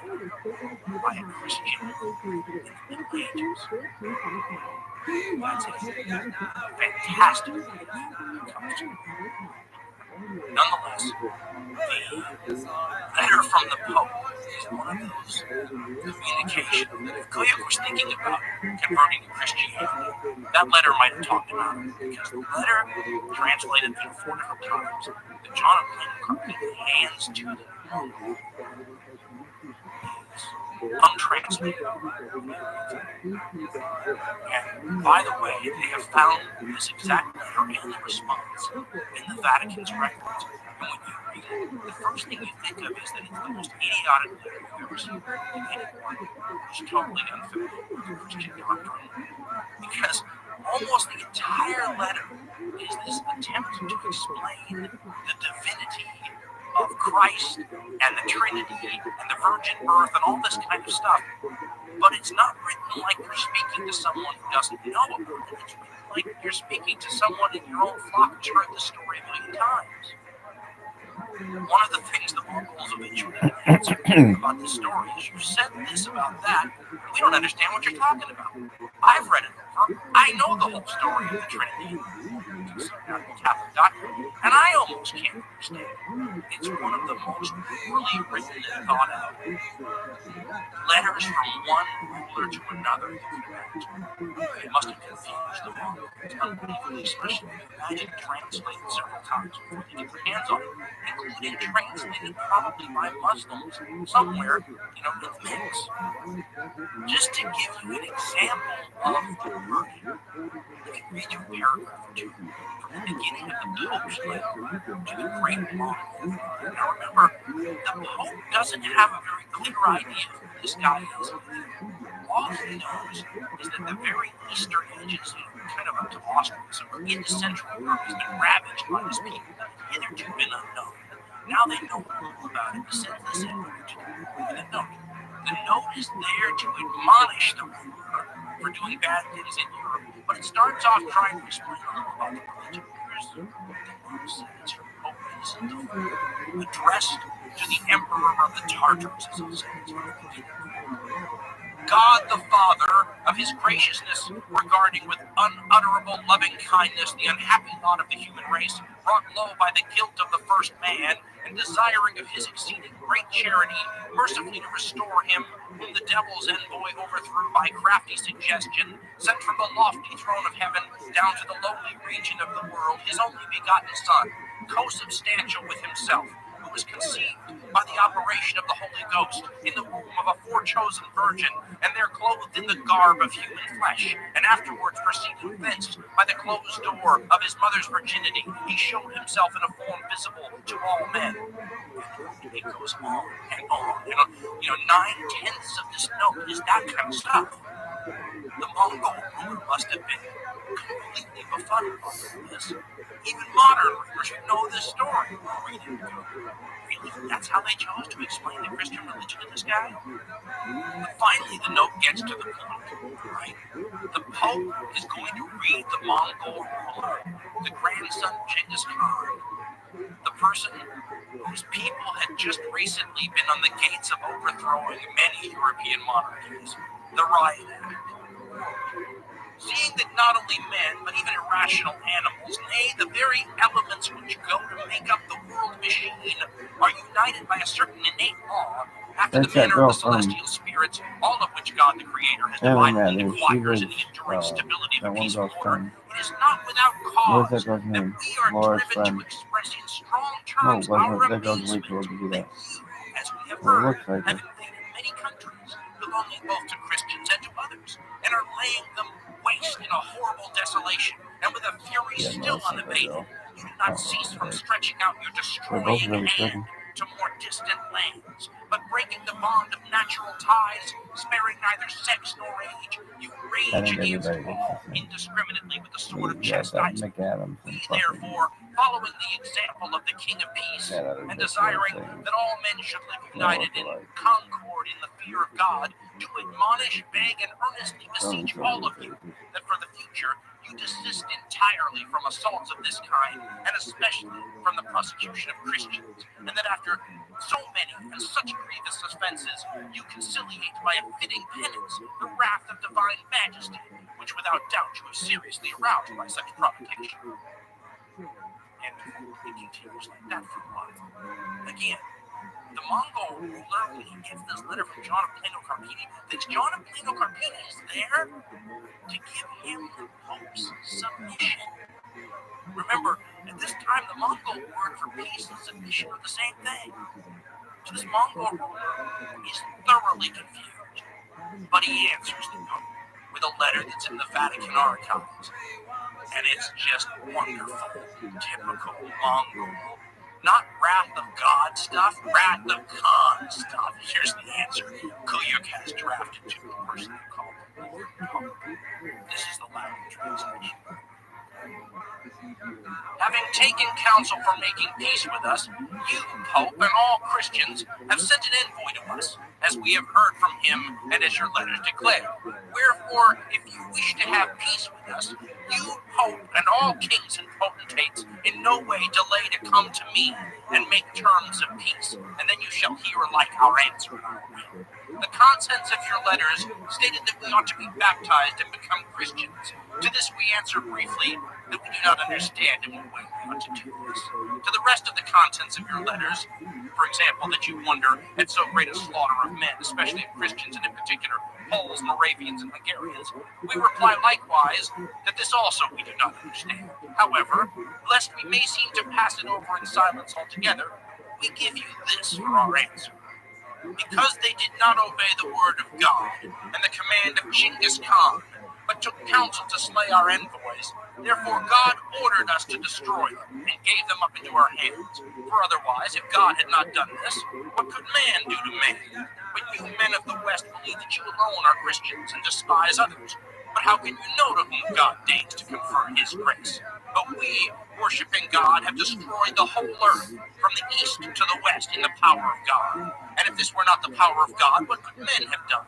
Speaker 1: by a Christian in the Middle Ages. That's a fantastic thing when it comes to it. Nonetheless, the letter from the Pope is one of those communications that if Koyuk was thinking about converting to Christianity, that letter might have talked about it, because the letter, translated through 4 different times, that John of Glenn hands to the Mongol is untranslated. And by the way, they have found this exact letter and the response in the Vatican's records. And when you read it, the first thing you think of is that it's the most idiotic letter you've ever seen from anyone who's totally unfamiliar with Christian doctrine. Because almost the entire letter is this attempt to explain the divinity of Christ and the Trinity and the virgin birth and all this kind of stuff. But it's not written like you're speaking to someone who doesn't know about it. It's written like you're speaking to someone in your own flock who's heard the story a million times. One of the things the Mongols eventually answered about this story is, you said this about that, and we don't understand what you're talking about. I've read it over. I know the whole story of the Trinity, Catholic doctrine, and I almost can't understand. It's one of the most poorly written and thought out letters from one ruler to another. It must have confused the Mongols unbelievably, especially when you imagine translated several times before they get their hands on it, including translated probably by Muslims somewhere, in the mix. Just to give you an example of the wording, let me read you a paragraph or two from the beginning of the Pope's letter to the Great Mongol. Now remember, the Pope doesn't have a very clear idea of who this guy is. All he knows is that the very eastern edges, kind of up to Austria, somewhere in the Central Europe, has been ravaged by this people that had hitherto been unknown. Now they know all about it. He sends this envoy to them with a note. The note is there to admonish the ruler for doing bad things in Europe, but it starts off trying to explain a little about the religion. Here's what the note says from Pope Innocent IV, addressed to the Emperor of the Tartars, as it says. God the Father, of his graciousness, regarding with unutterable loving kindness the unhappy lot of the human race, brought low by the guilt of the first man, and desiring of his exceeding great charity, mercifully to restore him, whom the devil's envoy overthrew by crafty suggestion, sent from the lofty throne of heaven down to the lowly region of the world his only begotten Son, co-substantial with himself, who was conceived by the operation of the Holy Ghost in the womb of a forechosen virgin, and there clothed in the garb of human flesh, and afterwards proceeding thence by the closed door of his mother's virginity, he showed himself in a form visible to all men. And it goes on and on. 9/10 of this note is that kind of stuff. The Mongol ruler must have been completely befuddled by all this. Even modern readers who know this story will read it and go, really? That's how they chose to explain the Christian religion to this guy? But finally, the note gets to the point, right? The Pope is going to read the Mongol ruler, the grandson of Genghis Khan, the person whose people had just recently been on the gates of overthrowing many European monarchies, the Riot Act. Seeing that not only men, but even irrational animals, nay, the very elements which go to make up the world machine, are united by a certain innate law, after the manner of the celestial spirits, all of which God the Creator has divided into choirs in the enduring stability of a peaceful order, it is not without cause that we are driven to express in strong terms our amazement that ye, as we have heard, have invaded many countries, belonging both to Christians and to others, and are laying them waste waste in a horrible desolation, and with a fury
Speaker 2: Yeah,
Speaker 1: still
Speaker 2: most of the
Speaker 1: unabated,
Speaker 2: girl.
Speaker 1: you do not cease from stretching out your
Speaker 2: They're both
Speaker 1: destroying
Speaker 2: really
Speaker 1: hand
Speaker 2: pretty.
Speaker 1: to more distant lands, but breaking the bond of natural ties, sparing neither sex nor age, you
Speaker 2: I
Speaker 1: rage
Speaker 2: think
Speaker 1: against
Speaker 2: everybody looks
Speaker 1: all
Speaker 2: the same.
Speaker 1: indiscriminately with the sword of
Speaker 2: You got that
Speaker 1: chastisement.
Speaker 2: McAdams
Speaker 1: We,
Speaker 2: and fucking
Speaker 1: therefore, following the example of the King of Peace,
Speaker 2: that other
Speaker 1: and
Speaker 2: bitch
Speaker 1: desiring
Speaker 2: things.
Speaker 1: that all men should live
Speaker 2: No,
Speaker 1: united in
Speaker 2: like
Speaker 1: concord in the fear of God, do admonish, beg, and earnestly beseech all of you that for the future you desist entirely from assaults of this kind, and especially from the prosecution of Christians, and that after so many and such grievous offenses, you conciliate by a fitting penance the wrath of divine majesty, which without doubt you have seriously aroused by such provocation. And it continues like that for a while. Again, the Mongol ruler, when he gets this letter from John of Plano Carpini, thinks John of Plano Carpini is there to give him the Pope's submission. Remember, at this time, the Mongol word for peace and submission are the same thing. So this Mongol ruler is thoroughly confused. But he answers the Pope with a letter that's in the Vatican archives. And it's just wonderful. Typical Mongol. Not wrath of God stuff, wrath of Khan stuff. Here's the answer. Kuyuk has drafted to the person who called him. This is the Latin translation. Having taken counsel for making peace with us, you, Pope, and all Christians have sent an envoy to us, as we have heard from him and as your letters declare. Wherefore, if you wish to have peace with us, you, Pope, and all kings and potentates in no way delay to come to me and make terms of peace, and then you shall hear alike our answer. The contents of your letters stated that we ought to be baptized and become Christians. To this we answer briefly that we do not understand in what way we ought to do this. To the rest of the contents of your letters, for example, that you wonder at so great a slaughter of men, especially of Christians and in particular Poles, Moravians, and Hungarians, we reply likewise that this also we do not understand. However, lest we may seem to pass it over in silence altogether, we give you this for our answer. Because they did not obey the word of God and the command of Genghis Khan, but took counsel to slay our envoys, therefore God ordered us to destroy them and gave them up into our hands. For otherwise, if God had not done this, what could man do to man? But you men of the West believe that you alone are Christians and despise others. But how can you know to whom God deigns to confer his grace? But we, worshiping God, have destroyed the whole earth, from the east to the west, in the power of God. And if this were not the power of God, what could men have done?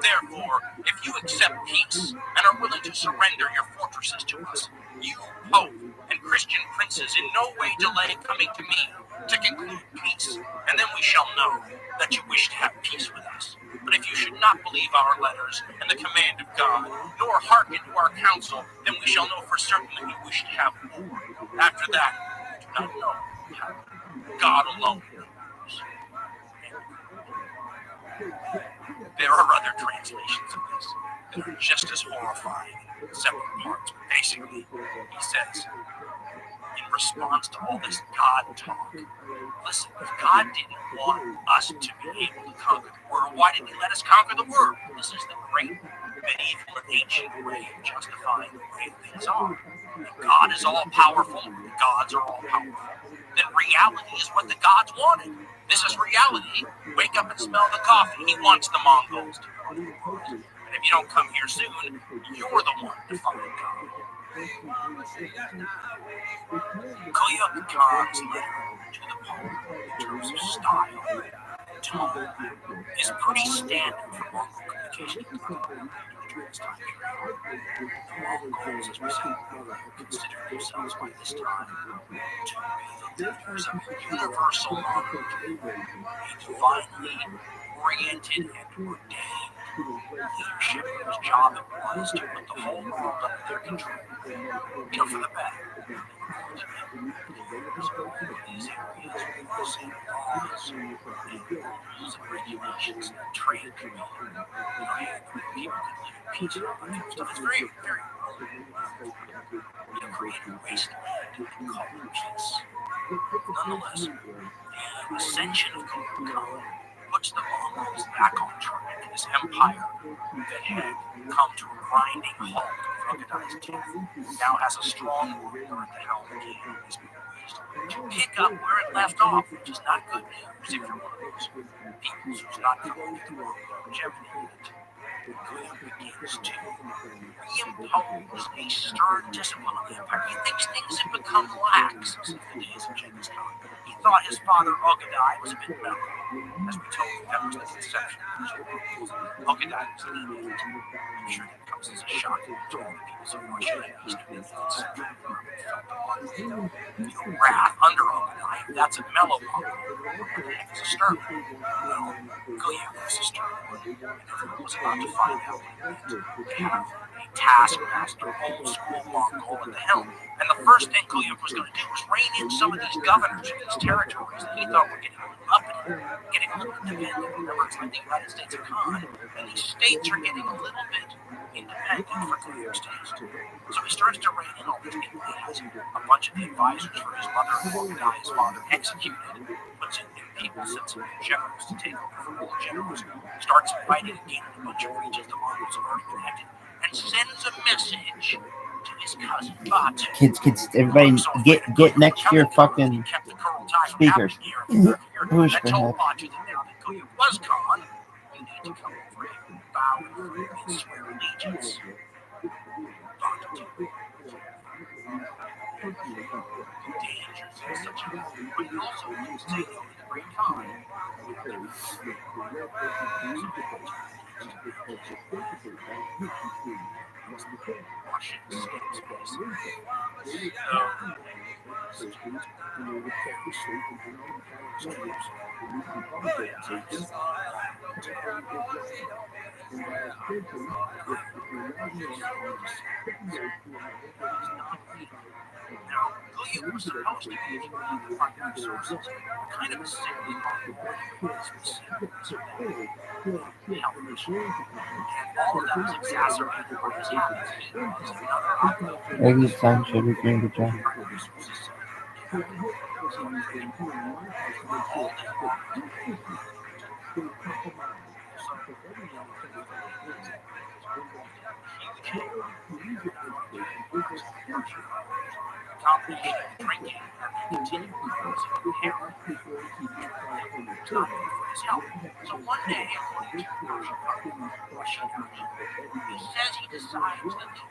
Speaker 1: Therefore, if you accept peace and are willing to surrender your fortresses to us, you, Pope, and Christian princes in no way delay coming to me to conclude peace, and then we shall know that you wish to have peace with us. But if you should not believe our letters and the command of God, nor hearken to our counsel, then we shall know for certain that you wish to have war. After that, we do not know how. God alone knows. There are other translations of this that are just as horrifying in separate parts, but basically, he says, in response to all this God talk, listen, if God didn't want us to be able to conquer the world, why didn't he let us conquer the world? This is the great medieval and ancient way of justifying the way things are. If God is all-powerful, the gods are all-powerful. Then reality is what the gods wanted. This is reality. Wake up and smell the coffee. He wants the Mongols to go to the world. And if you don't come here soon, you're the one to find God. Kuyuk Khan's letter to the Pope, in terms of style and tone, is pretty standard for Mongol communication during this time period. The Mongols, as we said, consider themselves by this time to be the leaders of a universal monarchy, a divinely oriented and ordained leadership whose job it was to put the whole world under their control. You know, for the better. These areas with the same laws and rules and regulations and trade community, people could live in peace and all that kind of stuff. It's very, very create a wasteland and call it peace. Nonetheless, the ascension of Kublai Khan puts the Mongols back on track, this empire that had come to a grinding halt over Ogdai's team now has a strong warrior at the helm again. He's been raised to pick up where it left off, which is not good news if you're one of those people who's not coming to longevity yet. Goya begins to reimpose a stern discipline on the empire. He thinks things have become lax since the days of Genghis Khan. He thought his father Ogdai was a bit mellow. As we told you, that was the conception of his role. Ogdai was lenient. I'm sure that comes as a shock to all the peoples of Russia and Eastern and Central Europe. The wrath under Ogdai, if that's a mellow uncle, what the heck is a stern? Well, Goya was a stern one, and everyone was about to find out what it meant. They have a taskmaster, old school Mongol at the helm. And the first thing Goya was going to do was rein in some of these governors of these territories that he thought were getting a little uppity, getting a little independent. Remember, it's like the United States of Khan, and these states are getting a little bit independent for Goya's taste. So he starts to rein in all these people. He has a bunch of the advisors for his mother-in-law, Guy's father, executed, puts in new people, sends some new generals to take over from old generals, starts fighting again in a bunch of regions the Mongols have already connected, and sends a message to his cousin Batu.
Speaker 2: Kids, everybody get next to your fucking speakers.
Speaker 1: Push that told Batu that now that Goya was gone, you need to come over and bow and swear allegiance. Dangers in such a move, but you also need to take over the Great Khan. Russian escapes basically. Now, Goya was supposed to be the primary sources, kind of a sickly and all of that was exacerbated by his habits.
Speaker 2: Maybe it's time should be doing the job.
Speaker 1: Combination of drinking and continuing using heroin. For his health. So one day, according to Russian version, he says he decides that the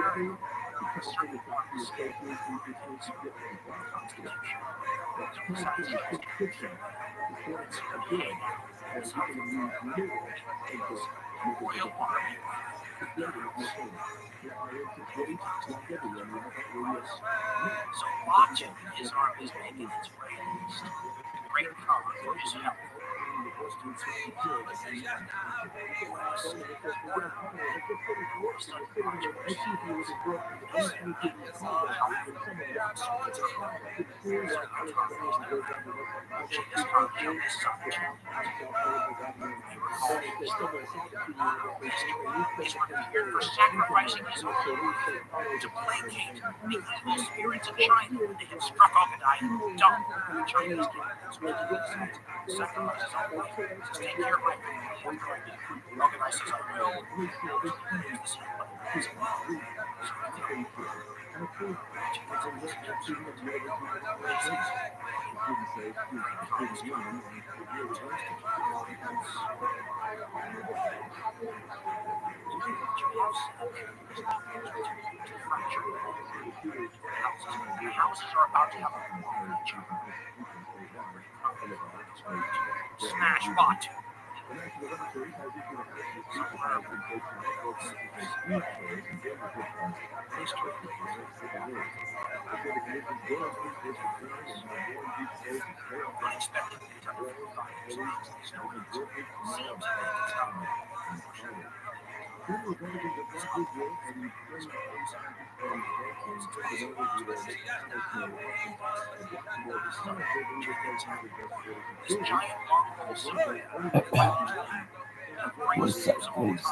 Speaker 1: air is a certain part of the state constitution. So he decides he has to cure that. It's a hang out. It's how the royal army. So Batu and his army is making its way east. The Great Khan for his help. He's revered for sacrificing his own life to placate the evil spirits of China. They had struck Ogdai and dumped China's kingdoms. Sacrifice his own life to take care of my family. Ogdai says, I will. The houses are about to have a war with each other. Smash Batu. Unexpected
Speaker 2: What's up, please?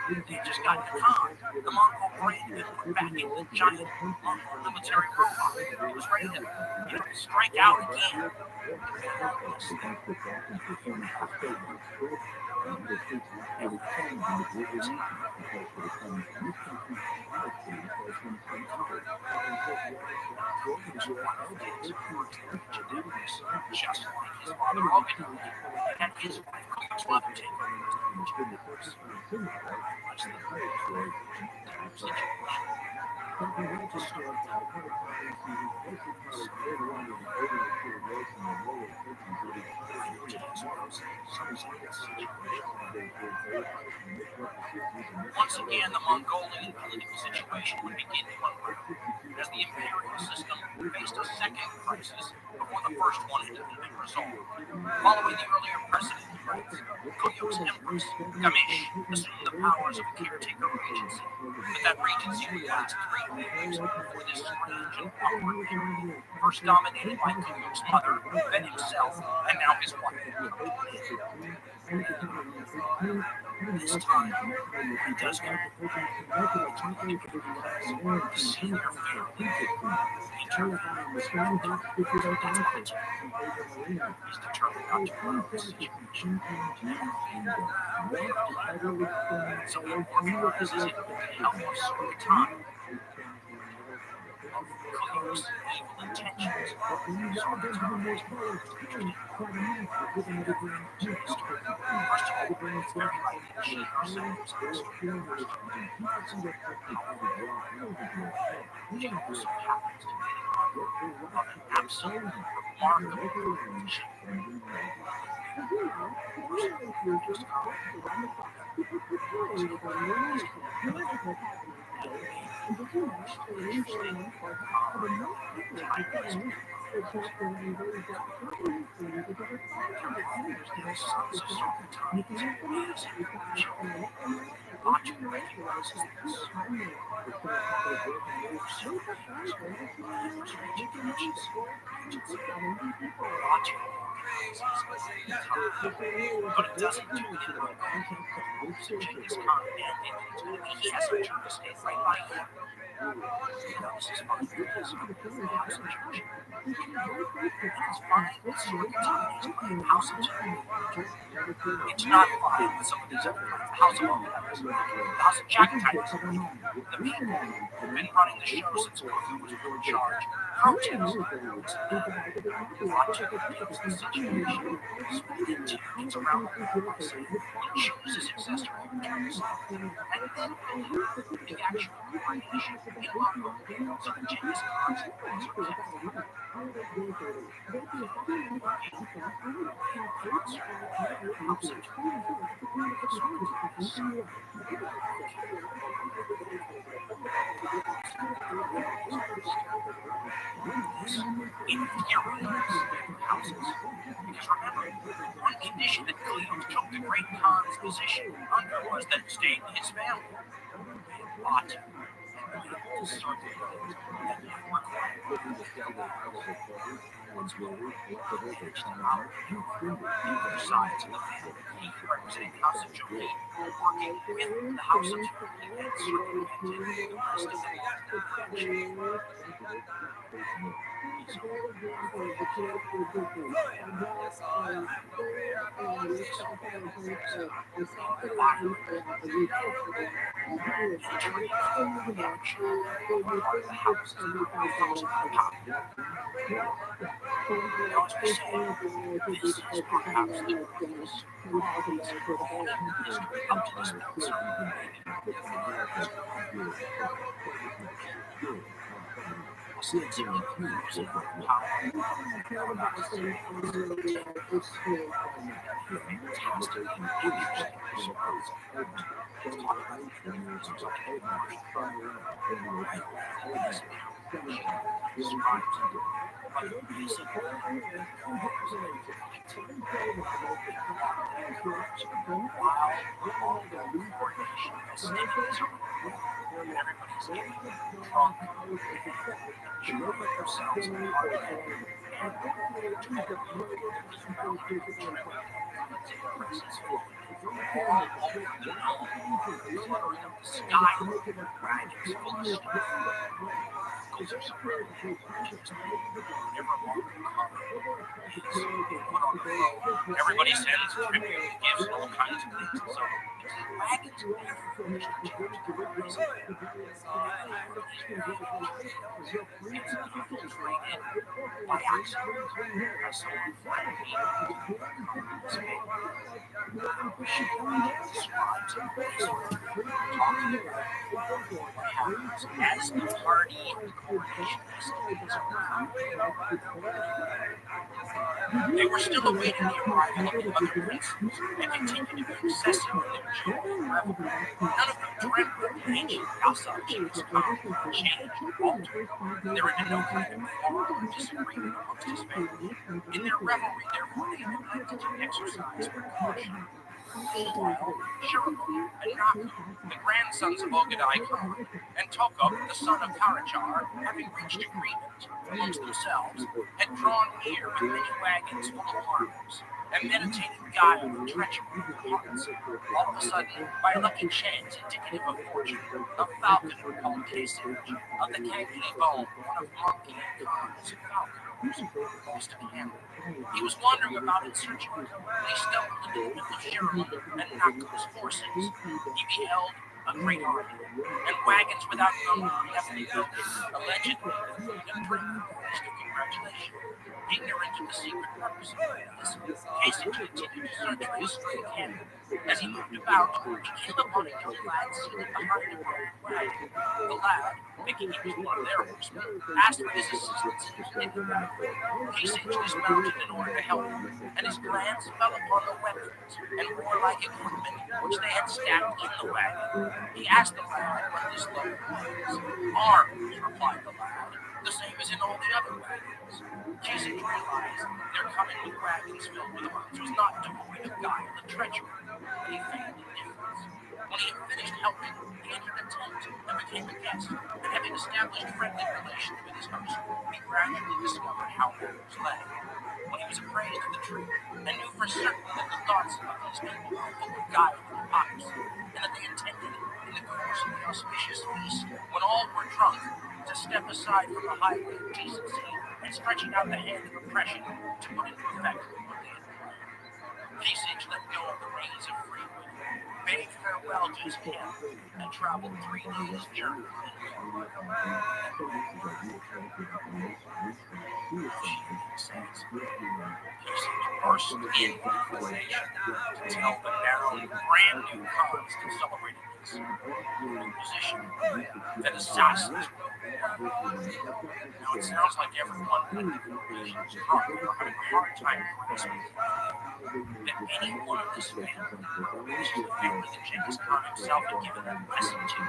Speaker 1: They just got the con, the Mongol brain had been put back in the giant Mongol military robot. It was ready to, strike out again. Just like his father Robin, and his wife Cook's mother take much the Once again, the Mongolian political situation would begin to unravel as the imperial system faced a second crisis before the first one had even been resolved. Following the earlier precedent threats, Kuyuk's empress, Gamish, assumed the powers of a caretaker regency, but that regency would last 3 years before this strange and awkward period, first dominated by Kuyuk's mother, then himself, and now his wife. This time, he does go. The senior family intervened. He's determined not to allow the situation. So he authorizes him to help restore the time of Kuyuk's evil intentions. First of all, it's very likely that she herself was the she also happens to be of an absolute remarkable condition. But it doesn't do it in the way Genghis Khan mandated. He has to turn the state right by him. This is fine. It's fine. House of It's not fine with some of these other kinds. The House of Others, the House of Jagatypes, the people who've been running the show since Goku was put in charge. Protest. Logic makes the situation it's around the place. He chooses his successor over Genghis Khan. And then the actual coronation in Mongolia so that Genghis Khan's laws are kept. Infuriates houses. Because remember, one condition that Kuyuk took the Great Khan's position under was that it stayed in his family. But sides of the family, representing the House of Jogain, working with the House of Jogain and circumventing the rest of the all over the knoll, fluttering up the sky, wagons full of stuff. Those are some really interesting. Never longer cover is put on the road. Everybody sends tribute gifts and all kinds of things. So these wagons never finished the tribute to the reason. It's not traded by accident. By someone finding me. She describes it talking about what happens as the party and the coronation festivities are They were still awaiting the arrival of the other princes and continued to be obsessive in their joy and revel. None of them dreamt that the ancient house objects would change or alter. There had been no kind of quarrel or disagreement amongst his family. In their revelry, therefore, they had neglected to exercise precaution. Meanwhile, Shirabum and Naku, the grandsons of Ogadai Khan, and Tokop, the son of Karajar, having reached agreement amongst themselves, had drawn near with many wagons full of arms, and meditating guile and treachery in their hearts. All of a sudden, by a lucky chance indicative of fortune, a falcon called Kesage, of the Kankini bone, one of Monkey and Khan's falcons, lost a camel. He was wandering about in search of it, when he stumbled into the middle of Shirabum and Naku's forces. He beheld a great army, and wagons without number heavily loaded, allegedly with food and drink. Mr. Congratulations. Ignorant of the secret purpose of this, Kasich continued to search for his stray camel. As he moved about, he came upon a young lad seated behind a brown wagon. The lad, thinking he was one of their horsemen, asked for his assistance in pulling the wagon. Kasich dismounted in order to help him, and his glance fell upon the weapons and warlike equipment which they had stacked in the wagon. He asked the lad what this load was. Arms, replied the lad, the same as in all the other wagons. Kasich realized their coming with wagons filled with arms was not devoid of guile and treachery, and he feigned indifference. When he had finished helping, he entered a tent and became a guest, and having established friendly relations with his host, he gradually discovered how matters lay. When he was appraised of the truth, and knew for certain that the thoughts of these people were full of guile and hypocrisy, and that they intended, in the course of the auspicious feast, when all were drunk, to step aside from the highway of decency and stretching out the hand of oppression to put into effect what they had planned. Kasich let go of the reins of free will, bade farewell to his camp, and traveled 3 days' journey. Kasich burst in conversation to tell the now brand new cause of celebrating this position that assassins will. Now it sounds like everyone in the information is drunk or having a hard time grasping that any one of this family, which is the family that Genghis Khan himself had given that lesson to,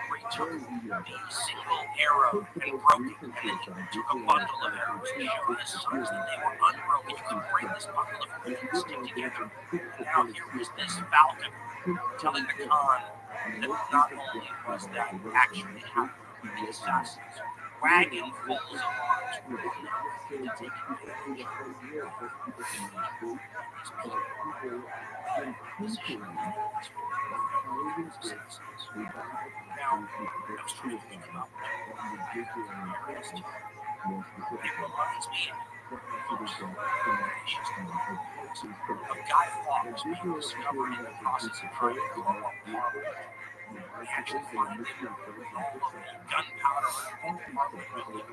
Speaker 1: where he took the single arrow and broke it, and then he took a bundle of arrows and showed his sons that they were unbroken. You could break this bundle of wood and stick together. Now here was this falcon telling the Khan that not only was that actually happening, the assassins wagon fulls of arms were enough to take advantage of these people. Position now, I was trying to think about it reminds me of Guy Fawkes being discovered in the process of trying to blow up Parliament. We actually find him with all of the gunpowder and Parliament building,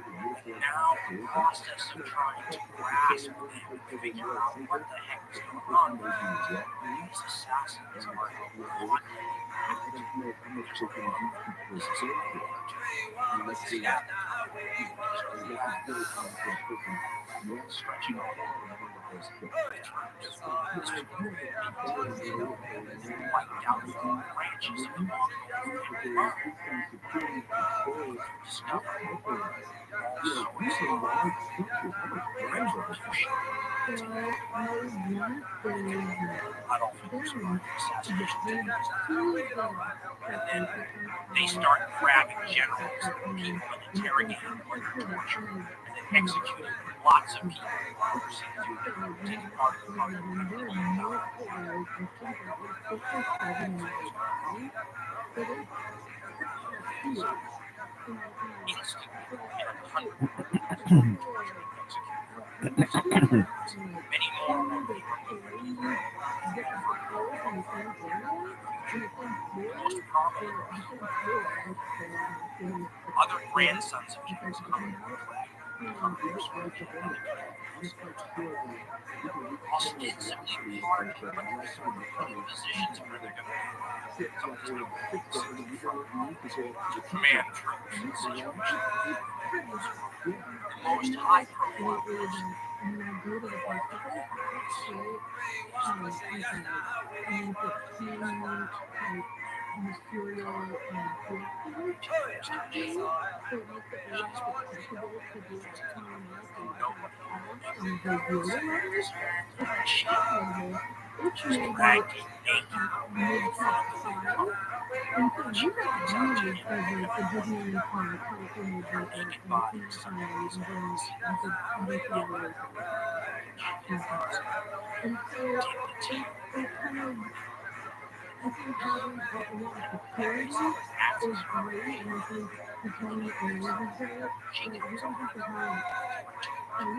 Speaker 1: and now in the process of trying to grasp them and figure out what the heck is going on. These assassins are hot. This is stretching all over wiped out branches of the Mongol discovered not all figures of assassination techniques. And then they start grabbing generals and people and interrogating them or torturing and then executing them. Lots of people are seen taking part in the party and instantly and hundreds executed. Many more will be most prominent. Other grandsons of kings come into play. Ostensibly part of positions where they're going to command troops in situations. The most high profile person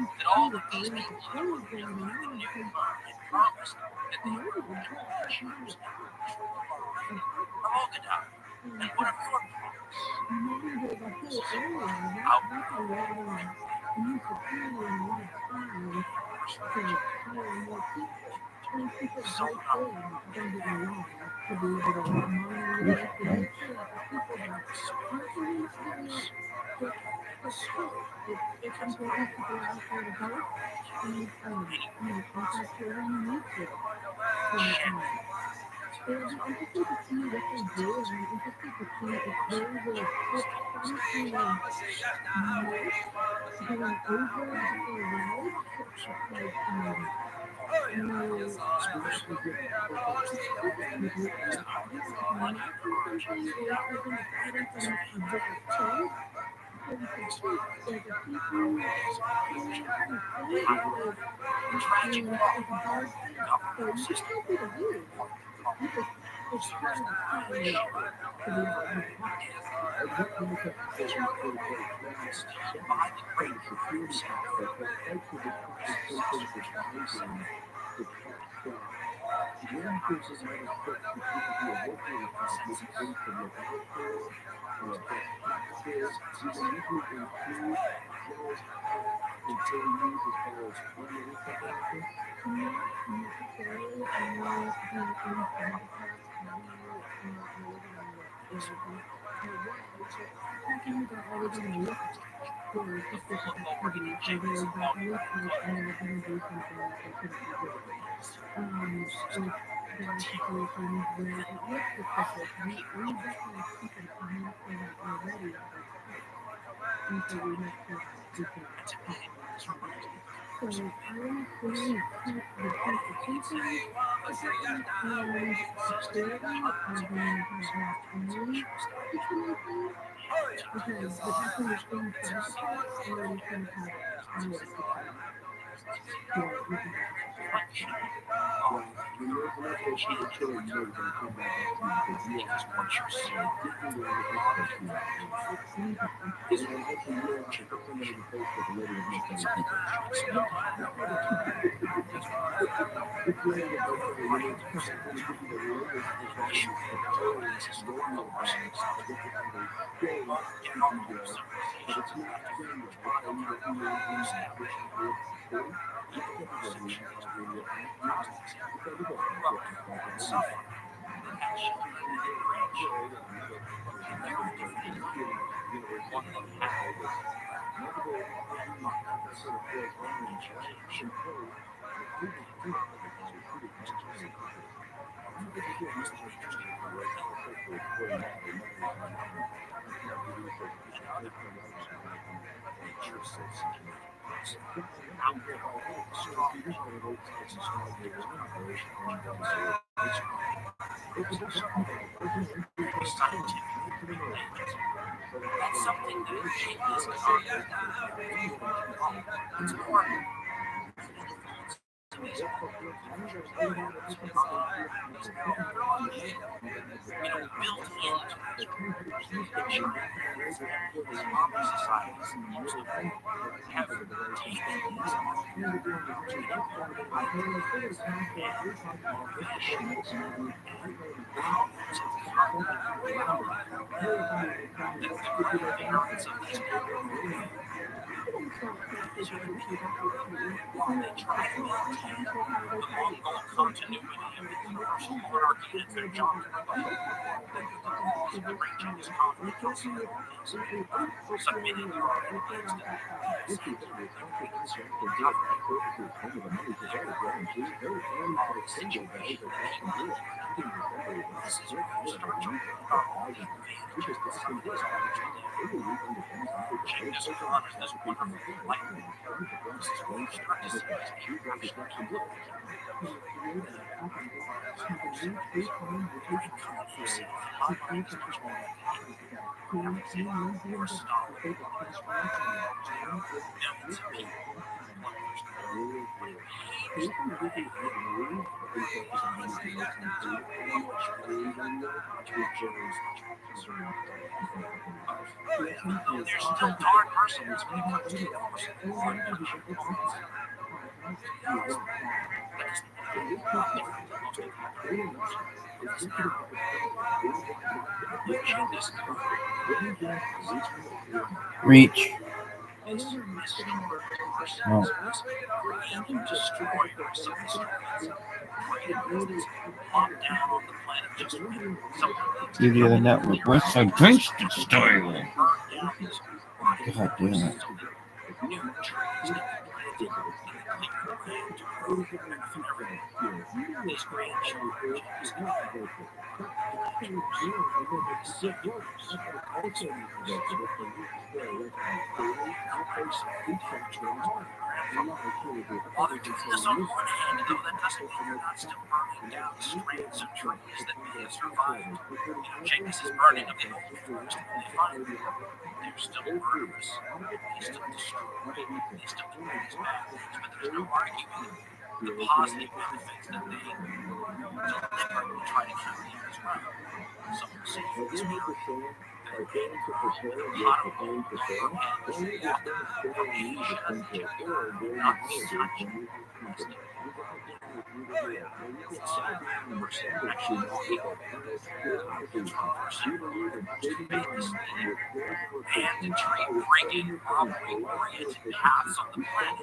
Speaker 1: that all of these people had promised that they would choose ROTHSCHILD. And what are your That's something that is content. It's more built into modern societies have taken these parents of these while they try to maintain the ongoing continuity of the universal monarchy and their job to reach on this conference submitting your arguments There's still dark persons when it comes to
Speaker 2: Reach. No. Give you the network. What's a gangster style? God damn it.
Speaker 1: This on one hand, though, that doesn't mean you're not still burning down strands of trees that may have survived. James's burning of the old forest when they find them. They're still murderous. They still destroy. They still do these bad things, but there's no arguing the positive benefits that they deliberately try to carry out as well. Some will say this miracle. And to treat bringing robbery-oriented paths on the planet.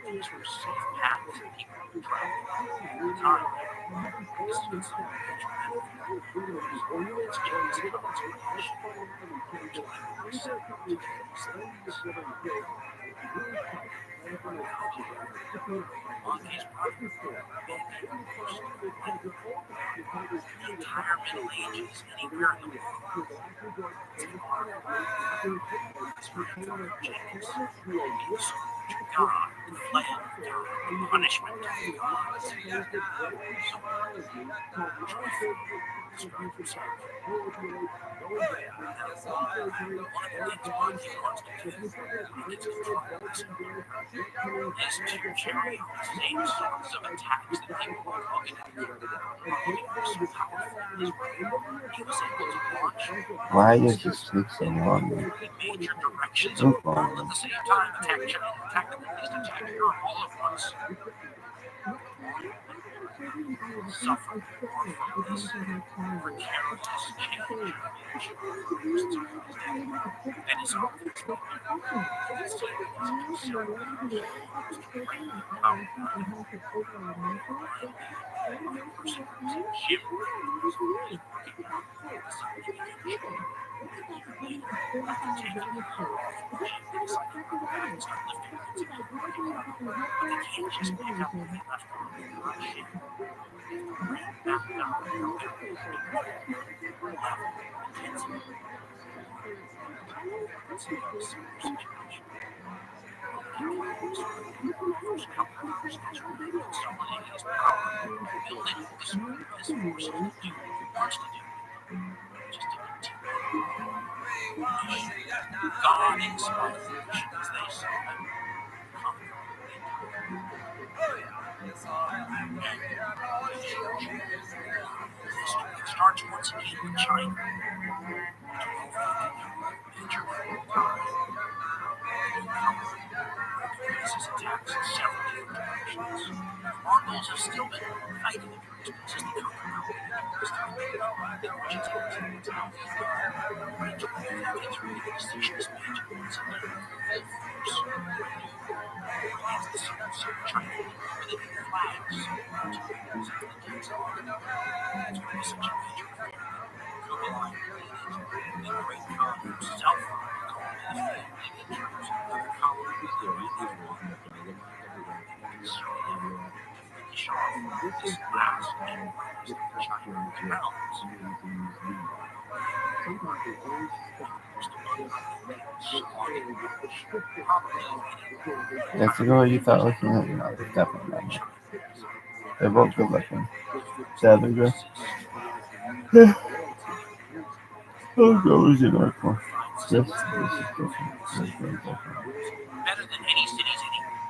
Speaker 1: These were safe paths that people would travel all the time. The entire Middle Ages, anywhere in the world, God, flame, punishment,
Speaker 2: Why does this take so long?
Speaker 1: major directions of the world at the same time. Attack China, attack the Middle East, attack Europe all at once. suffer more from this precarious change which most of us and is often spoken of as seen as a conservative used to bring about when a person is in gym is really working out as a huge not to take the excitement back and start lifting weights again. But they can't just pick up what they left off in the hot shit. They have to ramp back up their level of intensity. It's a similar situation. First couple of years was really consolidating his power, building this forces to do what he wants to do, just to continue. God inspired mission as they saw it. It starts once again with China, major organizes attacks in several different directions. Mongols have still been fighting in various places they conquer. This time, the Russians have been now through the decisions made once again. Against the Soviets of China, with the new flags. That's why it's such a major event. Google the great Khan himself called the igers and other colonies that finish off this last empires that China crowns.
Speaker 2: That's the girl you thought looking at? No, they're definitely not. They're both good looking. The other girl? Oh, girl was in our car. This is different. This is very different.
Speaker 1: Better than any cities anywhere.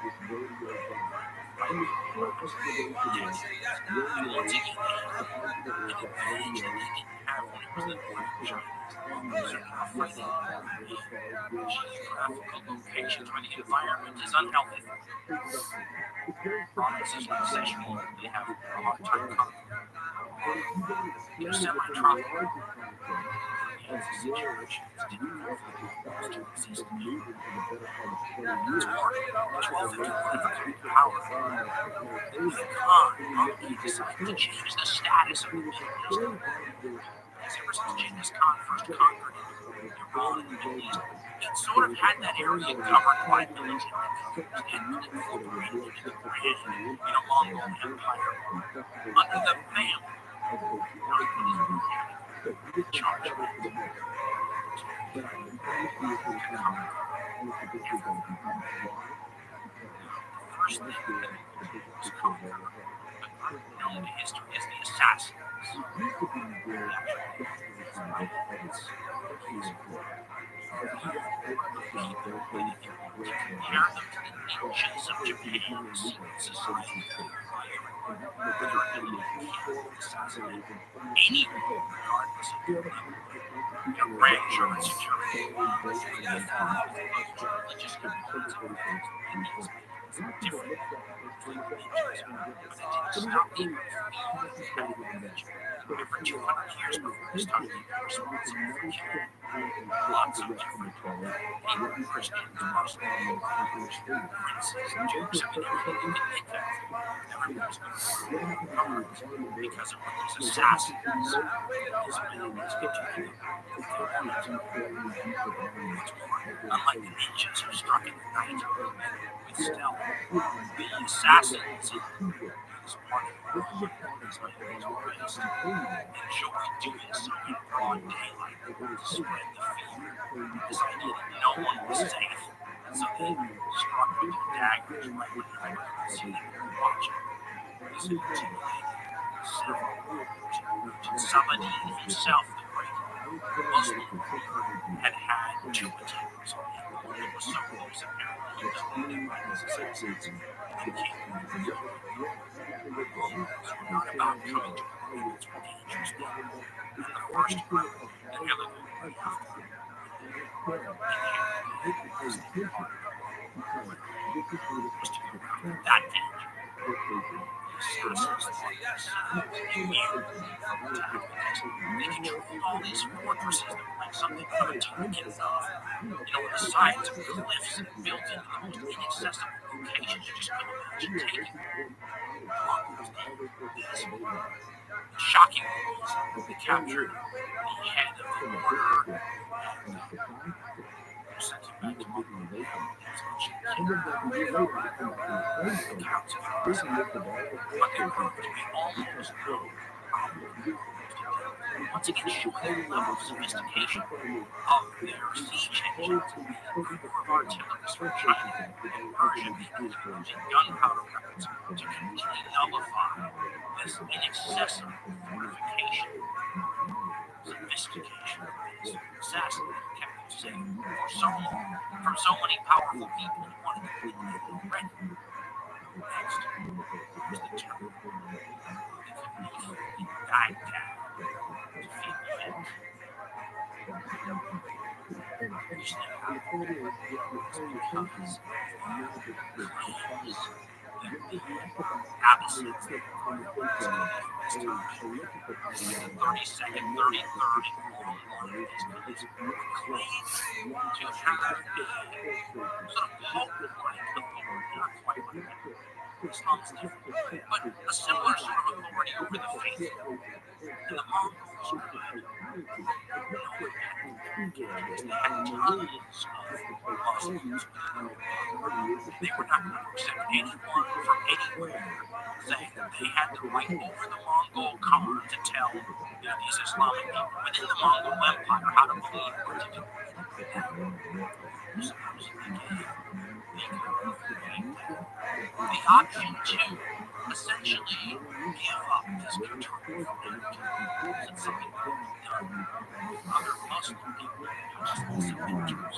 Speaker 1: And once again, an advantage that they didn't have when it was the Northern China. Mongols are now fighting geographical locations where the environment is unhealthy. Provinces with sexual they have a hard time conquering. They're semi-tropical. It's a situation that's difficult for the Mongols to resist. It's more 1251 power. The Khan monarchy decided to change the status of the kingdom. Ever since Genghis Khan first conquered Iran and the Middle East, it sort of had that area governed by military codes and been incorporated into the grand, Mongol Empire. Under the veil, charge of first thing that was conquered, known in history as the assassins. Compare them to the ninjas of Japan's society. Assassinate anyone regardless of their grandeur and security. Religious Indians different between religions, but it didn't stop them from being religion. For 200 years before this time, they were responsible for killing lots of different people, Christians, Muslims, princes, dukes, I mean, everything you can think of. Everybody's been covered because of what these assassins his men is continuing. Unlike the ninjas who struck in the night with stealth, the assassins is part of the race enjoy doing so in broad daylight to spread the fear, this idea that no one was safe, and so they struck with their daggers right when everyone could see them watching. This intimidated several warriors, and Saladin himself, the great Muslim, had had 2 attacks on him. It was so close apparently he was holding by his assassins, and the king Mongols were not about coming to agreements with dangerous people. And the first group, the Illigan, was to go around that danger. assassins thought this new year they controlled all these fortresses that were like something from a Tolkien novel. With the sides of cliffs built into the most inaccessible locations you just couldn't imagine taking. Shocking movies, they captured the head of the murderer and sent him back to Mongolia. Accounts of heroism, but they proved to be almost no. Once again, showing the level of sophistication of their siege engines, the number of artillery from China and Persia began using gunpowder weapons to completely nullify this inaccessible fortification. Sophistication is assassin kept them safe for so long from so many powerful people who wanted to win the ready. Next was the term in Baghdad. Abbasids, the 32nd, 33rd, and 41 claimed to have a sort of cult-like authority, not quite like that. Islam's different, but a similar sort of authority over the faith. And the Mongols were they had tons of Muslims. They were not going to accept anyone from anywhere saying that they had the right over the Mongol Khan to tell these Islamic people within the Mongol Empire how to believe what to do. The option to essentially give up this control and something that was done. Other Muslim people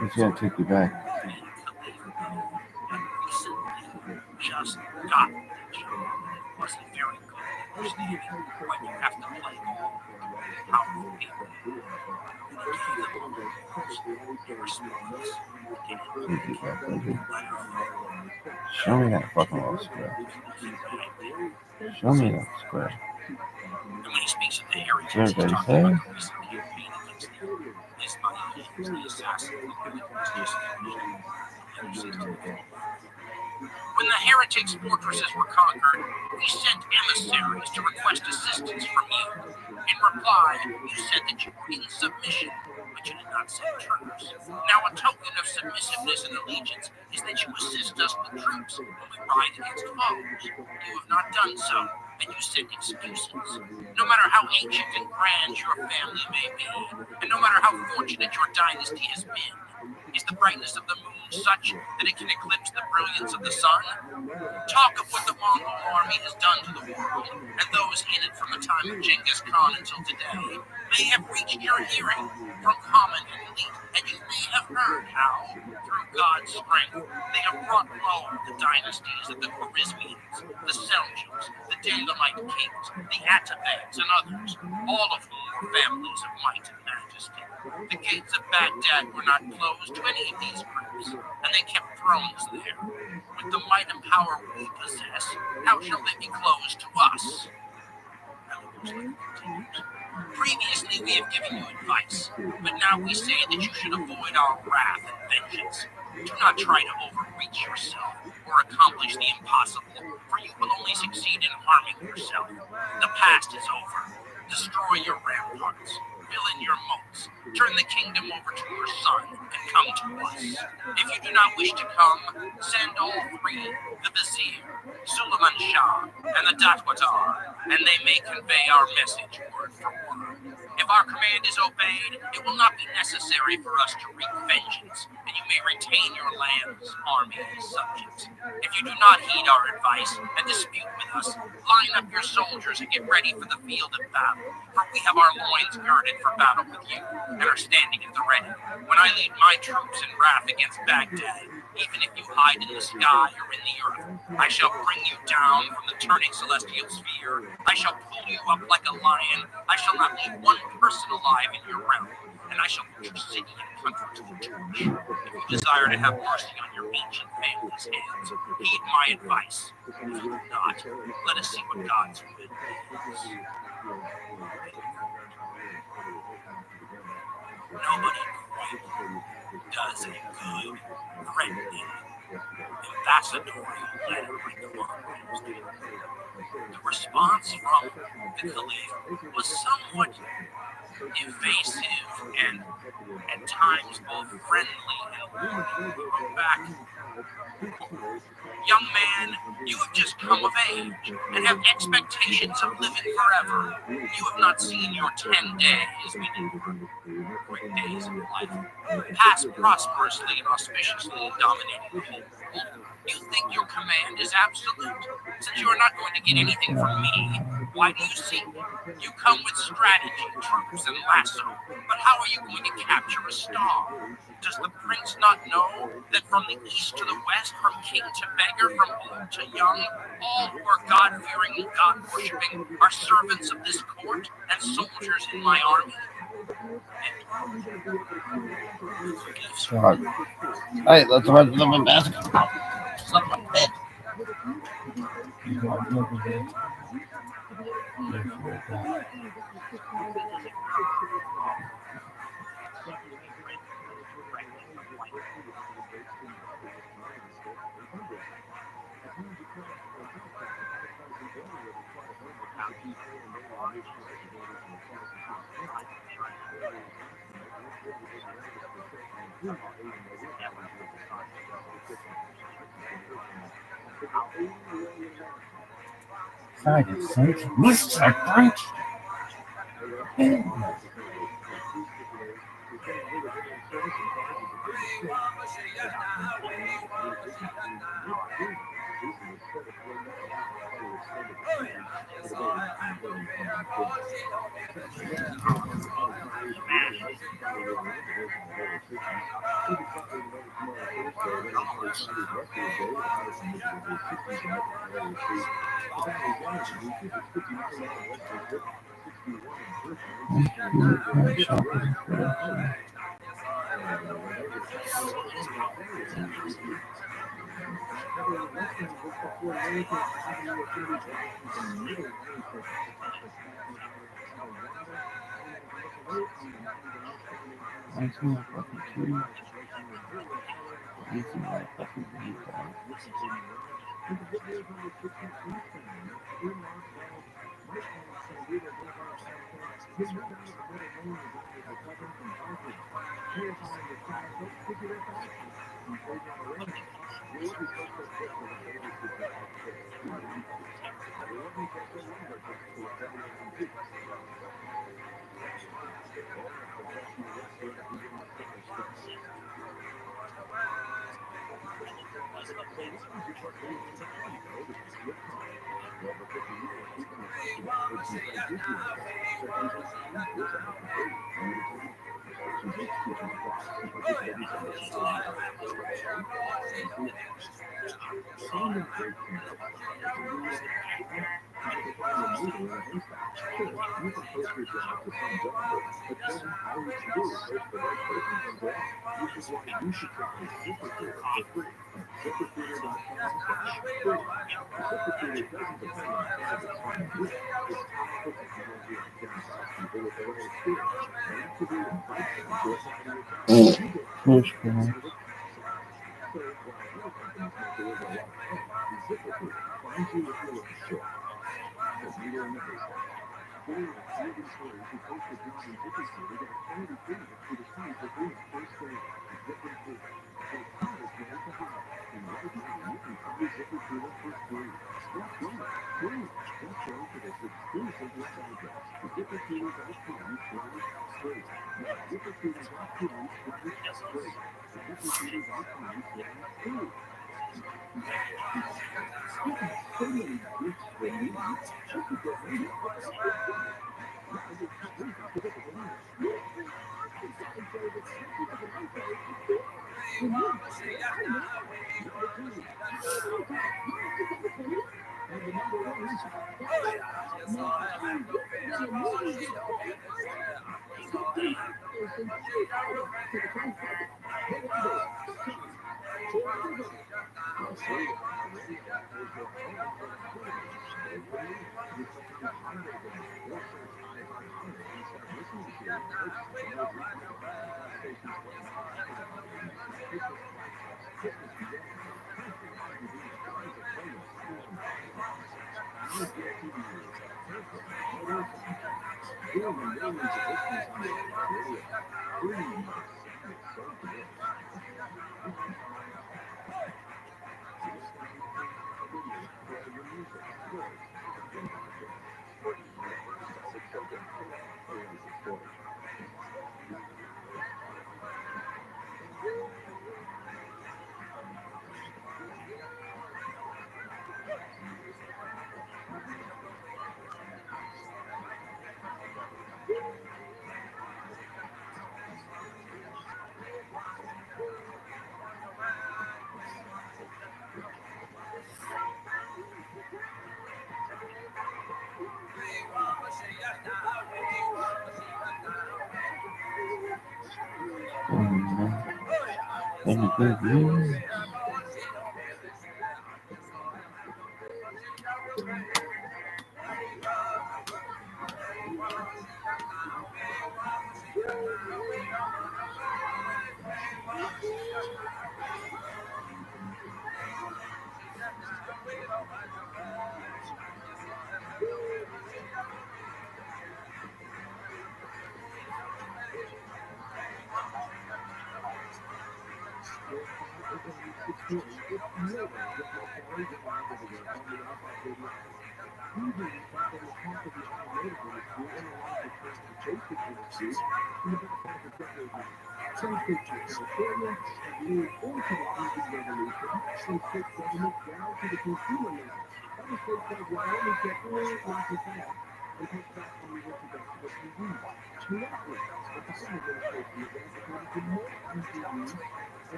Speaker 2: He's gonna take you back.
Speaker 1: and recently just got it wasn't very good at understanding when you have to play all powerful people.
Speaker 2: Show me that fucking little square. Show me that square.
Speaker 1: And when he speaks of the heritage,
Speaker 2: What
Speaker 1: he's
Speaker 2: did they
Speaker 1: talking
Speaker 2: say?
Speaker 1: about the recent campaign against his money, the assassin. When the heretics' fortresses were conquered, we sent emissaries to request assistance from you. In reply, you said that you were in submission, but you did not send troops. Now, a token of submissiveness and allegiance is that you assist us with troops when we ride against foes. You have not done so, and you send excuses. No matter how ancient and grand your family may be, and no matter how fortunate your dynasty has been, is the brightness of the moon such that it can eclipse the brilliance of the sun? Talk of what the Mongol army has done to the world, and those in it from the time of Genghis Khan until today, may have reached your hearing from common and elite, and you may have heard how, through God's strength, they have brought low the dynasties of the Khwarezmians, the Seljuks, the Daylamite kings, the Atabegs, and others, all of whom were families of might and majesty. The gates of Baghdad were not closed to any of these groups, and they kept thrones there. With the might and power we possess, how shall they be closed to us? Previously, we have given you advice, but now we say that you should avoid our wrath and vengeance. Do not try to overreach yourself or accomplish the impossible, for you will only succeed in harming yourself. The past is over. Destroy your ramparts. Fill in your moats, turn the kingdom over to your son, and come to us. If you do not wish to come, send all three, the Vizier, Suleiman Shah, and the Datwatar, and they may convey our message word for word. If our command is obeyed, it will not be necessary for us to wreak vengeance, and you may retain your lands, army, and subjects. If you do not heed our advice and dispute with us, line up your soldiers and get ready for the field of battle, for we have our loins girded for battle with you, and are standing at the ready. When I lead my troops in wrath against Baghdad, even if you hide in the sky or in the earth, I shall bring you down from the turning celestial sphere. I shall pull you up like a lion. I shall not leave one person alive in your realm. and I shall put your city and country to the torch. If you desire to have mercy on your ancient family's hands, heed my advice. If not, let us see what God's will is. Nobody quite does a good, threatening, ambassadorial letter like the one Wednesday. The response from the Caliph was somewhat evasive and at times both friendly and warning. He wrote back, "Young man, you have just come of age and have expectations of living forever. You have not seen your 10 days, meaning great days of life, pass prosperously and auspiciously in dominating the whole world. You think your command is absolute? Since you are not going to get anything from me, why do you seek me? You come with strategy, troops, and lasso, but how are you going to capture a star? Does the prince not know that from the east to the west, from king to beggar, from old to young, all who are God-fearing and God-worshipping are servants of this court and soldiers in my army?"
Speaker 2: God. Hey, let's run the basketball. Son of a bitch. Friday, Saints, Mr. French. And the good news.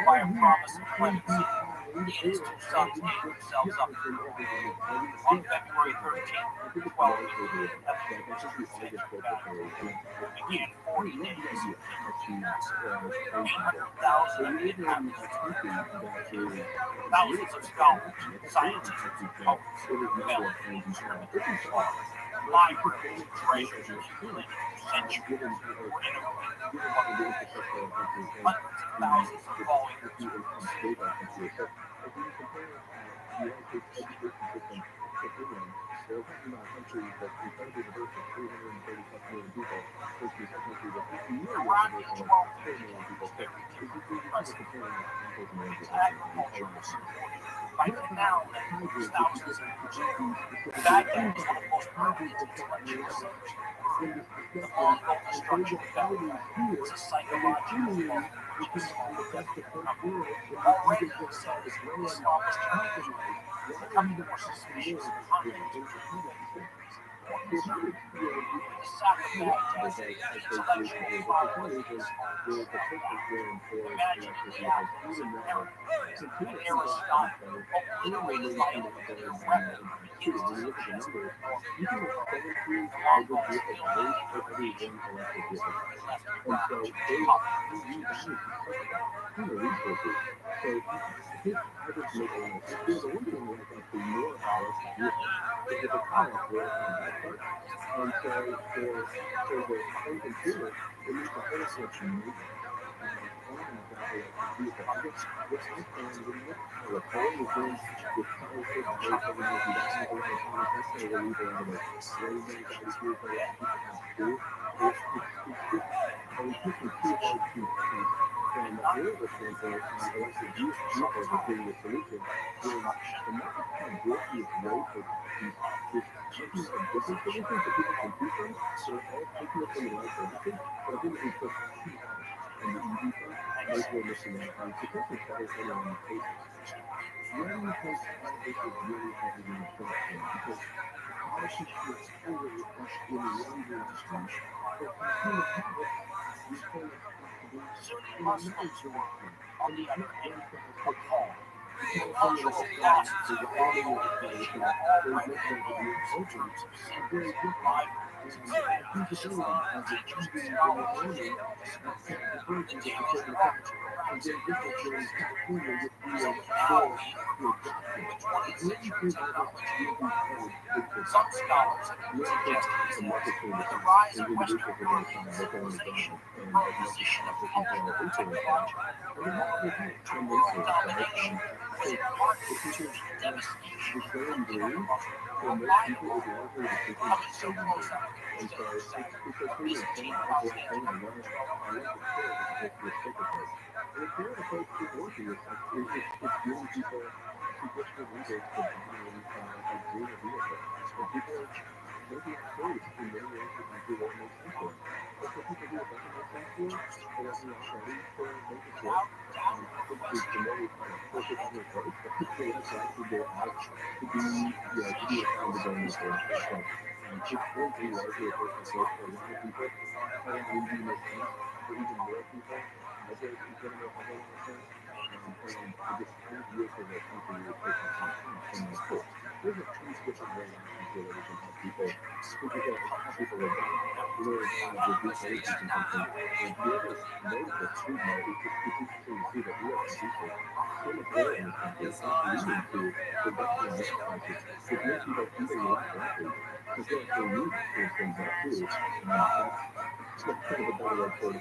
Speaker 1: By a promise of clemency, he and his two sons gave themselves up to the Lord. On February 13th, 1280, at the Jerusalem battle, began 40 days of penance. 800,000 inhabitants, thousands of scholars, scientists, and poets fell in determined art. Libraries, treasures accumulated for centuries were in a hundreds of thousands of volumes were consumed. Iranians were agriculture was supported by canal networks thousands of years ago. Baghdad was one of the most permanent intellectual centers. The Mongol destruction of Baghdad was a psychological blow. a small executive company. Already, he says, this law is challenging, becoming more suspicious of hundreds of companies. More concerned with the sabotage intellectual property of the small imagined reality is inherent, and Aristotle obliterated liability and threat begins to suggest more the Mongols built irrigation dams and left gravity pump users. Sunni Muslims were, on the other hand, appalled. Cultural thousands of education already involves in terms of symbols, libraries, and synagogues, teachers and scholars the daily structure around civilizations. Some now lean with 20th century technology. Some scholars have suggested that the rise of Western European civilization, from a position of cultural and technological domination, was in part due to the devastation inflicted on the Muslim world by the war. Coming so close up against the Byzantine Constantinople throne. Without doubt, the Western planted various stories are told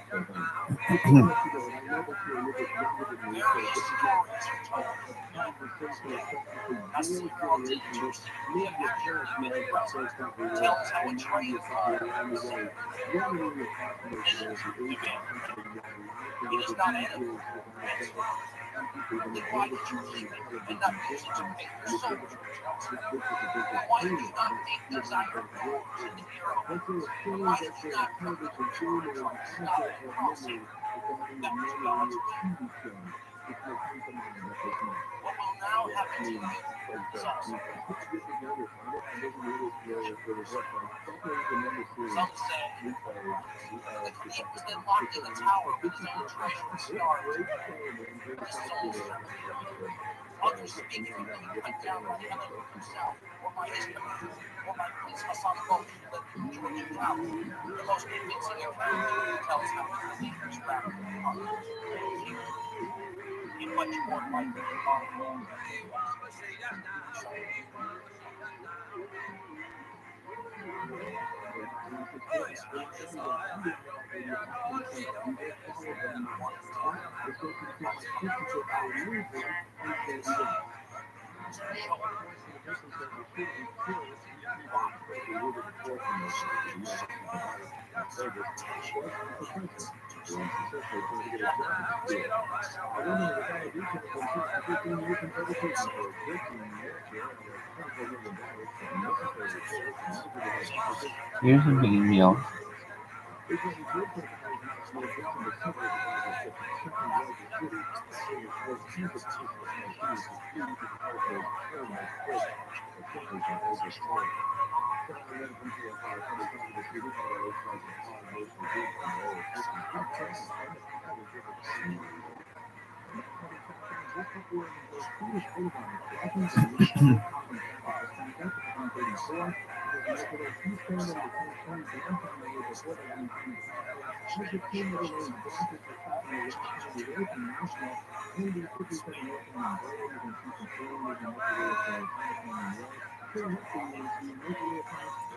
Speaker 1: Nassim al-Din's documentary tells how a trade it is not edible, and why did you keep it and not use it to make your soldiers? Why did you not make these iron bars in the bureau? Why did you not put them in trucks not crossing? That was God's will. What will now happen to you is also some say the queen was then locked in the tower with his own treasure of stars. His soul searching. Others speak from being cut down by the emperor himself, or by his command, or by Prince Hassan Bosch, the Georgian power. The most convincing account tells how the leaders rather than others. In much more likely environment.
Speaker 2: Here's an email.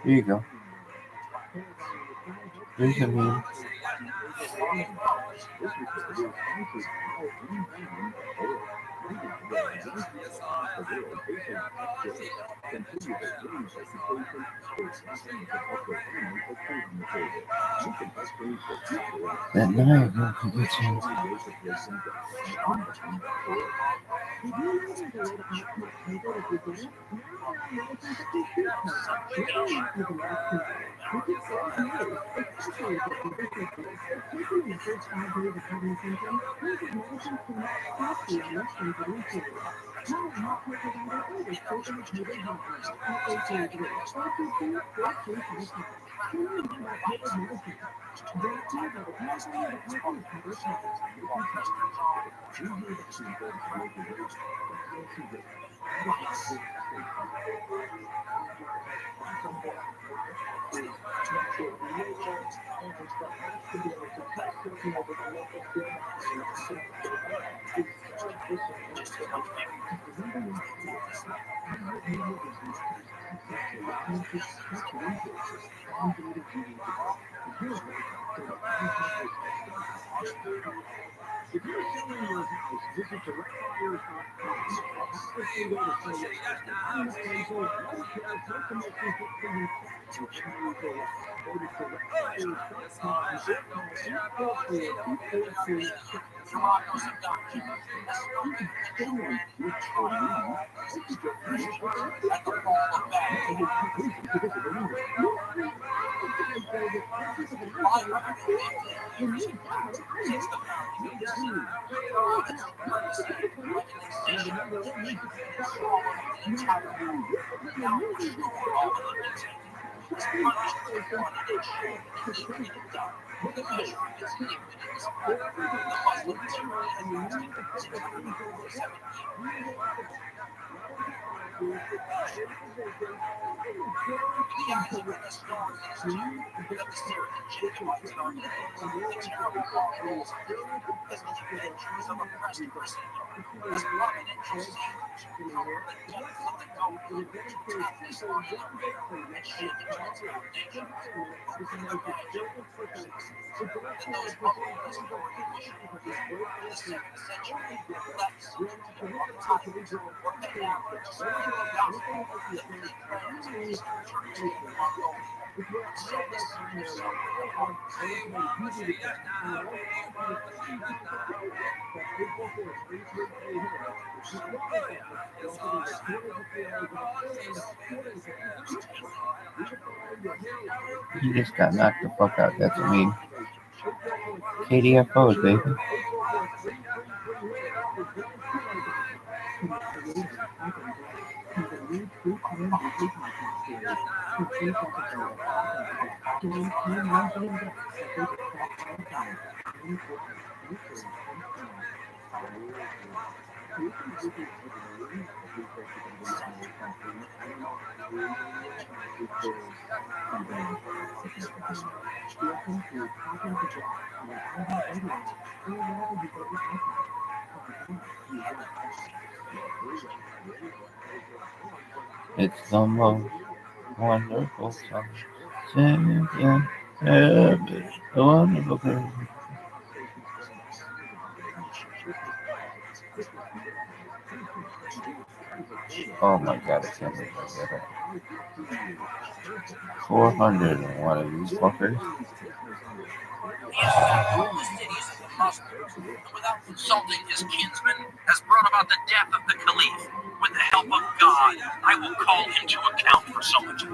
Speaker 2: Here you go. Here's a meme. That knife won't forget you. He just got knocked the fuck out. That's what I mean. KDFOs, baby. It's the most wonderful song. Champion, the wonderful girl. Oh my god, I can't believe I get it. 400 and one of these fuckers.
Speaker 1: Without consulting his kinsman, has brought about the death of the Caliph. With the help of God, I will call him to account for so much.